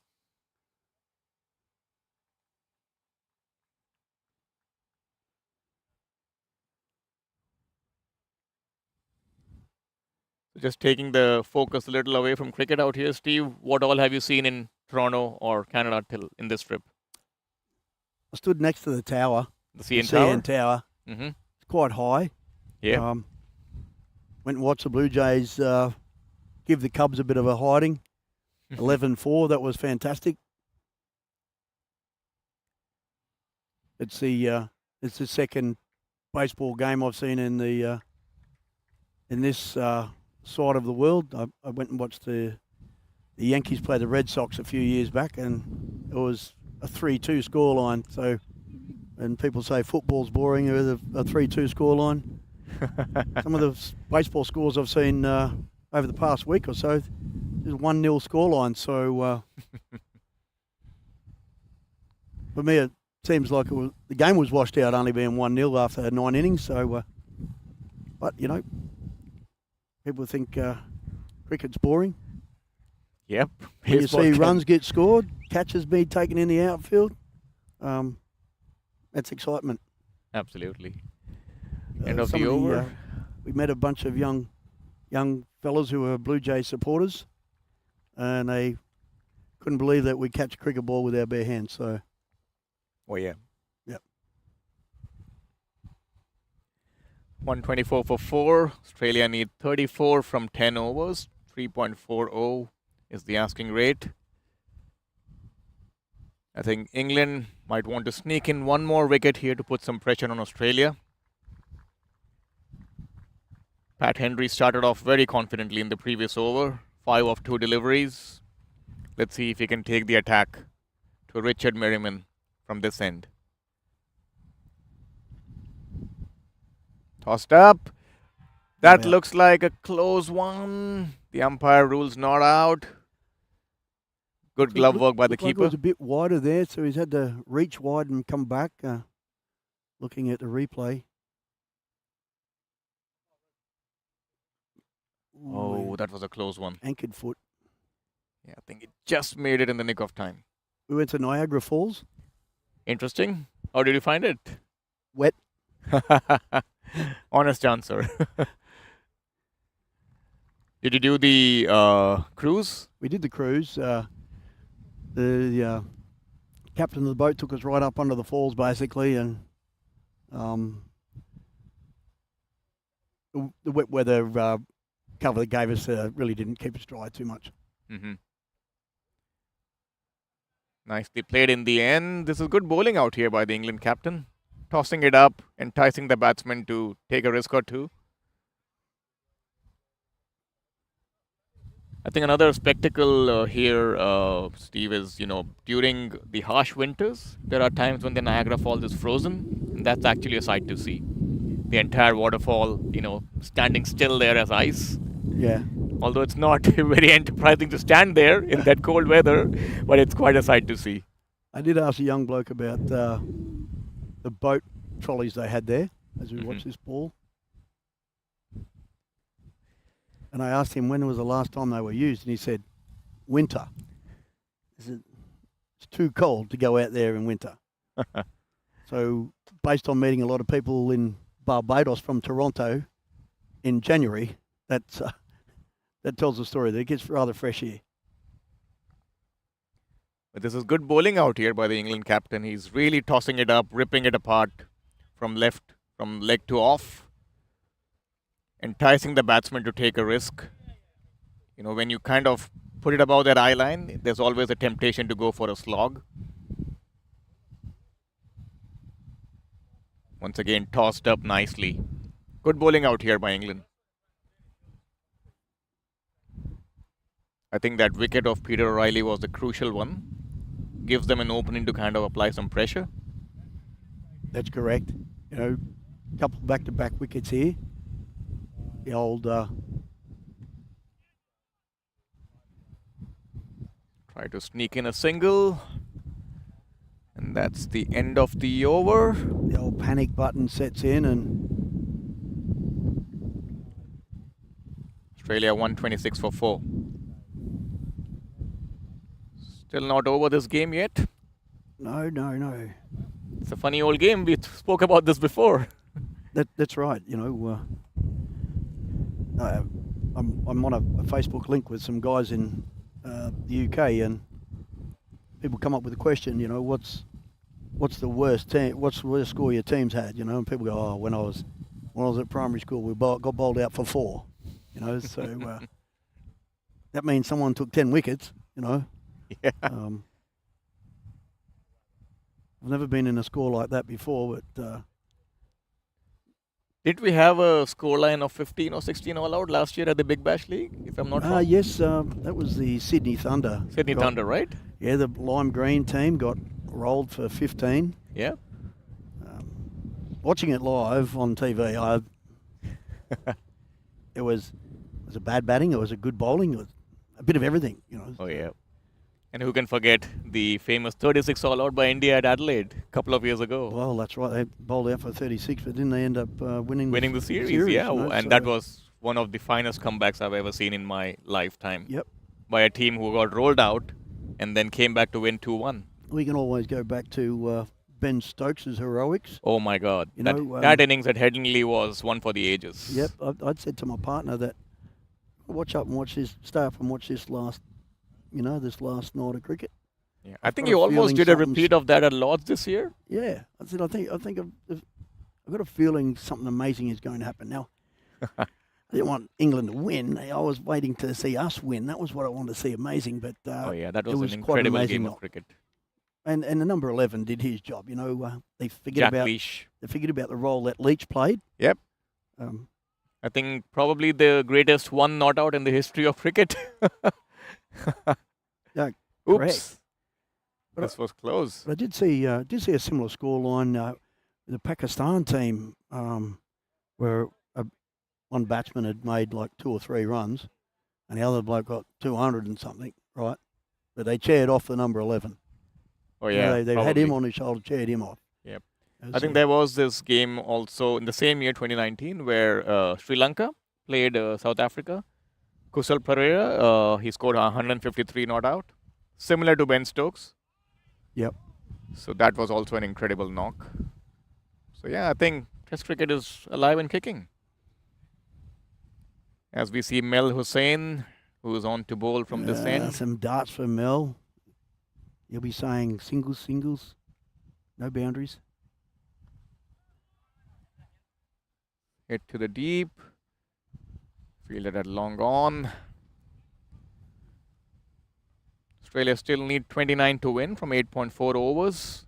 Just taking the focus a little away from cricket out here, Steve, what all have you seen in Toronto or Canada till in this trip? I stood next to the tower. The CN Tower. Mm-hmm. It's quite high. Yeah. Went and watched the Blue Jays give the Cubs a bit of a hiding. 11-4. That was fantastic. It's the second baseball game I've seen in the in this side of the world. I went and watched the Yankees play the Red Sox a few years back, and it was a 3-2 scoreline. So, and people say football's boring with a 3-2 scoreline. Some of the baseball scores I've seen over the past week or so is 1-0 scoreline. So, for me, seems like the game was washed out, only being 1-0 after 9 innings. So, but people think cricket's boring. Yep. When you Baseball see can- runs get scored, catches being taken in the outfield, that's excitement. Absolutely. End of Some the over. We met a bunch of young fellas who were Blue Jays supporters, and they couldn't believe that we catch a cricket ball with our bare hands. So, Oh, yeah. Yep. 124 for 4. Australia need 34 from 10 overs. 3.40 is the asking rate. I think England might want to sneak in one more wicket here to put some pressure on Australia. Pat Henry started off very confidently in the previous over. 5 of 2 deliveries. Let's see if he can take the attack to Richard Merriman from this end. Tossed up. That Yeah. looks like a close one. The umpire rules not out. Good glove work by the Looked like keeper. it was a bit wider there, so he's had to reach wide and come back. Looking at the replay. Oh, that was a close one. Anchored foot. Yeah, I think it just made it in the nick of time. We went to Niagara Falls. Interesting. How did you find it? Wet. Honest answer. Did you do the cruise? We did the cruise. The captain of the boat took us right up under the falls, basically, and the wet weather cover they gave us really didn't keep us dry too much. Mm-hmm. Nicely played in the end. This is good bowling out here by the England captain. Tossing it up, enticing the batsman to take a risk or two. I think another spectacle here, Steve, is, during the harsh winters, there are times when the Niagara Falls is frozen, and that's actually a sight to see. The entire waterfall, standing still there as ice. Yeah. Although it's not very enterprising to stand there in that cold weather, but it's quite a sight to see. I did ask a young bloke about the boat trolleys they had there as we watched this ball. And I asked him when was the last time they were used, and he said, winter. He said, it's too cold to go out there in winter. So based on meeting a lot of people in Barbados from Toronto in January, that tells the story that it gets rather fresh here. But this is good bowling out here by the England captain. He's really tossing it up, ripping it apart from leg to off, enticing the batsman to take a risk. When you kind of put it above that eye line, there's always a temptation to go for a slog. Once again, tossed up nicely. Good bowling out here by England. I think that wicket of Peter O'Reilly was the crucial one. Gives them an opening to kind of apply some pressure. That's correct. Couple back-to-back wickets here. The old Try to sneak in a single. And that's the end of the over. the old panic button sets in, and Australia 126 for 4. Still not over this game yet. no. It's a funny old game. We spoke about this before. That's right. I'm on a Facebook link with some guys in the UK, and people come up with a question. What's the worst team? What's the worst score your team's had? And people go, oh, when I was at primary school, we got bowled out for 4. So that means someone took 10 wickets. Yeah. I've never been in a score like that before, but. Did we have a scoreline of 15 or 16 all out last year at the Big Bash League, if I'm not wrong? Yes, that was the Sydney Thunder. Sydney Thunder, right? Yeah, the lime green team got rolled for 15. Yeah. Watching it live on TV, it was a bad batting, it was a good bowling, it was a bit of everything. Oh, yeah. And who can forget the famous 36 all out by India at Adelaide a couple of years ago? Well, that's right. They bowled out for 36, but didn't they end up winning the series, yeah. you know, And so that was one of the finest comebacks I've ever seen in my lifetime. Yep. By a team who got rolled out and then came back to win 2-1. We can always go back to Ben Stokes' heroics. Oh my God. You that, know, that innings at Headingley was one for the ages. Yep. I'd said to my partner that stay up and watch this last night of cricket. Yeah. I I've think got you a almost feeling did a something's- repeat of that at Lords this year. Yeah. I said, I think I've got a feeling something amazing is going to happen. Now, I didn't want England to win. I was waiting to see us win. That was what I wanted to see amazing. But Oh yeah, that it was was an quite an incredible amazing game of knock. cricket. And the number 11 did his job. You know, they figured Jack about Leach. the role that Leach played. Yep. Um, I think probably the greatest one not out in the history of cricket. Yeah, Oops. correct. But This was close. But I did see a similar scoreline the Pakistan team where one batsman had made like 2 or 3 runs, and the other bloke got 200 and something, right? But they chaired off the number 11. Oh You know, yeah, they had probably. him on his shoulder, chaired him off. Yep. It was, I think there was this game also in the same year, 2019, where Sri Lanka played South Africa. Kusal Pereira, he scored 153 not out, similar to Ben Stokes. Yep. So that was also an incredible knock. So yeah, I think Test cricket is alive and kicking. As we see Mel Hussain, who is on to bowl from this end. Some darts for Mel. You'll be saying singles, no boundaries. Hit to the deep. Fielded at long on. Australia still need 29 to win from 8.4 overs.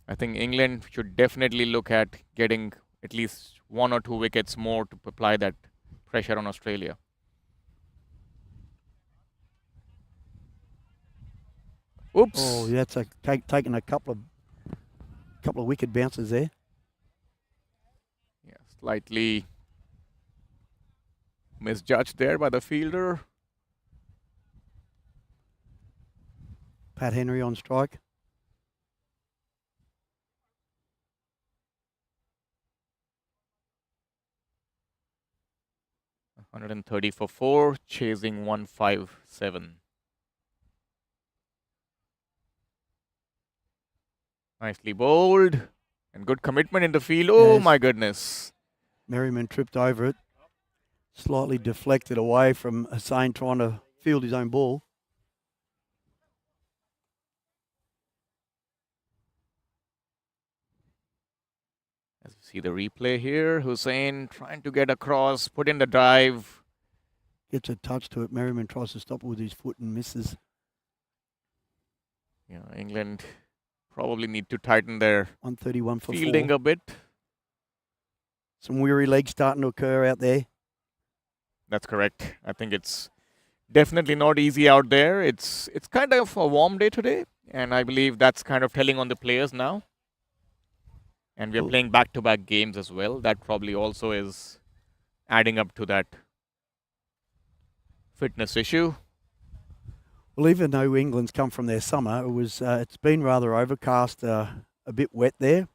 I think England should definitely look at getting at least 1 or 2 wickets more to apply that pressure on Australia. Oops. Oh, that's taking a couple of wicked bounces there. Yeah, slightly misjudged there by the fielder. Pat Henry on strike. $130 for 4, chasing 157. Nicely bowled and good commitment in the field. Oh Yes. my goodness. Merriman tripped over it. Slightly deflected away from Hussain trying to field his own ball. As you see the replay here, Hussain trying to get across, put in the drive. Gets a touch to it. Merriman tries to stop it with his foot and misses. Yeah, England probably need to tighten their 131 for fielding 4. a bit. Some weary legs starting to occur out there. That's correct. I think it's definitely not easy out there. It's kind of a warm day today, and I believe that's kind of telling on the players now. And we're Well- playing back-to-back games as well. That probably also is adding up to that fitness issue. Well, even though England's come from their summer, it's been rather overcast, a bit wet there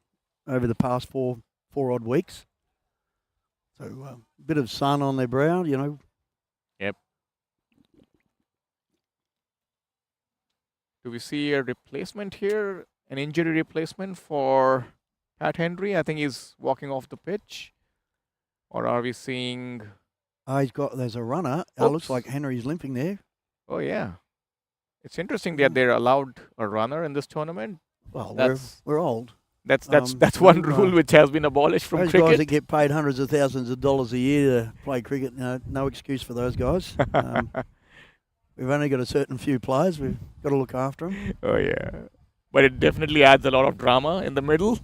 over the past four odd weeks. So a bit of sun on their brow, you know. Yep. Do we see a replacement here? An injury replacement for Pat Henry? I think he's walking off the pitch. Or are we seeing... There's a runner. Oops. Looks like Henry's limping there. Oh, yeah. It's interesting that they're allowed a runner in this tournament. Well, That's we're old. that's one so, rule which has been abolished from Those guys that cricket. get paid hundreds of thousands of dollars a year to play cricket, no excuse for those guys. We've only got a certain few players. We've got to look after them. Oh, yeah. But it definitely adds a lot of drama in the middle,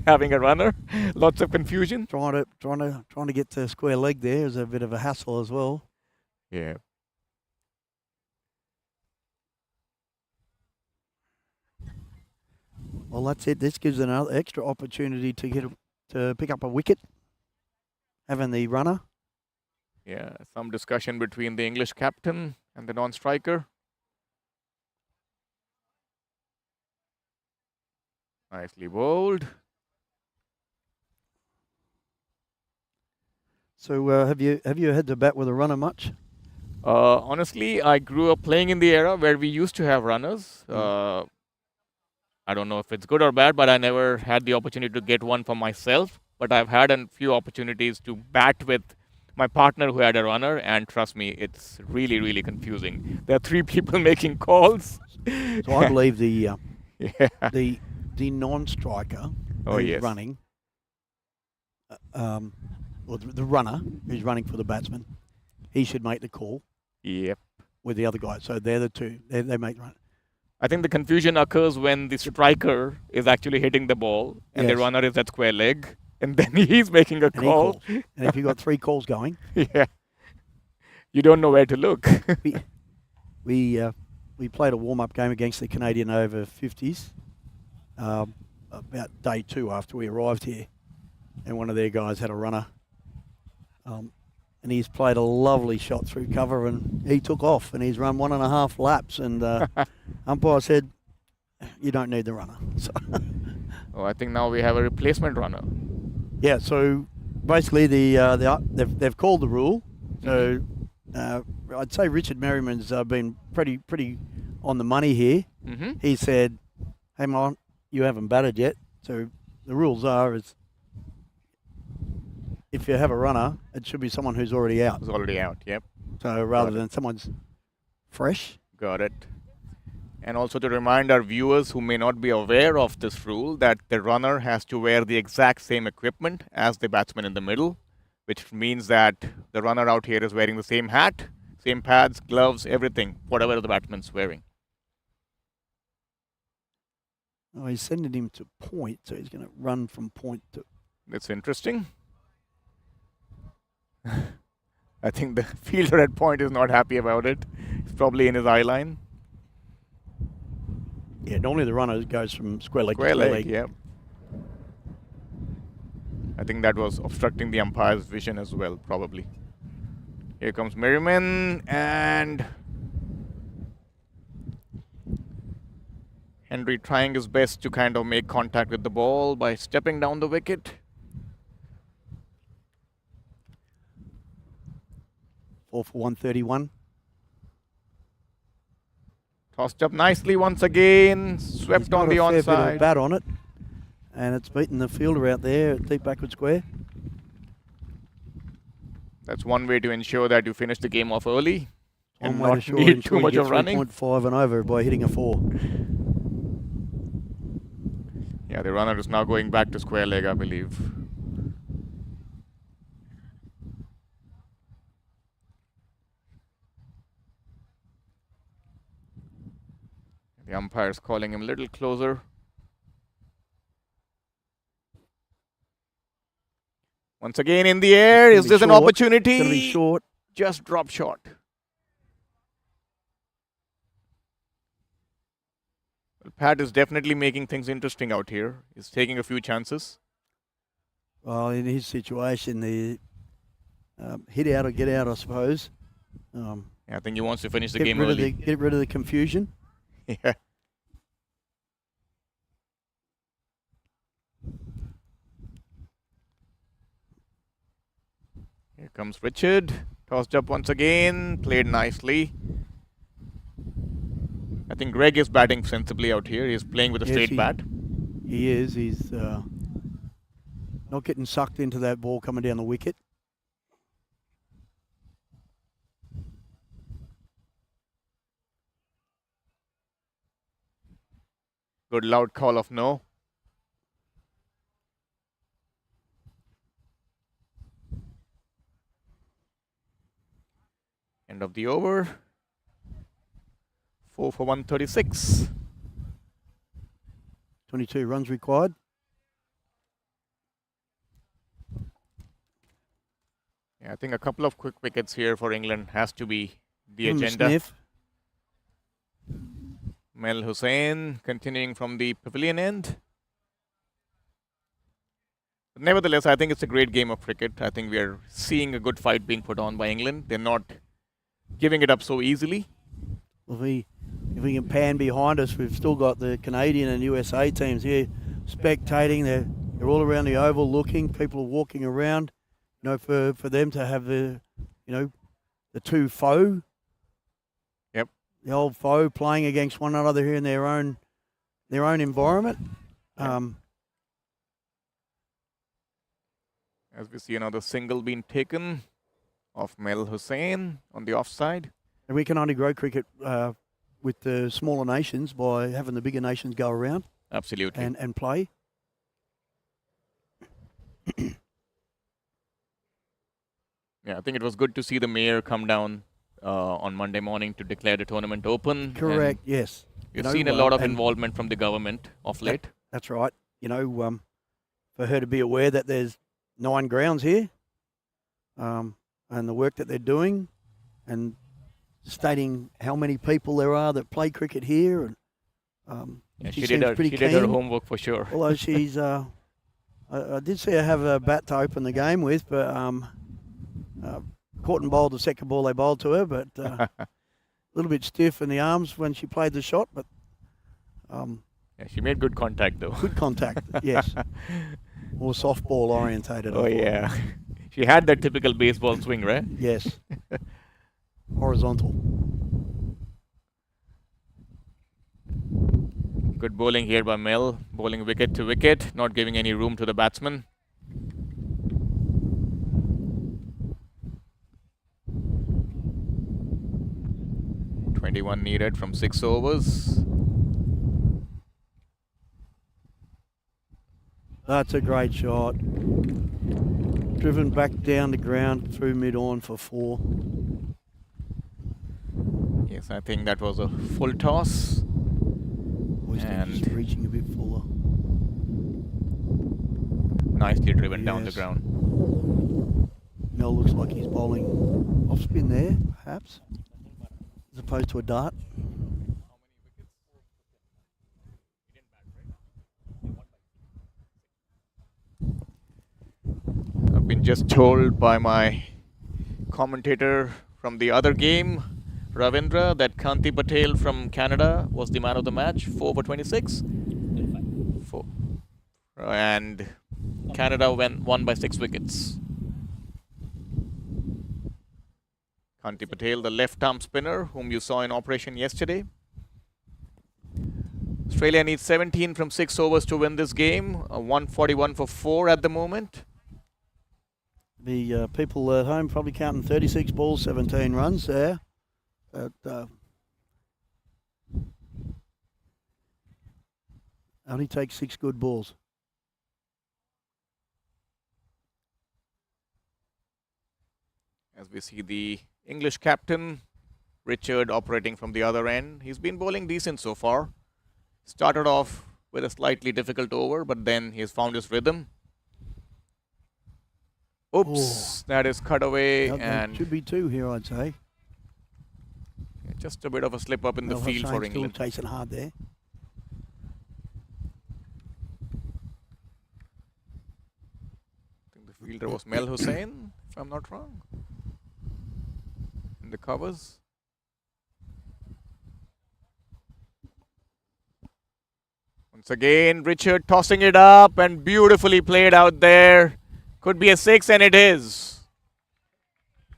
having a runner. Lots of confusion. Trying to get to square leg there is a bit of a hassle as well. Yeah. Well, that's it. This gives another extra opportunity to pick up a wicket, having the runner. Yeah, some discussion between the English captain and the non-striker. Nicely bowled. So have you had to bat with a runner much? Honestly, I grew up playing in the era where we used to have runners. I don't know if it's good or bad, but I never had the opportunity to get one for myself. But I've had a few opportunities to bat with my partner who had a runner, and trust me, it's really, really confusing. There are three people making calls. So I believe the Yeah. the non-striker Oh, who's yes. running, or the runner who's running for the batsman, he should make the call Yep. with the other guy. So they're the two. They make the run. I think the confusion occurs when the striker is actually hitting the ball and the Yes. runner is at square leg, and then he's making a And he call. calls. And if you've got three calls going, Yeah. You don't know where to look. we played a warm-up game against the Canadian over 50s about day 2 after we arrived here, and one of their guys had a runner, and he's played a lovely shot through cover, and he took off, and he's run 1.5 laps, and umpire said, "You don't need the runner." So Oh, I think now we have a replacement runner. yeah, so basically they've called the rule. So I'd say Richard Merriman's been pretty on the money here. Mm-hmm. He said, "Hey, Mon, you haven't batted yet." So the rules is if you have a runner, it should be someone who's already out. It's already out. Yep. So rather than someone's fresh. Got it. And also to remind our viewers who may not be aware of this rule that the runner has to wear the exact same equipment as the batsman in the middle, which means that the runner out here is wearing the same hat, same pads, gloves, everything, whatever the batsman's wearing. Oh, he's sending him to point, so he's going to run from point to. It's interesting. I think the fielder at point is not happy about it. He's probably in his eye line. Yeah, normally the runner goes from square leg to Square square leg, leg. yeah. I think that was obstructing the umpire's vision as well, probably. Here comes Merriman, and Henry trying his best to kind of make contact with the ball by stepping down the wicket. 4 for 131. Tossed up nicely once again, He's swept got on the a fair bit of onside. bat on it, and it's beaten the fielder out there at deep backward square. That's one way to ensure that you finish the game off early and One way to not sure need ensure too you much get of running. 3.5 and over by hitting a 4. Yeah, the runner is now going back to square leg, I believe. The umpire is calling him a little closer. Once again in the air. It's Is gonna this be an short. opportunity? It's going to be short. Just drop short. Well, Pat is definitely making things interesting out here. He's taking a few chances. Well, in his situation, the hit out or get out, I suppose. Yeah, I think he wants to finish the Get game rid early. get rid of the confusion. Yeah. Here comes Richard. Tossed up once again. Played nicely. I think Greg is batting sensibly out here. He's playing with a Yes, straight bat. He is. He's not getting sucked into that ball coming down the wicket. Good loud call of no. End of the over. 4 for 136. 22 runs required. Yeah, I think a couple of quick wickets here for England has to be the Give him a agenda. sniff. Mel Hussain continuing from the pavilion end. But nevertheless, I think it's a great game of cricket. I think we are seeing a good fight being put on by England. They're not giving it up so easily. If we can pan behind us, we've still got the Canadian and USA teams here spectating. They're all around the oval looking. People are walking around. You know, for them to have the two foe. Yep. The old foe playing against one another here in their own environment. As we see another single being taken of Mel Hussain on the offside. And we can only grow cricket with the smaller nations by having the bigger nations go around. Absolutely. And play. Yeah, I think it was good to see the mayor come down on Monday morning to declare the tournament open. Correct, yes. We've seen a lot of involvement from the government of late. That's right. You know, for her to be aware that there's 9 grounds here and the work that they're doing and stating how many people there are that play cricket here. And yeah, she did her homework for sure. Although she's, I did see her have a bat to open the game with, but caught and bowled the second ball they bowled to her, but a little bit stiff in the arms when she played the shot, but yeah, she made good contact though. Good contact, yes. More softball orientated. Oh yeah, she had that typical baseball swing, right? Yes. Horizontal. Good bowling here by Mel, bowling wicket to wicket, not giving any room to the batsman. .21 needed from 6 overs. That's a great shot. Driven back down the ground through mid-on for 4. Yes, I think that was a full toss. And just reaching a bit fuller. Nicely driven down the ground. Mel looks like he's bowling off spin there, perhaps, as opposed to a dart. I've been just told by my commentator from the other game, Ravindra, that Kanti Patel from Canada was the man of the match, 4 for 26. 4. And Canada won by 6 wickets. Kanti Patel, the left-arm spinner, whom you saw in operation yesterday. Australia needs 17 from 6 overs to win this game. 141 for 4 at the moment. The people at home probably counting 36 balls, 17 runs there. But only takes 6 good balls. As we see the English captain, Richard, operating from the other end. He's been bowling decent so far. Started off with a slightly difficult over, but then he's found his rhythm. Oops, that is cut away. And should be 2 here, I'd say. Just a bit of a slip up in the field for England. Still chasing hard there. I think the fielder was Mel Hussain, if I'm not wrong. In the covers. Once again, Richard tossing it up and beautifully played out there. Could be a 6, and it is.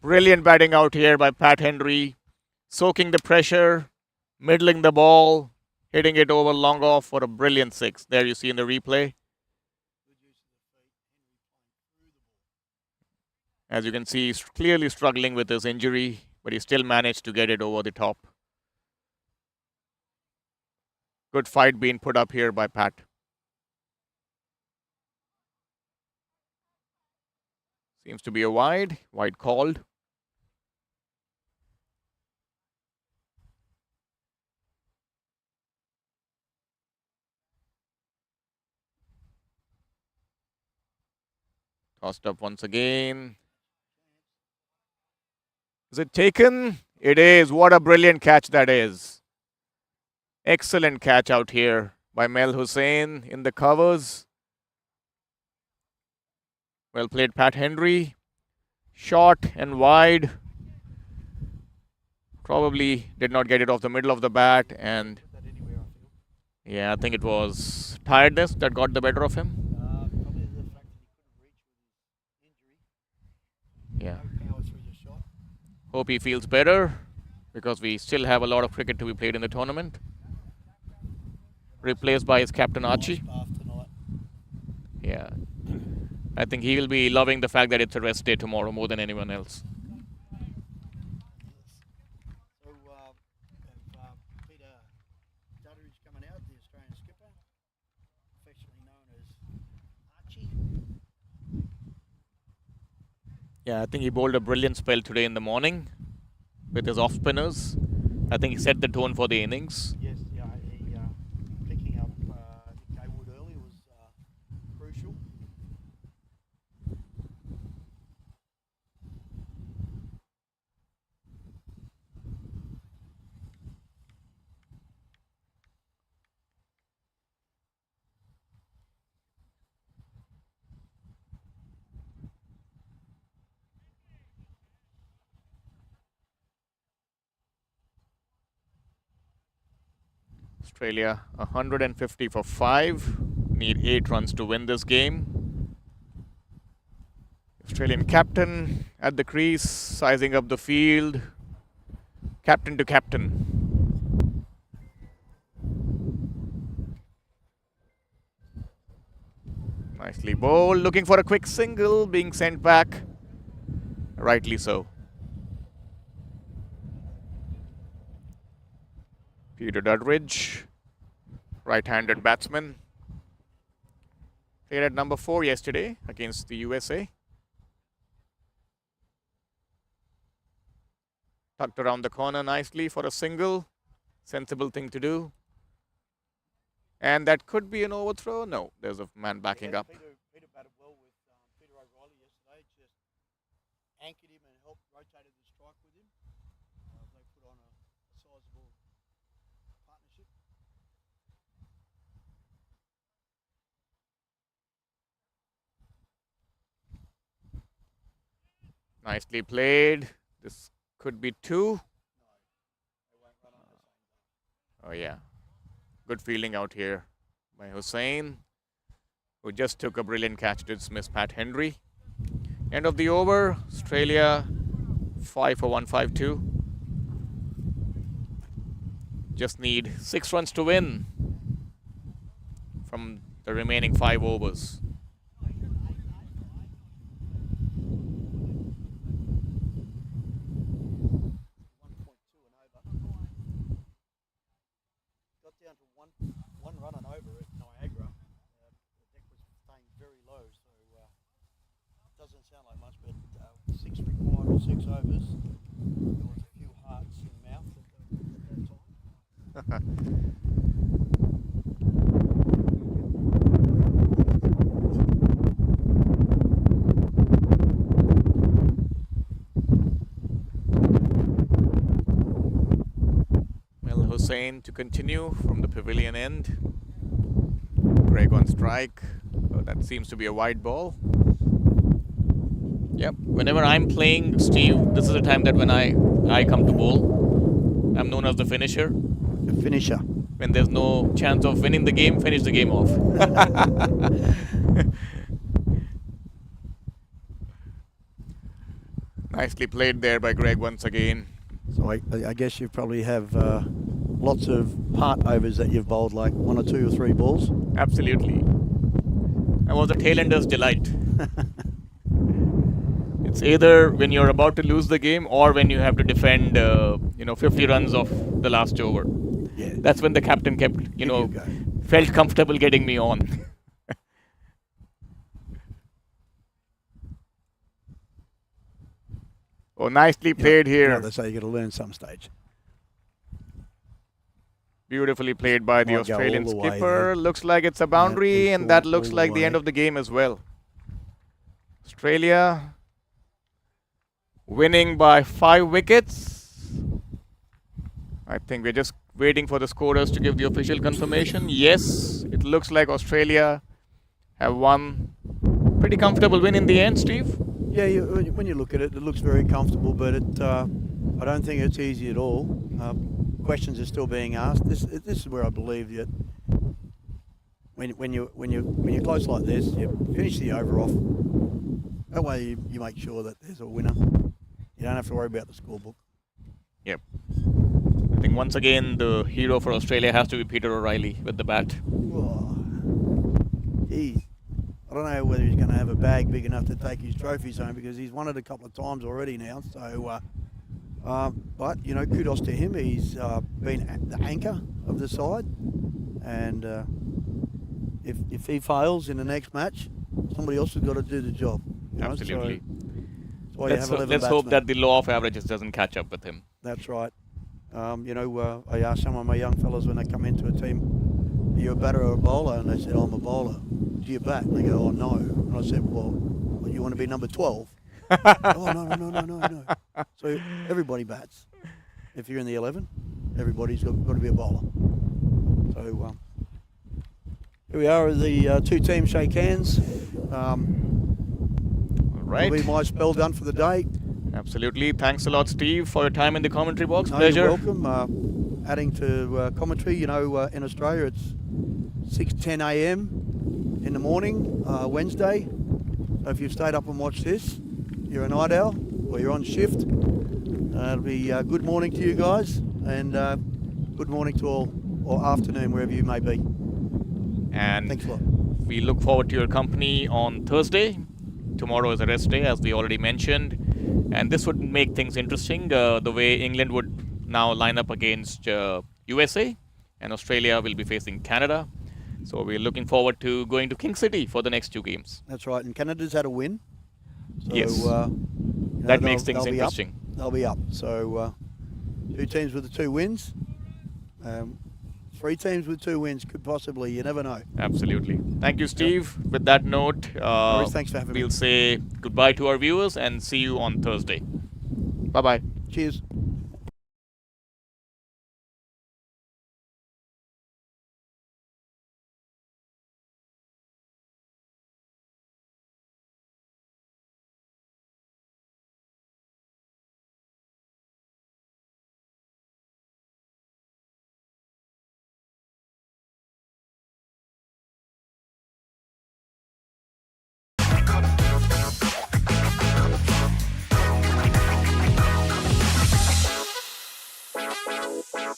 Brilliant batting out here by Pat Henry. Soaking the pressure, middling the ball, hitting it over long off for a brilliant 6. There you see in the replay. As you can see, he's clearly struggling with his injury, but he still managed to get it over the top. Good fight being put up here by Pat. Seems to be a wide called. Tossed up once again. Is it taken? It is. What a brilliant catch that is. Excellent catch out here by Mel Hussain in the covers. Well played, Pat Henry. Short and wide. Probably did not get it off the middle of the bat. And yeah, I think it was tiredness that got the better of him? Probably the fact that he couldn't reach with his injury. Yeah. No power through the shot. Hope he feels better, because we still have a lot of cricket to be played in the tournament. Replaced by his captain Archie. Bath tonight. Yeah. I think he will be loving the fact that it's a rest day tomorrow more than anyone else. So, Peter Dudderidge coming out, the Australian skipper, affectionately known as Archie. Yeah, I think he bowled a brilliant spell today in the morning with his off spinners. I think he set the tone for the innings. Yes, yeah, he picking up Nick Haywood early was crucial. Australia 150 for 5. Need 8 runs to win this game. Australian captain at the crease, sizing up the field. Captain to captain. Nicely bowled. Looking for a quick single, being sent back. Rightly so. Peter Dudderidge, right-handed batsman. Played at number 4 yesterday against the USA. Tucked around the corner nicely for a single. Sensible thing to do. And that could be an overthrow. No, there's a man backing up. Peter batted well with Peter O'Reilly yesterday. Just anchored him and helped rotated the strike with him. They put on a sizable partnership. Nicely played. This could be 2. Oh yeah. Good fielding out here by Hussain, who just took a brilliant catch to dismiss Pat Henry. End of the over. Australia 5 for 152. Just need 6 runs to win from the remaining 5 overs. Down to one run and over at Niagara. The deck was staying very low, so doesn't sound like much, but 6 required or 6 overs. There was a few hearts in mouth at that time. Hussain to continue from the pavilion end. Greg on strike. Oh, that seems to be a wide ball. Yep. Whenever I'm playing, Steve, this is the time that when I come to bowl. I'm known as the finisher. The finisher. When there's no chance of winning the game, finish the game off. Nicely played there by Greg once again. So I guess you probably have lots of part overs that you've bowled, like 1 or 2 or 3 balls. Absolutely. That was a tailender's delight. It's either when you're about to lose the game or when you have to defend, 50 runs of the last over. Yeah. That's when the captain kept, felt comfortable getting me on. Oh, nicely played here. They say you got to learn some stage. Beautifully played by the Might go Australian all the way skipper. there. Looks like it's a boundary, Yeah, and that all looks the like the way. end of the game as well. Australia winning by 5 wickets. I think we're just waiting for the scorers to give the official confirmation. Yes, it looks like Australia have won. Pretty comfortable win in the end, Steve. Yeah, when you look at it, it looks very comfortable, but I don't think it's easy at all. Questions are still being asked. This is where I believe that when you're close like this, you finish the over off. That way you make sure that there's a winner. You don't have to worry about the scorebook. Yep. I think once again the hero for Australia has to be Peter O'Reilly with the bat. Oh, geez. I don't know whether he's going to have a bag big enough to take his trophies home, because he's won it a couple of times already now. So, but you know, kudos to him. He's been the anchor of the side, and if he fails in the next match, somebody else has got to do the job. You know? Absolutely. So that's why Let's hope that the law of averages doesn't catch up with him. That's right. You know, I asked some of my young fellas when they come into a team, are you a batter or a bowler? And they said, I'm a bowler. Do you bat? And they go, oh, no. And I said, well, you want to be number 12? Oh, no. So everybody bats. If you're in the 11, everybody's got to be a bowler. So here we are, the two teams shake hands. Right. That'll be my spell done for the day. Absolutely. Thanks a lot, Steve, for your time in the commentary box. No, Pleasure. you're welcome. Adding to commentary, you know, in Australia it's 6:10 a.m. in the morning, Wednesday. So if you've stayed up and watched this, you're a night owl or you're on shift. It'll be good morning to you guys, and good morning to all, or afternoon wherever you may be. And thanks a lot. We look forward to your company on Thursday. Tomorrow is a rest day, as we already mentioned. And this would make things interesting, the way England would now line up against USA, and Australia will be facing Canada. So we're looking forward to going to King City for the next two games. That's right, and Canada's had a win. So, yes. You know, that makes things interesting. They'll be up. So two teams with the two wins. Three teams with two wins could possibly, you never know. Absolutely. Thank you, Steve. With that note, thanks for having me. We'll say goodbye to our viewers and see you on Thursday. Bye-bye. Cheers. Wow.